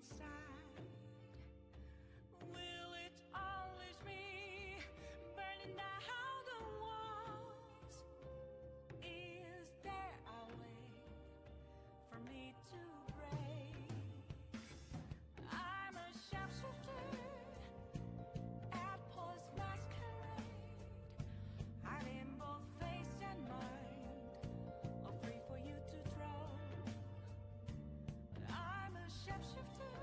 inside? Will it always be burning down the walls? Is there a way for me to break? I'm a sharpshooter at Post Masquerade. I'm in both face and mind, all free for you to throw. I'm a sharpshooter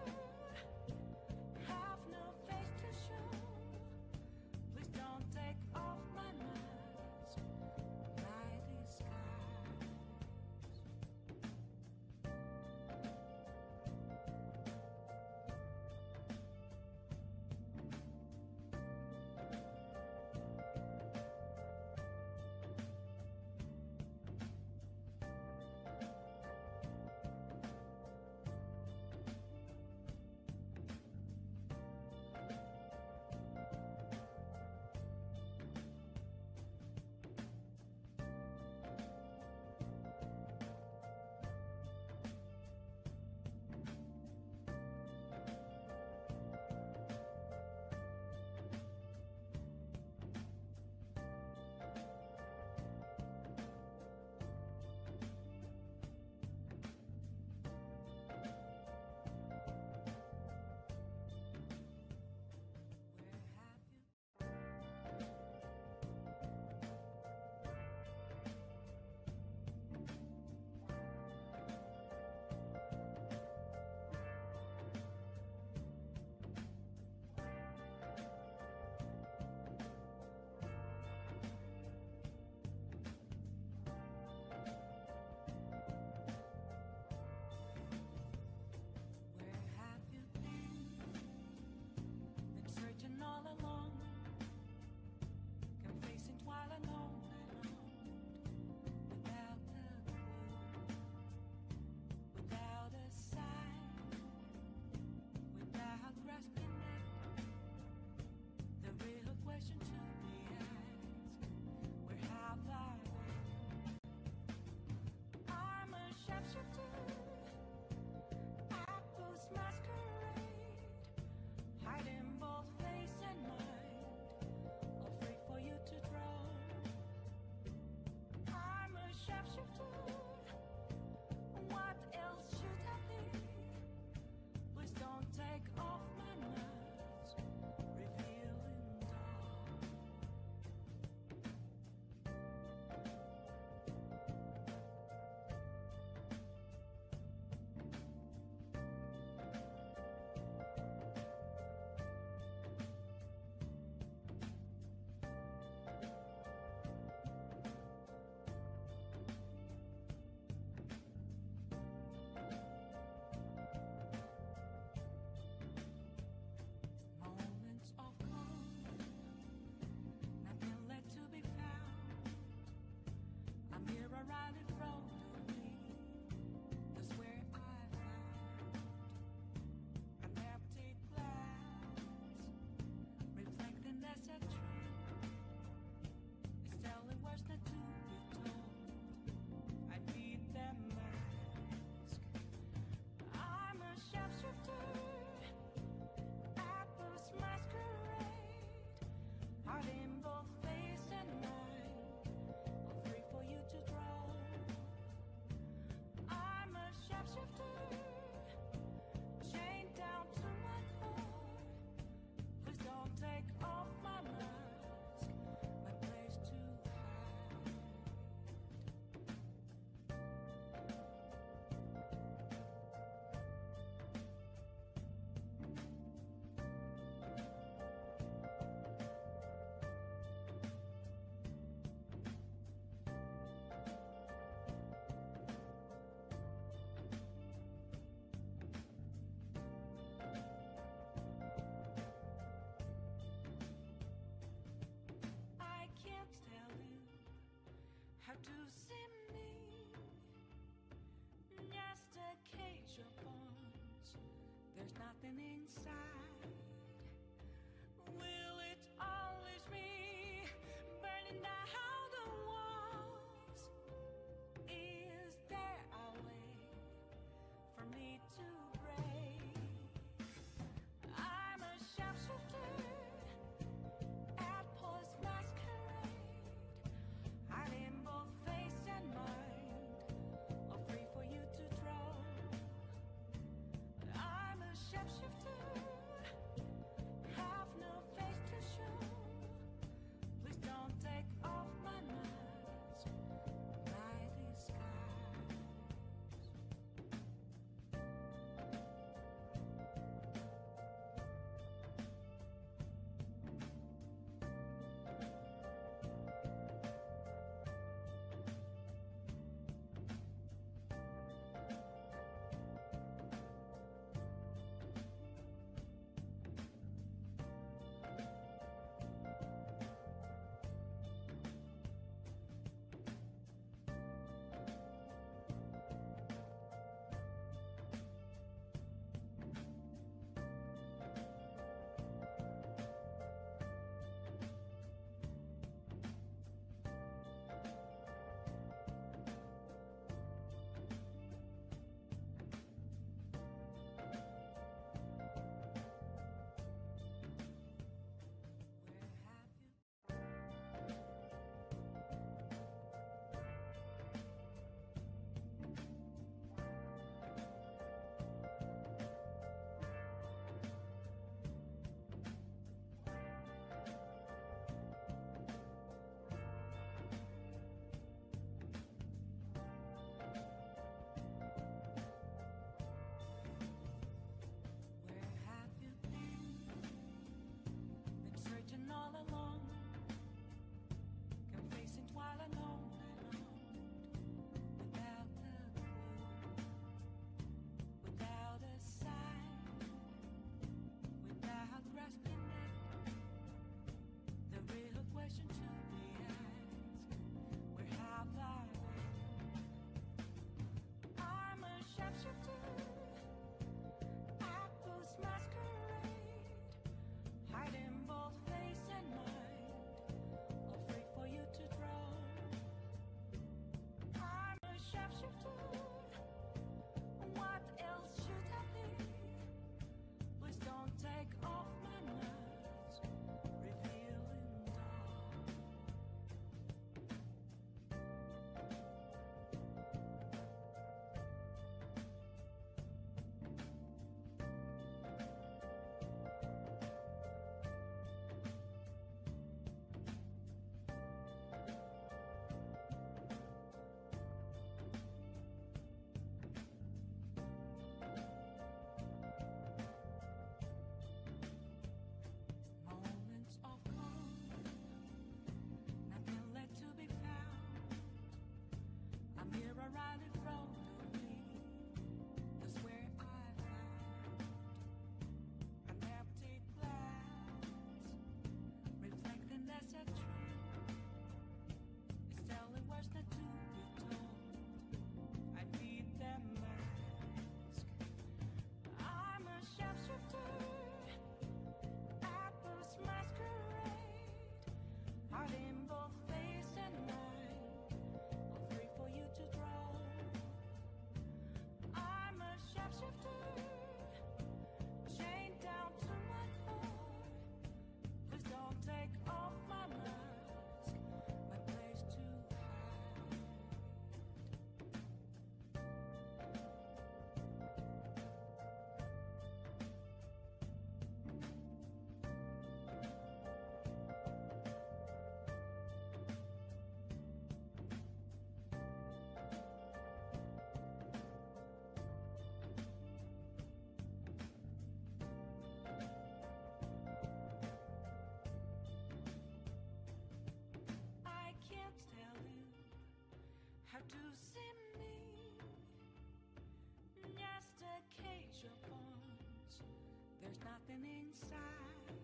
There's nothing inside.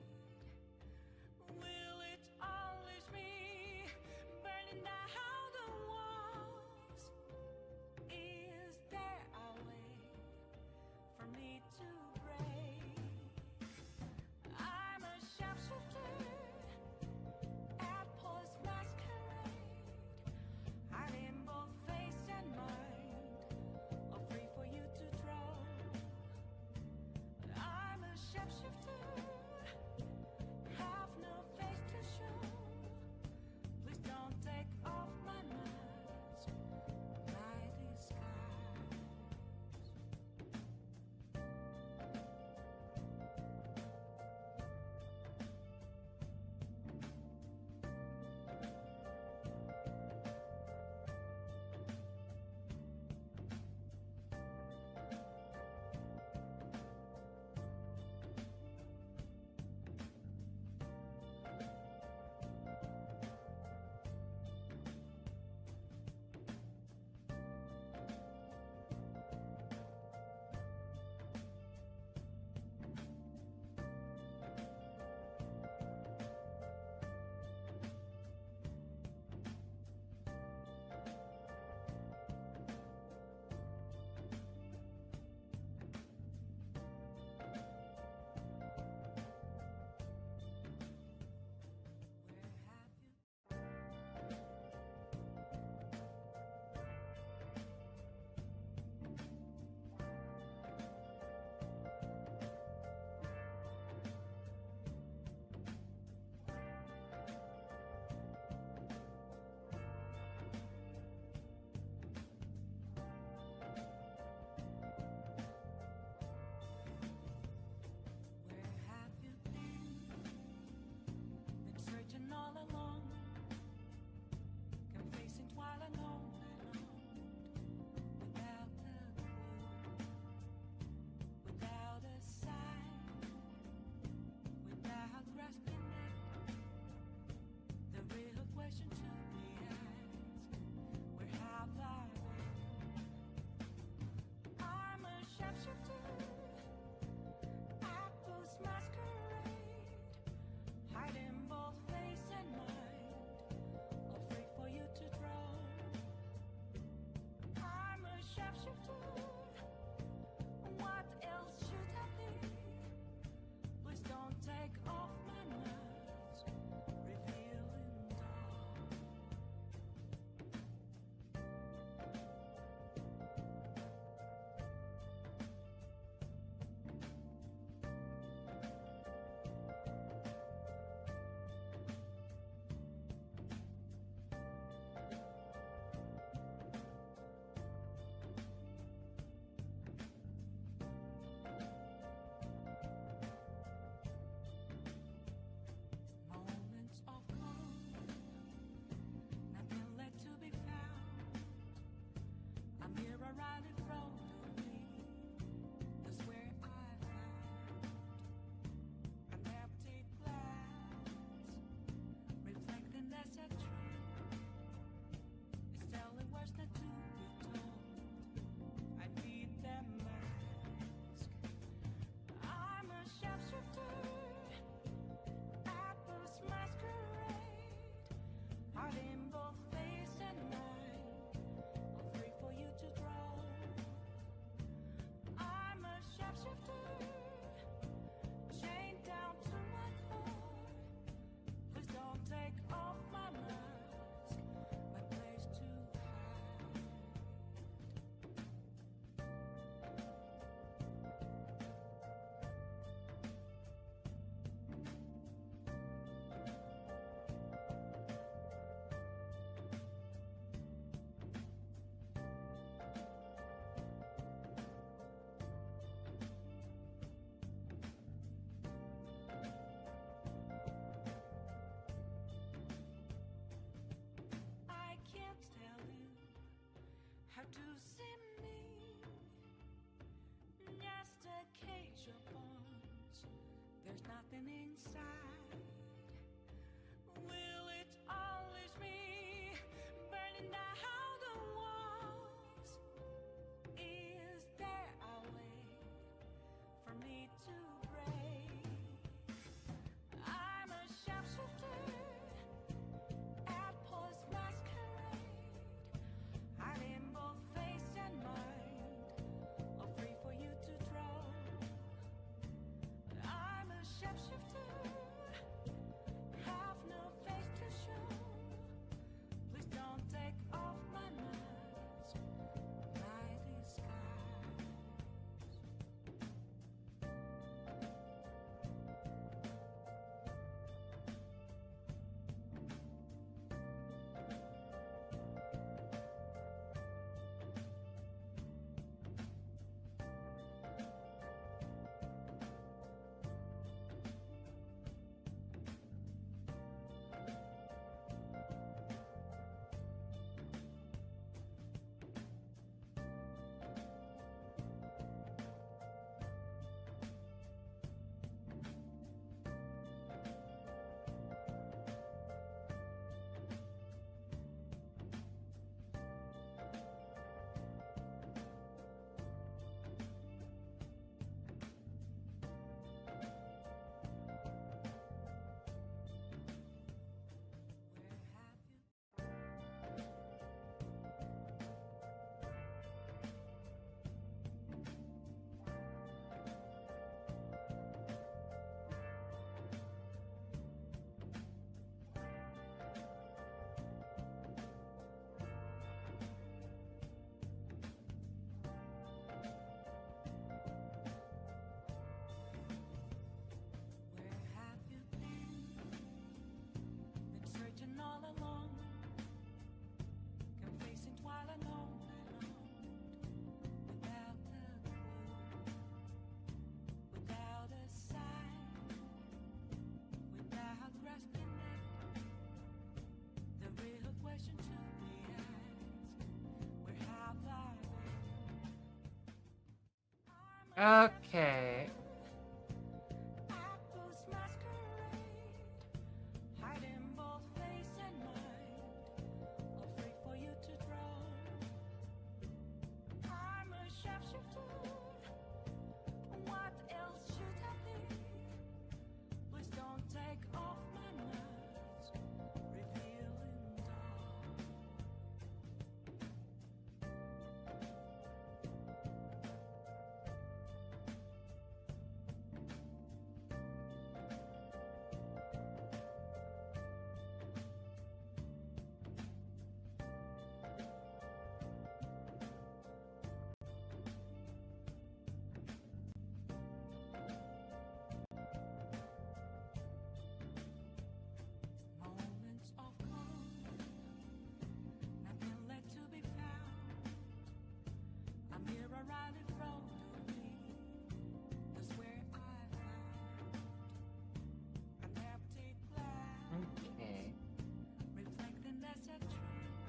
Will it always be burning down the walls? Is there a way for me to break? I'm a sharpshooter at Paul's masquerade, hiding both face and mind, all free for you to draw. I'm a sharpshooter, have no face to show. Please don't take off my mask, my disguise. What else should I be? Please don't take off my mask, revealing dawn. Moments of calm, nothing left to be found. A mirror right in front of me, that's where I found an empty glass, reflecting as a truth. It's telling words not to be told. I need that mask. I'm a sharpshooter at this masquerade, hiding both face and mind, all free for you to draw. I'm a sharpshooter, chained down to my core. Please don't take off my mask, my place to hide. I can't tell you how to see me, just a cage of bones. There's nothing inside. Will it always be burning down the walls? Is there a way for me to break? Okay. Apples masquerade, hiding both face and mind, all free for you to draw. I'm a sharpshooter. What else should I be? Please don't take off my mask, revealing dawn. Moments of calm, nothing left to be found. A mirror right in front of me, that's where I found an empty glass, Okay. reflecting that's a truth.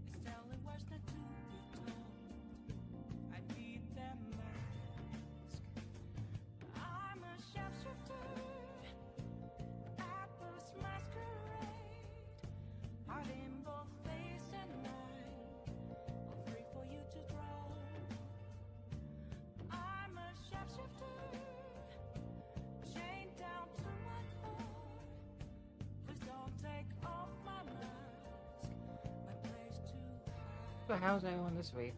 It's telling words not to be told. I need that mask. I'm a sharpshooter. Apples masquerade, hiding both face and mind, all free for you to draw. I'm a sharpshooter, chained down to my core. Please don't take off my mask, my place to hide. So how's everyone this week?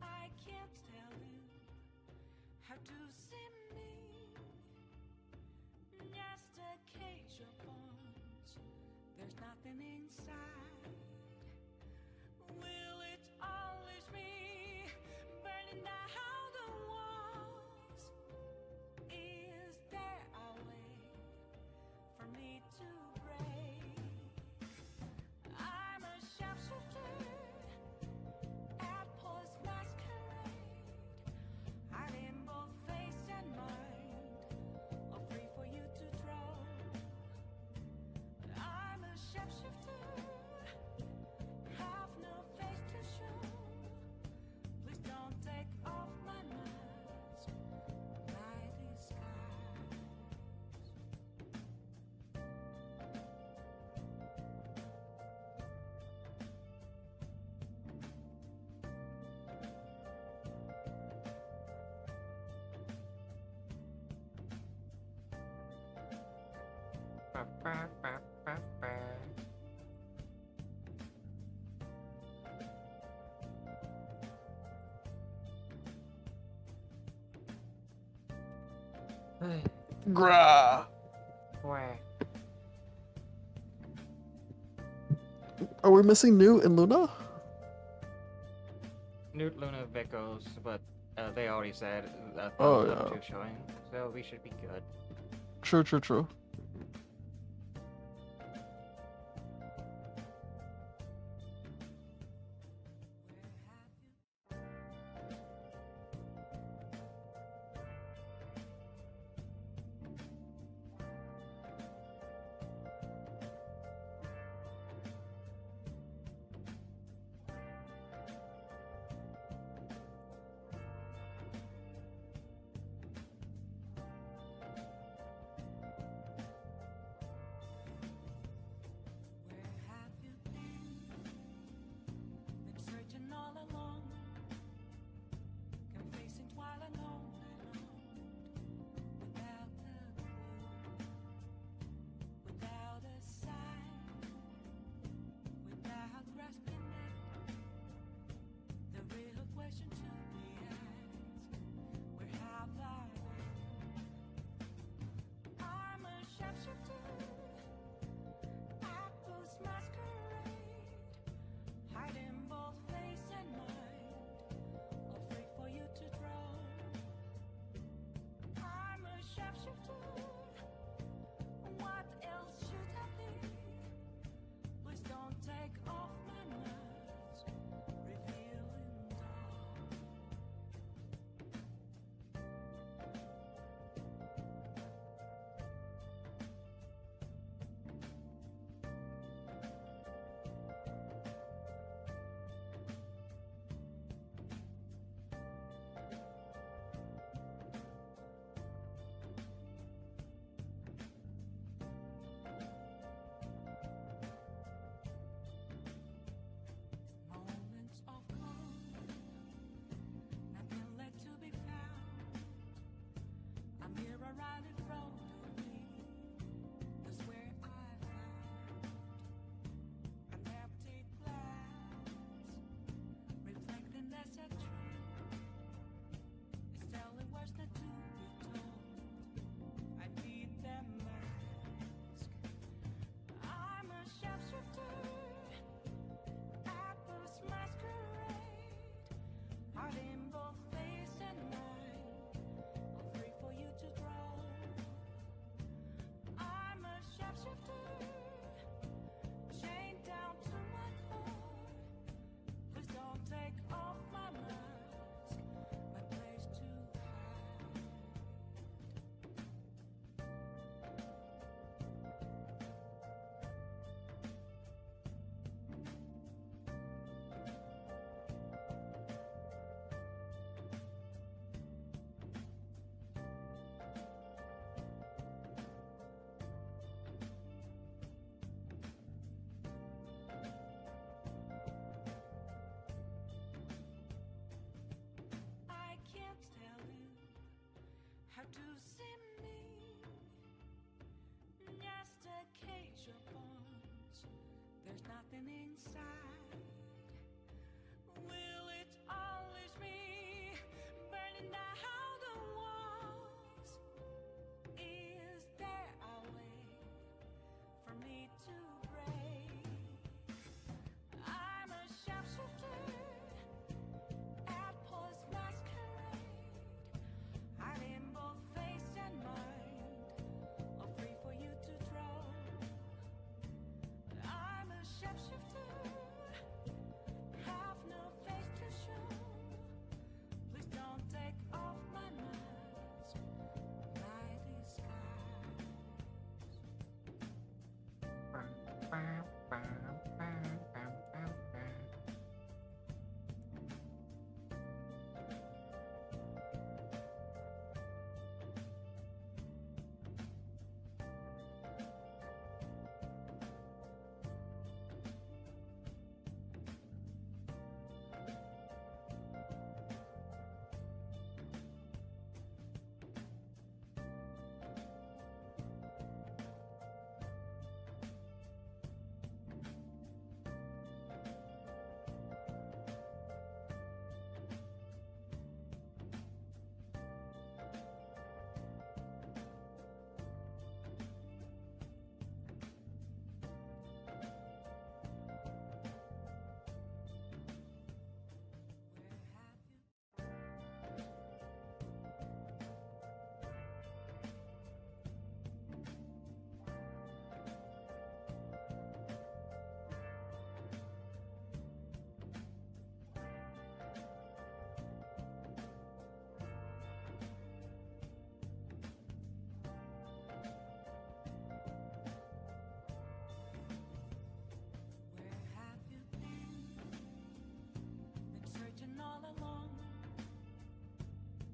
I can't tell you how to see me. Just a cage of bones. There's nothing inside. Will it always be burning down the walls? Is there a way for me to break? I'm a sharpshooter. Apples masquerade, hiding both face and mind, all free for you to draw. I'm a sharpshooter, have no face to show. Please don't take off my mask, my disguise. Ba, ba, ba, ba, ba. Hey, Grah. where? Are we missing Newt and Luna? Newt, Luna, Vicos, but they already said that Oh, those other yeah. two showing, so we should be good. True. nothing inside. Will it always be burning down the walls? Is there a way for me to break? I'm a sharpshooter at post masquerade, hiding both face and mind, all free for you to draw. I'm a sharpshooter, have no face to show. Please don't take off my mask, my disguise. Where have you been? Been searching all along,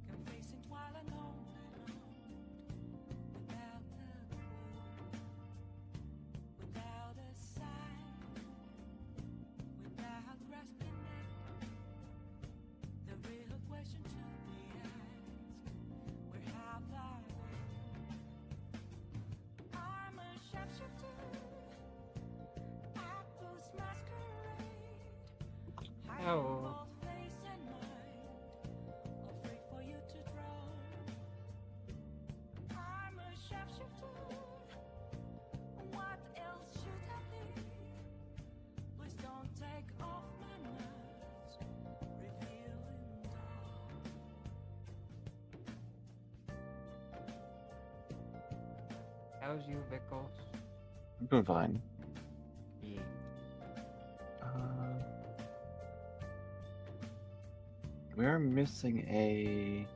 confessing while alone, without a clue, without a sign, without grasping it. The real question to be asked: where have I been? I'm a sharpshooter. Apples masquerade, hiding Oh. both face and mind, all free for you to draw. I'm a sharpshooter. What else should I be? Please don't take off my mask, revealing dawn. How's you, Vickles? I'm doing fine. Yeah. We're missing a.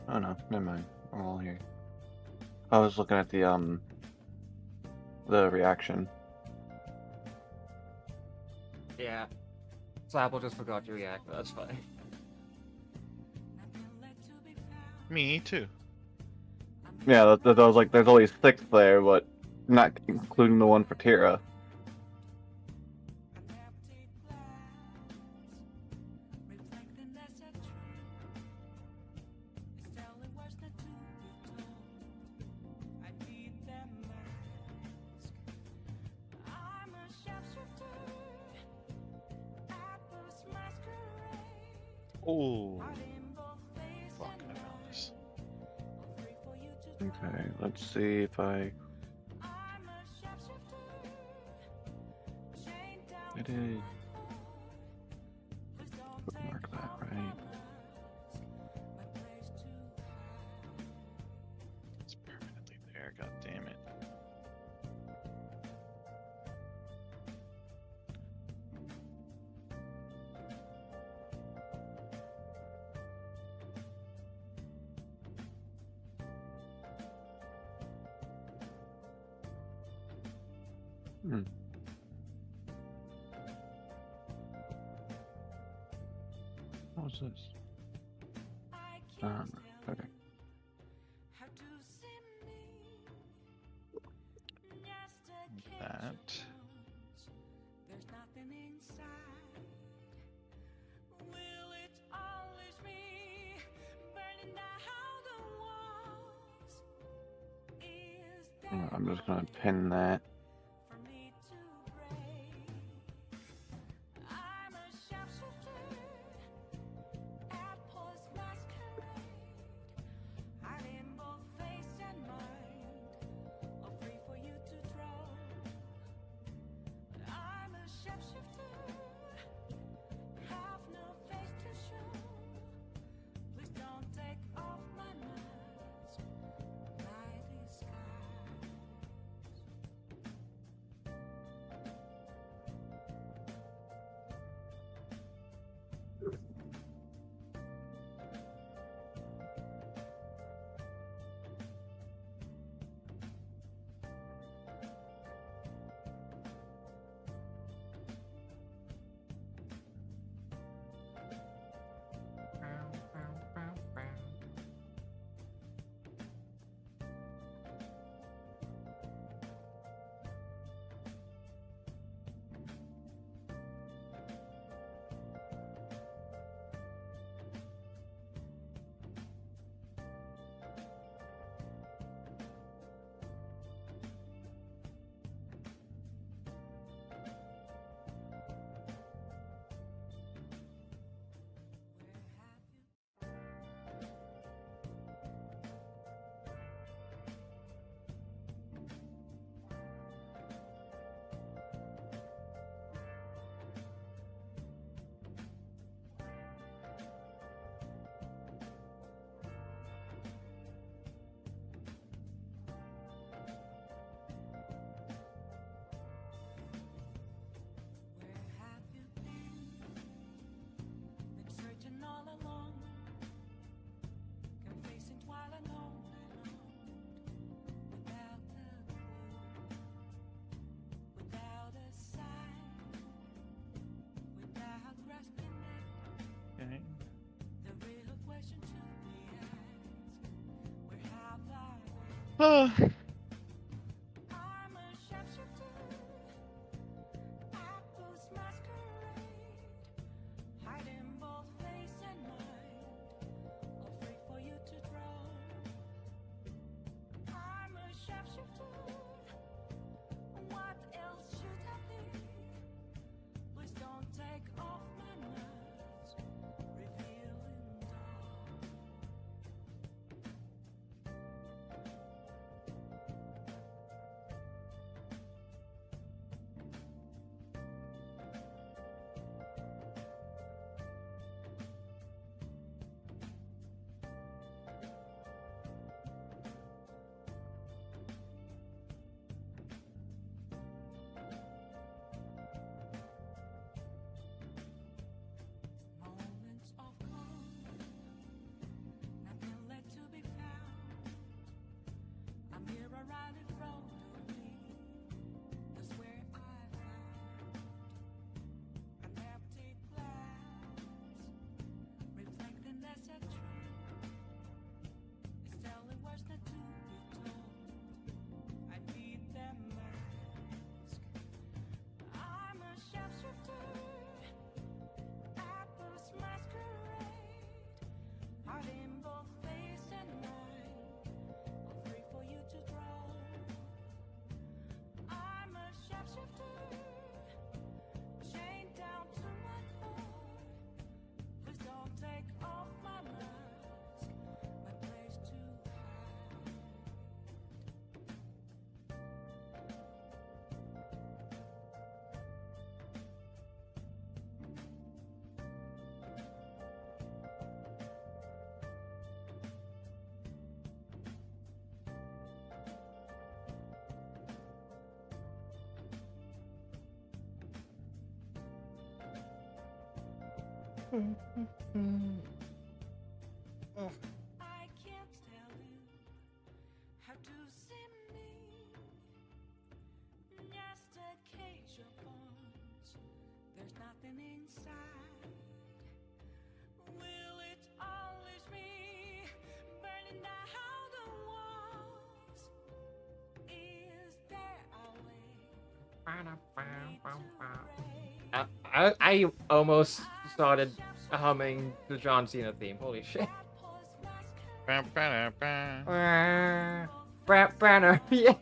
Oh no, never mind. We're all here. I was looking at the reaction. Yeah. So Apple just forgot to react, but that's fine. Nothing left to be found. Me too. Yeah, that was like there's only 6 there, but not including the one for Tira. An empty glass, reflecting as a tree. It's telling words not to be told. I need that mask. I'm a sharpshooter, apples masquerade, Oh, hiding both face fuck! and I found mind, this. all free for you to draw. Okay, let's see if I. I'm a sharpshooter, chained down It to is. my core. Please don't Bookmark take that, off my right? mask, my place to hide. It's permanently there. God damn it. Hmm. What was this? I can't tell Okay. you how to see me. Just a cage of That. bones. There's nothing inside. Will it always be burning down the walls? Is there I'm just a gonna way pin that. for me to break? Ah. I'm a shapeshifter, apples masquerade, hiding both face and mind, all free for you to draw. I'm a shapeshifter, what else should I be? Please don't take off my mask, revealing dawn. Moments of calm, nothing left to be found. I'm here, a right in front of me. That's where I found an empty glass, reflecting as a tree. It's telling words not to be told. I need that mask. I'm a shapeshifter. Apples masquerade, hiding both face and mind, all free for you to draw. I'm a shapeshifter, chained down to my core. Please don't take off my mask, my place to hide. I can't tell you how to see me. Just a cage of bones. There's nothing inside. Will it always be burning down the walls? Is there a way I almost started humming the John Cena theme. Holy shit. Yeah,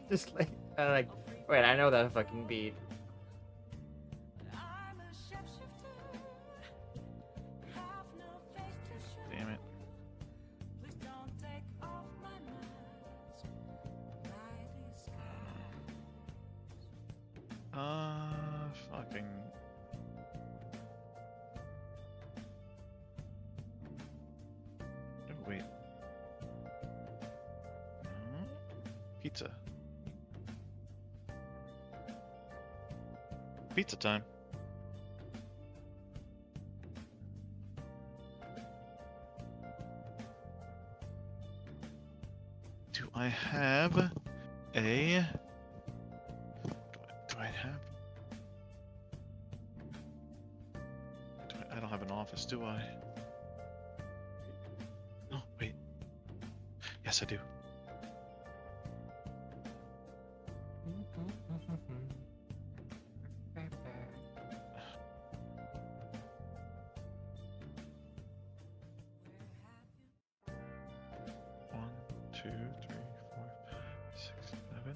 just like, wait, I know that fucking beat. I'm a shapeshifter, have no face to show. Damn it. Please don't take off my mask, my disguise. Fucking. Oh, wait. Pizza. Pizza time. Do I have a... Do I have... I don't have an office, do I? Oh, wait. Yes, I do. One, two, three, four, 6, 7,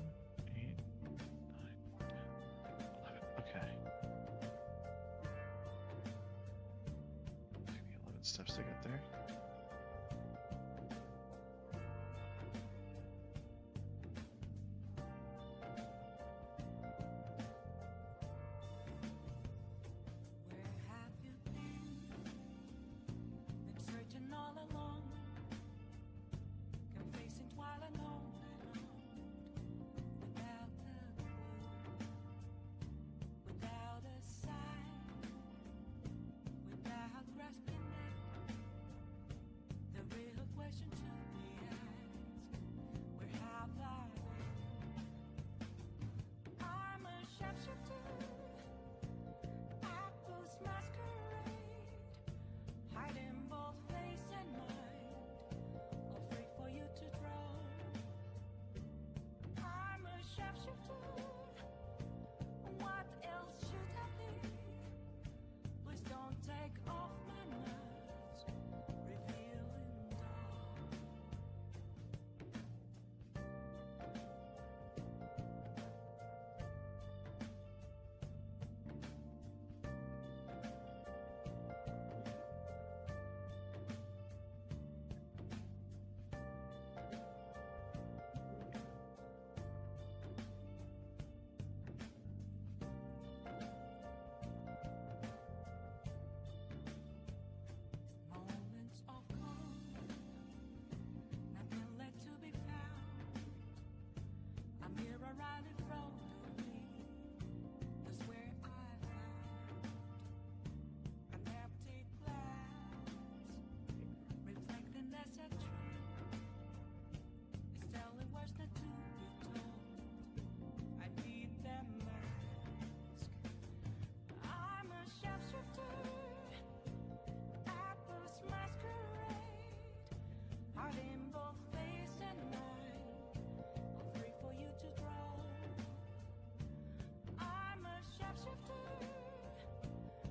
8, 9, 11. Okay. Took me 11 steps to get there. Where have you been? Been searching all along, confessing while alone without the clue, without a sign, without grasping it.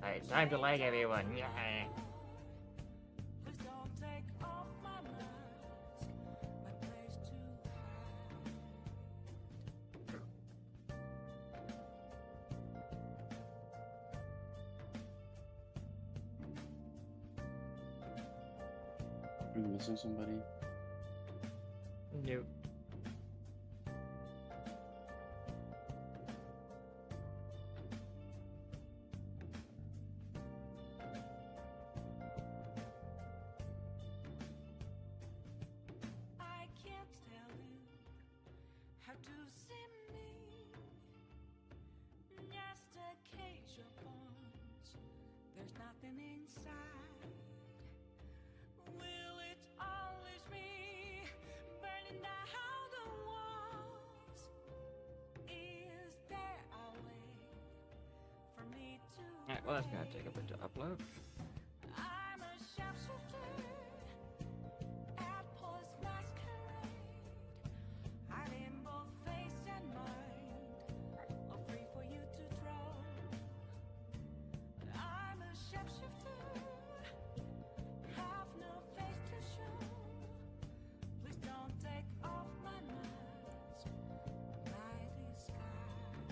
Alright, time to like everyone. Yeah. Please don't take off my mask, my place to Are we missing somebody? Nope. I can't tell you how to see me. Just a cage of bones. There's nothing inside. Will it always be burning down the walls? Is there a way for me to? Alright, well that's gonna take a bit to upload. I'm a sharpshooter at Paul's masquerade, hiding both face and mind, all free for you to draw. I'm a sharpshooter, have no face to show. Please don't take off my mask, my disguise.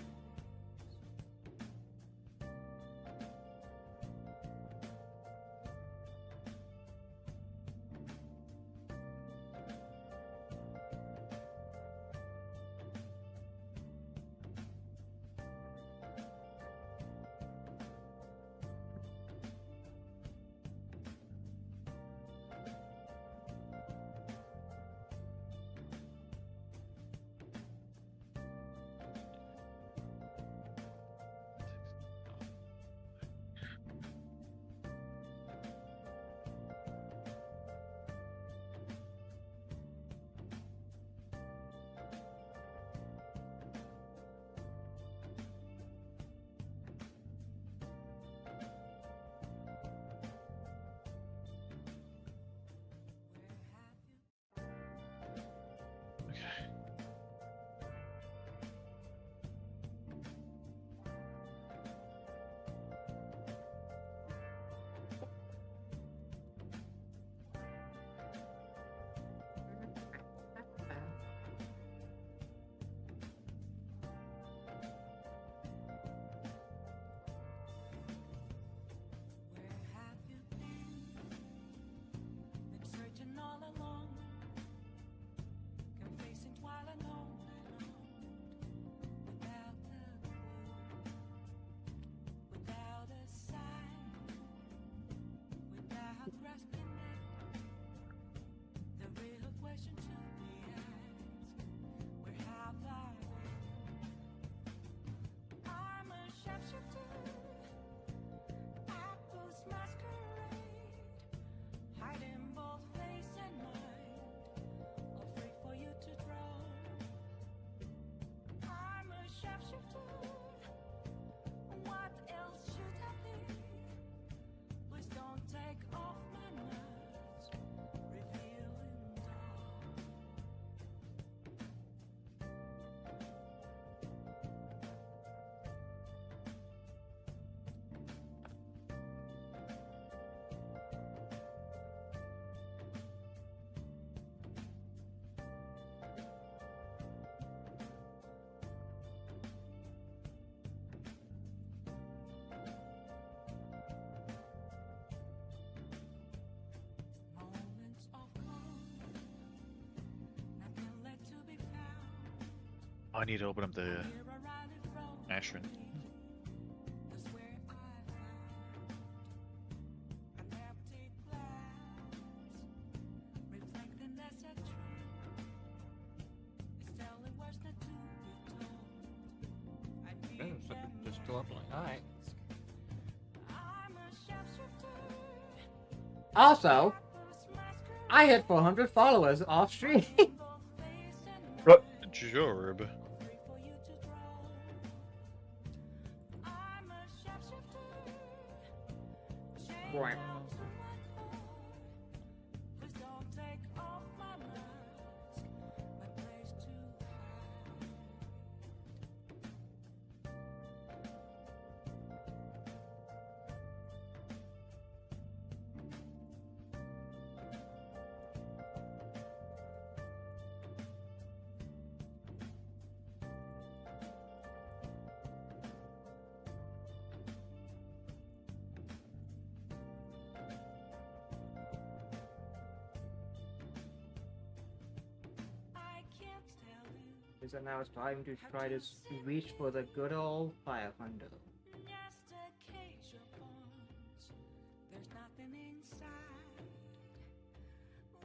Okay. Where have you been? Been searching all along, confessing while alone without a clue, without a sign, without grasping it. The real question to be asked: where have I been? I'm a sharpshooter. Apples masquerade, hiding both face and mind, all free for you to draw. I'm a sharpshooter. What else should I be? Please don't take off my mask, revealing dawn. Moments of calm, nothing left to be found. Oh, I need to open up the Here around it froze Ashran. That's where I found an empty glass, reflecting that's a truth. It's telling words not to be told. I Oh, need so them just still uploading. Alright. I'm a sharpshooter. Also, Apples masquerade, I hit 400 followers off stream. both face and mind. Jorb. Free for you to draw. I'm a sharpshooter. Chained Right. down to my core. Please don't take off my mask, my place to hide. So now it's time to try to reach for the good old Pathfinder. Just a cage of bones. There's nothing inside.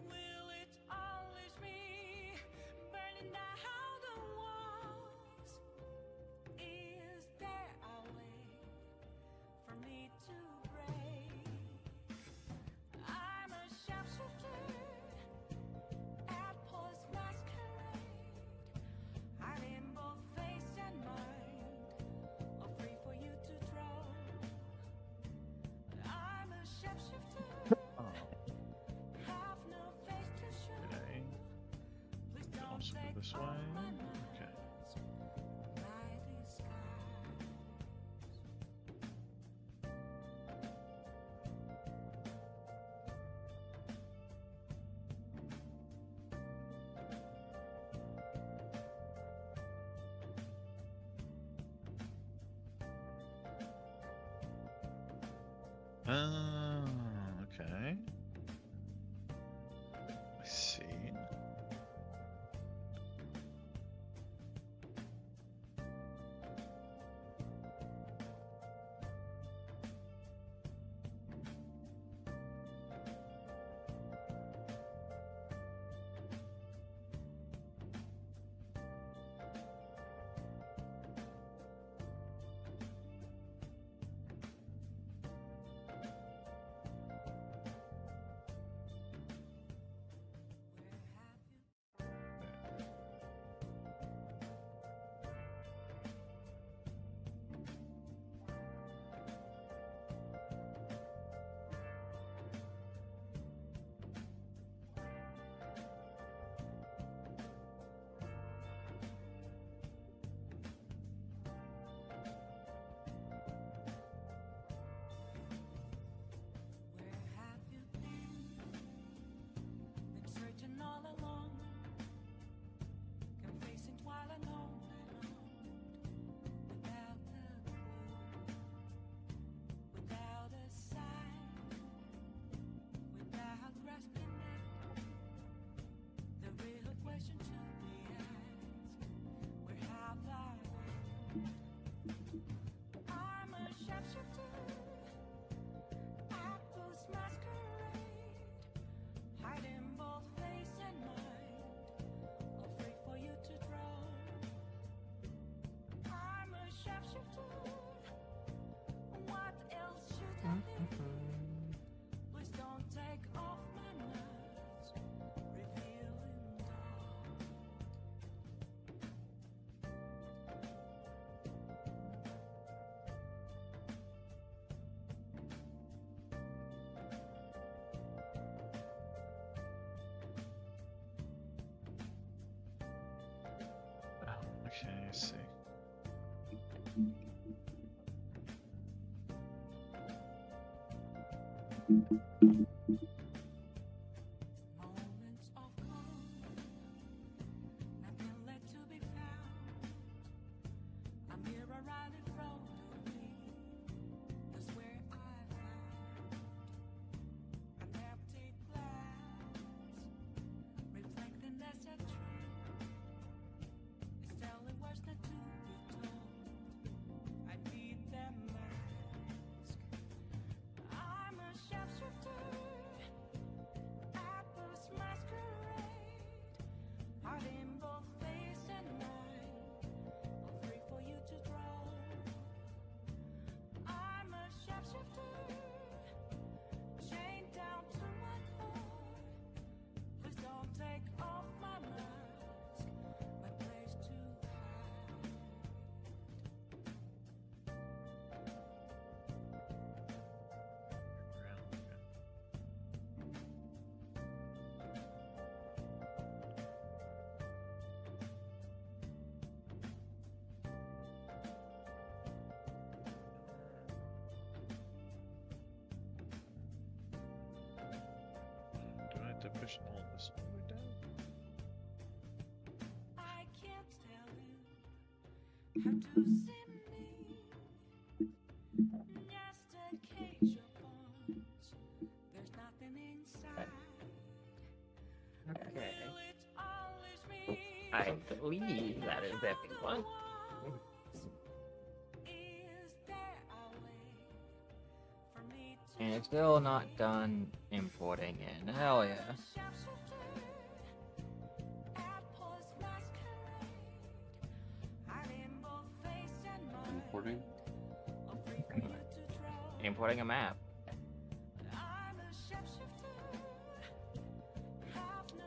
Will it always be burning down the walls? Is there a way for me to break? I'm a sharpshooter at post masquerade, hiding both face and mind, all free for you to draw. I'm a sharpshooter, Oh, have no face to show. okay. Please Can don't also take go this off way. my Okay. mask, my disguise. Okay. I see. Where have you been? Been searching all along, confessing while alone, without a clue, without a sign, without grasping it. The real question to be asked: where have I been? I'm a sharpshooter. Apples masquerade, hiding both face and mind, all free for you to draw. I'm a sharpshooter. What else should I be? Please don't take off my mask, revealing dawn. Oh, okay, I see. Moments of calm, nothing left to be found. A mirror right in front of me, that's where I found an empty glass, reflecting that's a truth. It's telling words not to be told. I need that mask. I'm a sharpshooter. Apples masquerade, hiding both face and mind, all free for you to draw. I'm a sharpshooter, chained down to my core. Please don't take off my mask, my place to hide. Around, okay. Do I have to push all this all the way down? I can't tell you how to see me. Just a cage of bones. There's nothing inside. Okay. Will it always be I believe that is everyone. Is there a way for me to And it's still not done importing in. Hell yeah. Importing? Importing a map.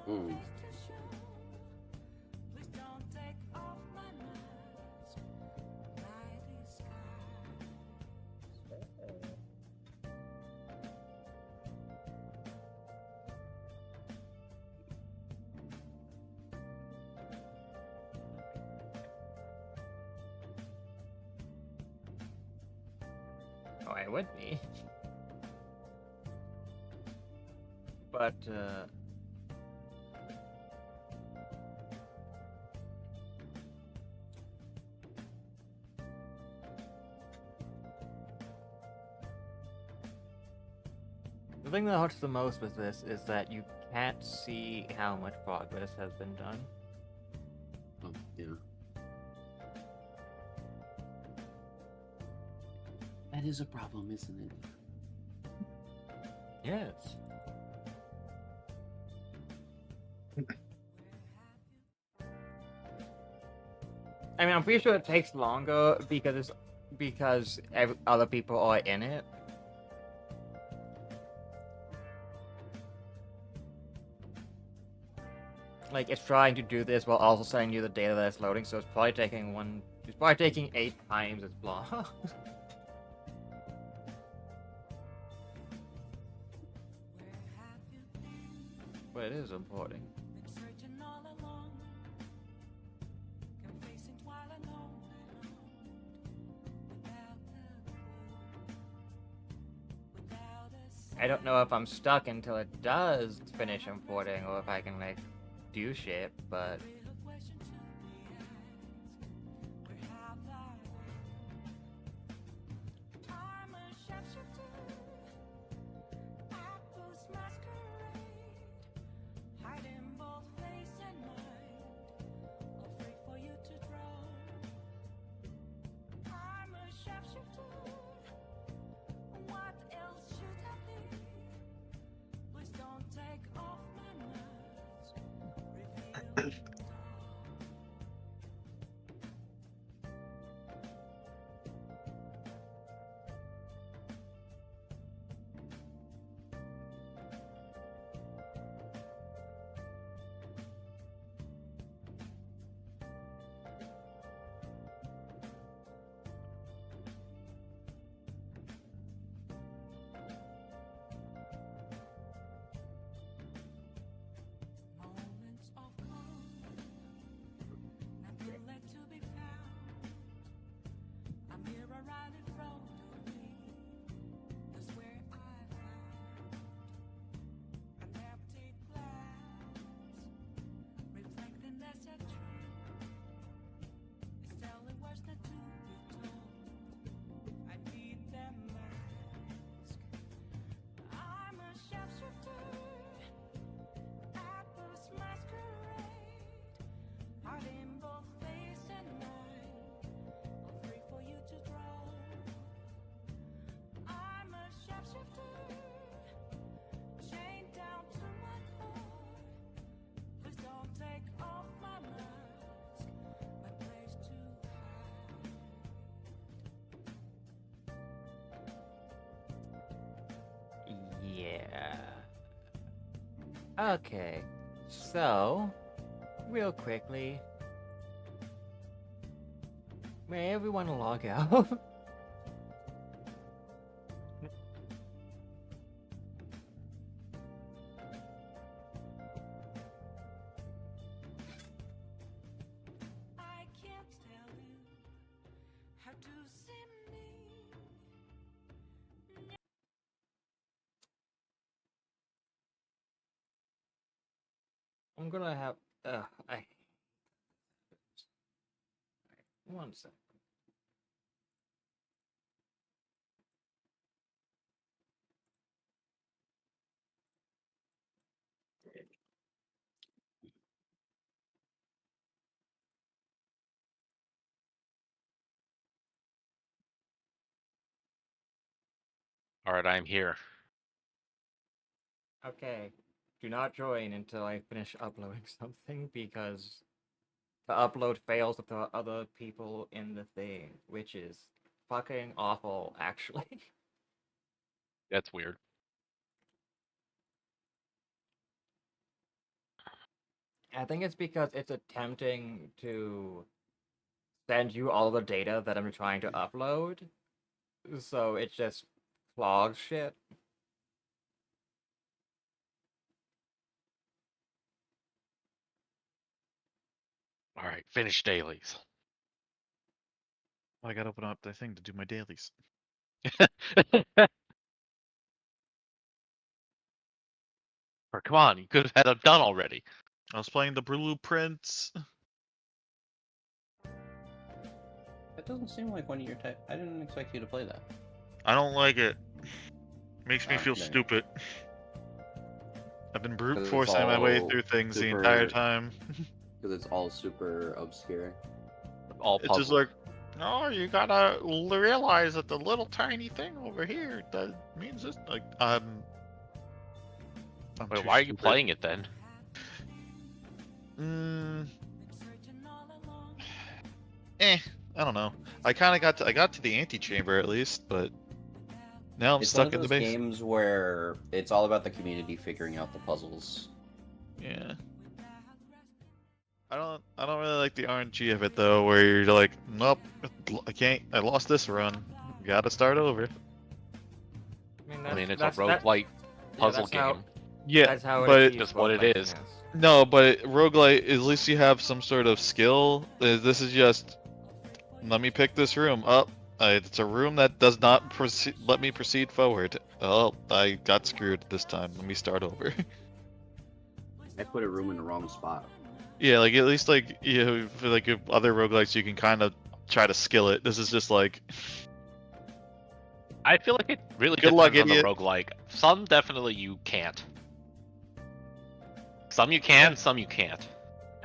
Ooh. Oh, I would be. But, the thing that hurts the most with this is that you can't see how much progress has been done. Oh, yeah. That is a problem, isn't it? Yes. I mean, I'm pretty sure it takes longer because other people are in it. Like, it's trying to do this while also sending you the data that's loading, so it's probably taking 8 times as long. But it is important. I don't know if I'm stuck until it does finish importing or if I can, like, do shit, but... Yeah. Okay. So, real quickly, may everyone log out? I can't tell you how to see me. I'm gonna have. I. One sec. Alright, I'm here. Okay. Do not join until I finish uploading something because the upload fails with the other people in the thing, which is fucking awful, actually. That's weird. I think it's because it's attempting to send you all the data that I'm trying to upload, so it just clogs shit. Alright, finish dailies. I gotta open up the thing to do my dailies. Or come on, you could have had it done already. I was playing the blueprints. That doesn't seem like one of your type. I didn't expect you to play that. I don't like it. Makes me Oh, feel there. stupid. I've been brute 'Cause it's forcing my way all through things the entire super- time. Because it's all super obscure. All It's puzzles. just like, oh, you gotta realize that the little tiny thing over here that means this. Like, I'm Wait, too why are you stupid. playing it then? I don't know. I kind of got to the antechamber at least, but now I'm It's one stuck of in the those base. games where it's all about the community figuring out the puzzles. Yeah. I don't really like the RNG of it though, where you're like, nope, I lost this run. Gotta start over. I mean, it's a that's roguelite puzzle that's how- game. Yeah, That's how it but achieves Just what it roguelike is. goodness. no, but roguelite, at least you have some sort of skill. This is just, let me pick this room up. It's a room that does not let me proceed forward. Oh, I got screwed this time. Let me start over. I put a room in the wrong spot. Yeah, like at least like for like if other roguelikes you can kind of try to skill it. This is just like, I feel like it really Good luck, depends on the idiot. roguelike. Some definitely you can't. Some you can, some you can't.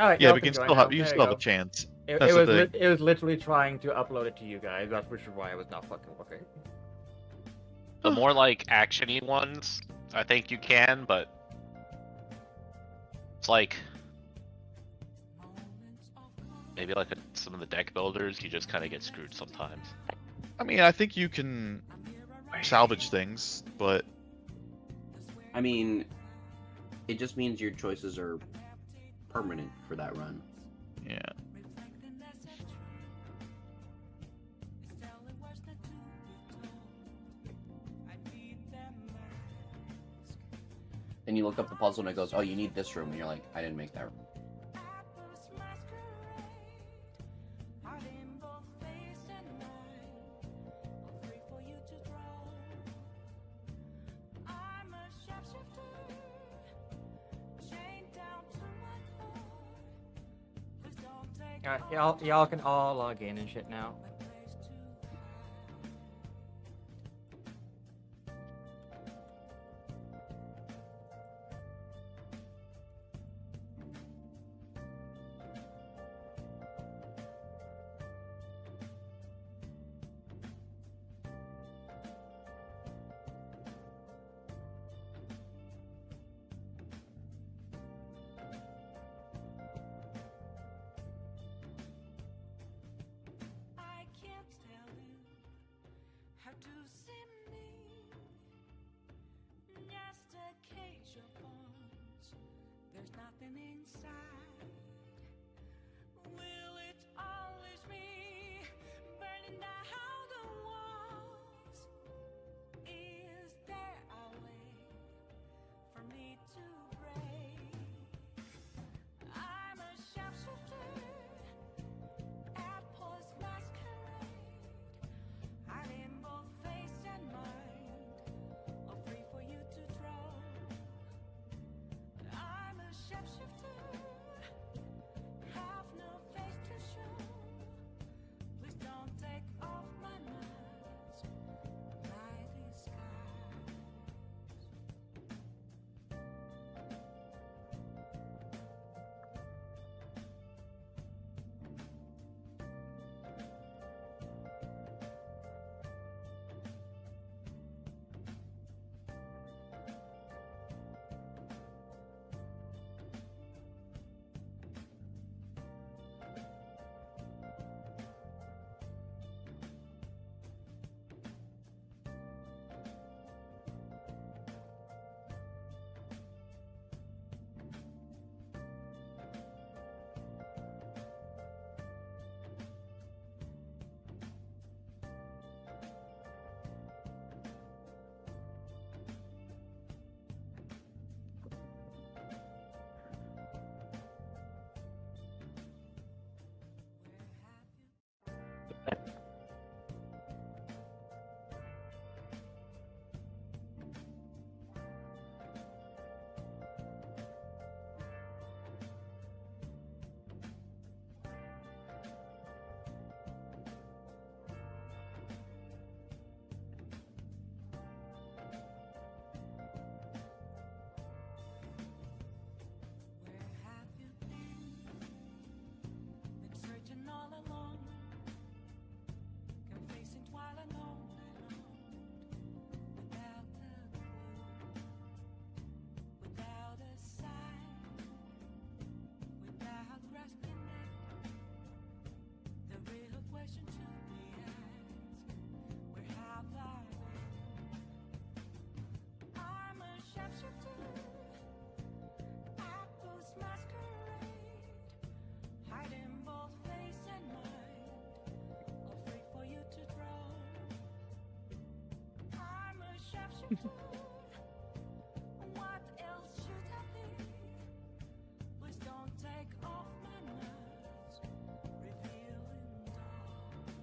Alright, yeah, y'all but can you can join still now. have There you still have a go. chance. It That's the was thing. it was literally trying to upload it to you guys. That's which is why I was not fucking looking. The more like action-y ones, I think you can, but it's like maybe like some of the deck builders, you just kind of get screwed sometimes. I mean, I think you can salvage things, but I mean, it just means your choices are permanent for that run. yeah. Then you look up the puzzle and it goes, oh, you need this room. And you're like, I didn't make that room. Alright, y'all can all log in and shit now. I can't tell you how to see me. Just a cage of bones. There's nothing inside. Will it always be burning down the walls? Is there a way for me to break? I'm a sharpshooter at Paul's masquerade, hiding both face and mind, all free for you to draw. I'm a sharpshooter What else should I be? Please don't take off my mask, revealing dawn.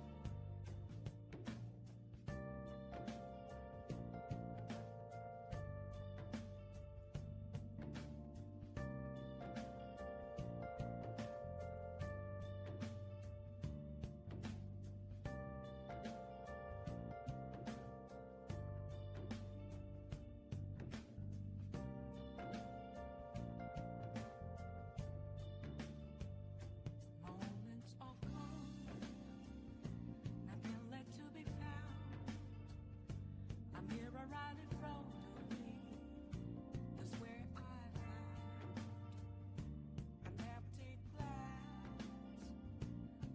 Moments of calm, nothing left to be found. A mirror right in front of me. That's where I found an empty glass,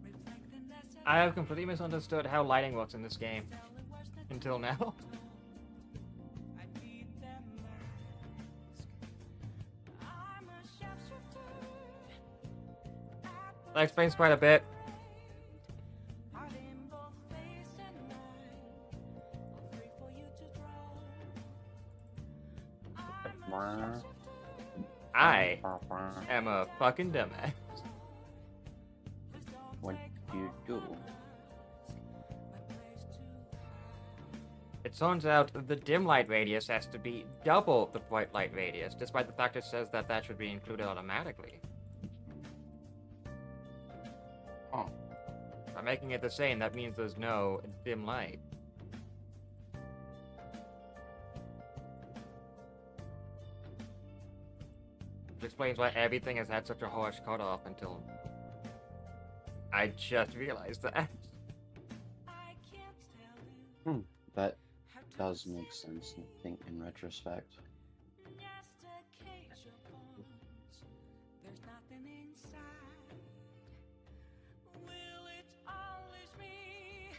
reflecting the I have completely misunderstood how lighting works in this game until now. I need that mask. I'm a shapeshifter. That explains quite a bit. Heart in both face and mind. I'm free for you to draw. I'm a shapeshifter. I am a fucking dumbass. Please don't What take do you do? my place to hide. It turns out the dim light radius has to be double the bright light radius, despite the fact it says that that should be included automatically. Oh, By making it the same, that means there's no dim light. Which explains why everything has had such a harsh cutoff until I just realized that. I can't tell you that how to does make sense, I think, in retrospect. just a cage of bones. There's nothing inside. Will it always be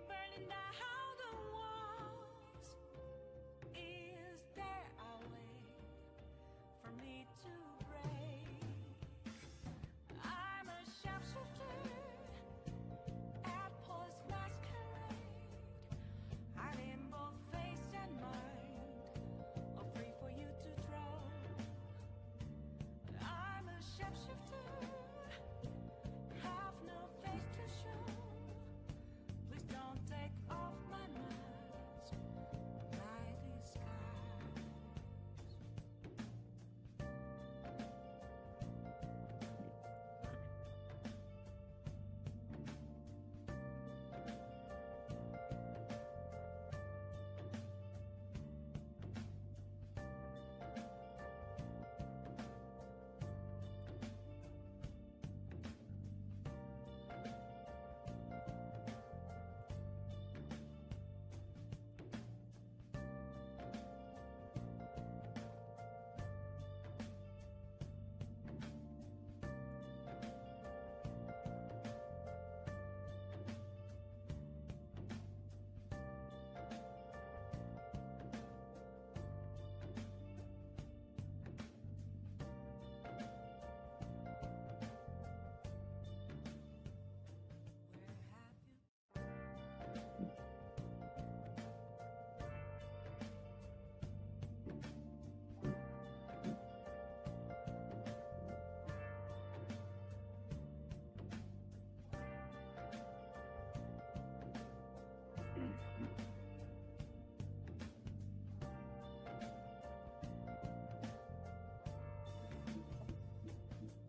burning down the walls? Is there a way for me to break? I'm a shapeshifter at Post Masquerade. Hiding both face and mind, all free for you to draw. I'm a shapeshifter, have no face to show. Please don't take off my mask, my disguise.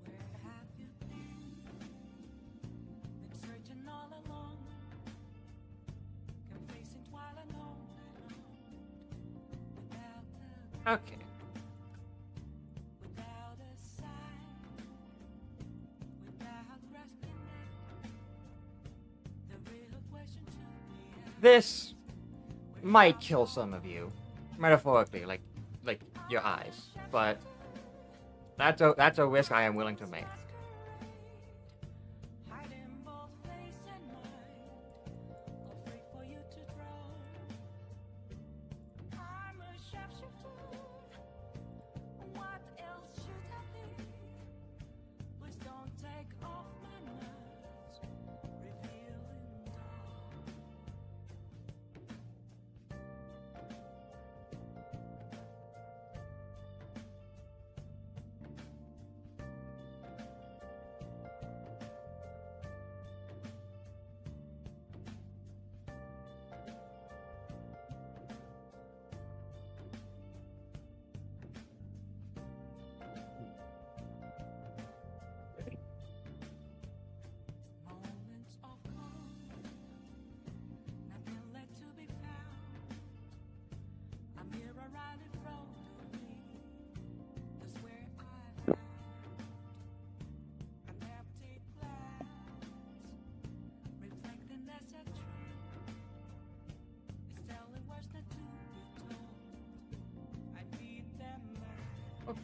Where have you been? Been searching all along, confessing while alone without Okay. without a sign, without grasping it. The real question to be asked. This might kill some of you, metaphorically, like your eyes, but that's a risk I am willing to make. Hiding both face and mind, all free for you to draw. I'm a shapeshifter. What else should I be? Please don't take off my mask, revealing dawn.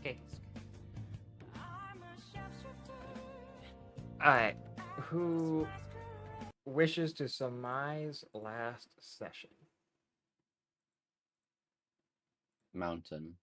Okay. I'm a sharpshooter. Alright. Who wishes to surmise last session? Mountain.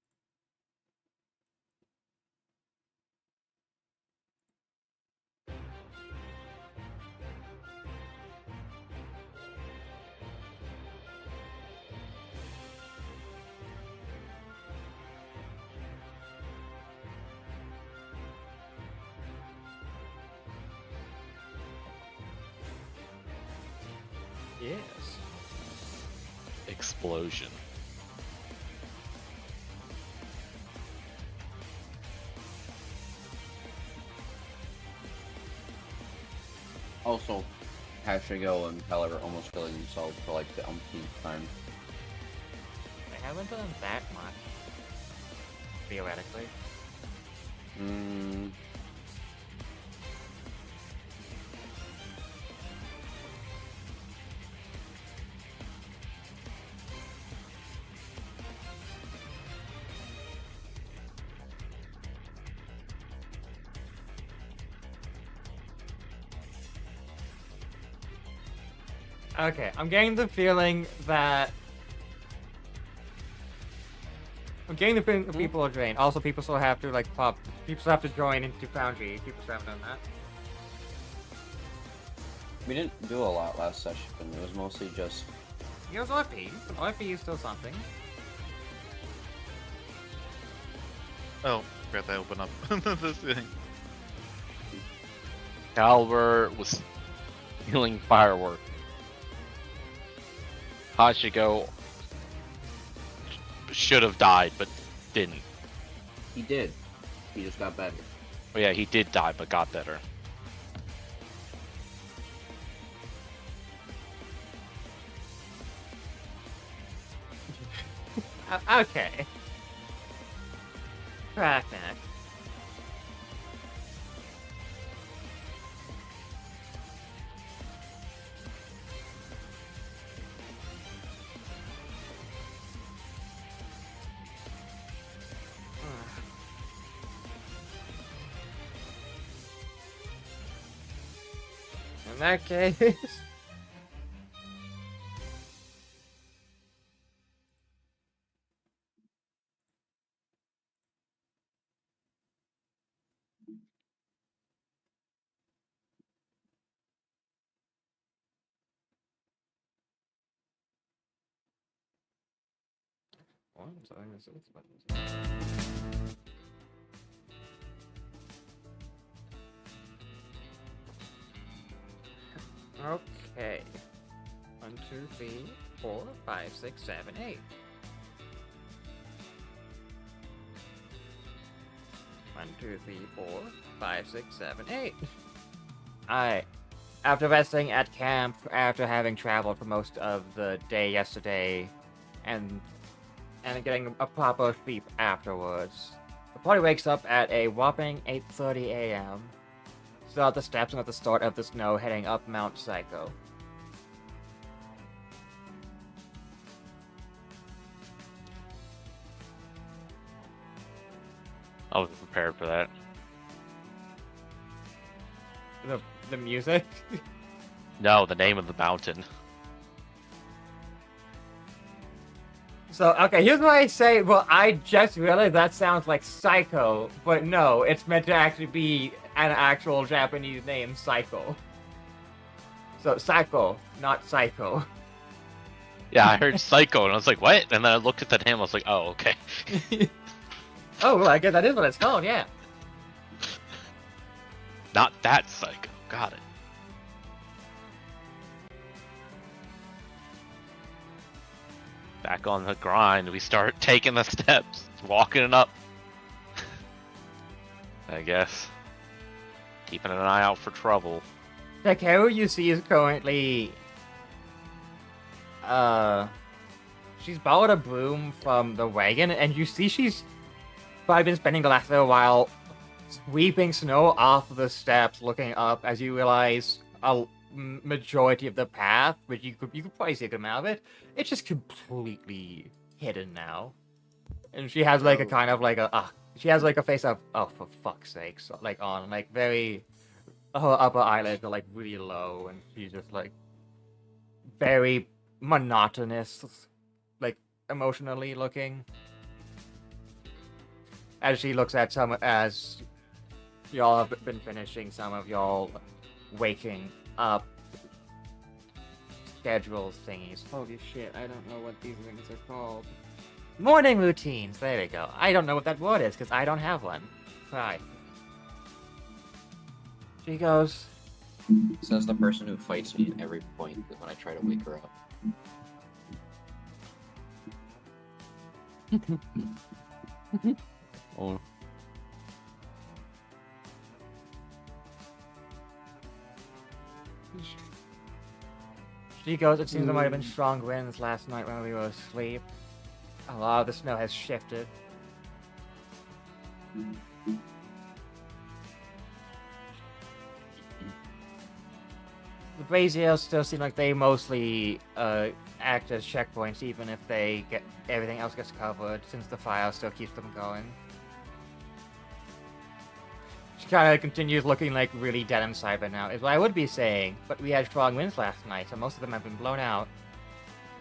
Yes. Explosion. Also, Hashigo and Pelor almost killing themselves for like the umpteenth time. I haven't done that much. Theoretically. Mm, Okay, I'm getting the feeling that people are drained. Also, people still have to like pop. People still have to join into Foundry. People still haven't done that. we didn't do a lot last session. It was mostly just He has RP, but RP is still something. Oh, forgot to open up this thing. Calver was stealing firework. Hashigo should have died, but didn't. he did. He just got better. Oh yeah, he did die, but got better. Okay. Crackneck. In that case... Okay. 1, 2, 3, 4, 5, 6, 7, 8. 1, 2, 3, 4, 5, 6, 7, 8. Alright. After resting at camp, after having traveled for most of the day yesterday, and getting a proper sleep afterwards, the party wakes up at a whopping 8:30 a.m. Still at the steps and at the start of the snow, heading up Mount Psycho. I wasn't prepared for that. The music? No, the name of the mountain. So, okay, here's what I say. Well, I just realized that sounds like Psycho, but no, it's meant to actually be an actual Japanese name, Psycho. So, Psycho, not Psycho. Yeah, I heard Psycho, and I was like, what? And then I looked at the name, I was like, oh, okay. Oh, well, I guess that is what it's called, yeah. Not that Psycho. Got it. Back on the grind, we start taking the steps, walking it up. I guess. Keeping an eye out for trouble. Takeru, you see, is currently... She's borrowed a broom from the wagon, and you see she's probably been spending the last little while sweeping snow off the steps, looking up as you realize a majority of the path, which you could probably see a good amount of it, it's just completely hidden now. And she has like a kind of like a She has like a face of, oh, for fuck's sake, so, like on, like very, her upper eyelids are like really low, and she's just like very monotonous, like emotionally looking. As she looks at as y'all have been finishing some of y'all waking up schedule thingies. Holy shit, I don't know what these things are called. Morning routines, there we go. I don't know what that word is, because I don't have one. Right. She goes, Says the person who fights me at every point when I try to wake her up. Oh. She goes, it seems there might have been strong winds last night when we were asleep. A lot of the snow has shifted. The braziers still seem like they mostly act as checkpoints, even if they get everything else gets covered, since the fire still keeps them going. She kind of continues looking like really dead inside by now, is what I would be saying, but we had strong winds last night, so most of them have been blown out,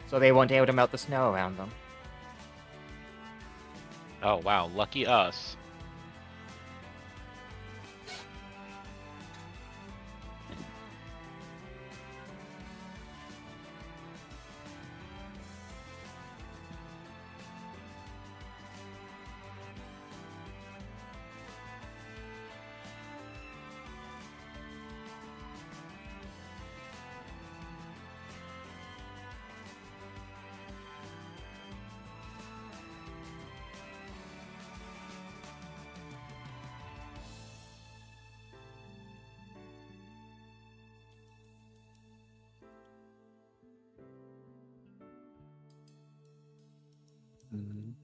so they weren't able to melt the snow around them. Oh wow, lucky us. Mhm.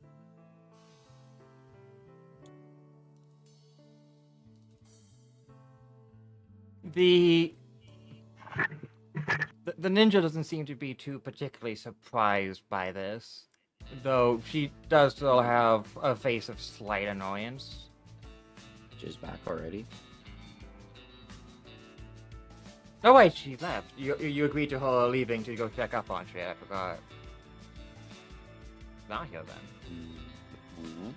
The ninja doesn't seem to be too particularly surprised by this, though she does still have a face of slight annoyance. She's back already. Oh wait, she left. You agreed to her leaving to go check up on shit. I forgot. Not here then. Mhm.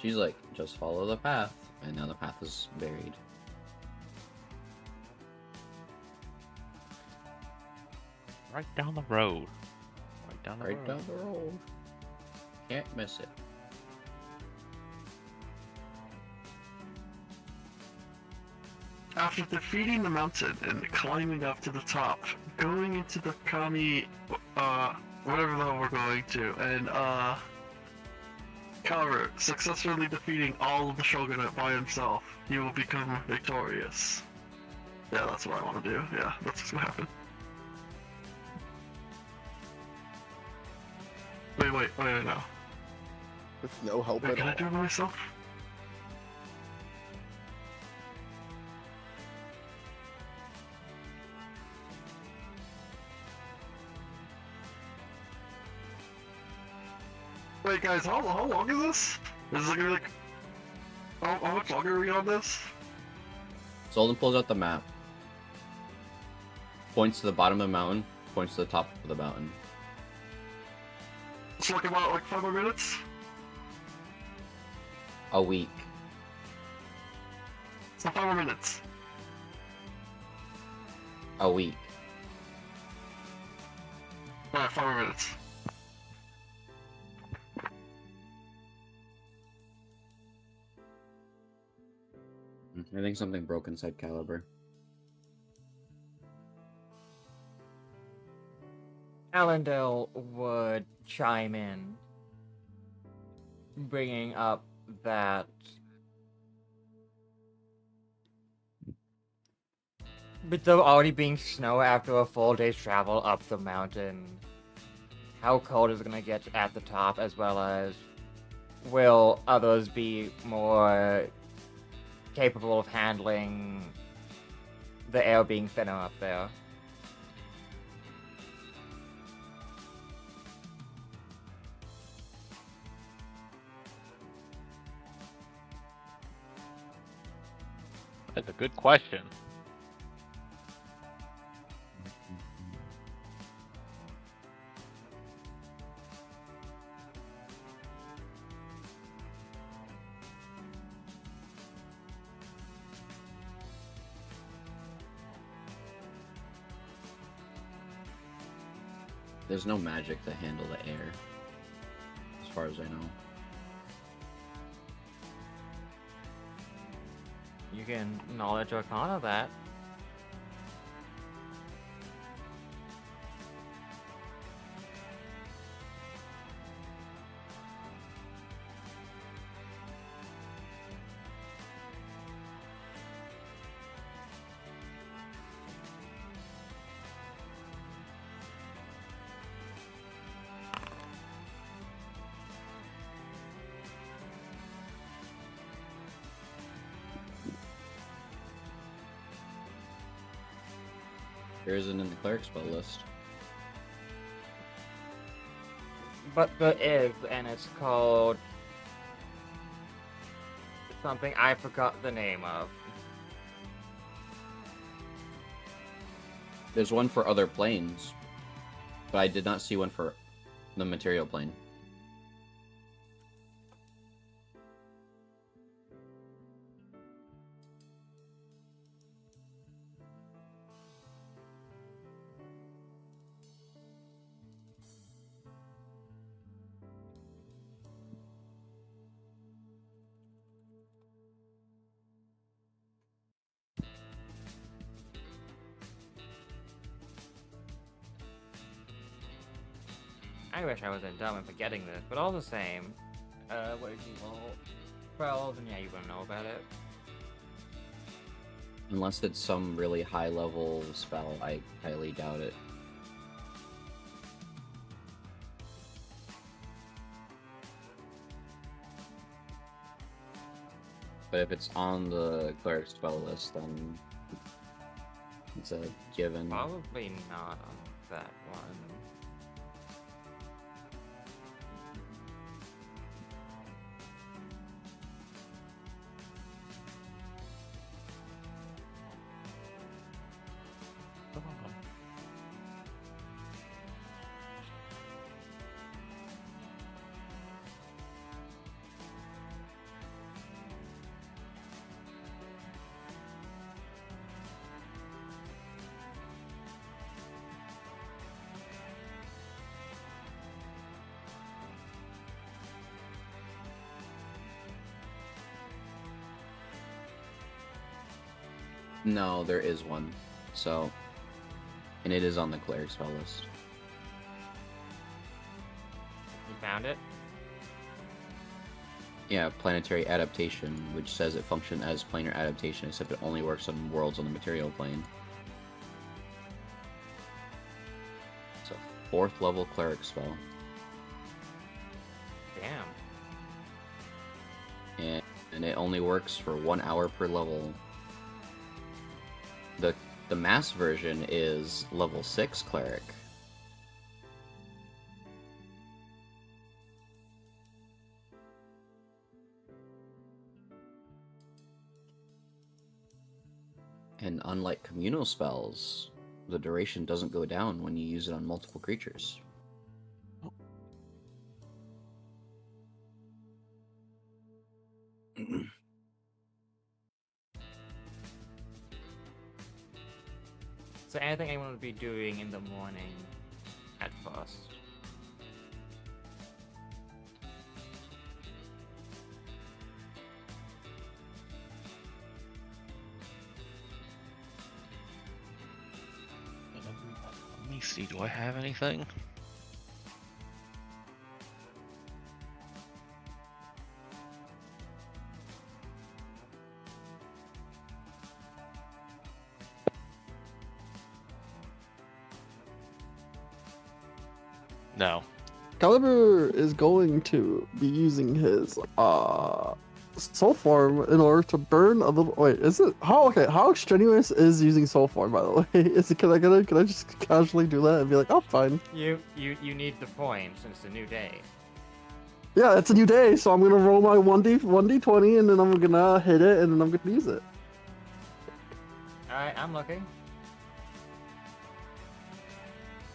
She's like, just follow the path, and now the path is buried. Right down the road. Right down the Right road. down the road. Can't miss it. After defeating the mountain and climbing up to the top, going into the Kami, whatever the hell we're going to, and, however, successfully defeating all of the shogunate by himself, he will become victorious. Yeah, that's what I want to do. Yeah, that's what's gonna happen. Wait, no. With no help Wait, at can I all. do it myself? Wait, guys, how long is this? Is it gonna be like... How much longer are we on this? Solden pulls out the map. Points to the bottom of the mountain. Points to the top of the mountain. It's like about like 5 more minutes? A week. So 5 more minutes. A week. Alright, 5 more minutes. I think something broke inside Caliber. Allendale would chime in, bringing up that with there already being snow after a full day's travel up the mountain, how cold is it going to get at the top, as well as will others be more capable of handling the air being thinner up there? That's a good question. There's no magic to handle the air, as far as I know. You can knowledge arcana that. There isn't in the cleric spell list. But there is, and it's called something I forgot the name of. There's one for other planes, but I did not see one for the material plane. I wish I wasn't dumb and forgetting this, but all the same, what did you roll? 12, and yeah, you wouldn't know about it. Unless it's some really high level spell, I highly doubt it. But if it's on the cleric spell list, then it's a given. Probably not on that one. No, there is one. So, and it is on the cleric spell list. You found it? Yeah, planetary adaptation, which says it functions as planar adaptation, except it only works on worlds on the material plane. It's a 4th level cleric spell. Damn. And it only works for 1 hour per level. The mass version is level 6 cleric. And unlike communal spells, the duration doesn't go down when you use it on multiple creatures. So anything anyone would be doing in the morning at first? Let me see, do I have anything? No. Caliber is going to be using his soul form in order to burn a little. Wait, is it how strenuous is using soul form, by the way? Is it can I just casually do that and be like, oh, fine. You need the points since it's a new day. Yeah, it's a new day, so I'm gonna roll my 1d20 and then I'm gonna hit it and then I'm gonna use it. Alright, I'm looking.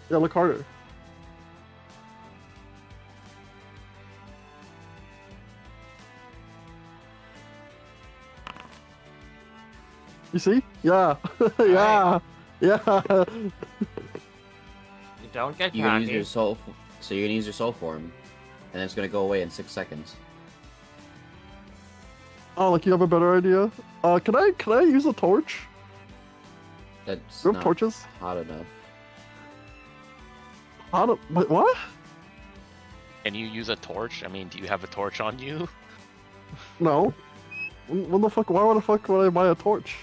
Yeah, look harder. You see? Yeah. Yeah. Yeah. You don't get You're gonna use cocky. your soul. So you're gonna use your soul form, and it's gonna go away in 6 seconds. Oh, like you have a better idea? Can I use a torch? That's Do you have not torches? hot enough. How do, what? Can you use a torch? I mean, do you have a torch on you? No. When the fuck? Why the fuck would I buy a torch?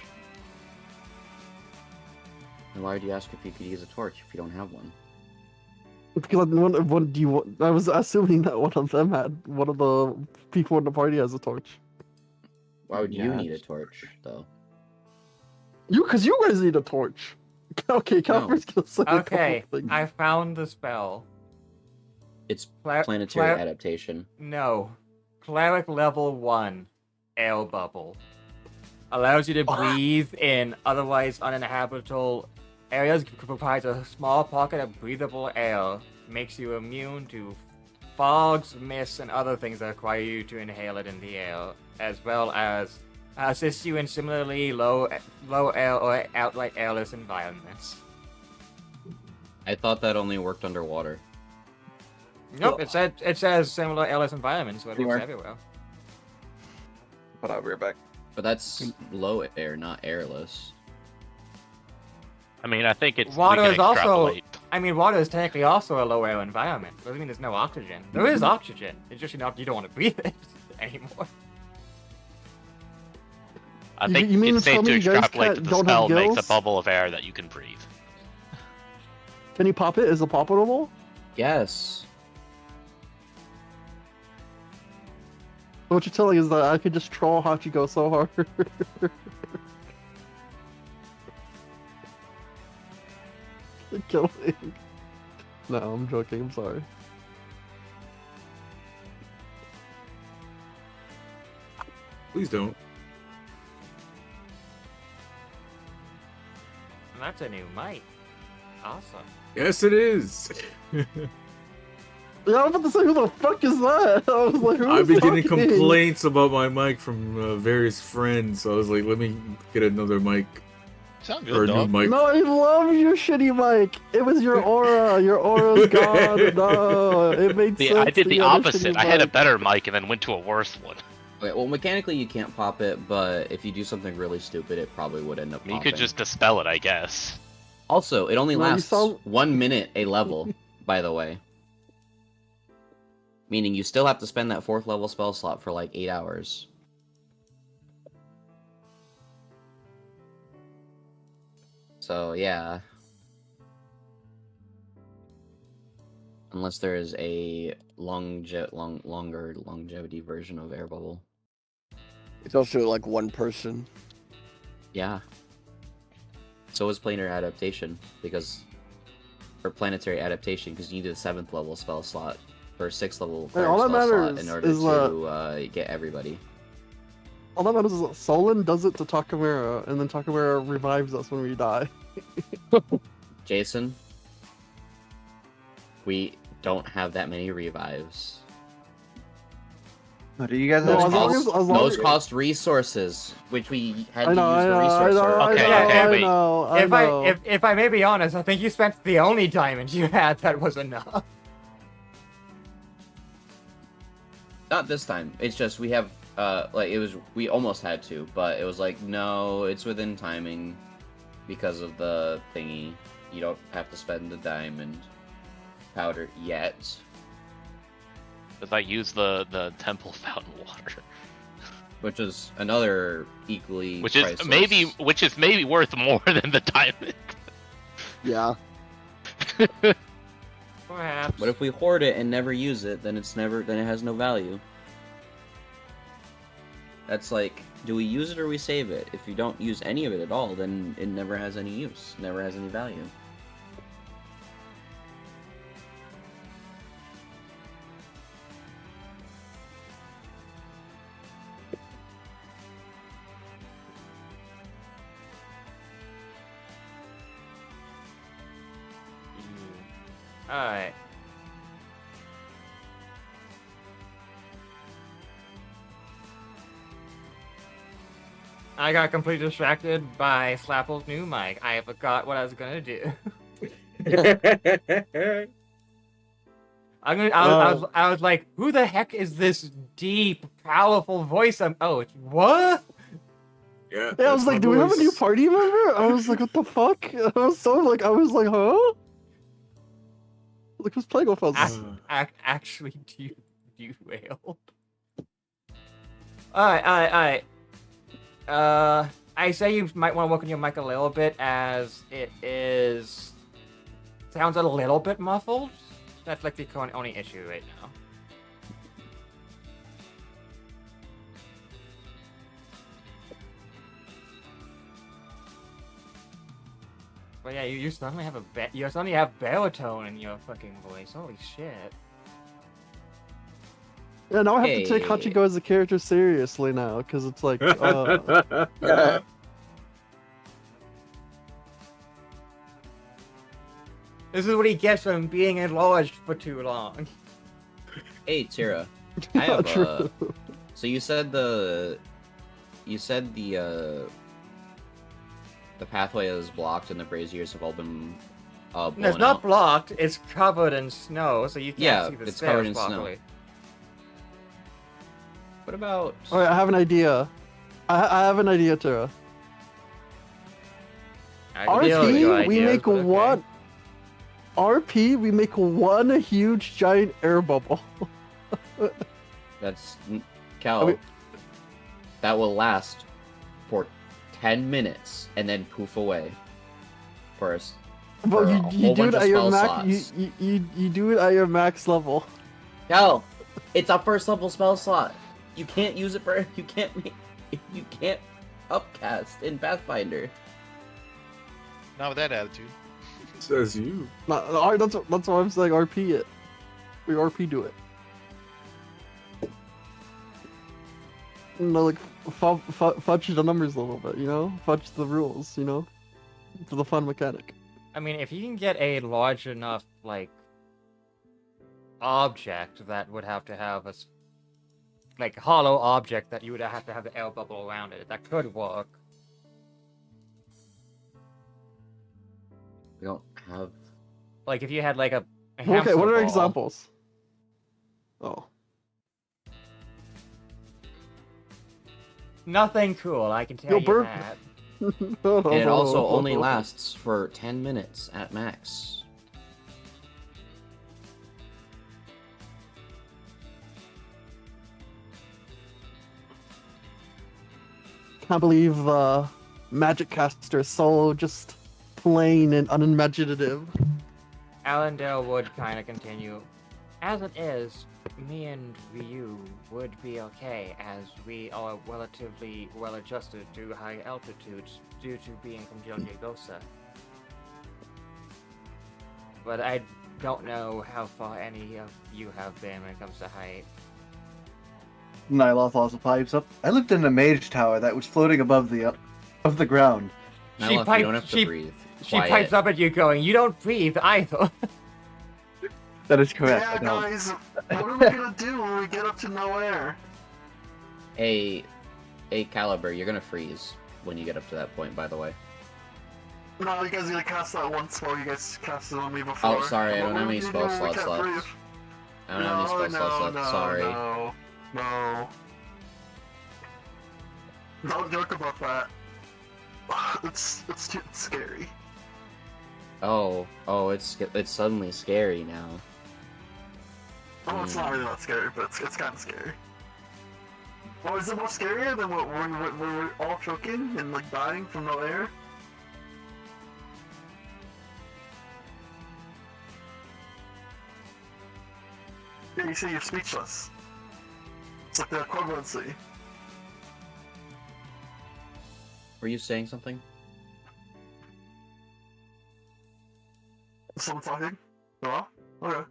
And why would you ask if you could use a torch if you don't have one? Because I was assuming that one of them had one of the people in the party has a torch. Why would you Yeah. need a torch, though? Because you guys need a torch. Okay, Calvert's gonna say a Okay, couple things. I found the spell. It's Cla- planetary cla- adaptation. No. Cleric level 1. Air bubble. Allows you to breathe in otherwise uninhabitable areas, provides a small pocket of breathable air, makes you immune to fogs, mists, and other things that require you to inhale it in the air, as well as assists you in similarly low air or outright airless environments. I thought that only worked underwater. Nope, it says similar airless environments, so it works Anywhere. everywhere. But I'll be right back. But that's low air, not airless. I mean, I think it's Water we can is also- extrapolate. I mean, water is technically also a low air environment. Doesn't mean there's no oxygen. There is oxygen. It's just you don't want to breathe it anymore. I You- think you mean it's to safe tell to me you guys extrapolate that the don't have spell makes a gills? bubble of air that you can breathe. Can you pop it? Is it poppable? Yes. What you're telling is that I could just troll Hachiko so hard. Killing. No, I'm joking. I'm sorry. Please don't. And that's a new mic. Awesome. Yes, it is. Yeah, I was about to say, who the fuck is that? I was like, who's I've been getting talking? complaints about my mic from various friends, so I was like, let me get another mic Sound or a good, new dog. mic. No, I love your shitty mic. It was your aura. Your aura's gone. No, it made sense. I did to the get a opposite. shitty I had a mic. better mic and then went to a worse one. Okay, well, mechanically you can't pop it, but if you do something really stupid, it probably would end up You popping. could just dispel it, I guess. Also, it only No, you lasts sound- 1 minute a level, by the way. Meaning you still have to spend that 4th level spell slot for like 8 hours. So, yeah. Unless there is a longer longevity version of Air Bubble. It's also like one person. Yeah. So is planar adaptation, because... Or planetary adaptation, because you need a 7th level spell slot. Or 6th level Hey, all spell that slot matters in order is, to get everybody. All that matters is that Solon does it to Takamura, and then Takamura revives us when we die. Jason, we don't have that many revives. Oh, do you guys No, have as long spells? as long Those as cost resources, which we had I to know, use the resource for. Okay, I know, okay, I wait. know, I If know. if I may be honest, I think you spent the only diamond you had that was enough. Not this time. It's just we have we almost had to, but it was like, no, it's within timing because of the thingy. You don't have to spend the diamond powder yet. Because I use the temple fountain water, Which is another equally which is priceless. maybe worth more than the diamond. Yeah. Perhaps. But if we hoard it and never use it, then it has no value. That's like, do we use it or we save it? If you don't use any of it at all, then it never has any use, never has any value. Alright. I got completely distracted by Slapple's new mic. I forgot what I was gonna do. I was like, who the heck is this deep, powerful voice? Oh, it's what? Yeah, Yeah, I was that's my like, do we have a new voice. party member? I was like, what the fuck? I was huh? Like, who's playing with us? Actually, do you wail? Alright. I say you might want to work on your mic a little bit, as it sounds a little bit muffled. That's like the only issue right now. But yeah, you suddenly have baritone in your fucking voice. Holy shit. Yeah, now I have to take Hey. Hachiko as a character seriously now, because it's like, This is what he gets from being enlarged for too long. Hey, Tira. I have true. So you said the pathway is blocked and the braziers have all been blown It's not out. blocked, it's covered in snow, so you can't Yeah, see the it's stairs covered in snow. properly. What about? Alright, I have an idea. I have an idea, Tara. I deal with your RP, we ideas, make but okay. one. RP, we make one huge giant air bubble. That's Cal. I mean- That will last for 10 minutes and then poof away. First. But For a you whole do it bunch of at your spell max. slots. You do it at your max level. Cal, it's a first level spell slot. You can't use it for. You can't upcast in Pathfinder. Not with that attitude. Says you. No, that's what I'm saying. RP it. We RP do it. No, like fudge the numbers a little bit, you know? Fudge the rules, you know? For the fun mechanic. I mean, if you can get a large enough, like, object that would have to have a, like, hollow object that you would have to have the air bubble around it, that could work. We don't have. Like, if you had, like, a Okay, hamster what are ball. examples? Oh. Nothing cool, I can tell Yo, you burp. that. And it also only lasts for 10 minutes at max. Can't believe Magic Caster is so just plain and unimaginative. Allendale would kind of continue. As it is, me and Ryu would be okay, as we are relatively well adjusted to high altitudes due to being from Jolyagosa. But I don't know how far any of you have been when it comes to height. Nyloth also pipes up. I lived in a mage tower that was floating above the ground. Nyloth, you don't have to breathe. She Quiet. pipes up at you going, you don't breathe either. That is correct. Yeah, I don't. guys, what are we gonna do when we get up to no air? A Caliber, you're gonna freeze when you get up to that point, by the way. No, you guys are gonna cast that one spell you guys casted on me before. Oh, sorry, I don't What have are any we spell doing when we slots can't left. breathe? I don't have any spell slots left, sorry. No. Don't joke about that. It's scary. Oh, it's suddenly scary now. Oh, it's not really that scary, but it's kind of scary. Oh, is it more scarier than what we're all choking and like dying from no air? Yeah, you see, you're speechless. It's like the equivalency. Were you saying something? Is someone talking? No? Okay.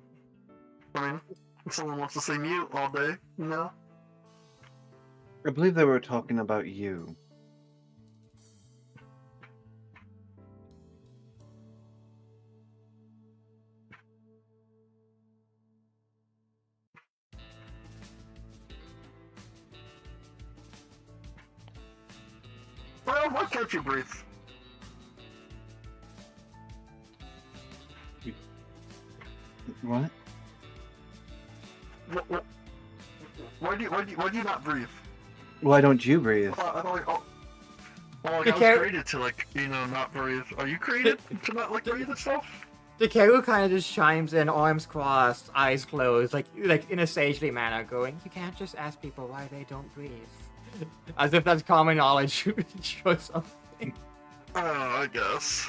I mean, if someone wants to say mute all day, you know? I believe they were talking about you. why can't you breathe? What? Why do you not breathe? Why don't you breathe? I thought, oh, well, like, You I was can't- created to, like, not breathe. Are you created to not, like, breathe and stuff? Dikaru kind of just chimes in, arms crossed, eyes closed, like in a sagely manner, going, "You can't just ask people why they don't breathe," as if that's common knowledge or something. I guess.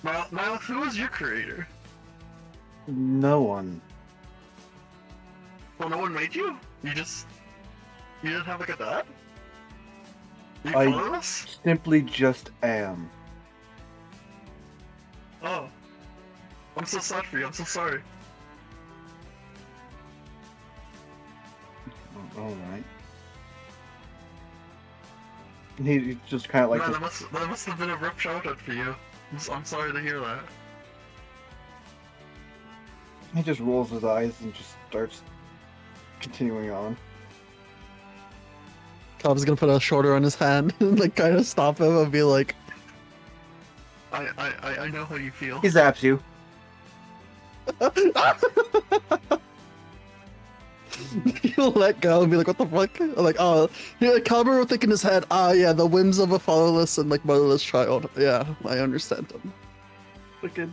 Miles, who was your creator? No one. Well, no one made you? You didn't have, like, a dad? You I- follow us? Simply just am. Oh. I'm so sad for you, I'm so sorry. Alright. He's just kind of like Man, this. that must have been a rough childhood for you. I'm sorry to hear that. He just rolls his eyes and just starts continuing on. Cobb's gonna put a shoulder on his hand and like kind of stop him and be like, I know how you feel. He zaps you. He'll let go and be like, what the fuck? Like, oh, yeah, Cobb will think in his head, yeah, the whims of a fatherless and like motherless child. Yeah, I understand him. Fucking.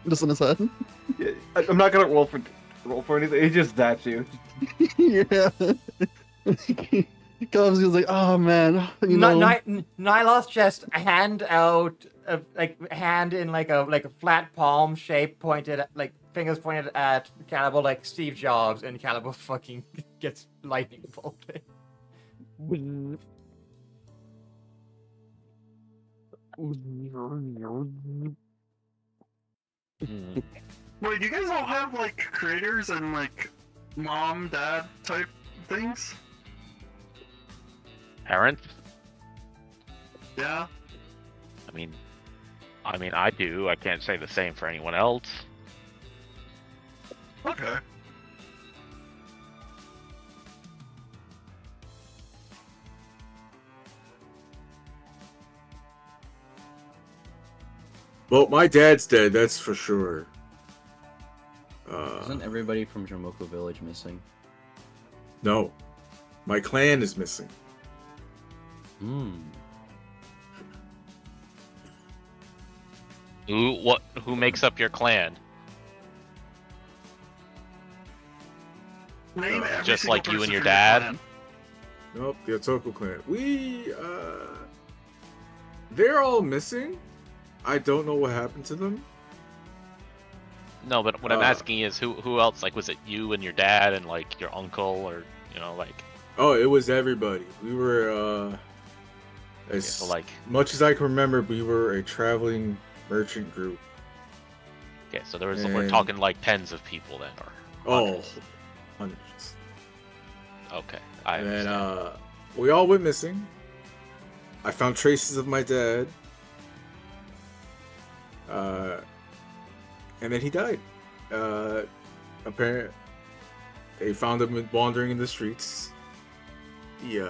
Just in his head. Yeah, I'm not gonna roll for anything. He just zaps you. Yeah. Cobb's like, oh man, you know. Nylos just hand out, hand in like a flat palm shape, pointed at, like fingers pointed at Cannibal like Steve Jobs, and Cannibal fucking gets lightning bolted. Wait, do you guys all have like creators and like mom, dad type things? Parents? Yeah. I mean, I do. I can't say the same for anyone else. Okay. Well, my dad's dead, that's for sure. Isn't everybody from Jamoku Village missing? No. My clan is missing. Hmm. Who makes up your clan? Name every Just single like you person and your from dad? clan. Nope, the Otoku clan. They're all missing. I don't know what happened to them. No, but what I'm asking is who else? Like, was it you and your dad and like your uncle, or like? Oh, it was everybody. We were as like much as I can remember, we were a traveling merchant group. Okay, so there was we're talking like tens of people then, or oh, hundreds. Okay, and then we all went missing. I found traces of my dad. And then he died. Apparently, they found him wandering in the streets. The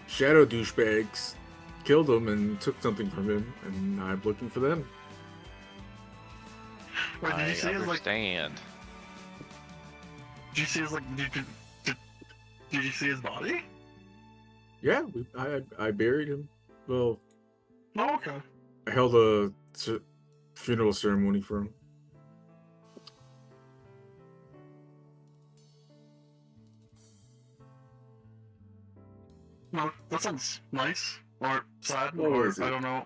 shadow douchebags killed him and took something from him, and I'm looking for them. Wait, did you see his like? understand. Did you see his like? Did you see his body? Yeah, I buried him. Well, Oh, okay. I held a funeral ceremony for him. No, that sounds nice or sad What or was it? I don't know.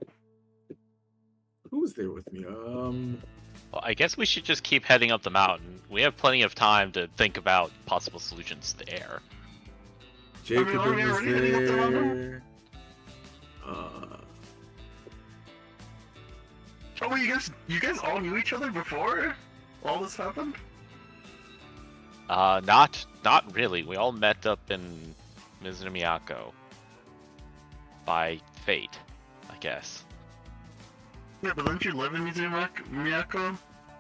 Who was there with me? Well, I guess we should just keep heading up the mountain. We have plenty of time to think about possible solutions there. Jacob are we was already heading up the mountain? there. Oh, wait, you guys all knew each other before all this happened? Not really. We all met up in Mizunmiyako by fate, I guess. Yeah, but didn't you live in Miyako?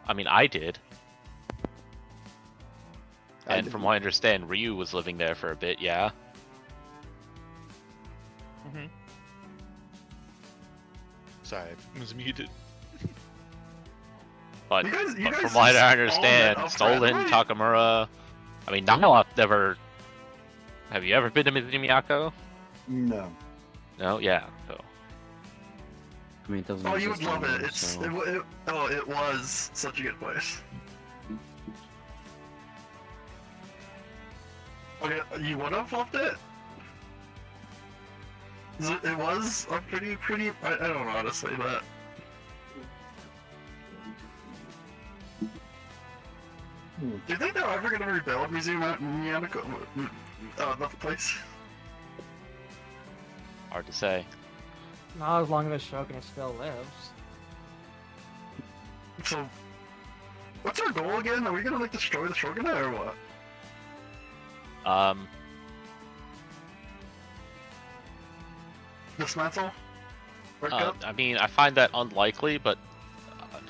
I mean, I did. I And from what I understand, Ryu was living there for a bit, yeah? Sorry, I was muted. But, You guys from what I all understand, met up Stolen, randomly? Takamura. I mean, Nyloth never. Have you ever been to Mizumiyako? No. No, yeah. So I mean, it doesn't. Oh, you would exist love it. anymore, It's so- it was such a good place. Okay, you would have loved it. It was a pretty. I don't know how to say that. Do you think they're ever gonna rebuild Museum at Miyako? The place? hard to say. Not as long as the Shogunate still lives. So, what's our goal again? Are we gonna like destroy the Shogunate or what? Dismantle? Break up? I mean, I find that unlikely, but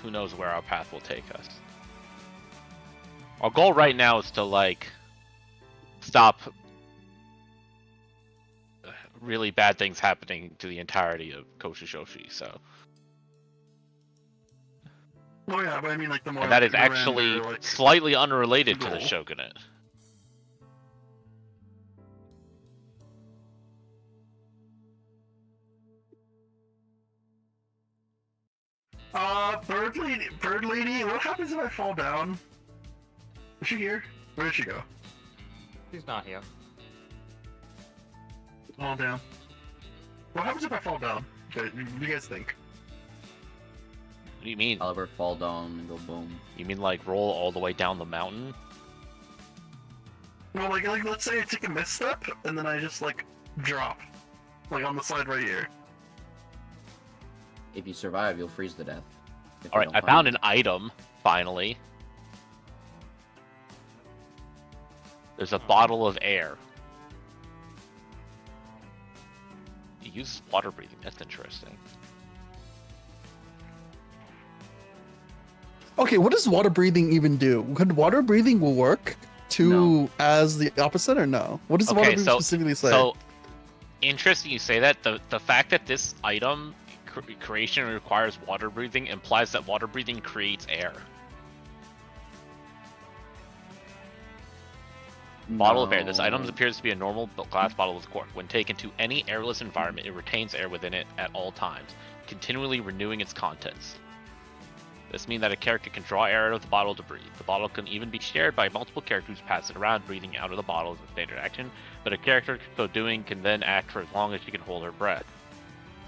who knows where our path will take us. Our goal right now is to, like, stop really bad things happening to the entirety of Koshishoshi, so. Oh yeah, but I mean like the more. And that is grander, actually like, slightly unrelated to the goal. Shogunate. Bird lady, what happens if I fall down? Is she here? Where did she go? She's not here. Fall down. What happens if I fall down? Okay, what do you guys think? What do you mean? I'll ever fall down and go boom. You mean like roll all the way down the mountain? Well, like let's say I take a misstep and then I just like drop, like on the side right here. If you survive, you'll freeze to death. If you Alright, don't I find found it. an item, finally. There's a bottle of air. You use water breathing, that's interesting. Okay, what does water breathing even do? Could water breathing work to as the opposite or no? What does water breathing specifically say? So, interesting you say that. The fact that this item creation requires water breathing implies that water breathing creates air. Bottle of air. This item appears to be a normal glass bottle with cork. When taken to any airless environment, it retains air within it at all times, continually renewing its contents. This means that a character can draw air out of the bottle to breathe. The bottle can even be shared by multiple characters who pass it around, breathing out of the bottle as a standard action, but a character so doing can then act for as long as she can hold her breath.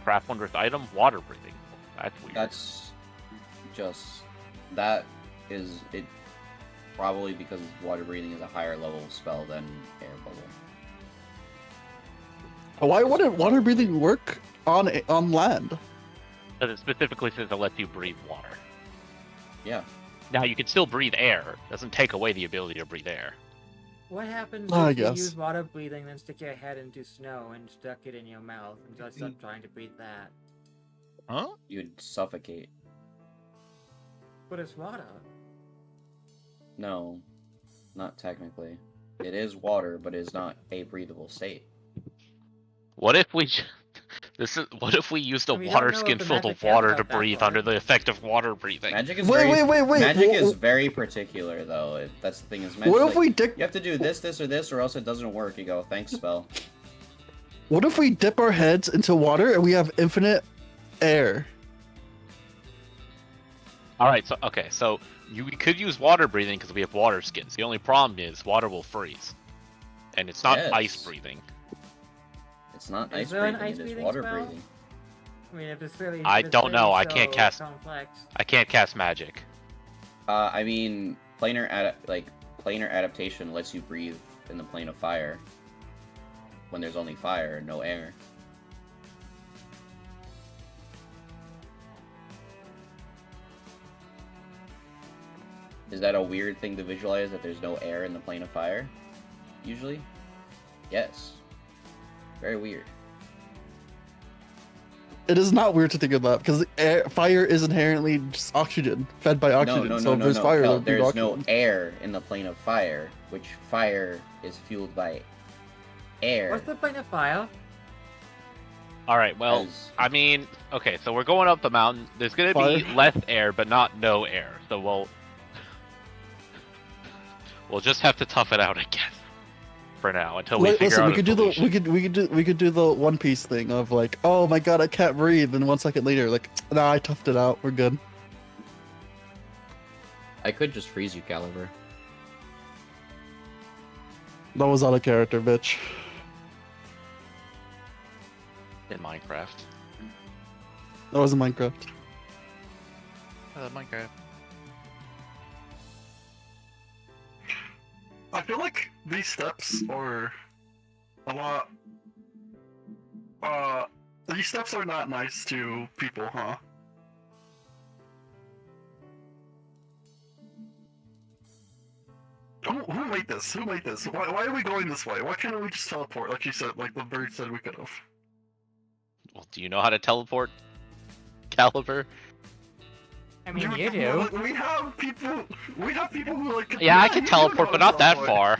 Craft wondrous item, water breathing. That's weird. That's just... That is... It probably because water breathing is a higher level spell than air bubble. Why wouldn't water breathing work on land? Because it specifically says it lets you breathe water. Yeah. Now, you can still breathe air. It doesn't take away the ability to breathe air. What happens I if you guess. use water breathing, then stick your head into snow and stuck it in your mouth and just stop trying to breathe that? Huh? You'd suffocate. But it's water. No. Not technically. It is water, but it's not a breathable state. What if we... What if we used a We don't water know if skin the filled magic with water has to got that breathe far. under the effect of water breathing? Magic is Wait, very... wait. Magic is What very particular, though. That's the thing. Is magic, if like, we dip? you have to do this, or this, or else it doesn't work. You go, thanks, spell. What if we dip our heads into water and we have infinite air? Alright, so, okay, so we could use water breathing because we have water skins. The only problem is water will freeze. And it's not Yes. ice breathing. It's not Is ice there an breathing, ice it is breathing water spell? breathing. I mean, if it's really. I if it's don't know, really I can't so cast- complex. I can't cast magic. I mean, planar adaptation lets you breathe in the plane of fire. When there's only fire and no air. Is that a weird thing to visualize, that there's no air in the plane of fire? Usually? Yes. Very weird. It is not weird to think of that because fire is inherently just oxygen, fed by oxygen. No, so if there's fire, no, there'll be there's no oxygen. air in the plane of fire, which fire is fueled by air. What's the point of fire? All right. Well, As- I mean, okay. So we're going up the mountain. There's gonna be Fire. less air, but not no air. So we'll just have to tough it out, I guess, for now until we figure Listen, out we a could do solution. we could do the One Piece thing of like, oh my god, I can't breathe, and 1 second later, like, nah, I toughed it out, we're good. I could just freeze you, Caliber. That was out of character, bitch. In Minecraft. That was in Minecraft. Minecraft. I feel like these steps are a lot. These steps are not nice to people, huh? Who made this? Who made this? Why are we going this way? Why can't we just teleport like you said, like the bird said we could have? Well, do you know how to teleport, Caliber? I mean, you do. We have people. We have people who like. Yeah, I can you know teleport, how but to not that teleport. far.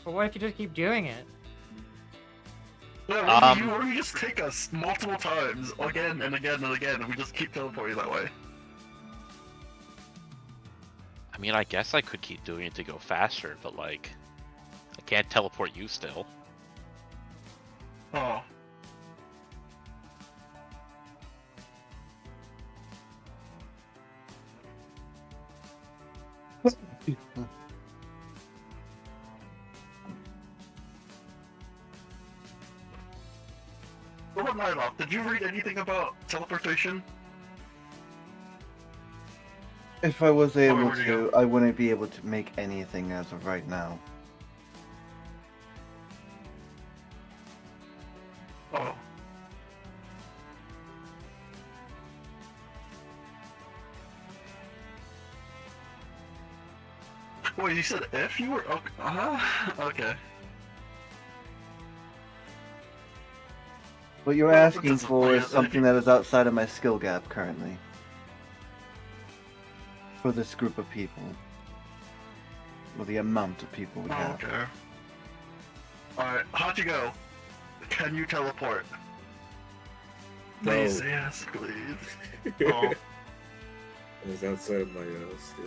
But what if you just keep doing it? Yeah, what if you just take us multiple times, again and again and again, and we just keep teleporting that way? I mean, I guess I could keep doing it to go faster, but like, I can't teleport you still. Oh. What about Nylock? Did you read anything about teleportation? If I was able where'd you to, I wouldn't be able to make anything as of right now. Oh. Wait, you said if you were okay? Okay. What you're Well, asking does it for play is it- something that is outside of my skill gap currently. For this group of people. Or the amount of people we Oh, have. okay. Alright, how'd you go? Can you teleport? No. Please, yes, please. Oh. It's outside of my skill.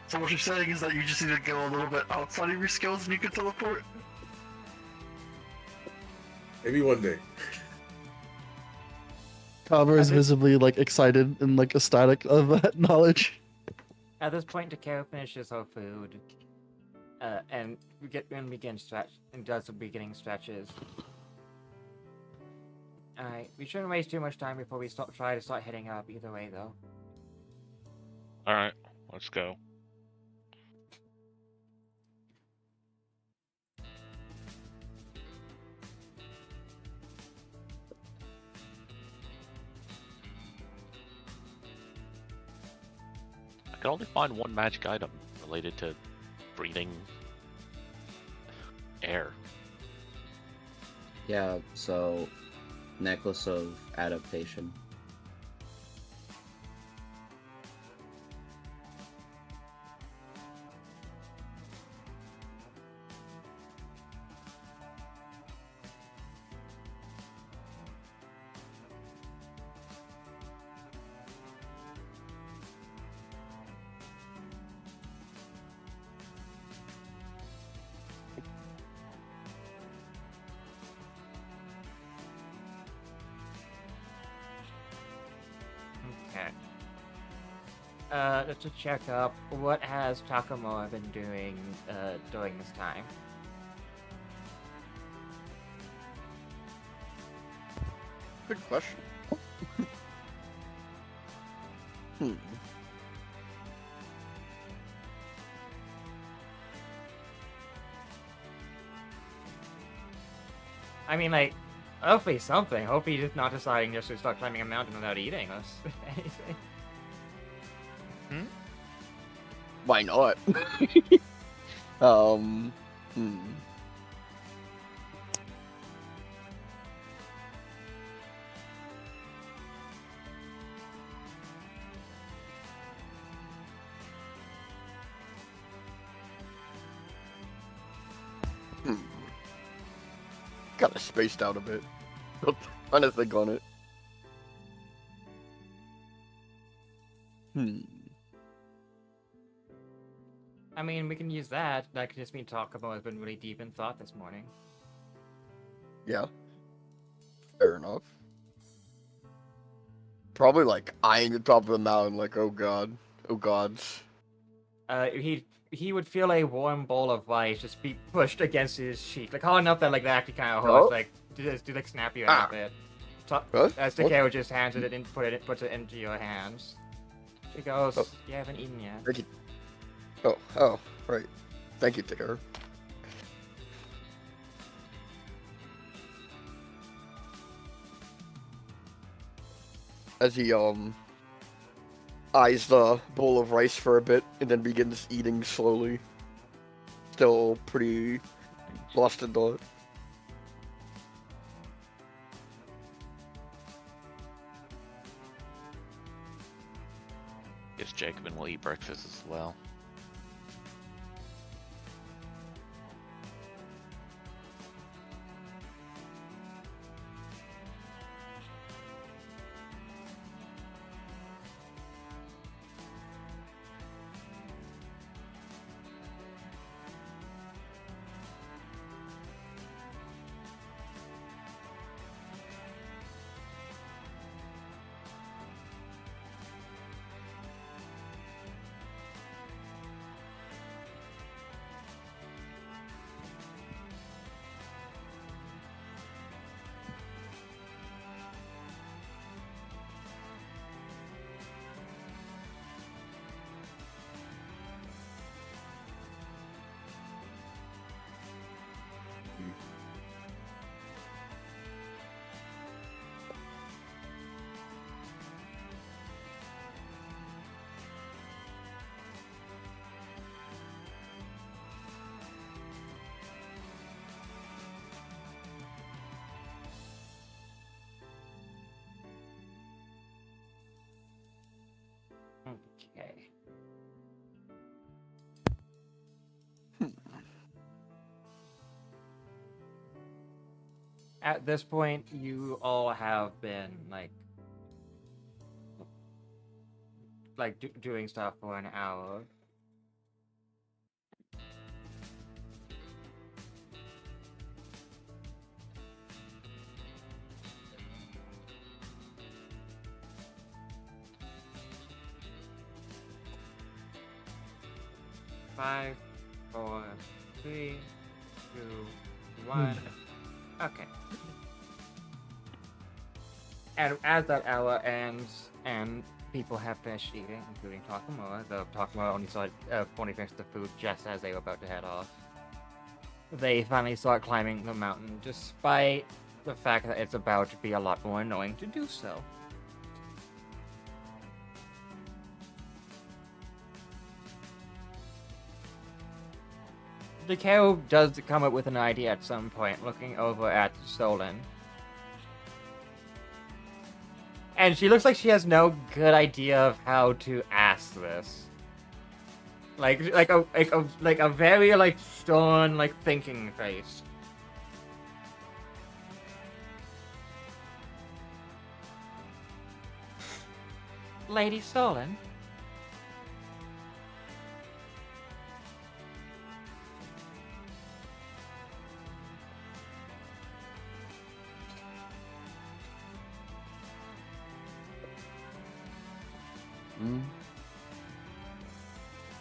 So what you're saying is that you just need to go a little bit outside of your skills and you can teleport? Maybe one day. Caliber is I think- visibly like excited and like ecstatic of that knowledge. At this point, Takeo finishes her food, and begin stretch and does the beginning stretches. Alright, we shouldn't waste too much time before we try to start heading up either way, though. All right, let's go. I can only find one magic item related to breathing air. Yeah, so necklace of adaptation. Okay. Just to check up, what has Takamura been doing during this time? Good question. Hmm. I mean, like, hopefully something. Hopefully he's not deciding just to start climbing a mountain without eating us. Anything. Why not? Hmm. Kind of spaced out a bit. Trying to think on it. I mean, we can use that. That could just mean Takamo has been really deep in thought this morning. Yeah. Fair enough. Probably like eyeing the top of the mountain, like, oh god. Oh gods. He would feel a warm bowl of ice just be pushed against his cheek, like hard enough that like that actually kind of hurts, like do like snap you out of it. As Takeo just hands it in, puts it into your hands. She goes, "You haven't eaten yet." Thank you. Oh, right. Thank you, Takeo. As he eyes the bowl of rice for a bit and then begins eating slowly. Still pretty lost in thought. Guess Jacobin will eat breakfast as well. Okay. At this point, you all have been doing stuff for an hour. Five, 4, 3, 2, 1. Okay. And as that hour ends and people have finished eating, including Takamura, though Takamura only finished the food just as they were about to head off, they finally start climbing the mountain, despite the fact that it's about to be a lot more annoying to do so. Takeo does come up with an idea at some point, looking over at Stolen. And she looks like she has no good idea of how to ask this. Like a very stern thinking face. Lady Stolen?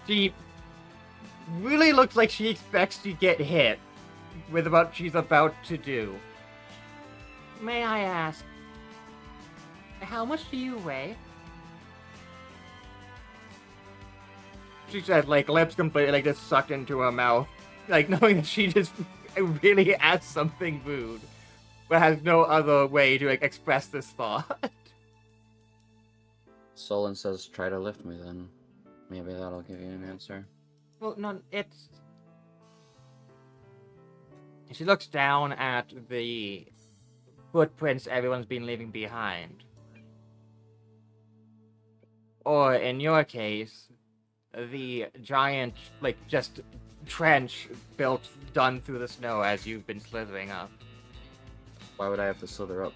She really looks like she expects to get hit with what she's about to do. May I ask, how much do you weigh? She said, lips completely, just sucked into her mouth. Knowing that she just really asked something rude, but has no other way to, express this thought. Solon says, try to lift me then. Maybe that'll give you an answer. Well, no, it's... She looks down at the footprints everyone's been leaving behind. Or, in your case, the giant, just trench done through the snow as you've been slithering up. Why would I have to slither up?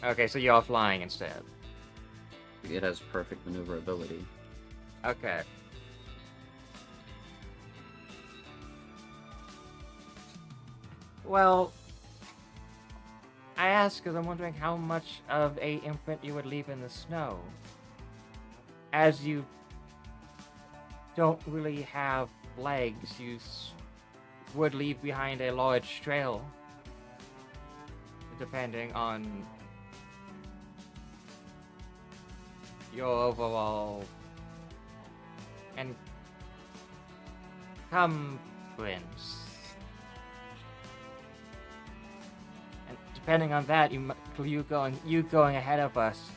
Okay, so you're flying instead. It has perfect maneuverability. Okay. Well, I ask because I'm wondering how much of a imprint you would leave in the snow, as you don't really have legs. You would leave behind a large trail, depending on your overall encumbrance. And depending on that, you going ahead of us,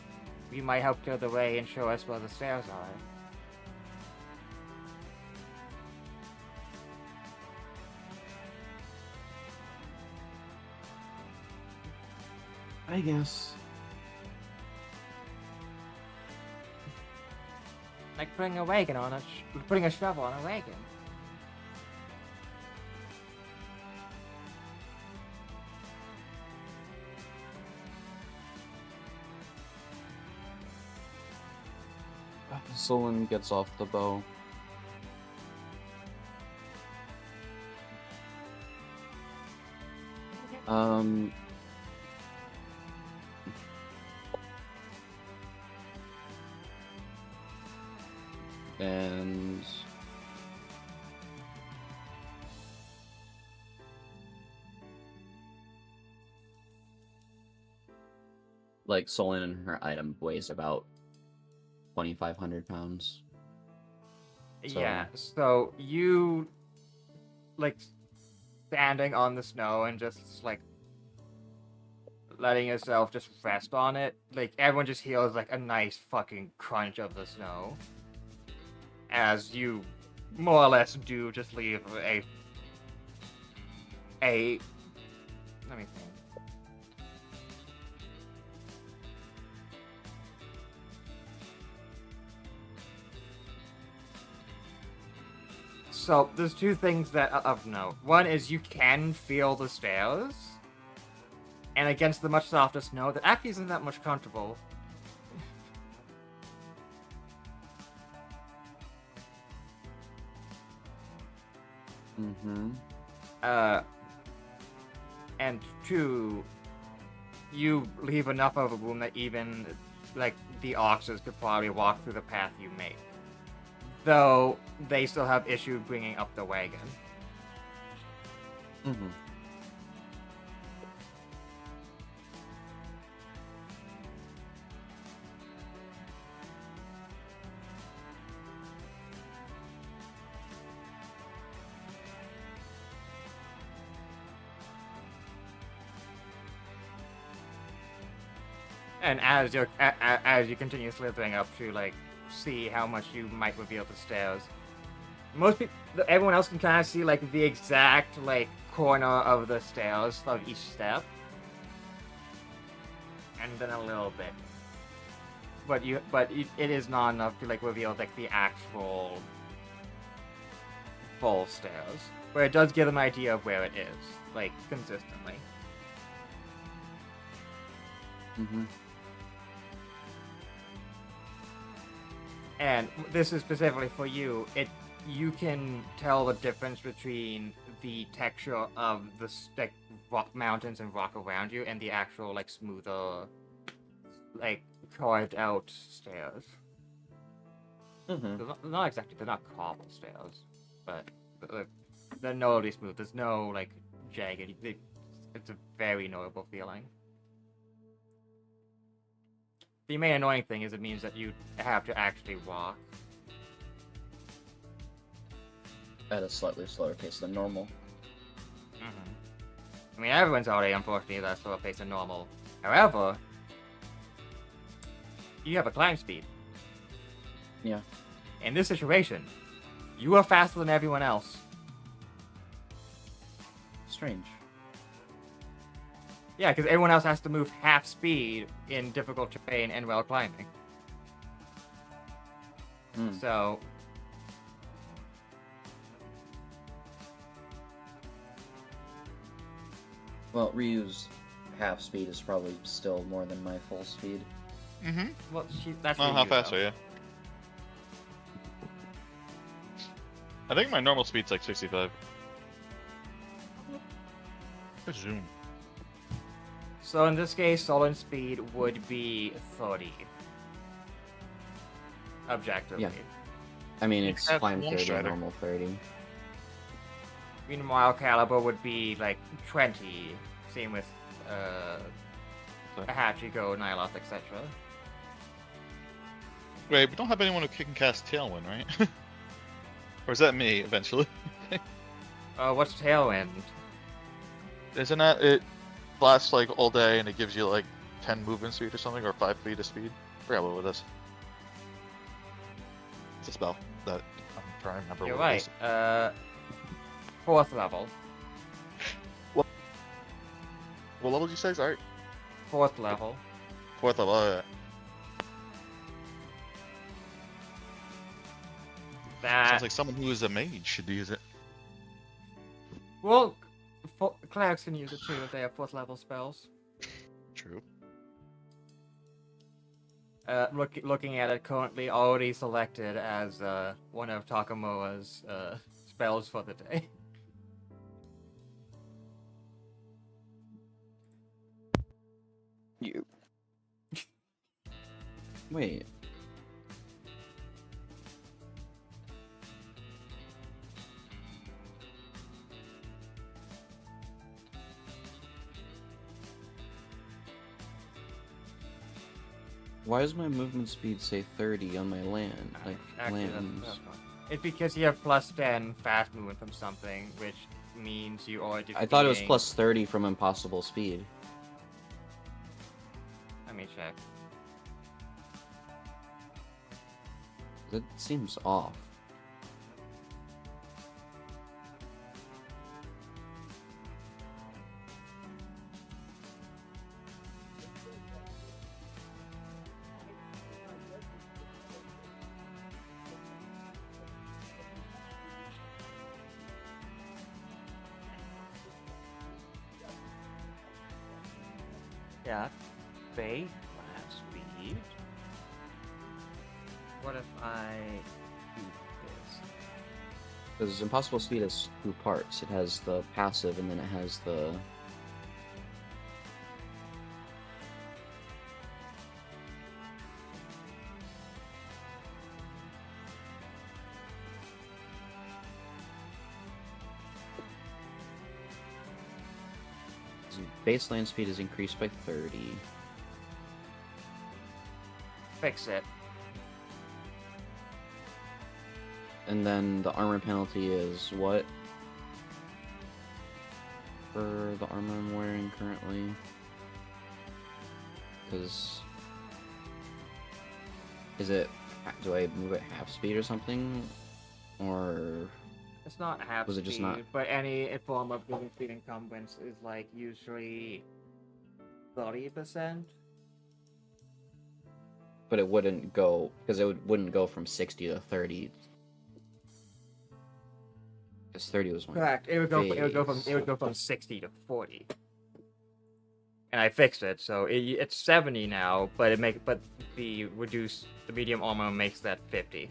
you might help clear the way and show us where the stairs are. I guess. Like putting a wagon on putting a shovel on a wagon. Solon gets off the bow. And like Solon and her item weighs about 2,500 pounds. So- Yeah, so you like standing on the snow and just like letting yourself just rest on it. Like everyone just hears like a nice fucking crunch of the snow as you more or less do just leave a let me think. So there's two things that of note. One is you can feel the stairs, and against the much softer snow, that actually isn't that much comfortable. Mm-hmm. And two, you leave enough of a room that even like the oxes could probably walk through the path you make. Though they still have issue bringing up the wagon. Mm-hmm. And as you continue slithering up to like see how much you might reveal the stairs, everyone else can kind of see like the exact like corner of the stairs of each step, and then a little bit. But it is not enough to like reveal like the actual full stairs, but it does give them an idea of where it is, like consistently. Mm-hmm. And this is specifically for you. You can tell the difference between the texture of the rock mountains and rock around you and the actual like smoother, like carved out stairs. Mm-hmm. They're not cobble stairs, but they're notably smooth. There's no like jagged. It's a very notable feeling. The main annoying thing is it means that you have to actually walk. At a slightly slower pace than normal. I mean, everyone's already, unfortunately, at a slower pace than normal. However, you have a climb speed. Yeah. In this situation, you are faster than everyone else. Strange. Yeah, because everyone else has to move half speed in difficult terrain and while climbing. Mm. So... Well, Ryu's half speed is probably still more than my full speed. Mm-hmm. Well, that's Oh, for how you, fast though. are you? I think my normal speed's like 65. Zoom. So in this case, Solon speed would be 30. Objectively. Yeah. I mean, it's That's climb one 30, strider. normal 30. Meanwhile, Caliber would be like 20. Same with Hachiko, Nyloth, etc. Wait, we don't have anyone who can cast Tailwind, right? Or is that me eventually? What's Tailwind? Isn't that it? Lasts like all day and it gives you like 10 movement speed or something, or 5 feet of speed. Forgot what it is. It's a spell that I'm trying to remember. You're what it right. is. 4th level. What level did you say? Sorry. 4th level. 4th level. Oh, yeah. That. Sounds like someone who is a mage should use it. Well, clerics can use it too if they have 4th level spells. True. Looking at it currently already selected as one of Takamoa's spells for the day. You. Wait. Why does my movement speed say 30 on my land? Like, Actually, lands. that's not. It's because you have plus 10 fast movement from something, which means you are defeating... I thought it was plus 30 from impossible speed. Let me check. That seems off. Yeah. Base class speed. What if I do this? Because impossible speed has two parts. It has the passive, and then it has the... Baseline speed is increased by 30. Fix it. And then the armor penalty is what? For the armor I'm wearing currently? Because... Is it... Do I move at half speed or something? Or... It's not half Was it speed, just not- but any form of moving speed encumbrance is like usually 30%. But it wouldn't go... Because it wouldn't go from 60 to 30. Because 30 was one. Correct. It would go from 60 to 40. And I fixed it, so it's 70 now, but the medium armor makes that 50.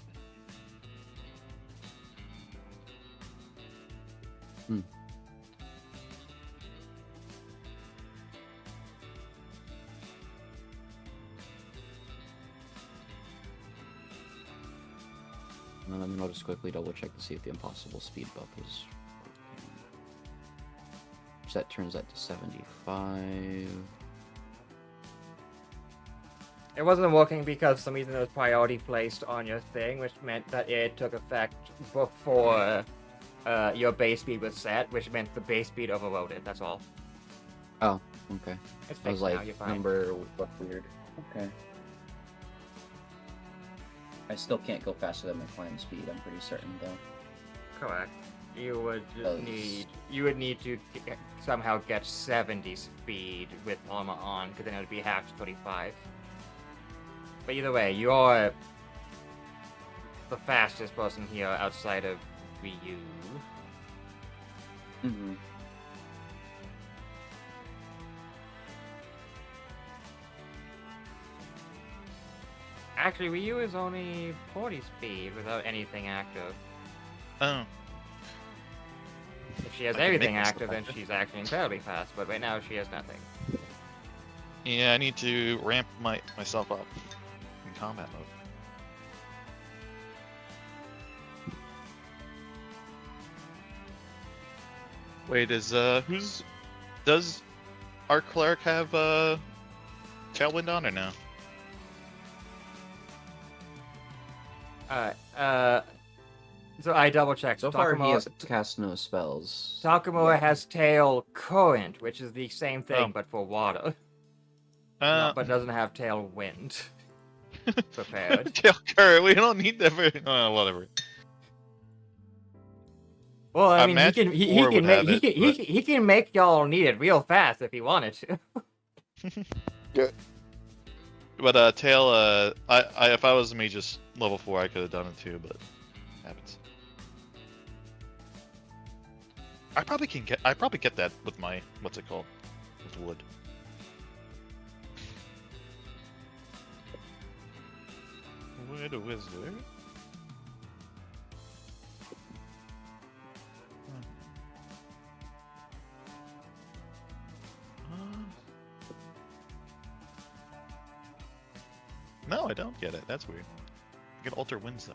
Let me I'll just quickly double check to see if the impossible speed buff is... So that turns that to 75. It wasn't working because for some reason it was priority placed on your thing, which meant that it took effect before your base speed was set, which meant the base speed overloaded. That's all. Oh, okay. It's I was fixed now. like, You're fine. number what weird. Okay. I still can't go faster than my climb speed, I'm pretty certain though. Correct. You would Does- need to somehow get 70 speed with armor on, because then it would be half to 35. But either way, you're the fastest person here outside of Ryu. Mm-hmm. Actually, Ryu is only 40 speed without anything active. Oh. If she has I can make everything myself active, then active. she's actually incredibly fast, but right now she has nothing. Yeah, I need to ramp myself up in combat mode. Wait, does our cleric have tailwind on or no? Alright, so I double checked. So far, he has cast no spells. Takamura Yeah. has Tail Current, which is the same thing, Oh. but for water. But doesn't have Tailwind prepared. Tail current. We don't need that for whatever. Well, I I mean, he imagine can he four can would make have he it, can, but- he can make y'all need it real fast if he wanted to. But tail, I if I was me just level 4, I could have done it too, but happens. I probably get that with my what's it called, with wood. Wood wizard. No, I don't get it. That's weird. I can alter winds though.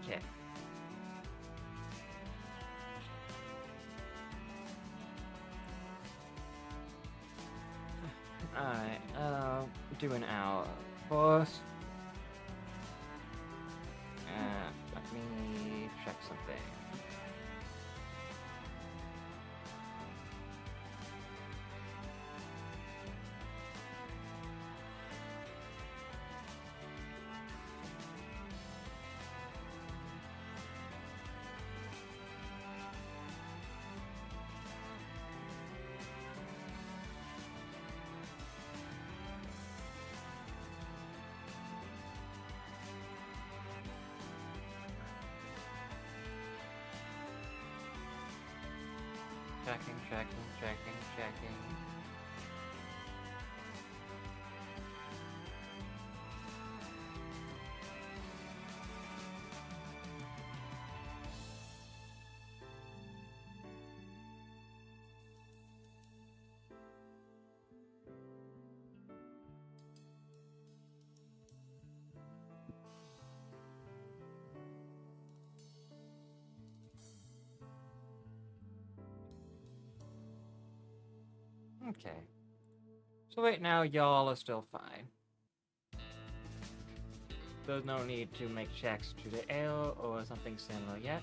Okay. Alright, do an hour first. Let me check something. Checking. Okay. So right now, y'all are still fine. There's no need to make checks to the air or something similar yet.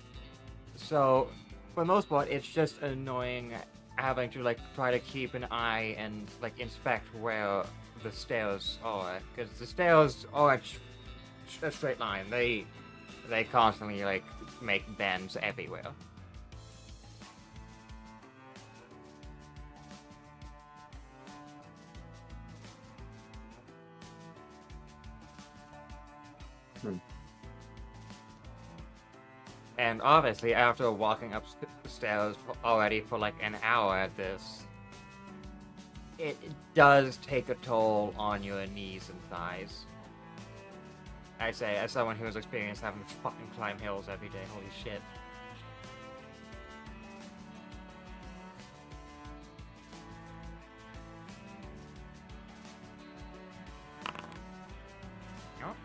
So, for the most part, it's just annoying having to, like, try to keep an eye and, like, inspect where the stairs are. Because the stairs aren't a straight line. They constantly, like, make bends everywhere. And obviously, after walking upstairs already for like an hour at this, it does take a toll on your knees and thighs. I say, as someone who has experienced having to fucking climb hills every day, holy shit. Oh.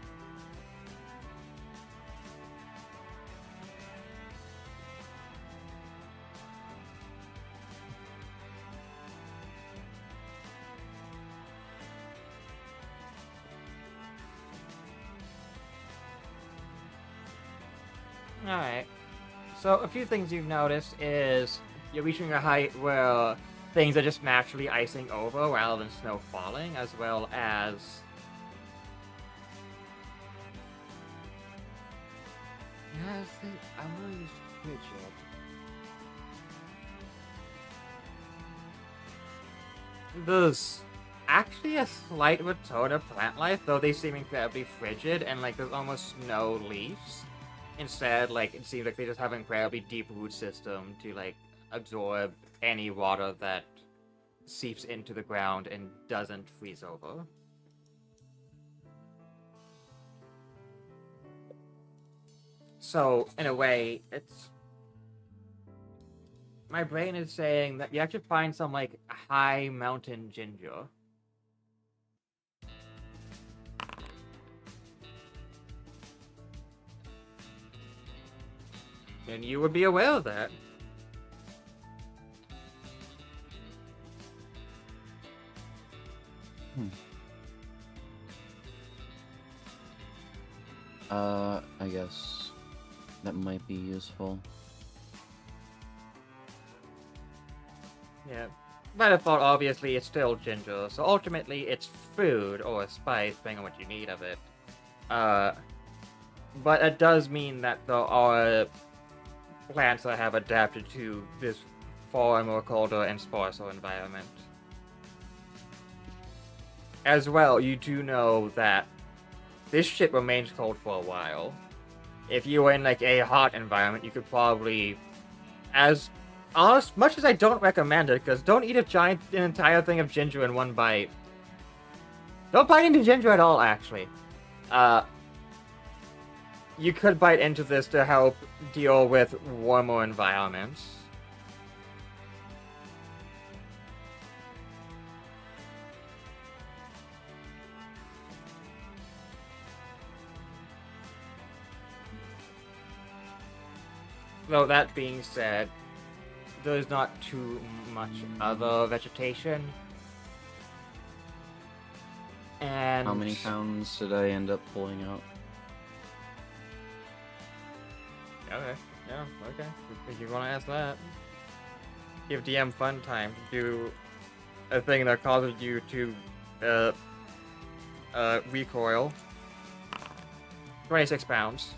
Alright. So, a few things you've noticed is you're reaching a height where things are just naturally icing over rather than snow falling, as well as... Yeah, I'm really frigid. There's actually a slight return of plant life, though they seem incredibly frigid, and like there's almost no leaves. Instead, like, it seems like they just have an incredibly deep root system to, like, absorb any water that seeps into the ground and doesn't freeze over. So, in a way, it's... My brain is saying that you actually find some, like, high mountain ginger. And you would be aware of that. I guess that might be useful. Yeah. By default, obviously, it's still ginger, so ultimately it's food or a spice, depending on what you need of it. But it does mean that there are plants that have adapted to this far more colder and sparser environment. As well, you do know that this shit remains cold for a while. If you were in like a hot environment, you could probably, as much as I don't recommend it, because don't eat an entire thing of ginger in one bite. Don't bite into ginger at all, actually. You could bite into this to help deal with warmer environments. Though that being said, there's not too much other vegetation. And How many pounds did I end up pulling out? Okay, yeah, okay. If you want to ask that, give DM fun time to do a thing that causes you to recoil. 26 pounds.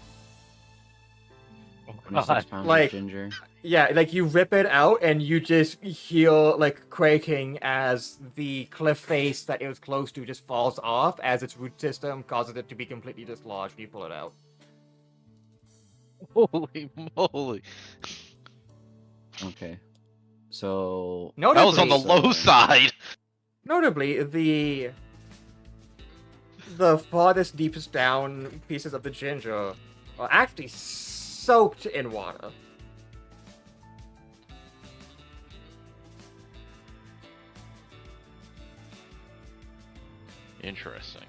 26 pounds Like, of ginger. Yeah, like you rip it out and you just hear like quaking as the cliff face that it was close to just falls off as its root system causes it to be completely dislodged. You pull it out. Holy moly. Okay. So... That was on the Notably, low side. Notably, the farthest, deepest down pieces of the ginger are actually soaked in water. Interesting.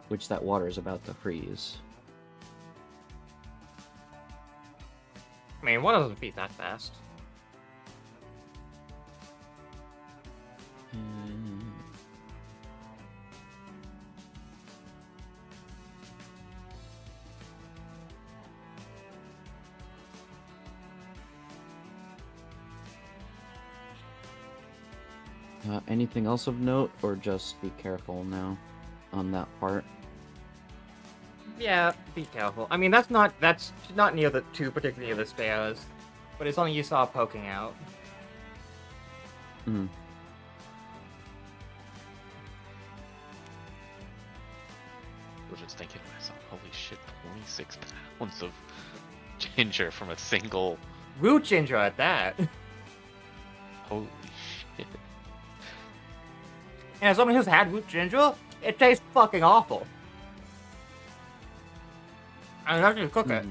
Which that water is about to freeze. I mean, water doesn't freeze that fast. Anything else of note, or just be careful now on that part? Yeah, be careful. I mean, that's not near the particularly near the stairs, but it's something you saw poking out. Hmm. I was just thinking to myself, holy shit, 26 pounds of ginger from a single... Root ginger at that. Holy shit. And as someone who's had root ginger, it tastes fucking awful. I have to cook it.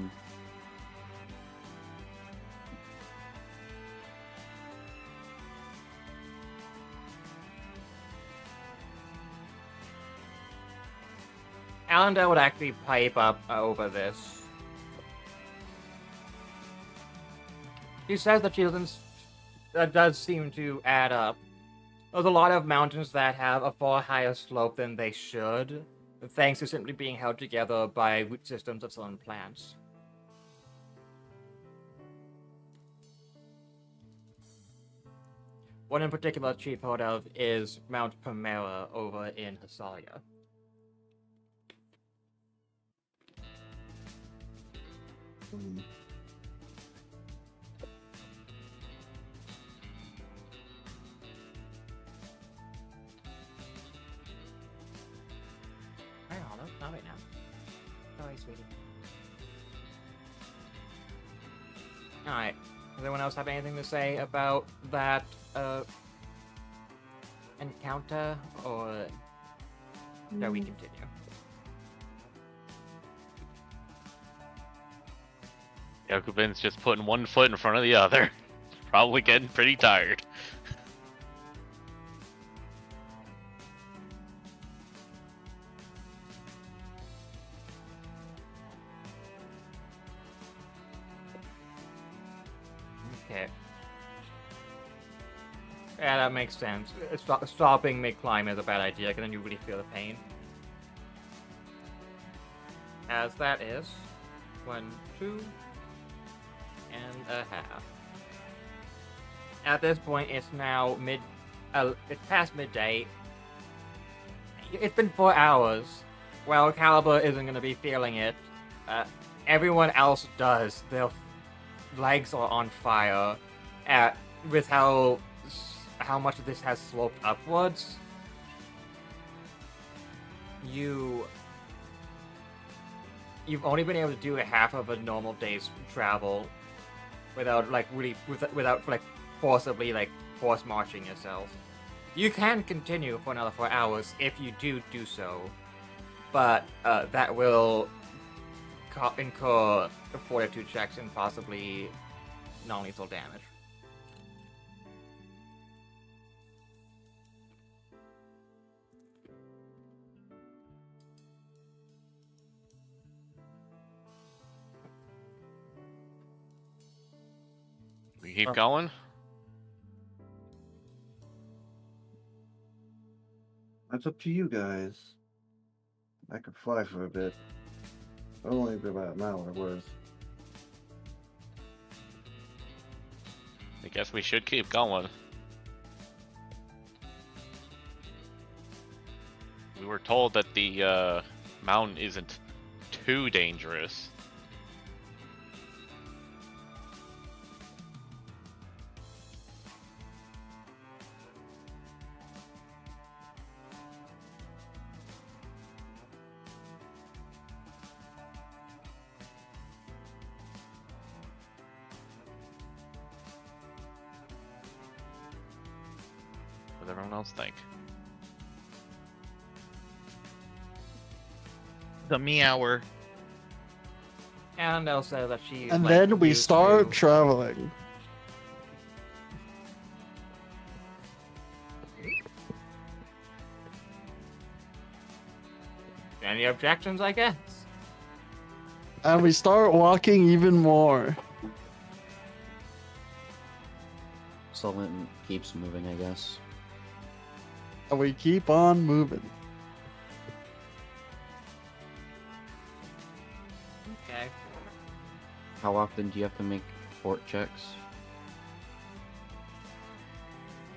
Allendale would actually pipe up over this. She says that she doesn't. That does seem to add up. There's a lot of mountains that have a far higher slope than they should, thanks to simply being held together by root systems of certain plants. One in particular chief heard of is Mount Primera over in Hasalia. Not right now. Sorry, sweetie. Alright. Does anyone else have anything to say about that encounter, or shall we continue? Yakubin's just putting one foot in front of the other. Probably getting pretty tired. Okay. Yeah, that makes sense. Stopping mid-climb is a bad idea, because then you really feel the pain. As that is 1, 2 and a half. At this point, it's now it's past midday. It's been 4 hours. Well, Caliber isn't going to be feeling it. Everyone else does. Their legs are on fire. With how much of this has sloped upwards. You've only been able to do a half of a normal day's travel without forcibly force marching yourself. You can continue for another 4 hours if you do so, but that will incur fortitude checks and possibly non-lethal damage. We keep going? That's up to you guys. I could fly for a bit. It'll only be about an hour worth. I guess we should keep going. We were told that the mountain isn't too dangerous. What does everyone else think? The me hour. And they'll say that she's And like, then we used start to- traveling. Any objections, I guess? And we start walking even more. Solvent keeps moving, I guess. And we keep on moving. Okay. How often do you have to make fort checks?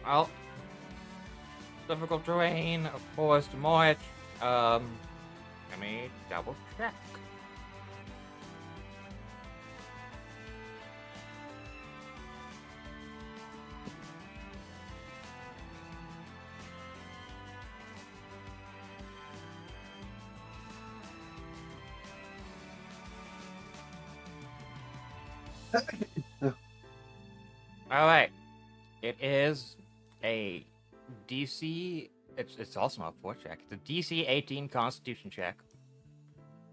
Well, difficult terrain, of course, to march. Let me double check. Alright. It is a DC. It's also not a fort check. It's a DC 18 Constitution check.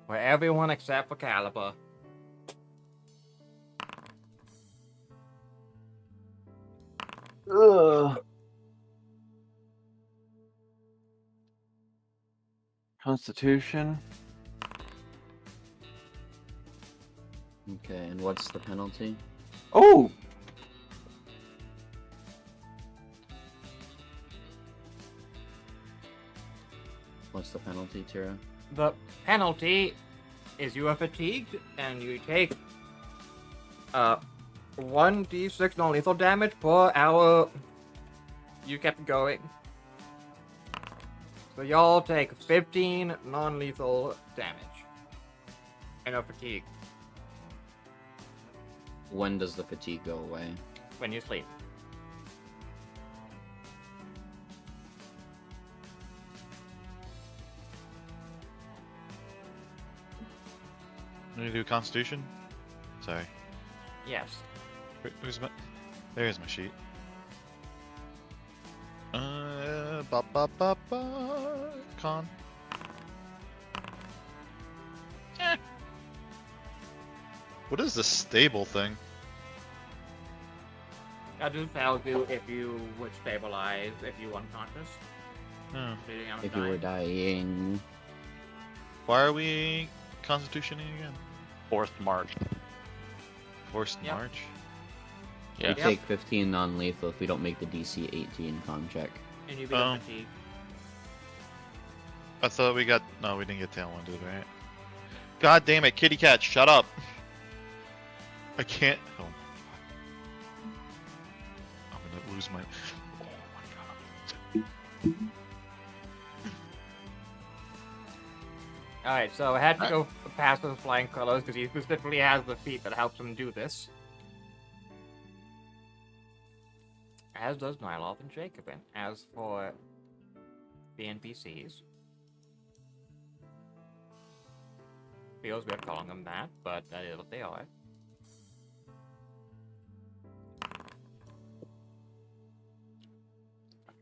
For everyone except for Caliber. Ugh. Constitution. Okay, and what's the penalty? Oh! What's the penalty, Tira? The penalty is you are fatigued and you take 1d6 non-lethal damage per hour you kept going. So y'all take 15 non-lethal damage and are fatigued When does the fatigue go away? when you sleep. Let me do Constitution. Sorry. Yes. Where's my? There's my sheet. Ba ba ba ba. Con. What is this stable thing? That just tells you if you would stabilize if you unconscious. Oh. Bleeding out If you were dying. Why are we Constitutioning again? Forced march. Forced Yep. March. Yeah. We take 15 non-lethal if we don't make the DC 18 con check. And you become fatigued. I thought we got. No, we didn't get tailwinded, right? God damn it, kitty cat, shut up! I can't. Oh. I'm gonna lose my. Oh my god. Alright, so I had to go past those flying colors because he specifically has the feat that helps him do this. As does Nyloth and Jacobin. As for the NPCs, feels weird calling them that, but that is what they are.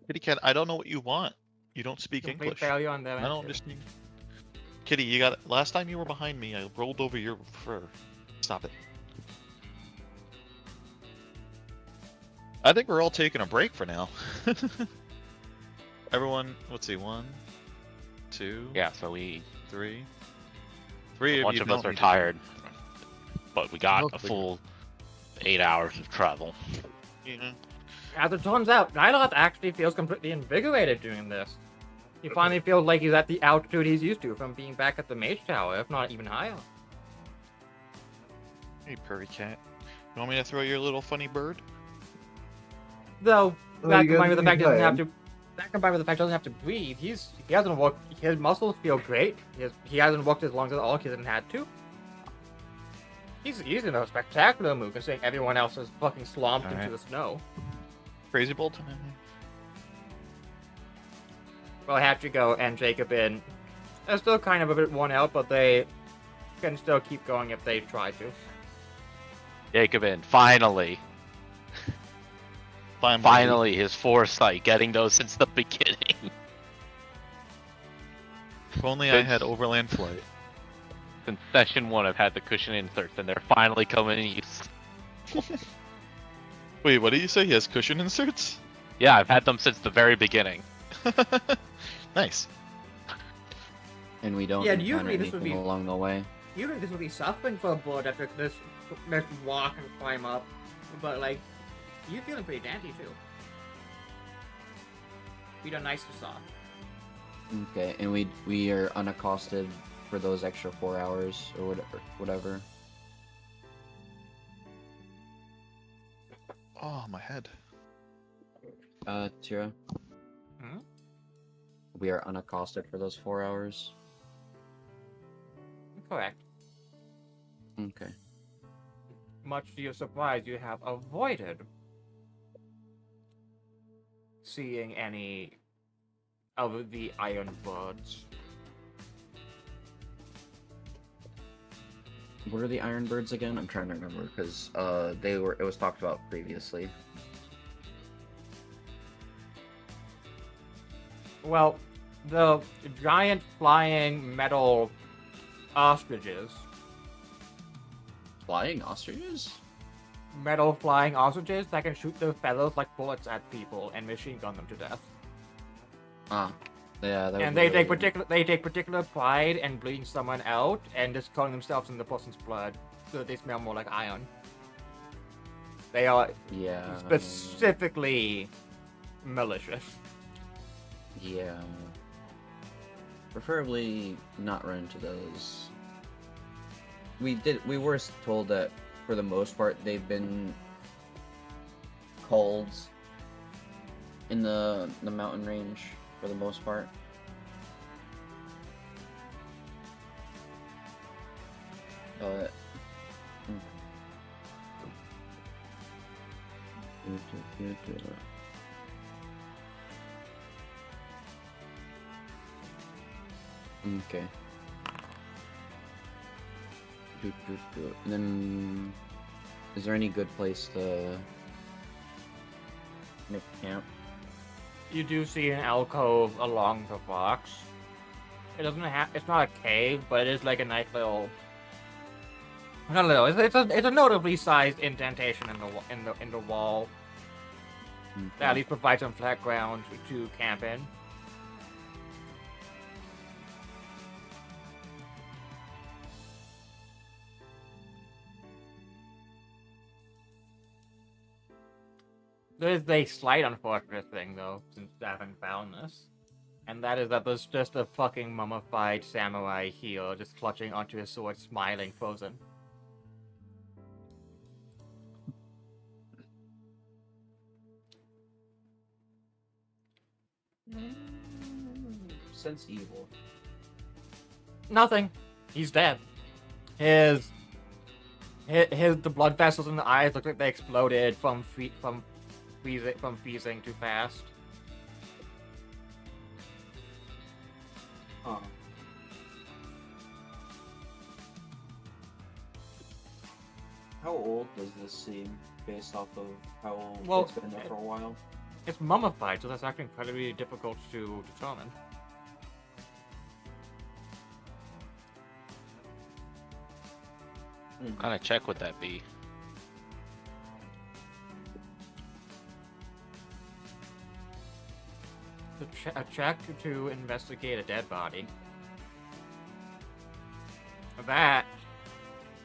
Kitty cat, I don't know what you want. You don't speak Complete English. failure on their I end, don't too. understand. Kitty, you got. Last time you were behind me, I rolled over your fur. Stop it. I think we're all taking a break for now. Everyone, let's see, 1, 2, Yeah, so we 3. a Three bunch you of us don't are need to- tired, but we got a Mostly. full 8 hours of travel. Yeah. As it turns out, Nyloth actually feels completely invigorated doing this. He finally feels like he's at the altitude he's used to from being back at the Mage Tower, if not even higher. Hey, pervy cat. You want me to throw your little funny bird? Though, Oh, that you combined guys with the been fact he doesn't have playing? to... That combined with the fact he doesn't have to breathe, he hasn't worked... His muscles feel great. He hasn't worked as long as all he hasn't had to. He's in a spectacular mood considering everyone else is fucking slomped into Alright. the snow. Crazy bolt? Well, Hachigo and Jacobin are still kind of a bit worn out, but they can still keep going if they try to. Jacobin, finally. Finally. Finally, his foresight, getting those since the beginning. If only I had overland flight. Since session 1, I've had the cushion inserts, and they're finally coming in use. Wait, what did you say? He has cushion inserts? Yeah, I've had them since the very beginning. Nice. And we don't Yeah, encounter usually this would anything be- along the way. Usually this would be suffering for a bird after this walk and climb up, but like, you feeling pretty dandy too. We done nice and soft. Okay, and we are unaccosted for those extra 4 hours or whatever. Oh, my head. Tira. Hmm? We are unaccosted for those 4 hours. Correct. Okay. Much to your surprise, you have avoided seeing any of the iron birds. What are the Iron Birds again? I'm trying to remember because it was talked about previously. Well, the giant flying metal ostriches. Flying ostriches? Metal flying ostriches that can shoot their feathers like bullets at people and machine gun them to death. Ah, yeah. That And would they be take particular pride in bleeding someone out and just coating themselves in the person's blood so that they smell more like iron. They are Yeah. specifically malicious. Yeah. Preferably not run into those. We were told that for the most part they've been called in the mountain range for the most part. But okay. And then, is there any good place to make camp? You do see an alcove along the box. It doesn't have. It's not a cave, but it is like a nice little. Not a little. It's a notably sized indentation in the wall that at least provides some flat ground to camp in. There's a slight unfortunate thing, though, since I haven't found this. And that is that there's just a fucking mummified samurai here just clutching onto his sword, smiling, frozen. Sense evil. Nothing. He's dead. The blood vessels in the eyes look like they exploded from freezing too fast. Huh. How old does this seem, based off of how Well, it's been there for a while? It's mummified, so that's actually incredibly difficult to determine. What kind of check would that be? A check to investigate a dead body. That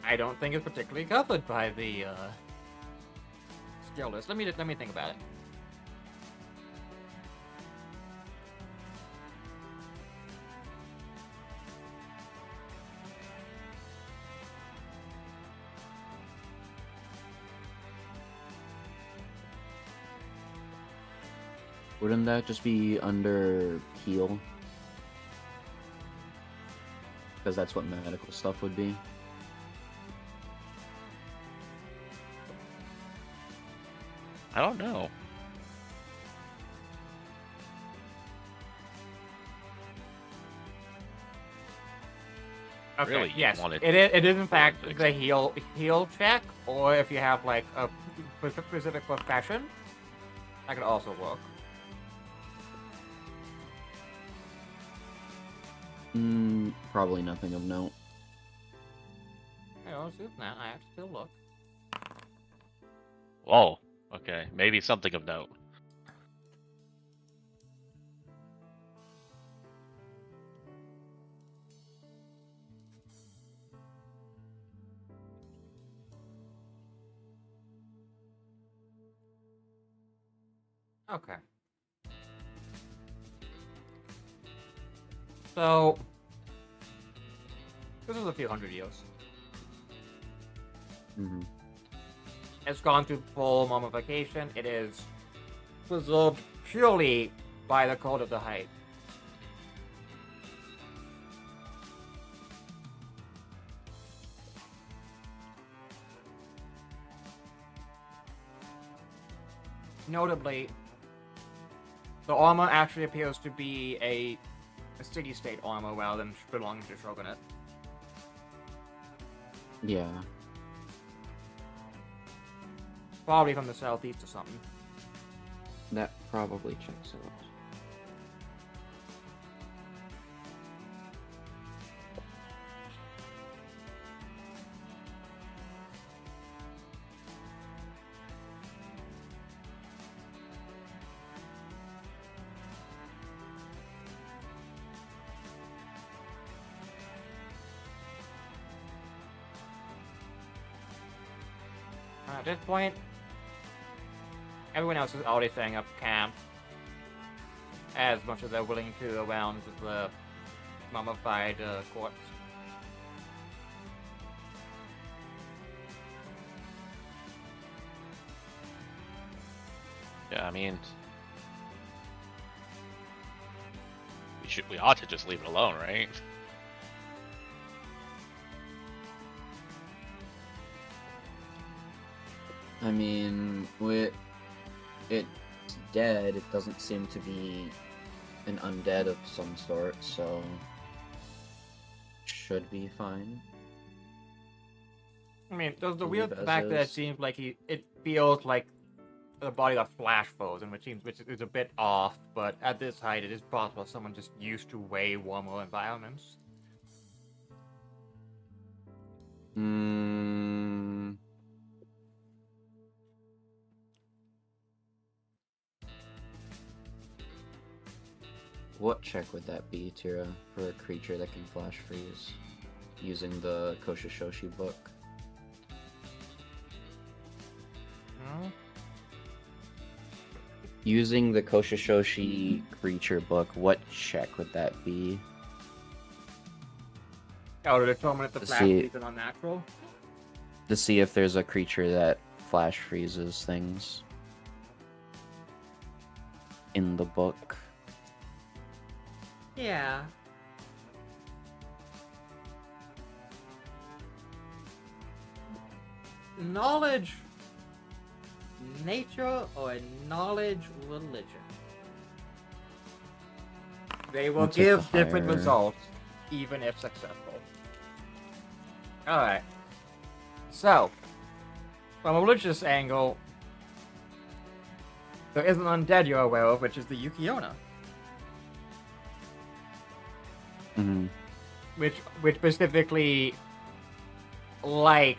I don't think is particularly covered by the skill list. Let me think about it. Wouldn't that just be under heal? Because that's what medical stuff would be. I don't know. Okay, Really, you yes, wanted it is in fact fix the heal check, or if you have like a specific profession, that could also work. Probably nothing of note. You know, see that I have to still look. Whoa. Okay, maybe something of note. Okay. So this is a few hundred years. It's gone through full mummification. It is preserved purely by the code of the height. Notably, the armor actually appears to be a city-state armor rather than belonging to Shogunate. Yeah. Probably from the southeast or something. That probably checks out. At this point, everyone else is already setting up camp as much as they're willing to around the mummified corpse. Yeah, I mean, we ought to just leave it alone, right? I mean, with it's dead, it doesn't seem to be an undead of some sort, so should be fine. I mean, there's the Leave weird as fact that it is. seems like it feels like the body got flash frozen, which is a bit off. But at this height, it is possible someone just used to way warmer environments. Hmm. What check would that be, Tira, for a creature that can flash freeze using the Koshushoshi book? Hmm? Using the Koshushoshi creature book, what check would that be? Oh, to determine if the To flash see- freeze is unnatural? To see if there's a creature that flash freezes things in the book. Yeah. Knowledge, nature, or knowledge religion. They will I'll take give the different higher. results, even if successful. Alright. So, from a religious angle, there is an undead you're aware of, which is the Yukiona. Mm-hmm. Which specifically like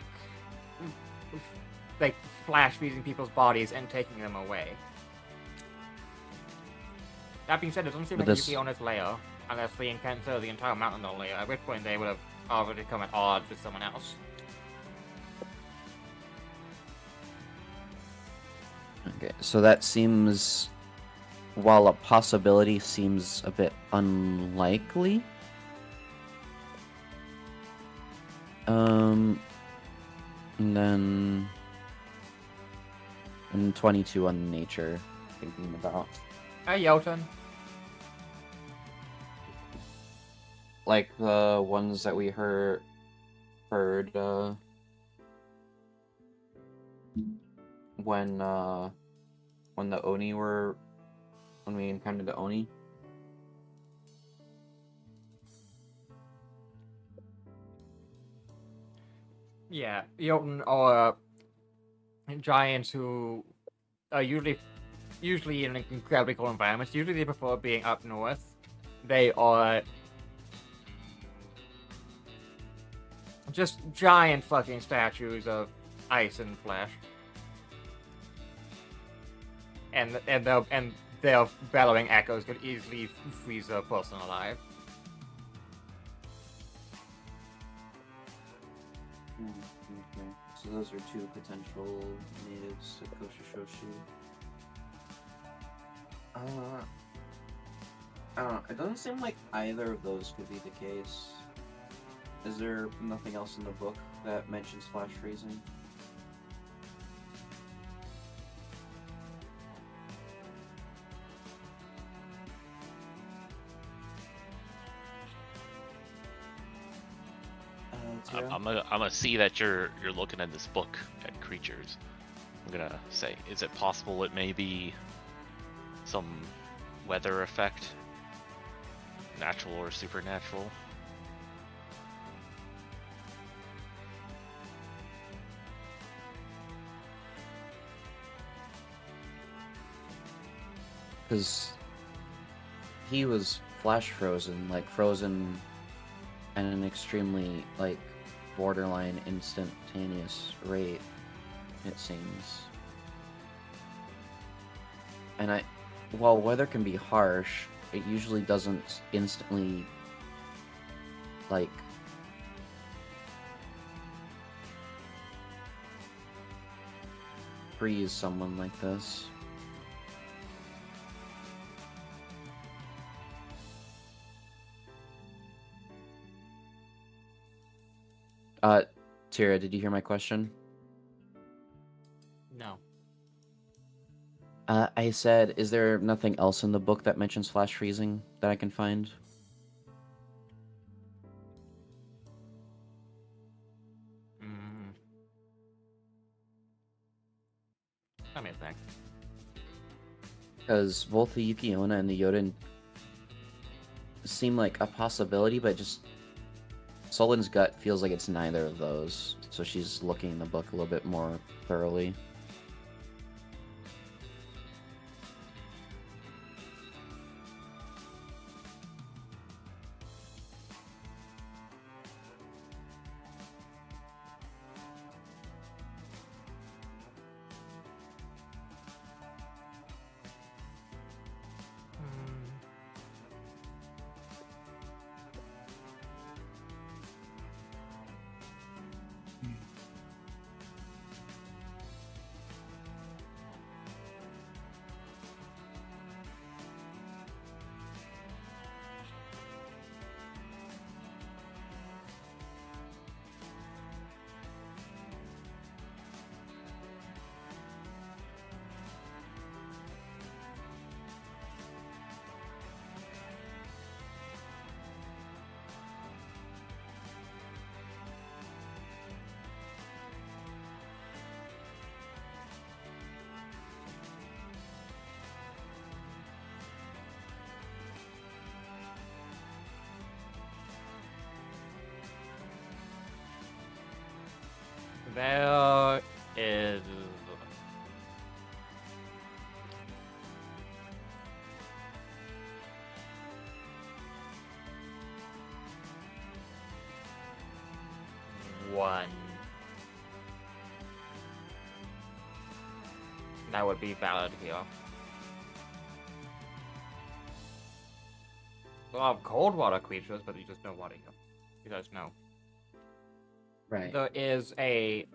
flash freezing people's bodies and taking them away. That being said, it doesn't seem But like this- Yukiona's lair, unless they encounter the entire mountain on layer, at which point they would have already come at odds with someone else. Okay, so that seems, while a possibility, seems a bit unlikely. And then, and 22 on nature, thinking about. Hey, Jotun. Like the ones that we heard, when the Oni were, when we encountered the Oni. Yeah, Jotun are giants who are usually in incredibly cold environments. Usually they prefer being up north. They are just giant fucking statues of ice and flesh. And their bellowing echoes could easily freeze a person alive. Okay. So those are two potential natives to Koshushoshi. I don't know. It doesn't seem like either of those could be the case. Is there nothing else in the book that mentions flash freezing? I'm gonna see that you're looking at this book at creatures. I'm gonna say, is it possible it may be some weather effect, natural or supernatural? Because he was flash frozen, like frozen at an extremely, like, borderline instantaneous rate, it seems. And while weather can be harsh, it usually doesn't instantly, like, freeze someone like this. Tira, did you hear my question? No. I said, is there nothing else in the book that mentions flash freezing that I can find? Let me think. Because both the Yukiona and the Yoden seem like a possibility, but just Solon's gut feels like it's neither of those, so she's looking in the book a little bit more thoroughly. There is one that would be valid here. A lot of cold water creatures, but there's just no water here. You guys know. Right. There is a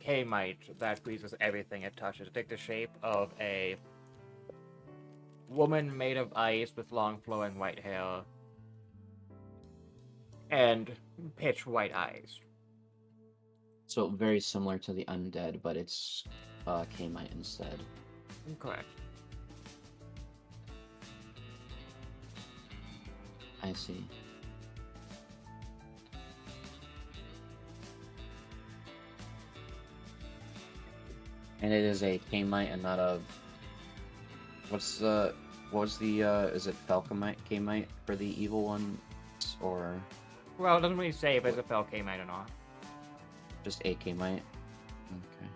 K-mite that freezes everything it touches. It takes the shape of a woman made of ice with long flowing white hair and pitch white eyes. So very similar to the undead, but it's K-mite instead. Correct. I see. And it is a K-mite and not a... What's the... is it Falcomite, K-mite for the evil one? Or... Well, it doesn't really say if it's a fell K-mite or not. Just a K-mite? Okay.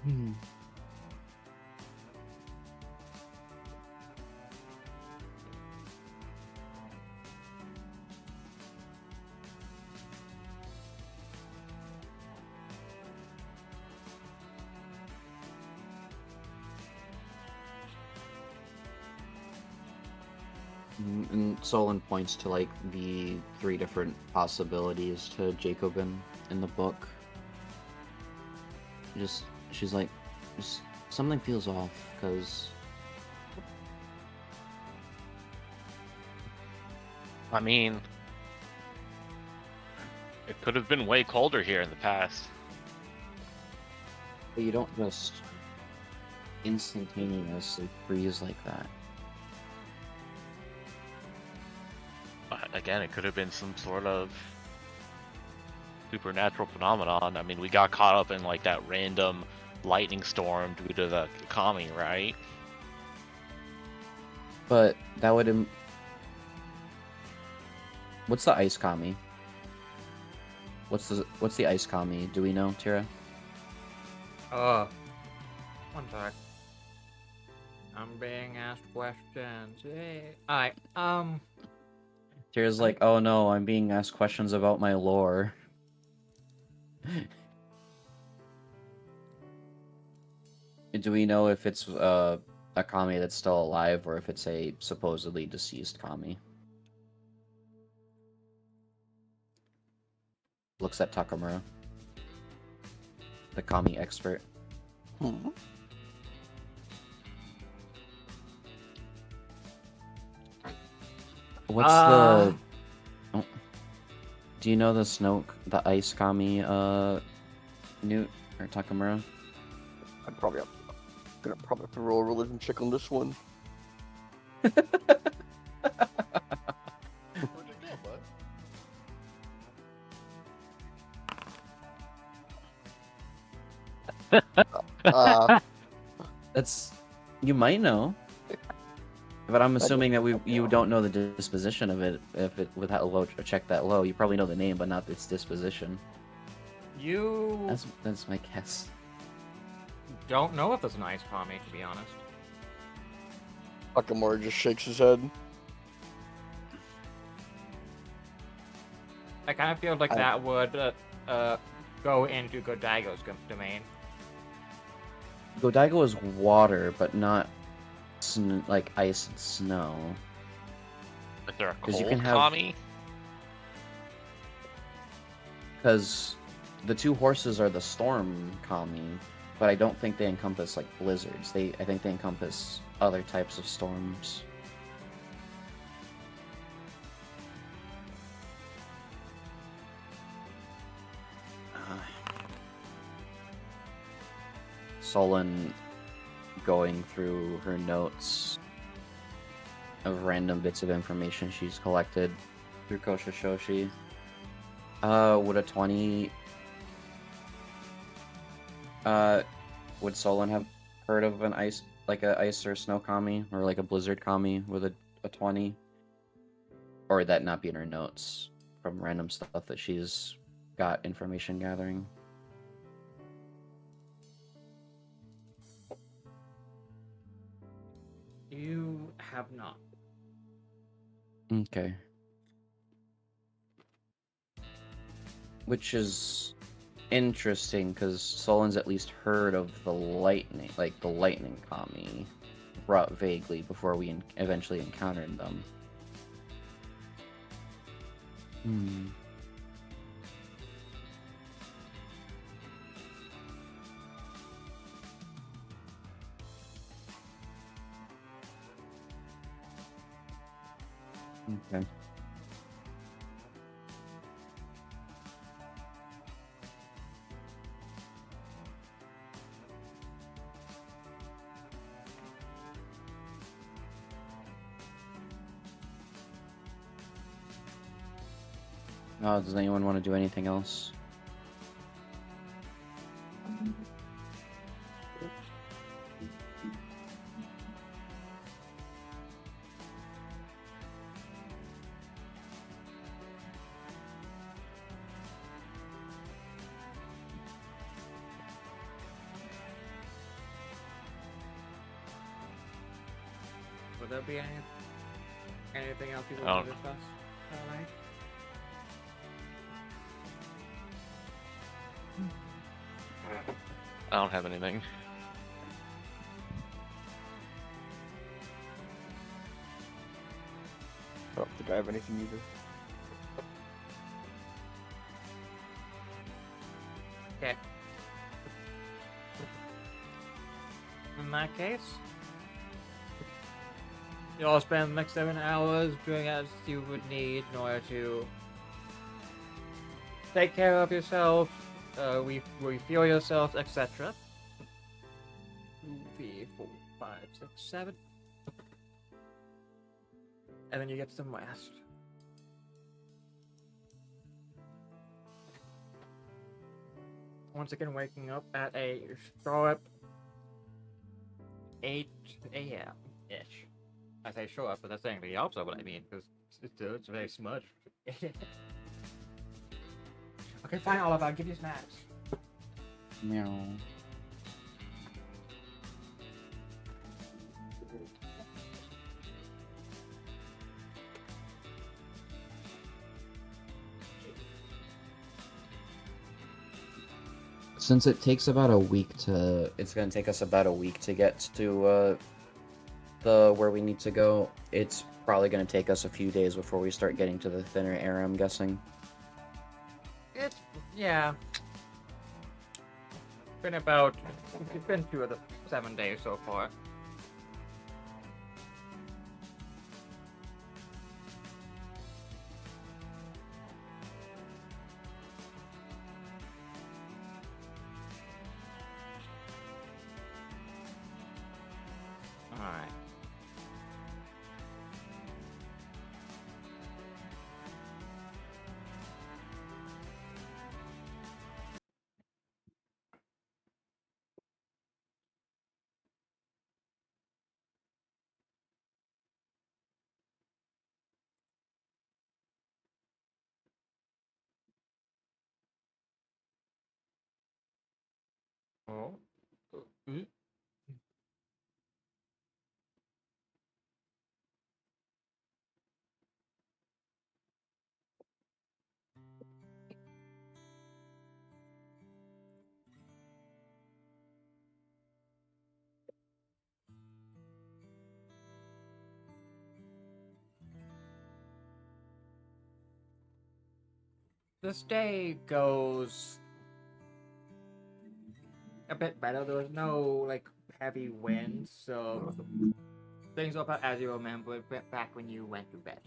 Hmm. And Solon points to like the 3 different possibilities to Jacobin in the book. She's like, just something feels off because. I mean, it could have been way colder here in the past. But you don't just instantaneously freeze like that. Again, it could have been some sort of supernatural phenomenon. I mean, we got caught up in like that random lightning storm due to the kami, right? But that would. What's the ice kami? What's the ice kami? Do we know, Tira? One sec. I'm being asked questions. Hey. Alright, Tira's like, oh no, I'm being asked questions about my lore. Do we know if it's a kami that's still alive or if it's a supposedly deceased kami? Looks at Takamura, the kami expert. What's the... Oh. Do you know the ice kami, Newt, or Takamura? I'm gonna probably have to roll a religion check on this one. Where'd you go, bud? That's... You might know. But I'm assuming that you don't know the disposition of it if it without a low check that low. You probably know the name, but not its disposition. You That's my guess. don't know if it's an ice commie, to be honest. Akamura just shakes his head. I kind of feel like that would go into Godigo's domain. Godigo is water, but not like ice and snow. Is there a 'Cause cold you can have- commie? Because the two horses are the storm kami, but I don't think they encompass like blizzards. I think they encompass other types of storms. Solon going through her notes of random bits of information she's collected through Koshashoshi. Would a 20... would Solon have heard of an ice, like a ice or snow kami, or like a blizzard kami with a 20? Or would that not be in her notes from random stuff that she's got information gathering? You have not. Okay. Which is interesting, because Solon's at least heard of the lightning, like the lightning kami, brought vaguely before we eventually encountered them. Hmm. Okay. Does anyone want to do anything else? Would there be anything else you Oh. want to discuss tonight? I don't have anything. I don't think I have anything either. Okay. In that case, you'll spend the next 7 hours doing as you would need in order to take care of yourself, refuel yourself, etc. 2, 3, 4, 5, 6, 7. And then you get some rest. Once again, waking up at a sharp 8 a.m. ish. I say sharp, but that's saying the opposite of what I mean, because it's very smudged. Okay, fine, Oliver, I'll give you snacks. Meow. Since it takes about a week to... It's gonna take us about a week to get to, where we need to go. It's probably gonna take us a few days before we start getting to the thinner air, I'm guessing. Yeah. It's been 2 of the 7 days so far. Alright. Oh. Mm. This day goes a bit better. There was no like heavy winds, so things are about as you remember it back when you went to bed.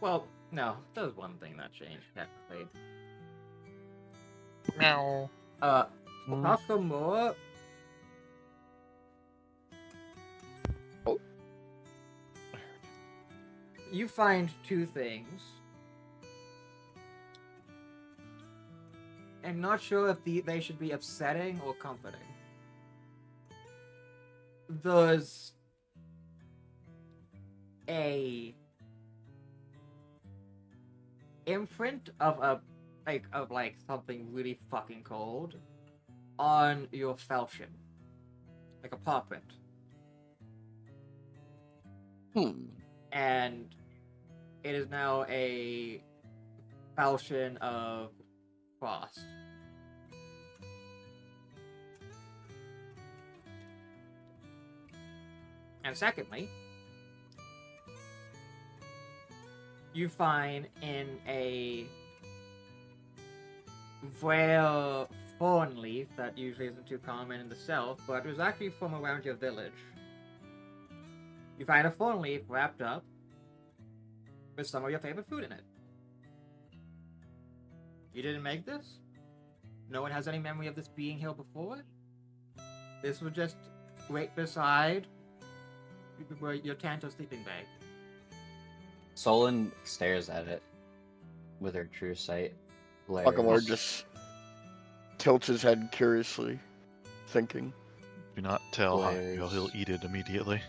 Well, no, there's one thing that changed technically. Meow. Nakamura. Oh. You find two things. I'm not sure if they should be upsetting or comforting. There's a imprint of something really fucking cold on your falchion, like a paw print, and it is now a falchion of frost. And secondly, you find in a rare thorn leaf that usually isn't too common in the south, but it was actually from around your village. You find a thorn leaf wrapped up with some of your favorite food in it. You didn't make this? No one has any memory of this being here before? This was just right beside where your Tanto sleeping bag. Solon stares at it with her true sight. Akamar just tilts his head curiously, thinking. Do not tell Glares. Hakuyo, he'll eat it immediately.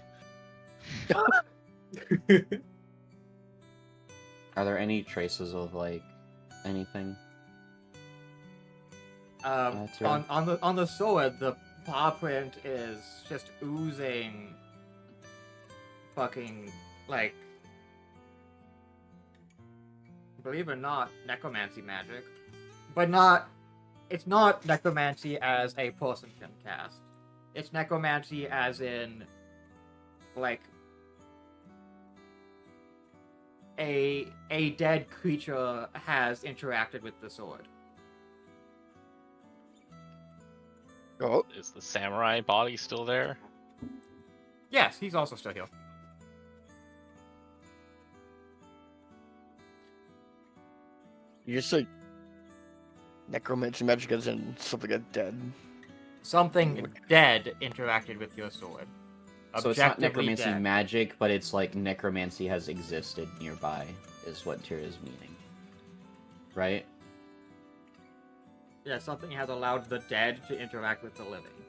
Are there any traces of like anything? On the sword, the paw print is just oozing fucking, like, believe it or not, necromancy magic. But it's not necromancy as a person can cast. It's necromancy as in, like, a dead creature has interacted with the sword. Oh, Is the samurai body still there? Yes, he's also still here. you just say necromancy magic as in something like dead. Something dead interacted with your sword. So it's not Objectively necromancy dead. magic, but it's like necromancy has existed nearby, is what Tyr is meaning. Right? Yeah, something has allowed the dead to interact with the living.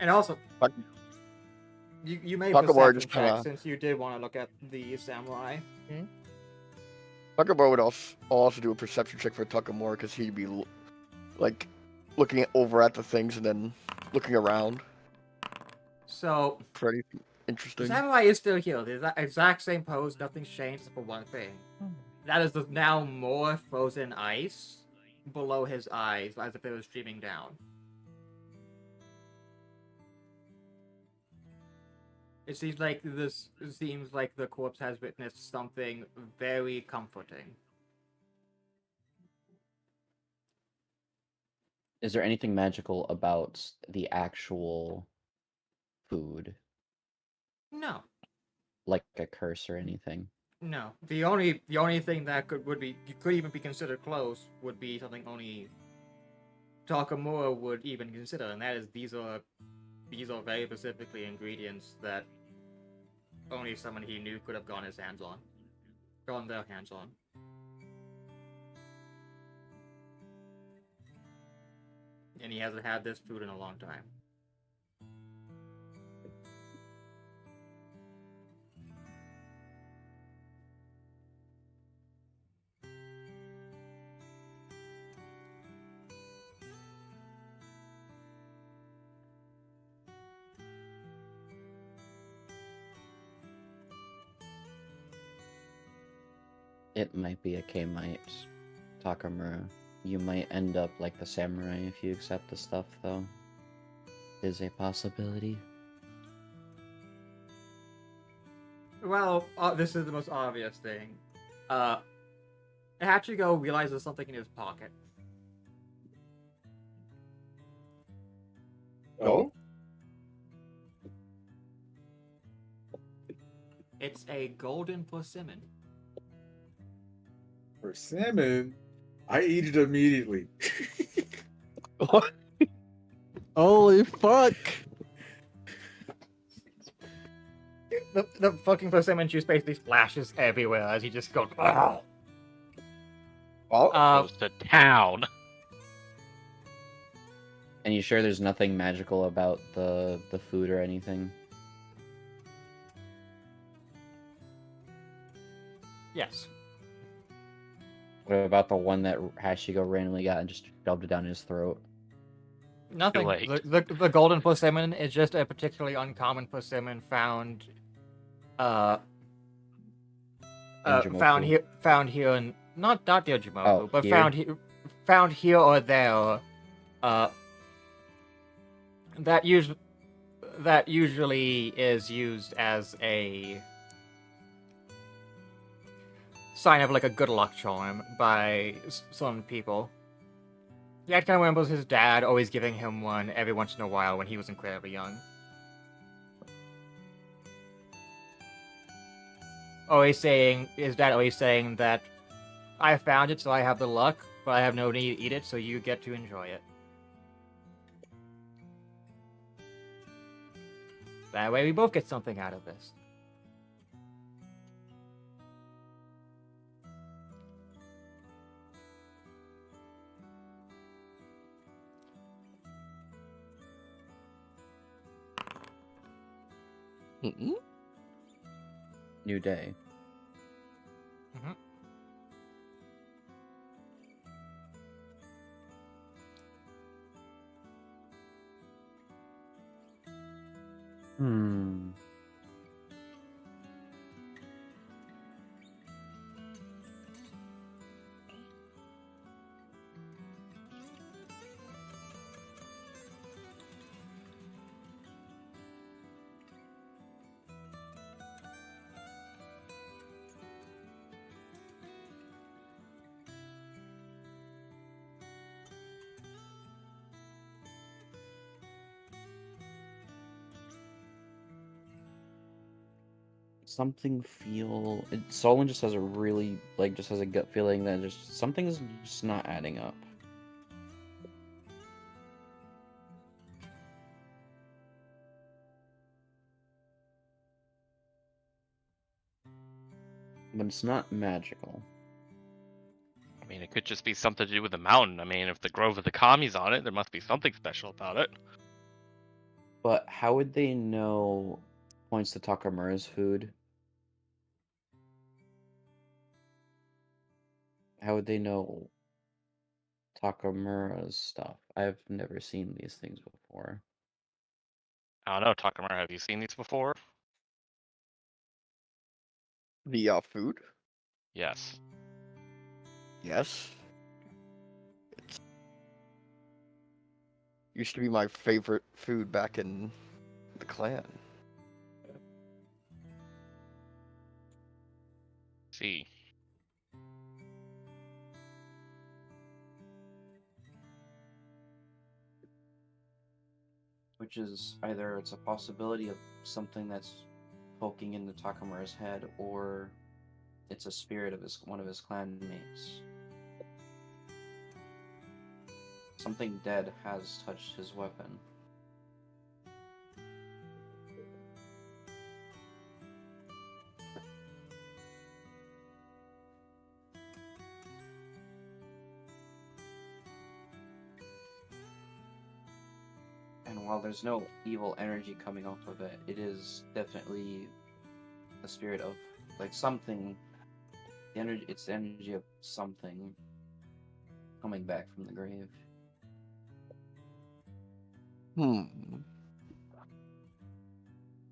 And also, Fuck. you may Talk about perception just check kinda- since you did want to look at the samurai. Akamar would also do a perception check for Takamura because he'd be like looking over at the things and then looking around So, for anything the interesting. samurai is still here. The exact same pose, nothing's changed except for one thing. That is the now more frozen ice below his eyes, as if it was streaming down. It seems like the corpse has witnessed something very comforting. Is there anything magical about the actual food? No. Like a curse or anything? No. The only thing that could even be considered close would be something only Takamura would even consider, and that is these are very specifically ingredients that only someone he knew could have gotten their hands on. And he hasn't had this food in a long time. It might be a K-mite, Takamura. You might end up like the samurai if you accept the stuff, though. Is a possibility. Well, this is the most obvious thing. Hachigo realizes something in his pocket. Oh? It's a golden persimmon. Persimmon? I eat it immediately. What? Holy fuck! The fucking persimmon juice basically splashes everywhere as he just goes. "Ugh." Goes to town. And you sure there's nothing magical about the food or anything? Yes. What about the one that Hashigo randomly got and just shoved it down his throat? Nothing. late. The golden persimmon is just a particularly uncommon persimmon found found here in not Yojimoku, but here? found here or there. That usually is used as a sign of like a good luck charm by some people. Yeah, it kind of remembers his dad always giving him one every once in a while when he was incredibly young. His dad always saying that I found it so I have the luck, but I have no need to eat it, so you get to enjoy it. That way we both get something out of this. New day. Mm-hmm. Solon just has a really, just has a gut feeling that just something's just not adding up. But it's not magical. I mean, it could just be something to do with the mountain. I mean, if the Grove of the Kami's on it, there must be something special about it. But how would they know points to Takamura's food? How would they know Takamura's stuff? I've never seen these things before. I don't know, Takamura, have you seen these before? The food? Yes. Yes. It used to be my favorite food back in the clan. See. Which is either it's a possibility of something that's poking into Takamura's head, or it's a spirit of one of his clan mates. Something dead has touched his weapon. while there's no evil energy coming off of it, it is definitely the spirit of like something. The energy. It's the energy of something coming back from the grave.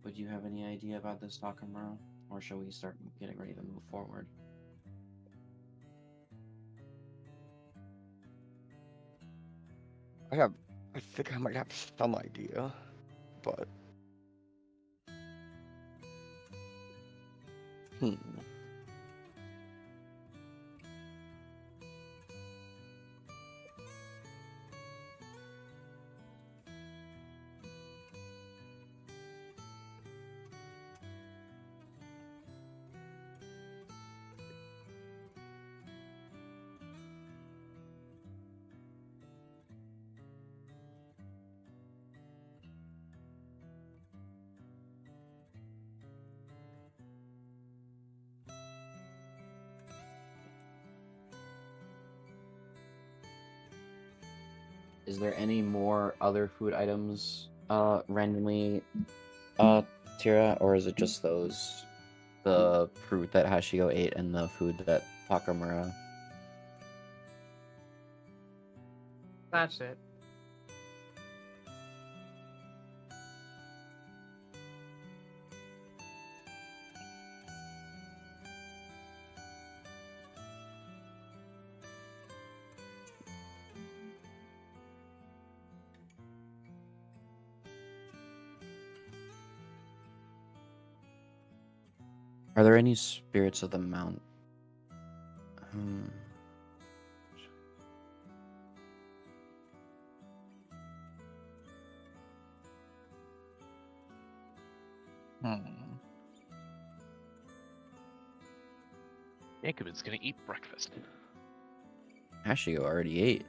Would you have any idea about this, Nakamura? Or shall we start getting ready to move forward? I think I might have some idea, but hmm. Is there any more other food items randomly, Tira, or is it just those? The fruit that Hashigo ate and the food that Takamura. That's it. Are there any spirits of the mount? Jacobin's gonna eat breakfast. Hashigo already ate.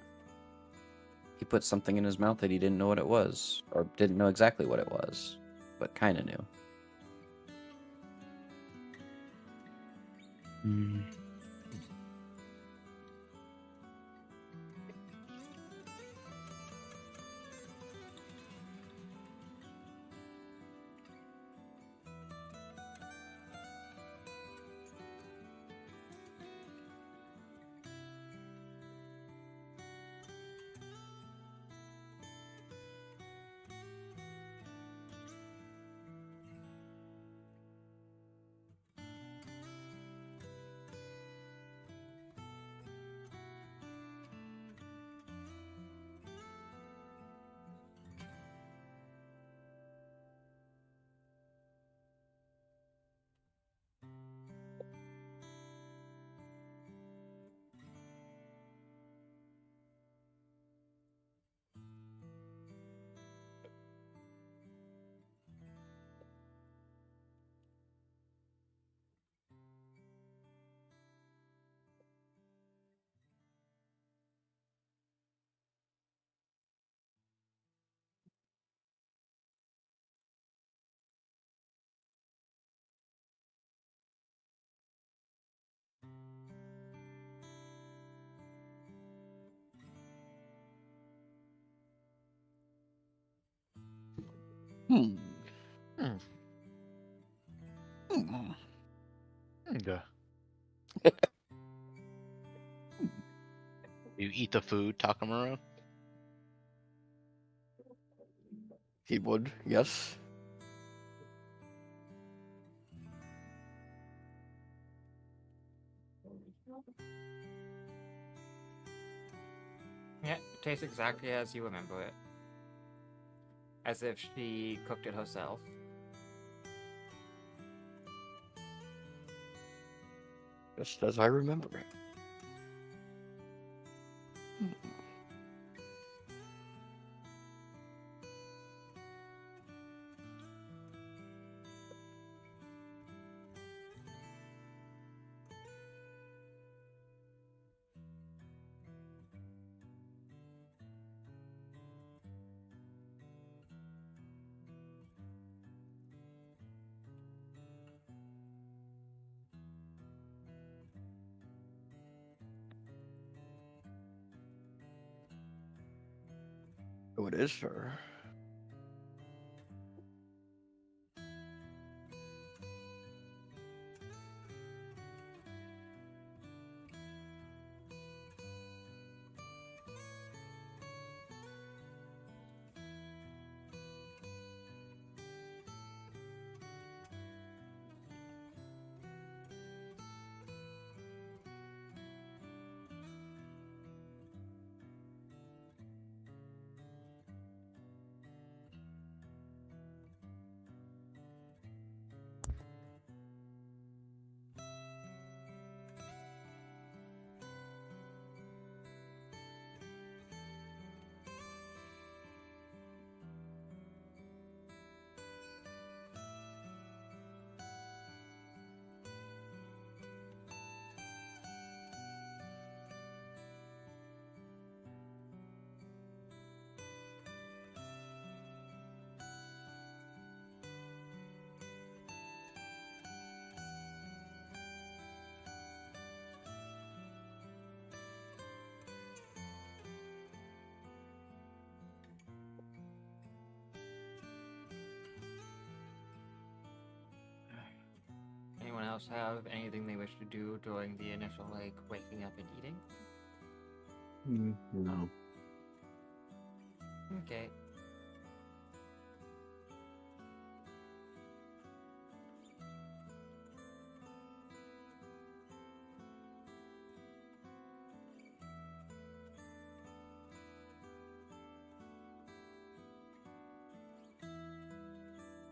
He put something in his mouth that he didn't know what it was, or didn't know exactly what it was, but kind of knew. Okay. You eat the food, Takamura? He would, yes. Yeah, it tastes exactly as you remember it. As if she cooked it herself. Just as I remember it. Oh, it is her. else have anything they wish to do during the initial, like, waking up and eating? No. Okay.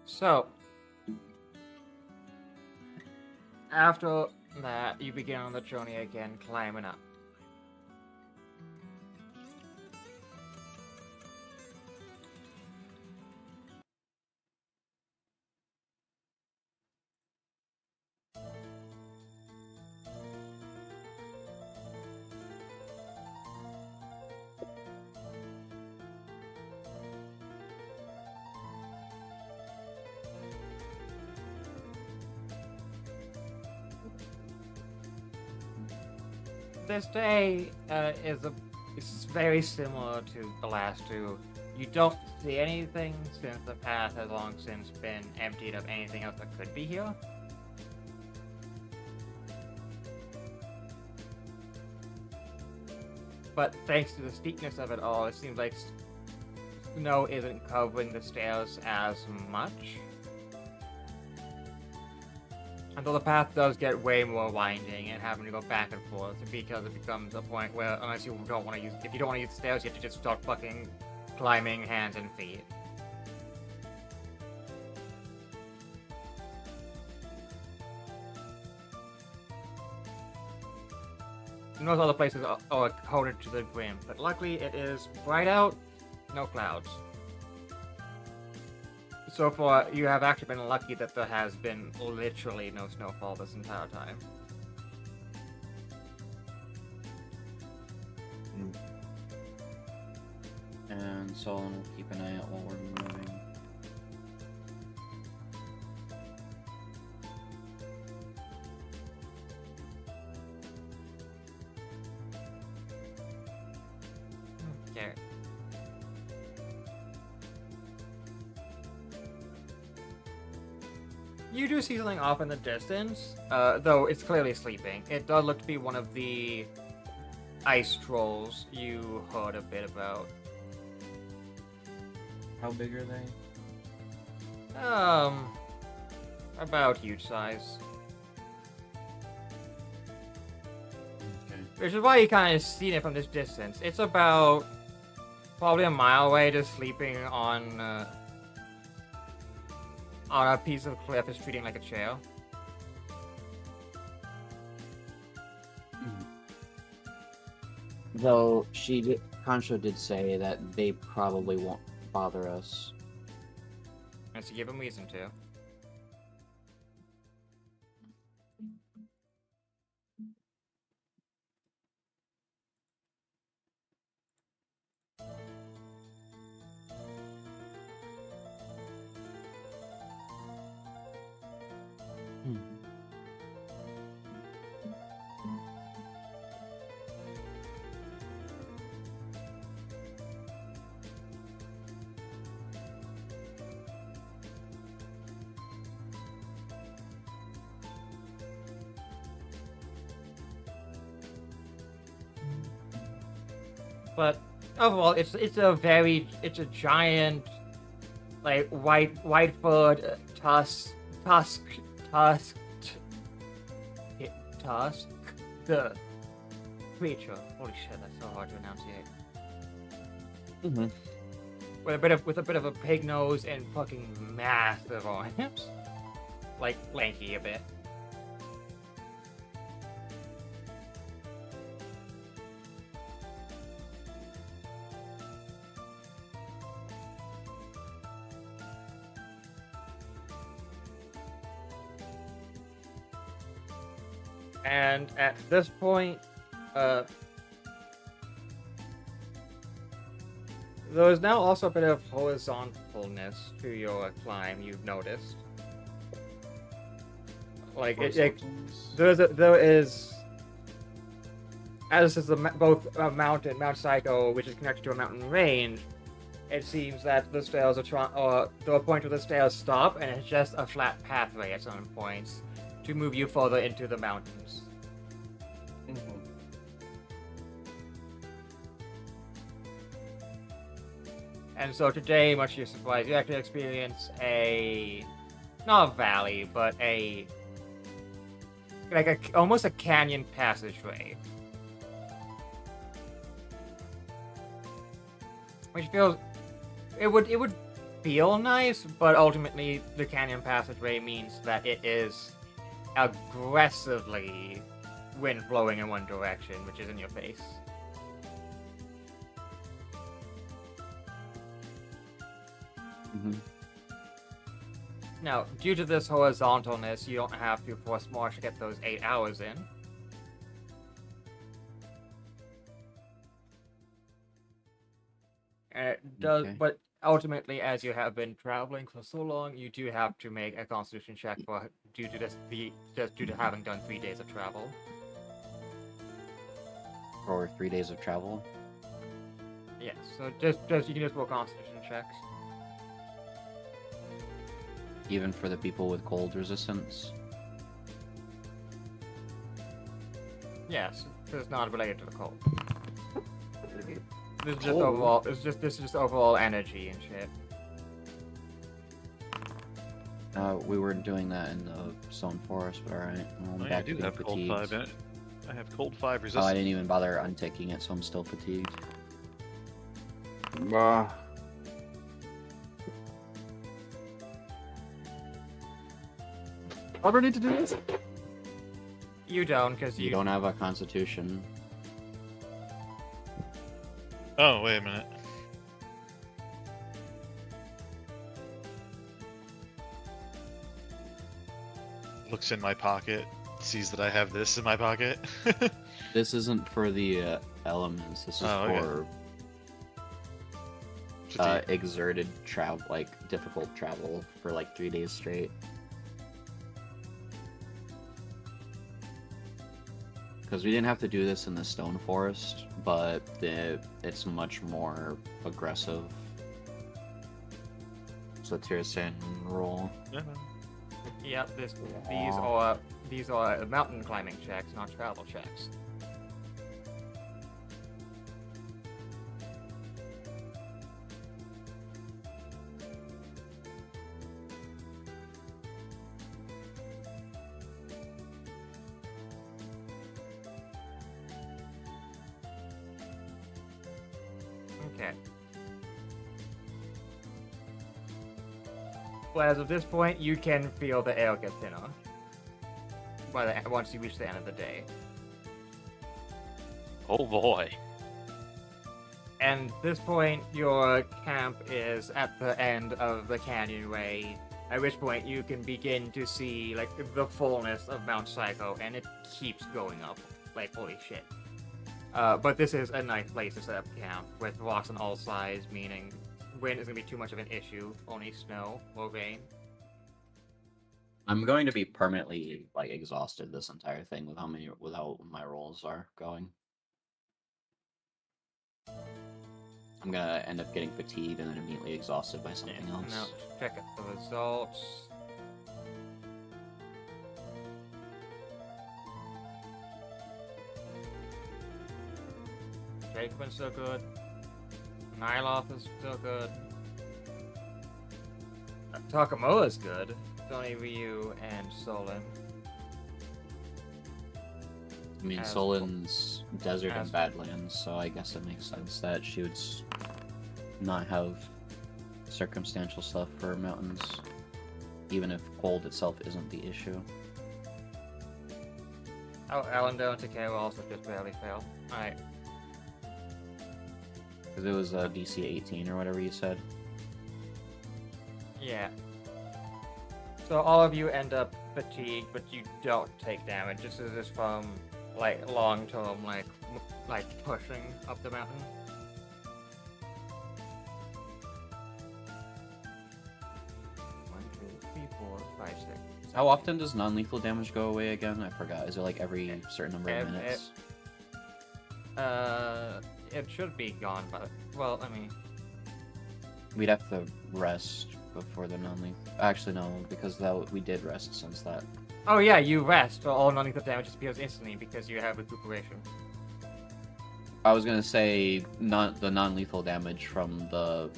So, after that, you begin on the journey again, climbing up. This day is very similar to the last two. You don't see anything since the path has long since been emptied of anything else that could be here. But thanks to the steepness of it all, it seems like snow isn't covering the stairs as much. Until the path does get way more winding and having to go back and forth because it becomes a point where if you don't want to use the stairs, you have to just start fucking climbing hands and feet. And those other places are coated to the brim, but luckily it is bright out, no clouds. So far, you have actually been lucky that there has been literally no snowfall this entire time. And Solon will keep an eye out while we're moving. Okay. You do see something off in the distance, though it's clearly sleeping. It does look to be one of the ice trolls you heard a bit about. How big are they? About huge size. Okay. Which is why you kind of seen it from this distance. It's about probably a mile away, just sleeping on a piece of cliff, is treating like a chair. Though Concho did say that they probably won't bother us. And to give him reason to. But overall, it's a giant, like white-furred tusked the creature. Holy shit, that's so hard to enunciate. Mm-hmm. With a bit of a pig nose and fucking massive arms, like lanky a bit. And at this point, there is now also a bit of horizontalness to your climb. You've noticed, like there is, as is both a mountain, Mount Psycho, which is connected to a mountain range. It seems that the stairs are to a point where the stairs stop, and it's just a flat pathway at some points. to move you further into the mountains. And so today, much to your surprise, you actually experience not a valley, but almost a canyon passageway. Which feels, it would feel nice, but ultimately the canyon passageway means that it is aggressively wind blowing in one direction, which is in your face. Now, due to this horizontalness, you don't have to force march to get those 8 hours in. And it does, Okay. but ultimately, as you have been traveling for so long, you do have to make a Constitution check due to having done 3 days of travel. Or 3 days of travel. Yes, so you can just roll Constitution checks. Even for the people with cold resistance. Yes, it's not related to the cold. This is just overall. This is just overall energy and shit. We were doing that in the Stone Forest, but alright. Oh, yeah, I do have cold 5 in it. I have cold 5 Oh, resistance. I didn't even bother unticking it, so I'm still fatigued. Ever need to do this? You don't, because You don't have a constitution. Oh, wait a minute. Looks in my pocket, sees that I have this in my pocket. This isn't for the elements. This is okay. for exerted travel, like difficult travel for like 3 days straight. Because we didn't have to do this in the Stone Forest, but it's much more aggressive. So Tirsan roll. Yep, these are mountain climbing checks, not travel checks. Okay. Well, as of this point, you can feel the air get thinner. Once you reach the end of the day. Oh boy. And at this point, your camp is at the end of the canyonway, at which point you can begin to see like the fullness of Mount Psycho, and it keeps going up. Like, holy shit. But this is a nice place to set up camp, with rocks on all sides, meaning wind isn't going to be too much of an issue, only snow or rain. I'm going to be permanently like exhausted this entire thing with how my rolls are going. I'm gonna end up getting fatigued and then immediately exhausted by something else. Now, check out the results. Jakeman's still good. Nyloth is still good. Takamoa's good. It's only Ryu and Solon. I mean, Solon's desert and badlands, so I guess it makes sense that she would not have circumstantial stuff for mountains, even if cold itself isn't the issue. Oh, Allendale and Takeo also just barely failed. Alright. Because it was DC 18 or whatever you said. Yeah. So all of you end up fatigued, but you don't take damage. This is just from like long-term, like pushing up the mountain. One, two, three, four, five, six. How often does non-lethal damage go away again? I forgot. Is it like every certain number of minutes? It should be gone, but well, I mean, We'd have to rest before the non-lethal. Actually, no, because we did rest since that Oh yeah, you rest, so all non-lethal damage disappears instantly because you have recuperation. I was gonna say the non-lethal damage from the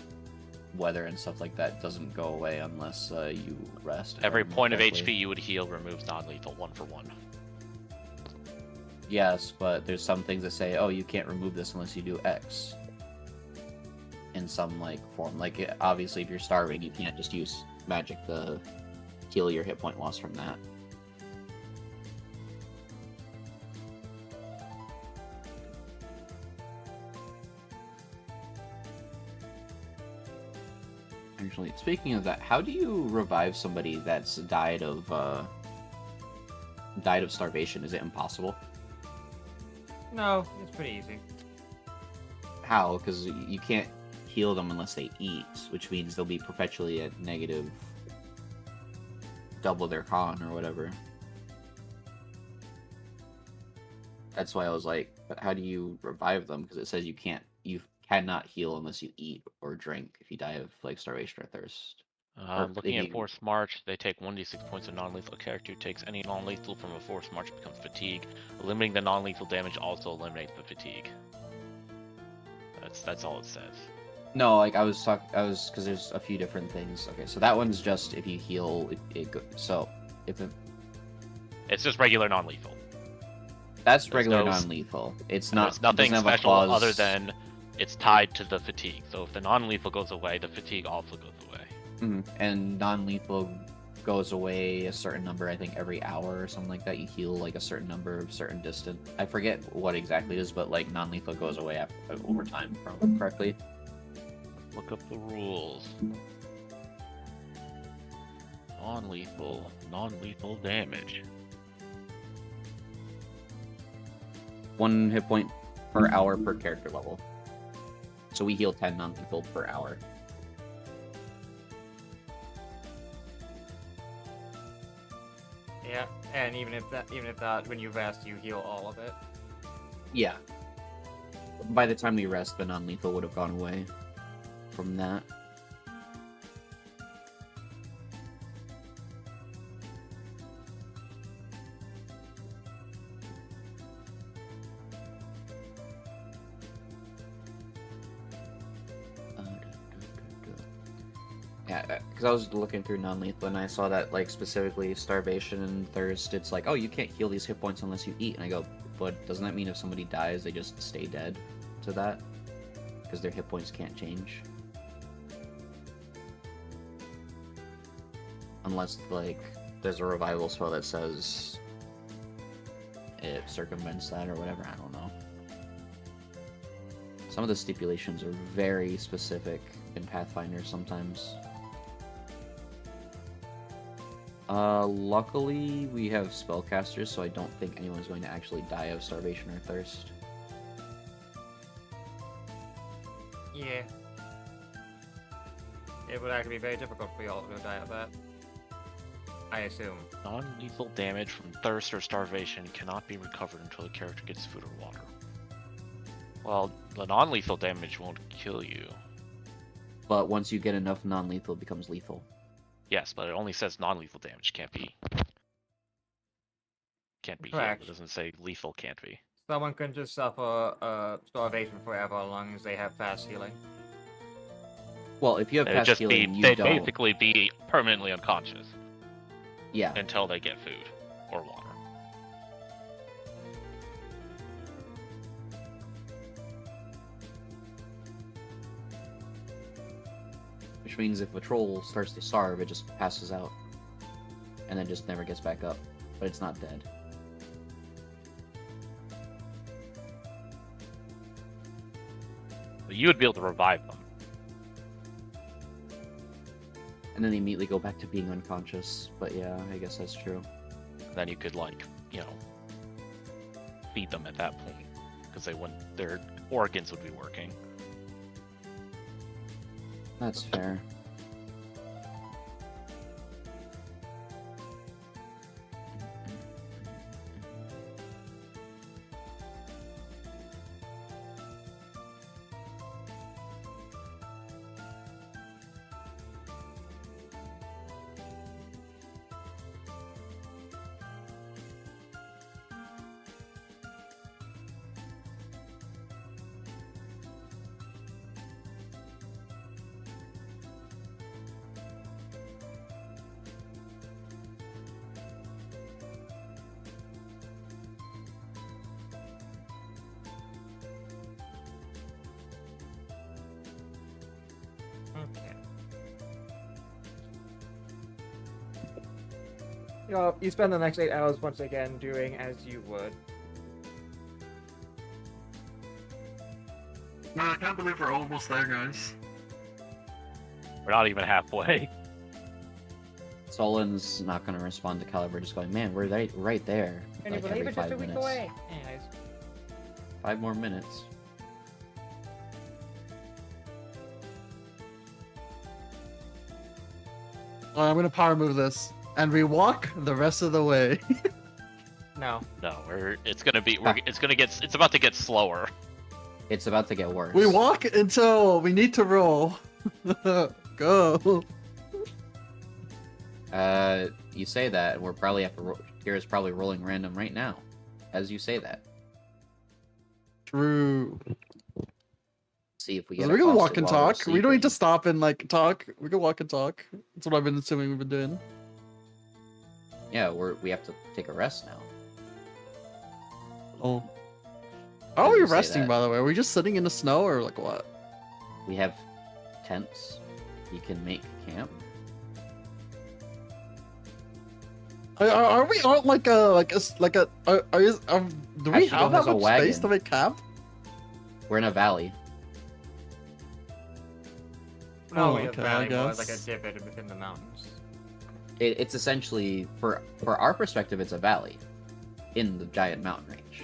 weather and stuff like that doesn't go away unless you rest. if I Every remember point of correctly. HP you would heal removes non-lethal 1-for-1. Yes, but there's some things that say, oh, you can't remove this unless you do X. In some like form, like obviously if you're starving, you can't just use magic to heal your hit point loss from that. Actually, speaking of that, how do you revive somebody that's died of starvation? Is it impossible? No, it's pretty easy. How? Because you can't heal them unless they eat, which means they'll be perpetually at negative double their con or whatever. That's why I was like, but how do you revive them? Because it says you cannot heal unless you eat or drink if you die of like starvation or thirst. Looking at Forced March, they take 1d6 points of non-lethal. Character who takes any non-lethal from a Forced March becomes fatigue. Eliminating the non-lethal damage also eliminates the fatigue. That's all it says. No, like I was because there's a few different things. Okay, so that one's just if you heal, It's just regular non-lethal. That's There's regular no non-lethal. It's And not. there's nothing doesn't have a special clause. other than it's tied to the fatigue. So if the non-lethal goes away, the fatigue also goes away. And non-lethal goes away a certain number. I think every hour or something like that. You heal like a certain number of certain distance. I forget what exactly it is, but like non-lethal goes away over time. If I remember correctly. Look up the rules. Non-lethal damage. 1 hit point per hour per character level. So we heal 10 non-lethal per hour. Yeah, and even if that when you rest, you heal all of it. Yeah. By the time we rest, the non-lethal would have gone away from that. Yeah, because I was looking through non-lethal and I saw that, like, specifically starvation and thirst, it's like, oh, you can't heal these hit points unless you eat. And I go, but doesn't that mean if somebody dies, they just stay dead to that? Because their hit points can't change. Unless, like, there's a revival spell that says it circumvents that or whatever, I don't know. Some of the stipulations are very specific in Pathfinder sometimes. Luckily, we have spellcasters, so I don't think anyone's going to actually die of starvation or thirst. Yeah. It would actually be very difficult for y'all to die of that. I assume. Non-lethal damage from thirst or starvation cannot be recovered until the character gets food or water. Well, the non-lethal damage won't kill you. But once you get enough non-lethal, it becomes lethal. Yes, but it only says non-lethal damage can't be healed. Correct. It doesn't say lethal can't be. Someone can just suffer starvation forever as long as they have fast healing. Well, if you have fast healing, they'd basically be permanently unconscious. Yeah. Until they get food or water. Which means if a troll starts to starve, it just passes out. And then just never gets back up. But it's not dead. But you would be able to revive them. And then they immediately go back to being unconscious. But yeah, I guess that's true. Then you could, like, you know, feed them at that point. Because their organs would be working. That's fair. You spend the next 8 hours once again doing as you would. No, I can't believe we're almost there, guys. We're not even halfway. Solon's not gonna respond to Caliber, just going, man, we're right there. Can you Like believe every it's just 5 a week minutes. away? Anyways. 5 more minutes. I'm gonna power move this, and we walk the rest of the way. No. No, it's about to get slower. It's about to get worse. We walk until we need to roll. Go. You say that, and we're probably Kira's probably rolling random right now, as you say that. True. See if we We get. can walk accosted and while we're talk. We don't need to sleeping. stop and like talk. We can walk and talk. That's what I've been assuming we've been doing. Yeah, we have to take a rest now. Oh. How are As we you say resting, that. by the way? Are we just sitting in the snow or like what? We have tents. We can make camp. Are we on like a do we Hashigo have has that a much space wagon. to make camp? We're in a valley. No, Oh, we have okay, valley I more like a guess. divot within the mountains. It's essentially, for our perspective, it's a valley in the giant mountain range.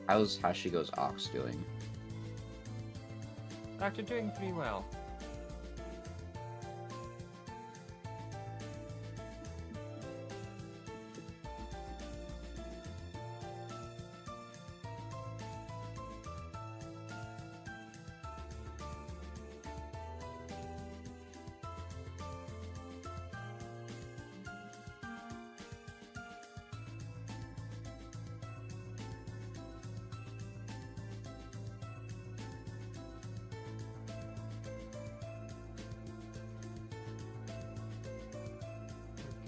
How's Hashigo's ox doing? Actually doing pretty well.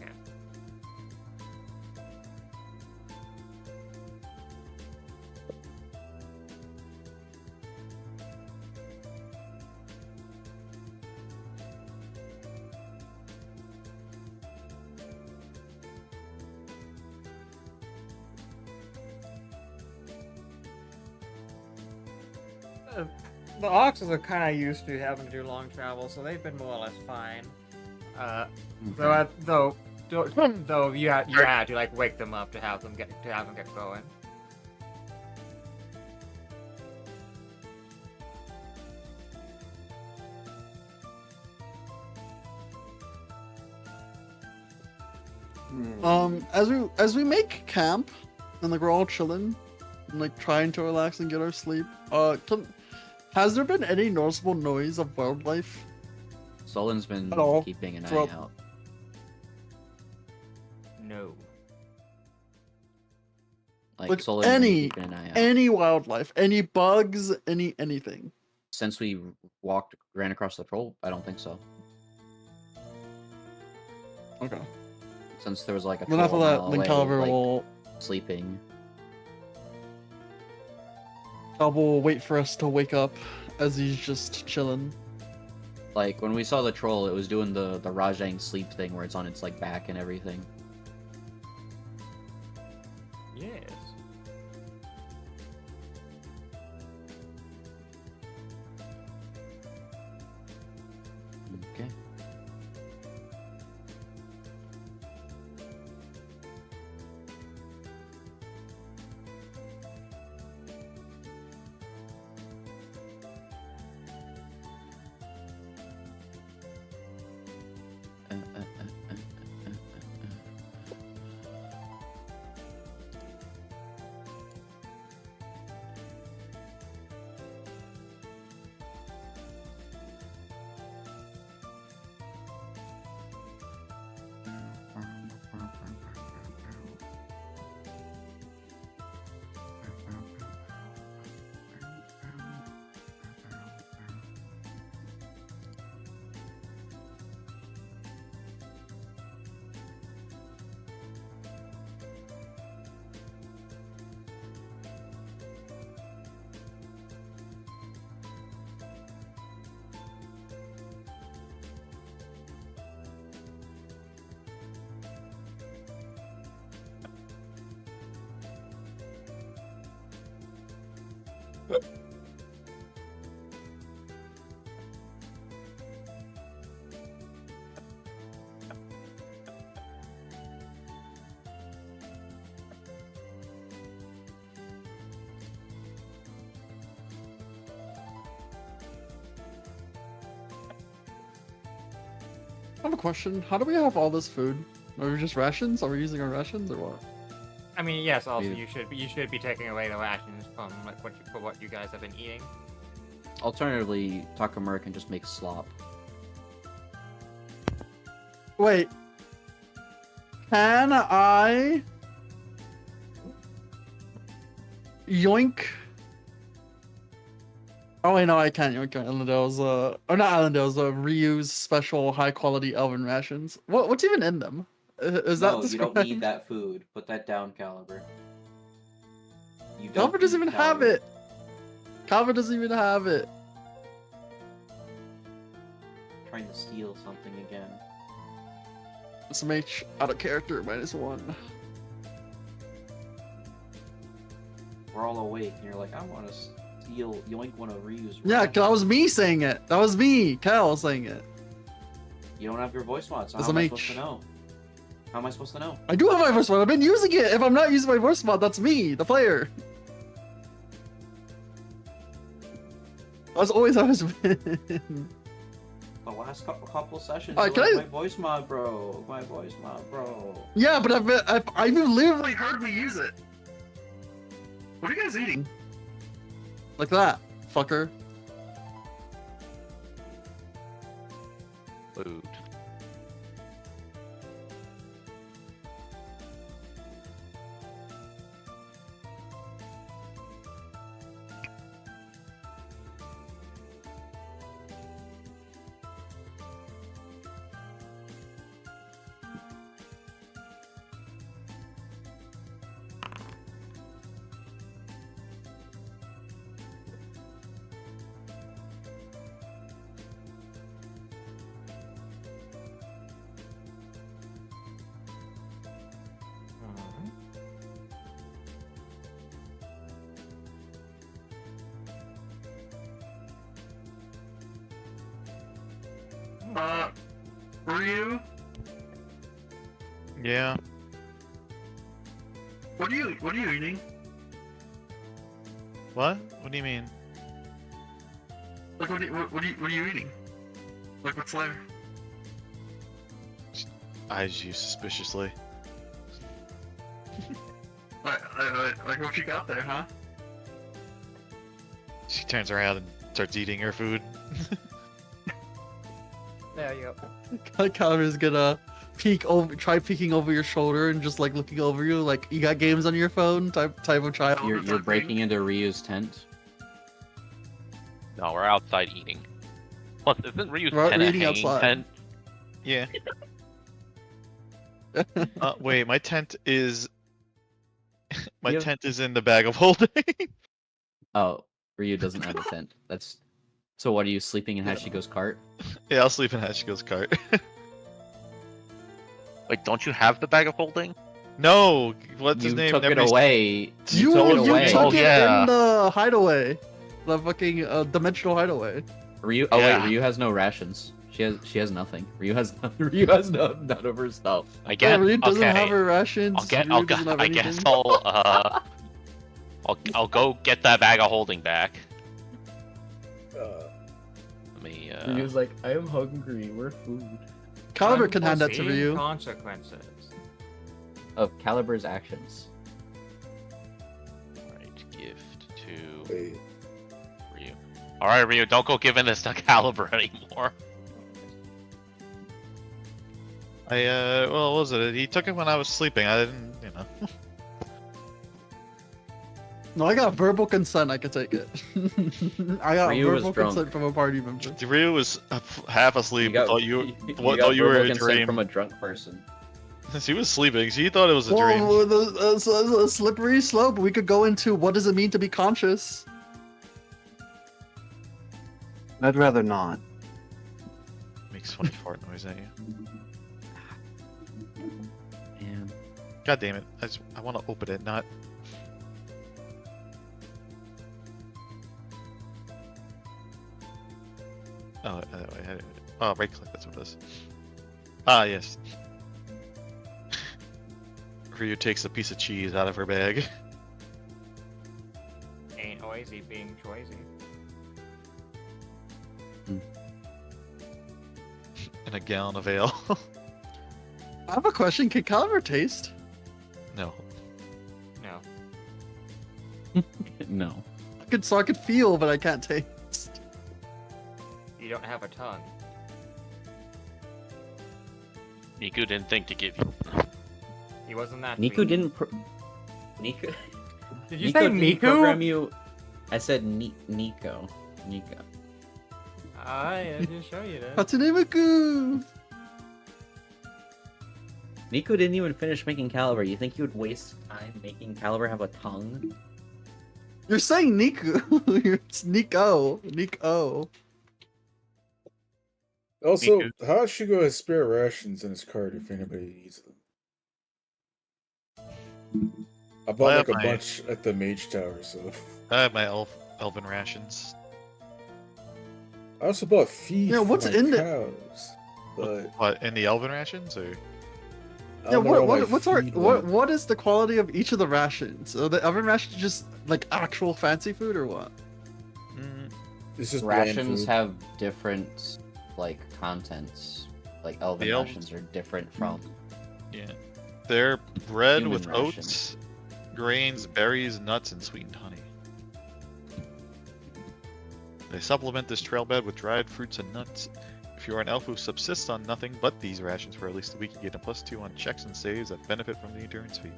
Okay. The oxes are kind of used to having to do long travel, so they've been more or less fine. Though you had to like wake them up to have them get going. As we make camp and like we're all chilling and like trying to relax and get our sleep, has there been any noticeable noise of wildlife? Solon's been At all. keeping an eye Throughout- out. No. Like Solon's been any keeping an eye out. any wildlife, any bugs, anything. Since we ran across the troll, I don't think so. Okay. Since there was like a Then after troll a that, mile then away, Caliber like, will sleeping. wait for us to wake up as he's just chilling. Like when we saw the troll, it was doing the Rajang sleep thing where it's on its like back and everything. Yes. Okay. I have a question. How do we have all this food? Are we just rations? Are we using our rations or what? I mean, yes. Also, Yeah. you should be taking away the rations from like what you guys have been eating. Alternatively, Takamura can just make slop. Wait. Can I yoink? Oh wait, no, I can't yoink Allendale's. Or not Allendale's. Ryu's special high quality elven rations. What's even in them? Is that described? that food. Put that down, Caliber. You Calvin doesn't even have it. Calvin doesn't even have it. Trying to steal something again. Some H out of character -1. We're all awake, and you're like, I want to steal, yoink one of Ryu's. Yeah, that was me saying it. That was me, Cal, saying it. You don't have your voice mod, so There's how am a I H. supposed to know? How am I supposed to know? I do have my voice mod. I've been using it. If I'm not using my voice mod, that's me, the player. That's always how it's been. The last couple sessions, Alright, you're can like, my voice mod, bro. My voice mod, bro. Yeah, but I've literally heard me use it. What are you guys eating? Like that, fucker. Food. Ryu, Yeah. what are you eating? What? What do you mean? Like what are you eating? Like what's there? Eyes you suspiciously. Like what you got there, huh? She turns around and starts eating her food. There you Calvin is gonna try peeking over your shoulder and just like looking over you, like you got games on your phone type of child. You're breaking into Ryu's tent. No, we're outside eating. Plus, isn't Ryu's We're tent a eating hanging outside. tent? Yeah. Wait, my tent is. My Yeah. tent is in the bag of holding. Oh, Ryu doesn't have a tent. That's. So what are you sleeping in Hachiko's cart? Yeah, I'll sleep in Hachiko's cart. Wait, don't you have the bag of holding? No, what's You his name? took it Never- away. You took it you away. took Oh, it yeah. in the hideaway, the fucking dimensional hideaway. Ryu. Oh Yeah. wait, Ryu has no rations. She has nothing. Ryu has none of her stuff. I guess. Ryu doesn't okay. have her rations. Ryu doesn't have I guess anything. I'll go get that bag of holding back. Let me. Ryu's like, I am hungry. We're food. Caliber can hand that to Unforeseen Ryu. Consequences. Of Caliber's actions. Alright, gift to Wait. Ryu. Alright, Ryu, don't go giving this to Caliber anymore. Well, what was it? He took it when I was sleeping. I didn't, No, I got verbal consent. I can take it. I got Ryu was verbal drunk. consent from a party member. Ryu was half asleep. Thought you were got a verbal consent dream. from a drunk person. She was sleeping. She thought it was a dream. Well, the slippery slope. We could go into what does it mean to be conscious. I'd rather not. Makes funny fart noise at you. Man. God damn it! I want to open it, not. Oh, oh, right click. That's what it is. Ah, yes. Ryu takes a piece of cheese out of her bag. Ain't Oisy being choisy. And a gallon of ale. I have a question. Can Caliber taste? No. No. No. So I could feel, but I can't taste. You don't have a tongue. Niku didn't think to give you. He wasn't that Niku sweet. didn't. Niku. Did you Nico say didn't Miku? program you. I said Nico. Nico. I just show you that. Hatsunemaku! Nico didn't even finish making Caliber. You think you would waste time making Caliber have a tongue? You're saying Niku. It's Nico. Nico. Also, Miku. Hashigo has spare rations in his cart if anybody needs them. I bought I like a have my- bunch at the Mage Tower, so. I have my elven rations. I also bought feed Yeah, for what's my in the- cows, but What, in the elven rations, or? I Yeah, don't know where my what's our feed what went. what is the quality of each of the rations? So the oven rations just like actual fancy food or what? Mm, It's just bland Rations food. have different like contents. Like elven The elves- rations are different from. yeah. They're bread Human with rations. oats, grains, berries, nuts, and sweetened honey. They supplement this trail bed with dried fruits and nuts. If you are an elf who subsists on nothing but these rations for at least a week, you get a +2 on checks and saves that benefit from the endurance feed.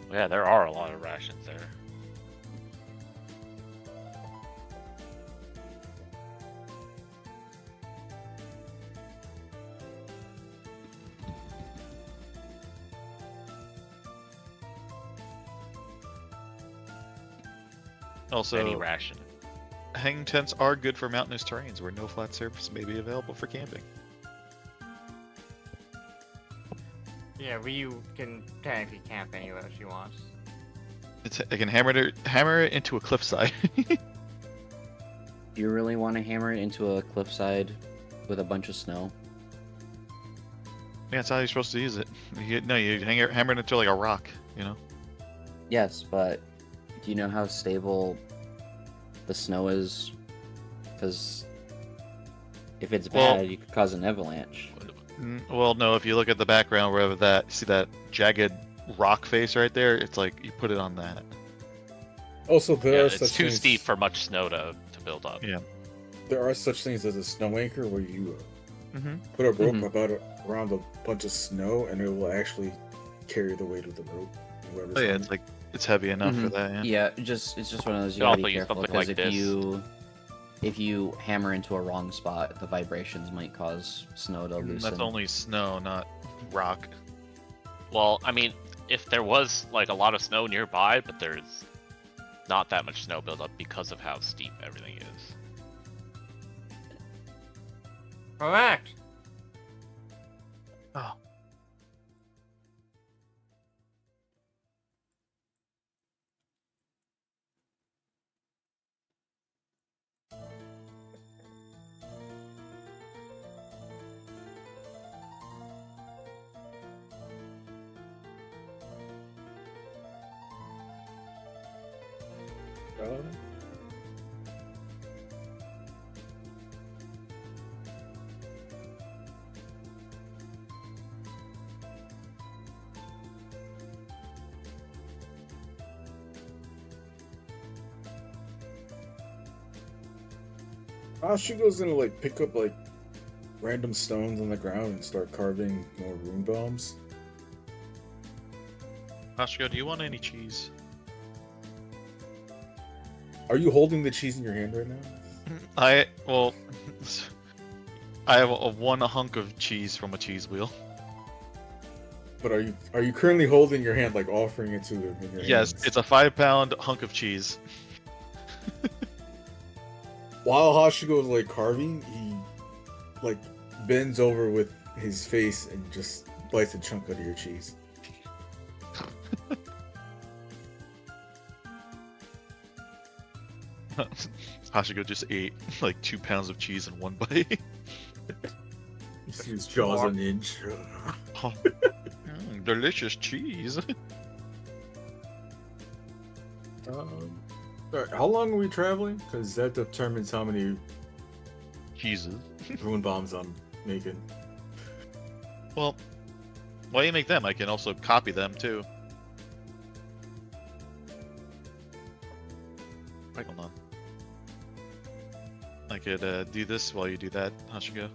Yeah, there are a lot of rations there. Also, Any ration. hanging tents are good for mountainous terrains where no flat surface may be available for camping. Yeah, Ryu can technically camp anywhere she wants. It can hammer it into a cliffside. Do you really want to hammer it into a cliffside with a bunch of snow? Yeah, that's how you're supposed to use it. You hammer it into like a rock, you know? Yes, but do you know how stable the snow is? Because if it's Well- bad, you could cause an avalanche. Well, no, if you look at the background, wherever that, see that jagged rock face right there? It's like, you put it on that. Also, there Yeah, are it's such too things. steep for much snow to build up. Yeah. There are such things as a snow anchor where you Mm-hmm. put a rope Mhm. around a bunch of snow, and it will actually carry the weight of the rope. Whoever's Oh yeah, on it's it. like, it's heavy enough for Mhm. that, yeah. Yeah, it's just one of those. You You gotta also be use careful something because like if you hammer into a wrong spot, the vibrations might cause snow to loosen. That's only snow, not rock. Well, I mean, if there was like a lot of snow nearby, but there's not that much snow build up because of how steep everything is. Correct. Oh. Um, she goes gonna like pick up like random stones on the ground and start carving more rune bombs. Ashko, do you want any cheese? Are you holding the cheese in your hand right now? I have one hunk of cheese from a cheese wheel. But are you currently holding your hand, like offering it to him in your Yes, hands? it's a 5-pound hunk of cheese. While Hashigo's like carving, he like bends over with his face and just bites a chunk out of your cheese. Hashiko just ate like 2 pounds of cheese in one bite. You see his jaws an inch. Delicious cheese. Alright, how long are we traveling? Because that determines how many Cheeses. ruin bombs I'm making. Well, why do you make them? I can also copy them too. Hold on. I could do this while you do that, Hashiko.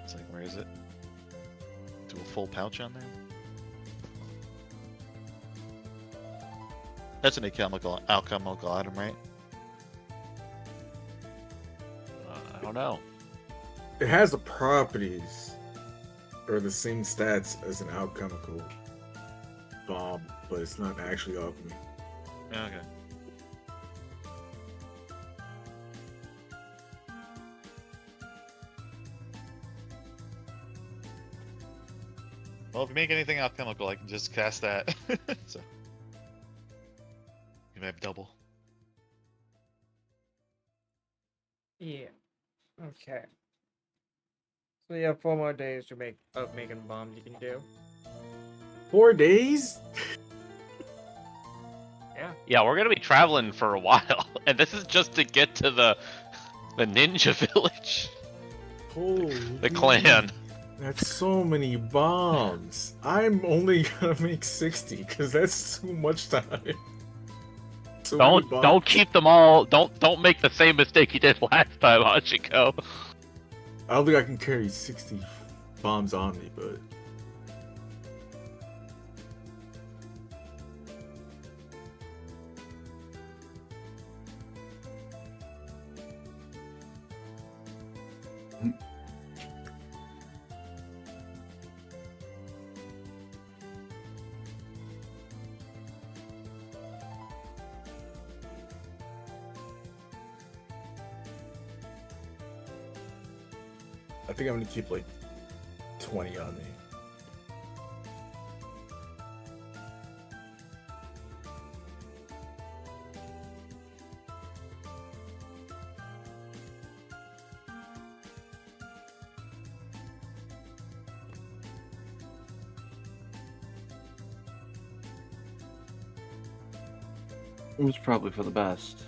It's like, where is it? Do a full pouch on there? That's an alchemical item, right? I don't know. It has the properties or the same stats as an alchemical bomb, but it's not actually alchemy. Okay. Well, if you make anything alchemical, I can just cast that. So you may have double. Yeah. Okay. So you have 4 more days to make of making bombs you can do. 4 days? Yeah. Yeah, we're gonna be traveling for a while, and this is just to get to the ninja village, Holy. the clan. That's so many bombs. I'm only gonna make 60 because that's too much time. Too many bombs. Don't keep them all. Don't make the same mistake you did last time, Hachiko. I don't think I can carry 60 bombs on me, but I think I'm gonna keep like 20 on me. It was probably for the best.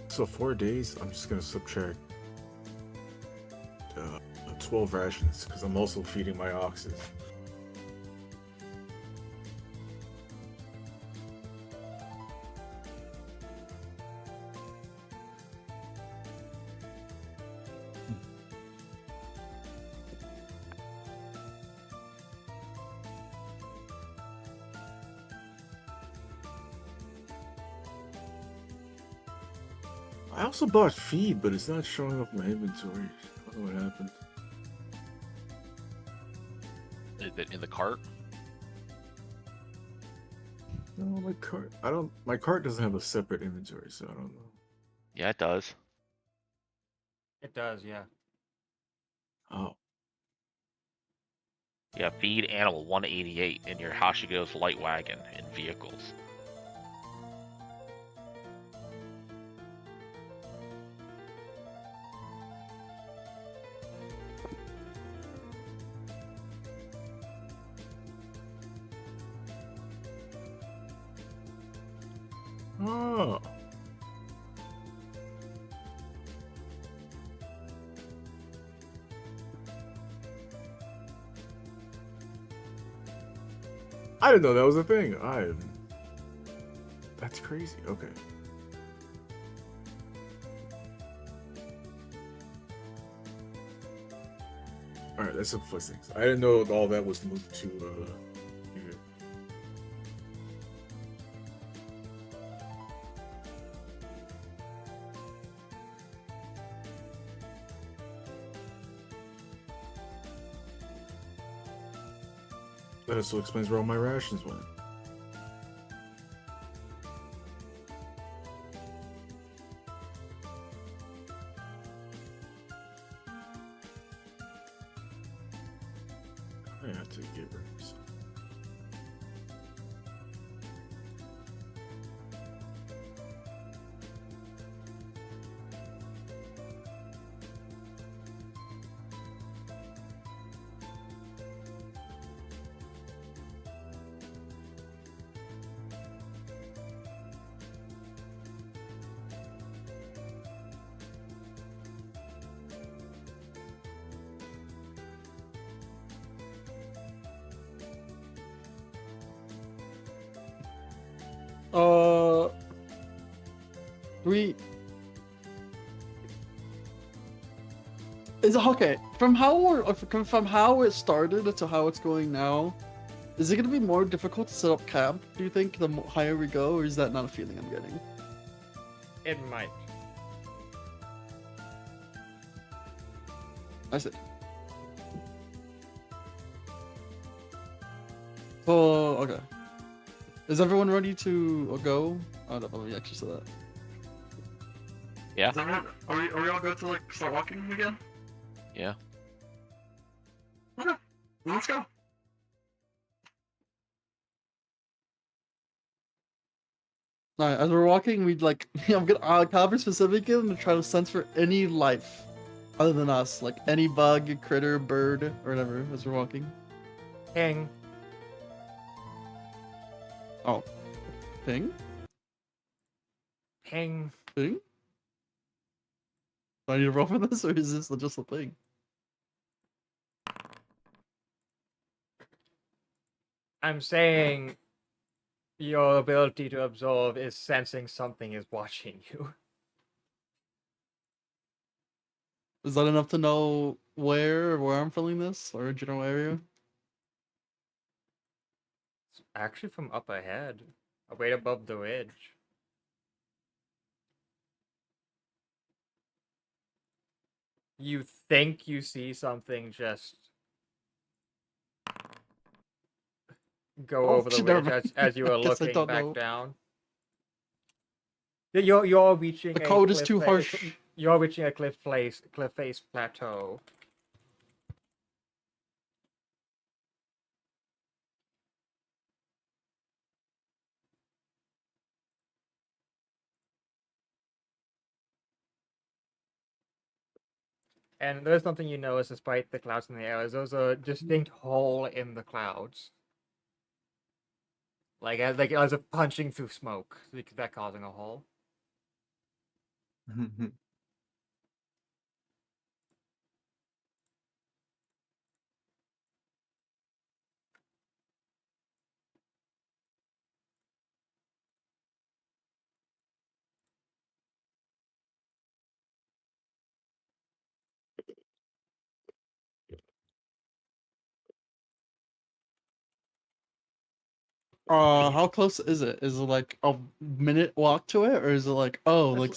So 4 days, I'm just gonna subtract 12 rations because I'm also feeding my oxes. I also bought feed, but it's not showing up in my inventory. I don't know what happened. Is it in the cart? No, my cart. My cart doesn't have a separate inventory, so I don't know. Yeah, it does. It does, yeah. Oh. Yeah, feed animal 188 in your Hashiko's light wagon in vehicles. Oh. I didn't know that was a thing. That's crazy. Okay. All right, that simplifies things. I didn't know all that was moved to here. That also explains where all my rations went. I have to get rid of some. We. Is it okay? From how it started to how it's going now, is it gonna be more difficult to set up camp? Do you think the higher we go, or is that not a feeling I'm getting? It might. I see. Oh, okay. Is everyone ready to go? Oh, no, let me actually say that. Yeah. Is everyone, are we all good to like start walking again? Yeah. Okay, let's go. Alright, as we're walking, we'd like I'm gonna cover specifically and try to sense for any life other than us, like any bug, critter, bird, or whatever as we're walking. Ping. Oh. Ping? Ping. Ping? Do I need to roll for this, or is this just a thing? I'm saying your ability to absorb is sensing something is watching you. Is that enough to know where I'm feeling this, or a general area? It's actually from up ahead, right above the ridge. You think you see something just go over the never ridge mind. as you are Guess I looking don't back know. down. You're reaching The a code is cliff too harsh. You're reaching a cliff face plateau. And there's something you notice despite the clouds in the air, is there's a distinct hole in the clouds. Like as if punching through smoke, that causing a hole. How close is it? Is it like a minute walk to it, or is it like, oh, like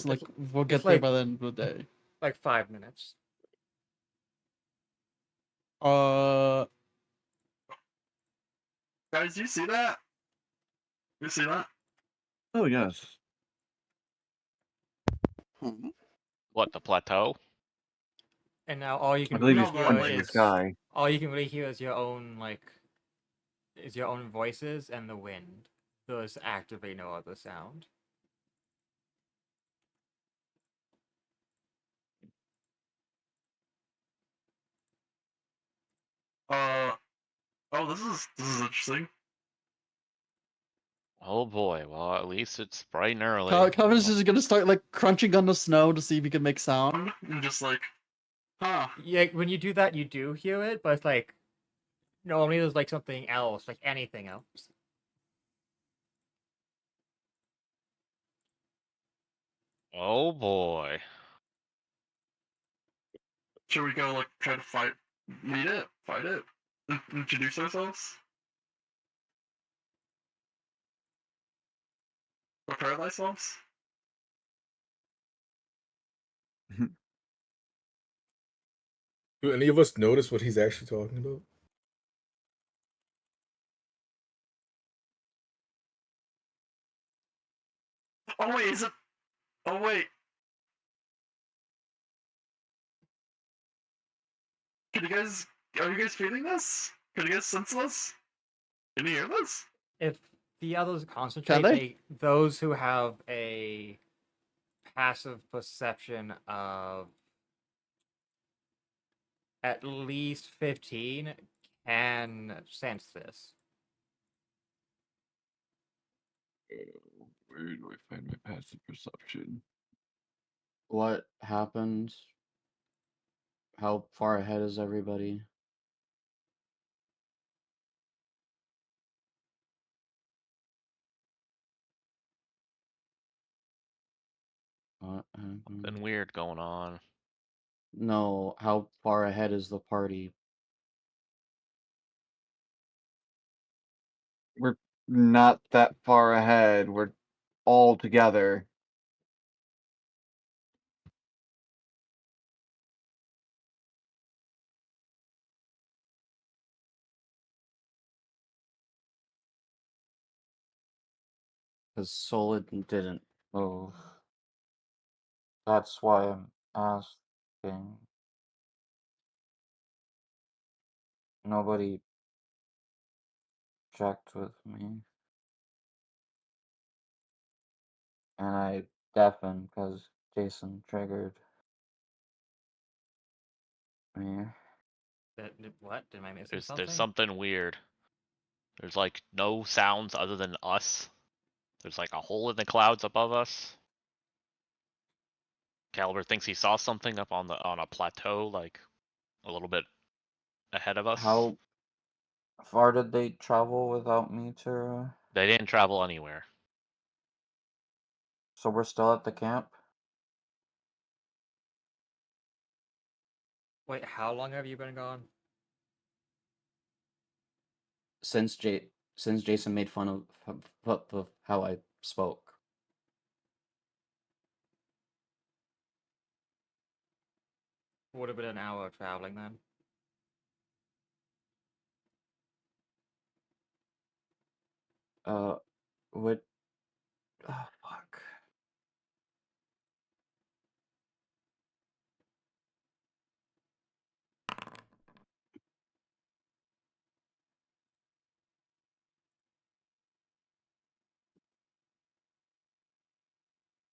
we'll get there like- by the end of the day? Like 5 minutes. Uh, Guys, you see that? You see that? Oh yes. What, the plateau? And now all you I can believe really he's No, pointing like- to the is sky. all you can really hear is your own voices and the wind. There's actively no other sound. Oh, this is interesting. Oh boy. Well, at least it's bright and early. Kevin's just gonna start like crunching on the snow to see if he can make sound. I'm just like, huh? Yeah, when you do that, you do hear it, but it's like normally there's like something else, like anything else. Oh boy. Should we go like try to meet it, fight it, introduce ourselves, prepare ourselves? Do any of us notice what he's actually talking about? Oh wait, is it? Oh wait. Can you guys? Are you guys feeling this? Can you guys sense this? Can you hear this? If the others concentrate, they? those who have a passive perception of at least 15 can sense this. Where do I find my passive perception? What happened? How far ahead is everybody? What happened? Something weird going on. No, how far ahead is the party? We're not that far ahead. We're all together. Because Solid didn't move. That's why I'm asking. Nobody checked with me. And I deafened because Jason triggered me. What? Am I missing There's something? something weird. There's like no sounds other than us. There's like a hole in the clouds above us. Caliber thinks he saw something up on a plateau, like a little bit ahead of us. How far did they travel without me, Tara? They didn't travel anywhere. So we're still at the camp? Wait, how long have you been gone? Since Jason made fun of how I spoke. Would have been an hour of traveling then. What? Oh, fuck.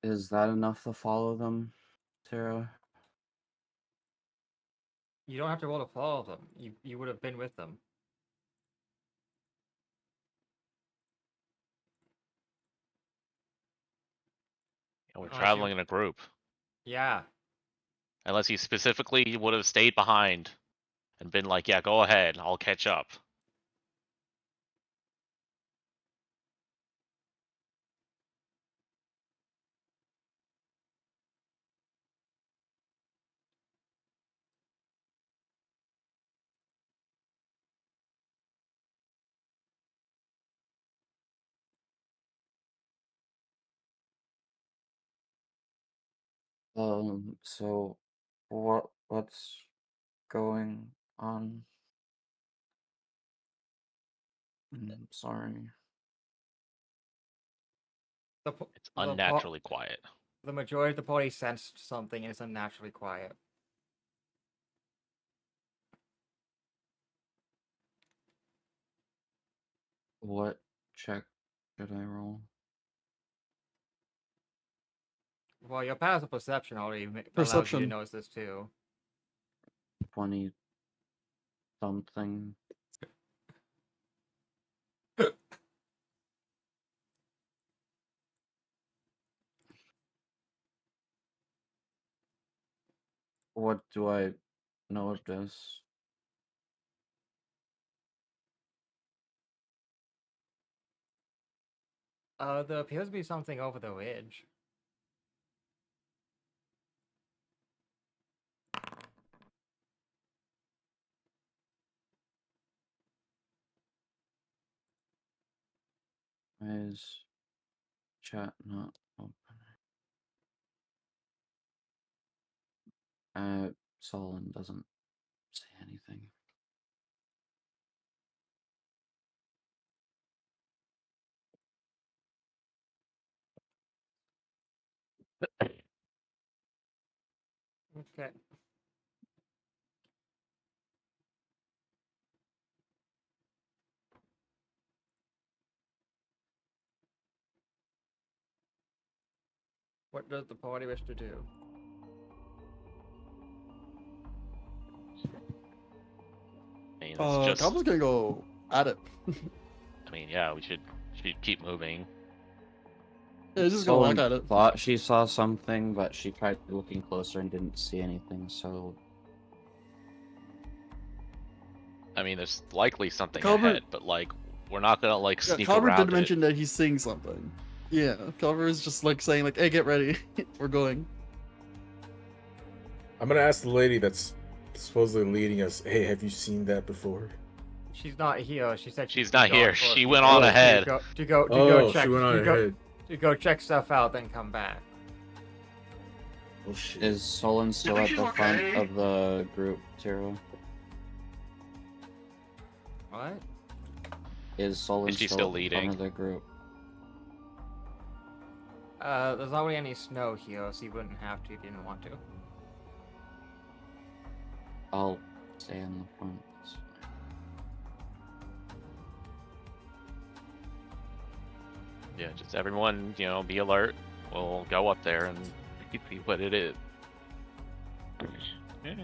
Is that enough to follow them, Tara? You don't have to roll to follow them. You would have been with them. And we're Unless traveling you... in a group. Yeah. Unless he specifically would have stayed behind and been like, yeah, go ahead, I'll catch up. So what's going on? Sorry. It's unnaturally quiet. The majority of the party sensed something and it's unnaturally quiet. What check should I roll? Well, your passive perception already allows you to Perception. notice this too. 20 something. What do I know of this? There appears to be something over the ridge. Why is chat not open? Solon doesn't say anything. Okay. What does the party wish to do? I mean, it's just. Goblin's gonna go at it. I mean, yeah, we should keep moving. Yeah, he's just gonna walk Someone at it. thought she saw something, but she tried looking closer and didn't see anything, so... I mean, there's likely something Calvert- ahead, but like, we're not gonna like Yeah, sneak Calvert around did it. mention that he's seeing something. Yeah, Calvert is just like saying like, "Hey, get ready, we're going." I'm gonna ask the lady that's supposedly leading us. Hey, have you seen that before? She's not here. She said She's gone not here. for a She few went days on ahead. To go Oh, check. she went on ahead. To go check stuff out, then come back. Oh shit. Is Solon still think at she's the front okay. of the group, Tiro? What? Is Solon Is she still still at the leading? front of the group? There's not really any snow here, so you wouldn't have to if you didn't want to. I'll stay in the front. It's fine. Yeah, just everyone, be alert. We'll go up there and see what it is. Yeah.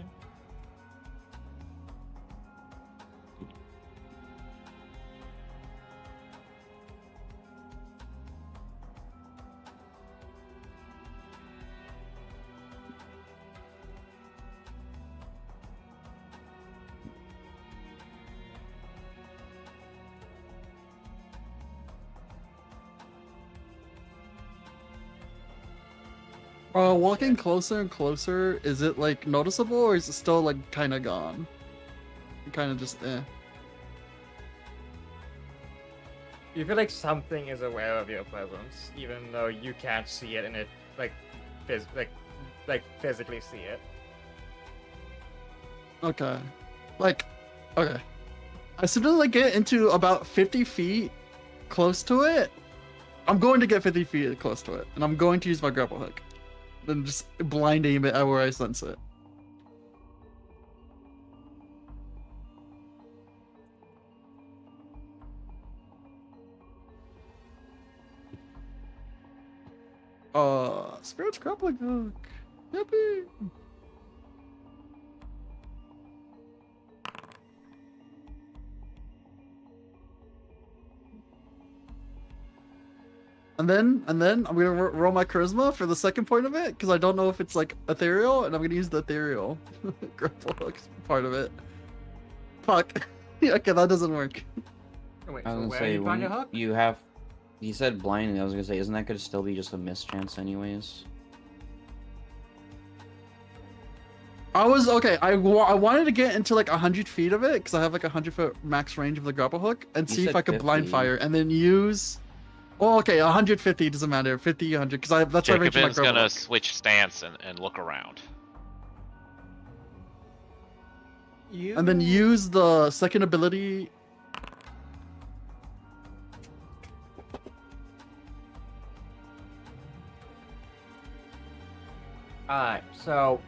Walking closer and closer, is it like noticeable or is it still like kind of gone? Kind of just You feel like something is aware of your presence, even though you can't see it and it like physically see it. Okay. Okay. As soon as I get into about 50 feet close to it, I'm going to get 50 feet close to it, and I'm going to use my grapple hook. Then just blind aim it at where I sense it. Spirit's grappling hook. Yippee! And then I'm gonna roll my charisma for the second point of it because I don't know if it's like ethereal, and I'm gonna use the ethereal grapple hook part of it. Fuck. Yeah, okay, that doesn't work. Oh, wait, I so was where gonna are say, you find your when hook? you have... You said blinding, I was gonna say, isn't that gonna still be just a mischance anyways? I was okay. I wanted to get into like 100 feet of it because I have like 100-foot max range of the grapple hook and You see if said I could blind 50. fire and then use. Oh, okay, 150 doesn't matter. 50, 100 because that's my range of my Jacobin's grapple gonna hook. switch stance and look around. And then use the second ability. Alright, so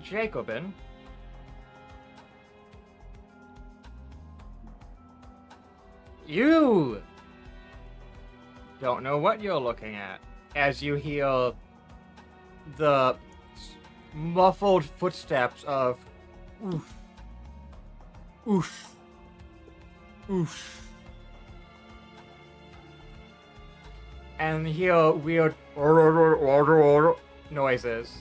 Jacobin. You don't know what you're looking at as you hear the muffled footsteps of oof, oof, oof. And hear weird noises. So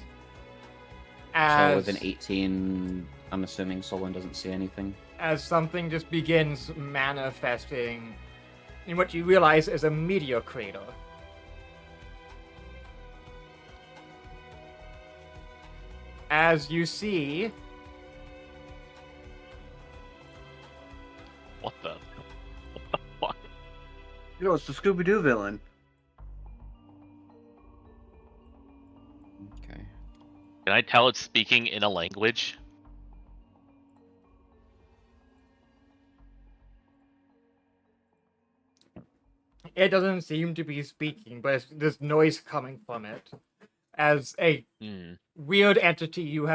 As, with an 18, I'm assuming Solon doesn't see anything. as something just begins manifesting in what you realize is a meteor crater. As you see What the fuck? You know, it's the Scooby Doo villain. Okay. Can I tell it's speaking in a language? It doesn't seem to be speaking, but there's noise coming from it. As a weird entity, you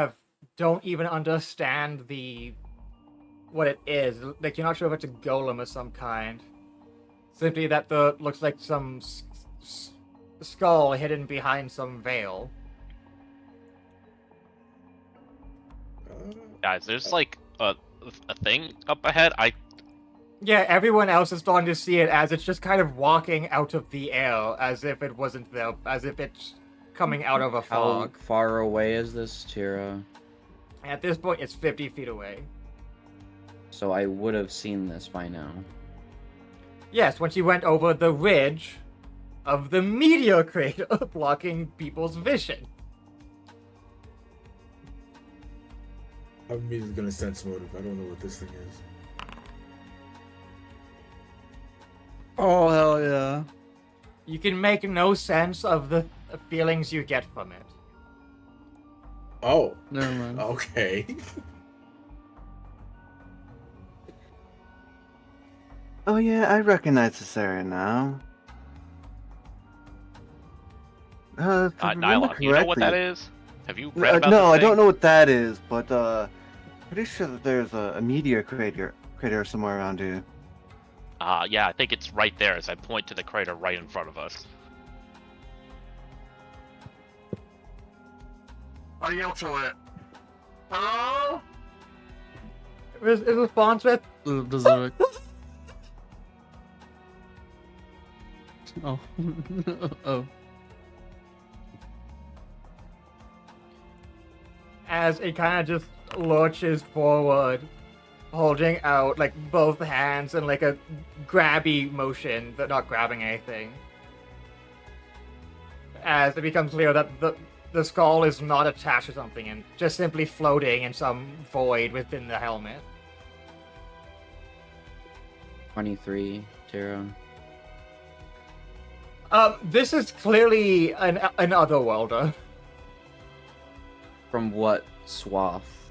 don't even understand what it is. Like, you're not sure if it's a golem of some kind. Simply that looks like some skull hidden behind some veil. Guys, there's like a thing up ahead. Yeah, everyone else is starting to see it as it's just kind of walking out of the air, as if it wasn't there, as if it's coming out of a fog. How far away is this, Tira? At this point, it's 50 feet away. So I would have seen this by now. Yes, once you went over the ridge of the meteor crater, blocking people's vision. I'm immediately gonna sense motive. I don't know what this thing is. Oh, hell yeah. You can make no sense of the feelings you get from it. Oh. Never mind. Okay. Oh yeah, I recognize this area now. If I remember Nylon, do you know what that correctly- is? Have you read about No, this I thing? don't know what that is, but pretty sure that there's a meteor crater somewhere around here. Yeah, I think it's right there as I point to the crater right in front of us. I yell to it. Hello? Is response with? Does it work? Oh. Oh. As it kind of just lurches forward, holding out like both hands in like a grabby motion, but not grabbing anything. As it becomes clear that the skull is not attached to something and just simply floating in some void within the helmet. 23, Tira. This is clearly an otherworlder. From what swath?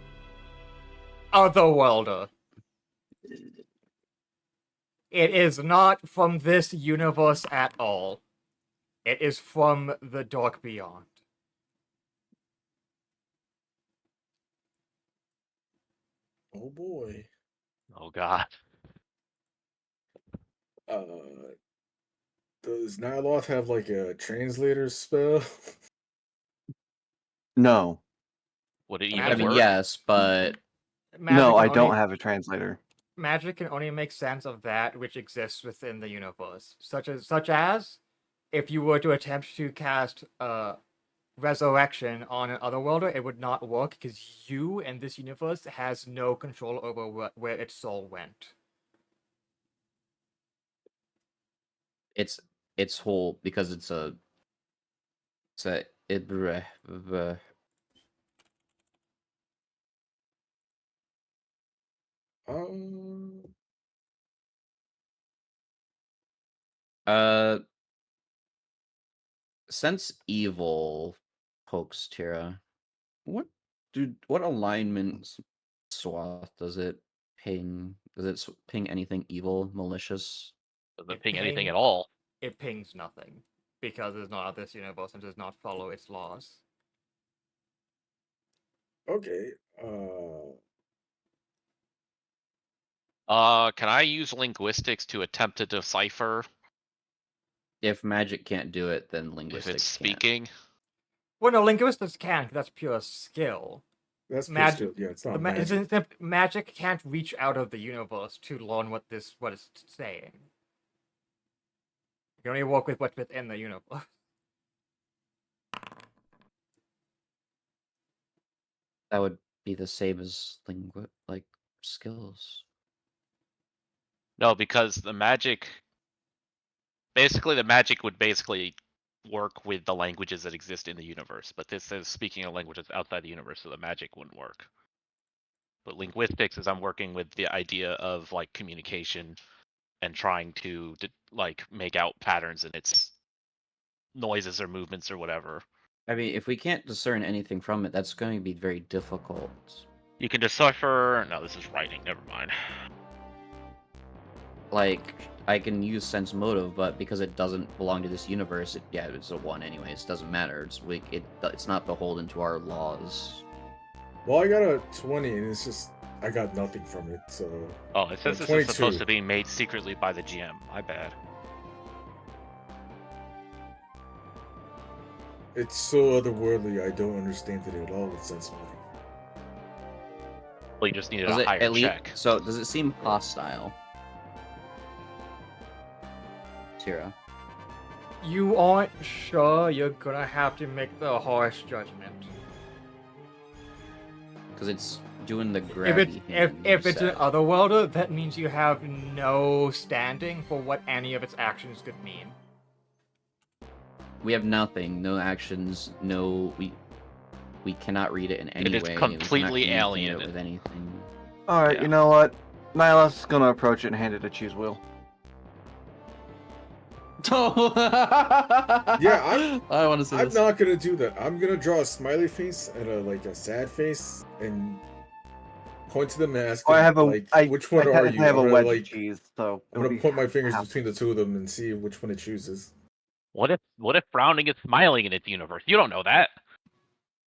Otherworlder. It is not from this universe at all. It is from the dark beyond. Oh boy. Oh god. Does Nyloth have like a translator spell? No. Would it I even I mean, work? yes, but No, can I don't only- have a translator. Magic can only make sense of that which exists within the universe, such as if you were to attempt to cast resurrection on an otherworlder, it would not work because you and this universe has no control over where its soul went. it's whole because it's a Um, Sense evil pokes Tira. What alignment swath does it ping? Does it ping anything evil, malicious? Doesn't ping anything at all. It pings nothing because it's not of this universe and does not follow its laws. okay. Can I use linguistics to attempt to decipher If magic can't do it, then if linguistics it's can't. Well, speaking? no, linguistics can, 'cause that's pure skill. That's Mag- still, yeah, it's not The magic. magic can't reach out of the universe to learn what it's saying. You can only work with what's within the universe. That would be the same as skills. No, because the magic would basically work with the languages that exist in the universe, but this is speaking of languages outside the universe, so the magic wouldn't work. But linguistics is I'm working with the idea of like communication and trying to like make out patterns in its noises or movements or whatever. I mean, if we can't discern anything from it, that's going to be very difficult. You can decipher. No, this is writing. Never mind. like I can use sense motive, but because it doesn't belong to this universe, it's a 1 anyways. It doesn't matter. It's not beholden to our laws. Well, I got a 20, and it's just I got nothing from it. So. Oh, it says this is supposed to be made secretly by the GM. My bad. It's so otherworldly. I don't understand it at all with sense motive. Well, you just needed Does a it higher at least? check. So does it seem hostile? Tira. You aren't sure, you're gonna have to make the harsh judgment. Because it's doing the If gravity. it's an otherworlder, that means you have no standing for what any of its actions could mean. We have nothing, no actions, no we cannot read it in any way. It is completely we cannot alien. communicate it with anything. Alright, Yeah. you know what? Nyla's gonna approach it and hand it a cheese wheel. Yeah, I want to see I'm this. not gonna do that. I'm gonna draw a smiley face and a sad face and point to them and ask I them, have a like, which one are you? I have a I'm gonna, wedge like, of cheese, so I'm gonna point my fingers between the two of them and see which one it chooses. What if frowning is smiling in its universe? You don't know that.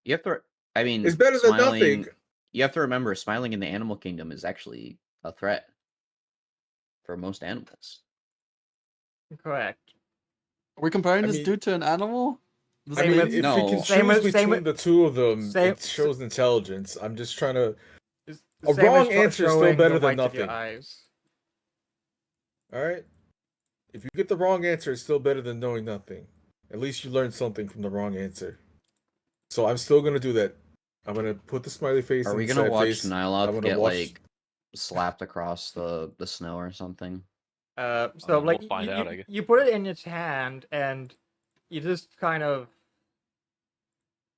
You have to. I mean, It's better than smiling. nothing. You have to remember, smiling in the animal kingdom is actually a threat for most animals. Correct. Are we comparing I this mean- dude to an animal? Does I that mean, mean- if you No. can Same choose with- same between with- the two of them, same- it shows intelligence. I'm just trying to. It's A the same wrong as answer is still showing better the than whites of your nothing. eyes. All right. If you get the wrong answer, it's still better than knowing nothing. At least you learned something from the wrong answer. So I'm still gonna do that. I'm gonna put the smiley face. Are and we the gonna sad watch face. I'm Nyloth gonna get watch... like slapped across the snow or something? So We'll like find out, I guess. you put it in its hand and you just kind of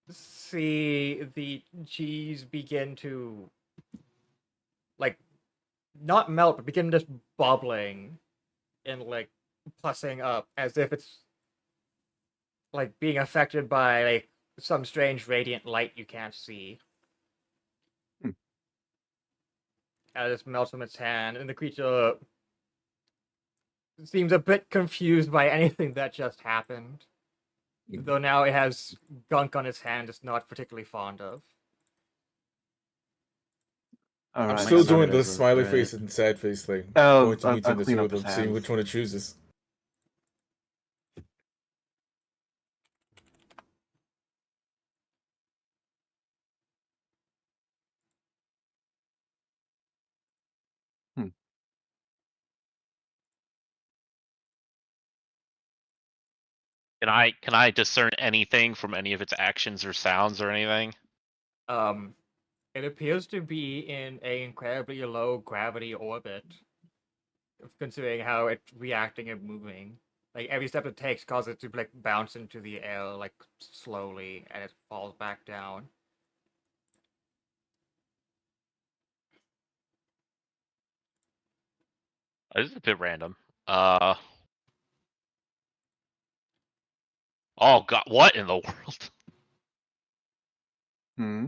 see the cheese begin to like not melt but begin just bubbling and like pussing up as if it's like being affected by like some strange radiant light you can't see. And it just melts from its hand and the creature seems a bit confused by anything that just happened. Though now it has gunk on its hand it's not particularly fond of. I'm Alright. still doing Summon the as a smiley threat. face and sad face thing. Oh, Pointing I'll between the clean two up of his them, seeing hands. which one it chooses. Can I discern anything from any of its actions or sounds or anything? It appears to be in an incredibly low gravity orbit, considering how it's reacting and moving. Like every step it takes causes it to like bounce into the air like slowly, and it falls back down. This is a bit random. Oh god, what in the world? Hmm.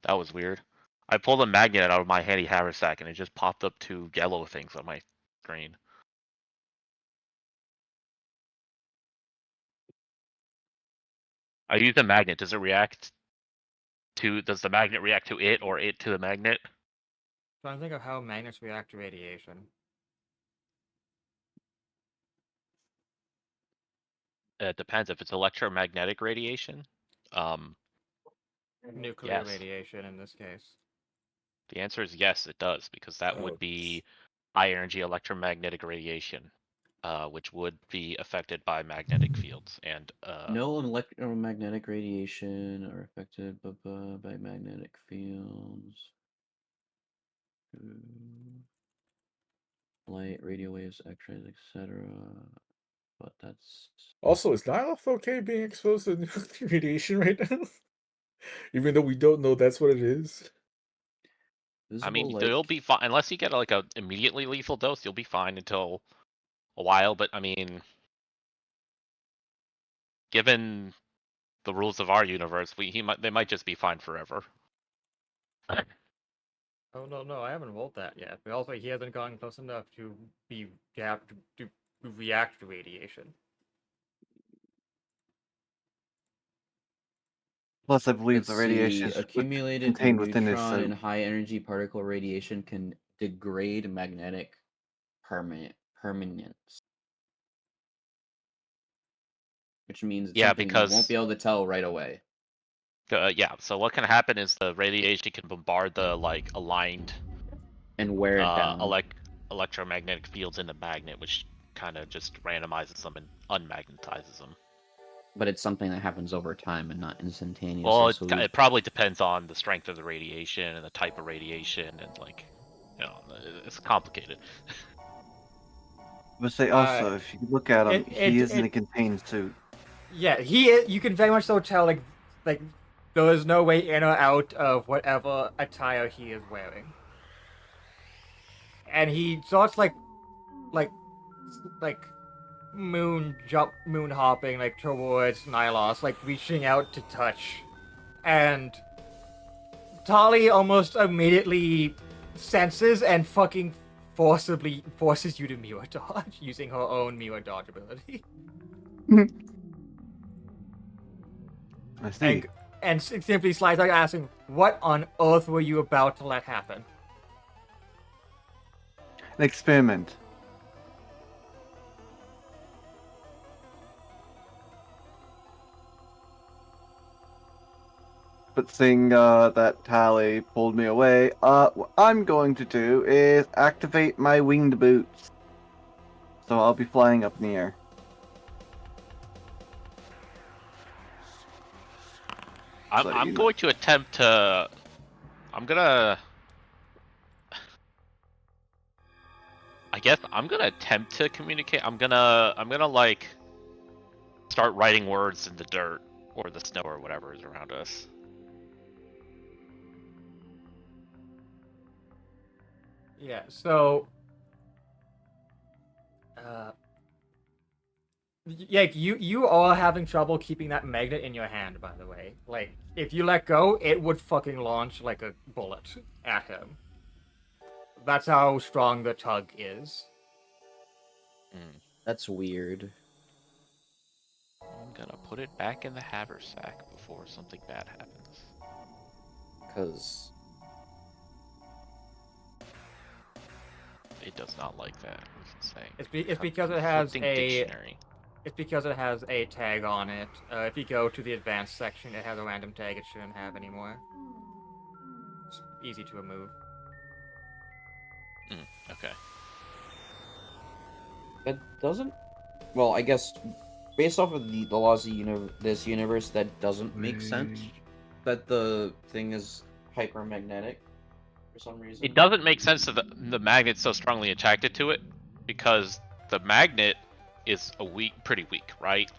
That was weird. I pulled a magnet out of my handy haversack and it just popped up two yellow things on my screen. I used a magnet. Does the magnet react to it or it to the magnet? Trying to think of how magnets react to radiation. It depends. If it's electromagnetic radiation, Nuclear yes. radiation in this case. The answer is yes, it does, because that would be high energy electromagnetic radiation, which would be affected by magnetic fields. And No electromagnetic radiation are affected by magnetic fields. Light, radio waves, X-rays, etc. But that's Also, is Nyloth okay being exposed to nuclear radiation right now? Even though we don't know that's what it is. I mean, visible you'll light. be fine unless you get like a immediately lethal dose. You'll be fine until a while. But I mean, given the rules of our universe, they might just be fine forever. Oh no, I haven't rolled that yet. But also, he hasn't gotten close enough to to react to radiation. Plus, I believe Let's the radiation see. is Accumulated contained within his neutron and suit. high energy particle radiation can degrade magnetic permanence, which means it's Yeah, something you won't because be able to tell right away. yeah. So what can happen is the radiation can bombard the like aligned And wear it down. electromagnetic fields in the magnet, which kind of just randomizes them and unmagnetizes them. But it's something that happens over time and not instantaneously. Well, so it probably depends on the strength of the radiation and the type of radiation, and like, it's complicated. But say also, if you look at him, he is in a contained suit. Yeah, you can very much so tell like there is no way in or out of whatever attire he is wearing. And he starts like moon hopping like towards Nylos, like reaching out to touch. And Tali almost immediately senses and fucking forcibly forces you to mirror dodge using her own mirror dodge ability. I see. And simply slides out asking, what on earth were you about to let happen? An experiment. But seeing that Tally pulled me away, what I'm going to do is activate my winged boots. So I'll be flying up in the air. I'm going to attempt to. I guess I'm gonna attempt to communicate. I'm gonna like start writing words in the dirt or the snow or whatever is around us. Yeah, so yeah, you are having trouble keeping that magnet in your hand, by the way. Like, if you let go, it would fucking launch like a bullet at him. That's how strong the tug is. That's weird. I'm gonna put it back in the haversack before something bad happens. Because it does not like that. It's insane. It's because it has a dictionary. It's because it has a tag on it. If you go to the advanced section, it has a random tag it shouldn't have anymore. It's easy to remove. Okay. That doesn't. Well, I guess based off of the laws of this universe, that doesn't make sense. That the thing is hypermagnetic for some reason. It doesn't make sense that the magnet's so strongly attracted to it, because the magnet is pretty weak, right?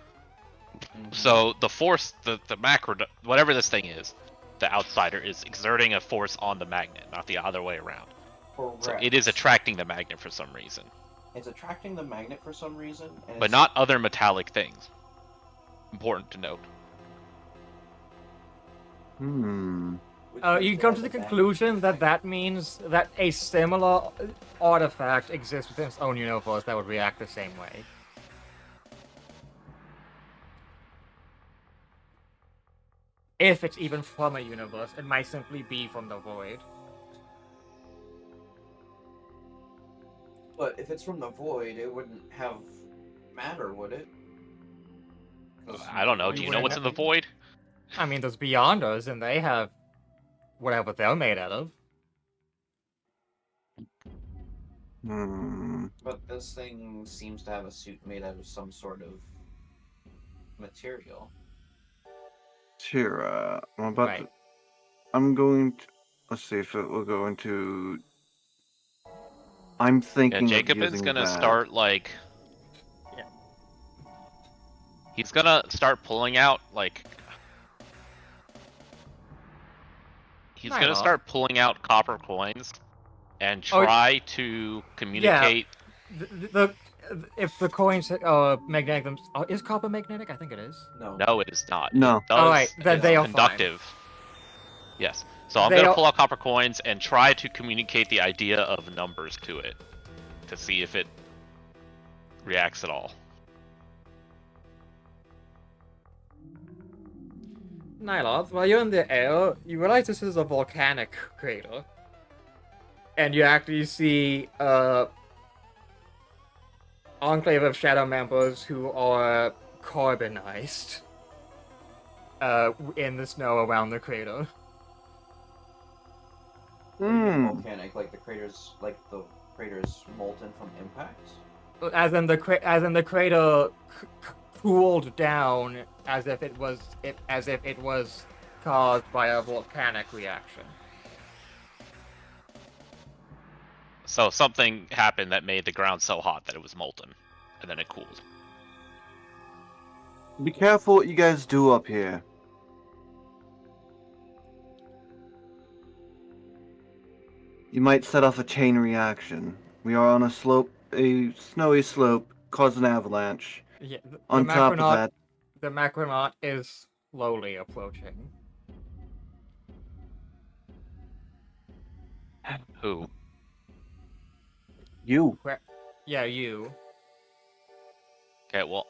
So the force, the macro, whatever this thing is, the outsider is exerting a force on the magnet, not the other way around. Correct. So it is attracting the magnet for some reason. It's attracting the magnet for some reason, but not other metallic things. Important to note. You come to the conclusion that that means that a similar artifact exists within its own universe that would react the same way. If it's even from a universe, it might simply be from the void. But if it's from the void, it wouldn't have matter, would it? I don't know. Do you know what's in the void? I mean, there's Beyonders, and they have whatever they're made out of. But this thing seems to have a suit made out of some sort of material. Sure, I'm going to... Let's see if it will go into... I'm thinking Jacobin's gonna start, like... Yeah. He's gonna start pulling out, like... He's gonna start pulling out copper coins and try to communicate... Yeah. If the coins magnetic, is copper magnetic? I think it is. No. No, it is not. No. It does, Alright, then they are conductive. fine. Yes. So I'm They gonna all- pull out copper coins and try to communicate the idea of numbers to it, to see if it reacts at all. Nyloth, while you're in the air, you realize this is a volcanic crater. And you actually see enclave of shadow members who are carbonized in the snow around the crater. Volcanic, like the crater's molten from impact. As in the crater cooled down as if it was caused by a volcanic reaction. So something happened that made the ground so hot that it was molten, and then it cooled. Be careful what you guys do up here. You might set off a chain reaction. We are on a snowy slope, cause an avalanche. Yeah, On top of that, the Macronaut is slowly approaching. Who? you. Yeah, you. Okay, well,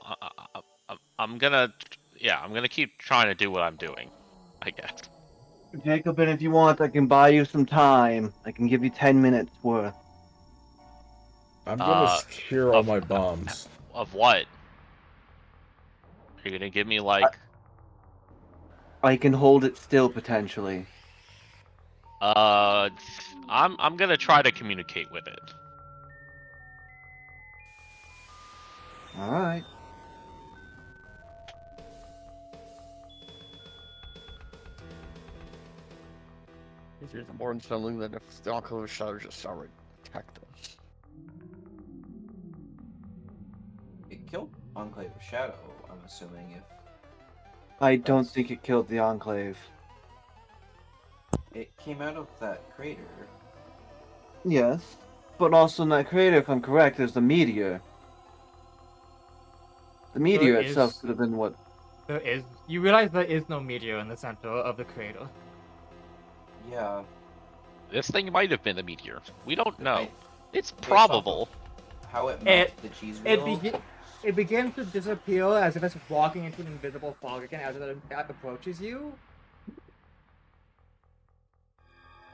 I'm gonna keep trying to do what I'm doing, I guess. Jacobin, if you want, I can buy you some time. I can give you 10 minutes worth. I'm gonna secure all of- my bombs. Of what? You're gonna give me like, I can hold it still potentially. I'm gonna try to communicate with it. Alright. Easier to more unsettling than if the Enclave of Shadows just outright attacked us. It killed Enclave of Shadow, I'm assuming, if I don't think it killed the Enclave. it came out of that crater. Yes. But also in that crater, if I'm correct, there's a meteor. The meteor There itself is- could have been what? You realize there is no meteor in the center of the crater. Yeah. This thing might have been the meteor. We don't know. It's Based off probable. of how it melted the cheese wheel. It begins to disappear as if it's walking into an invisible fog again as it approaches you.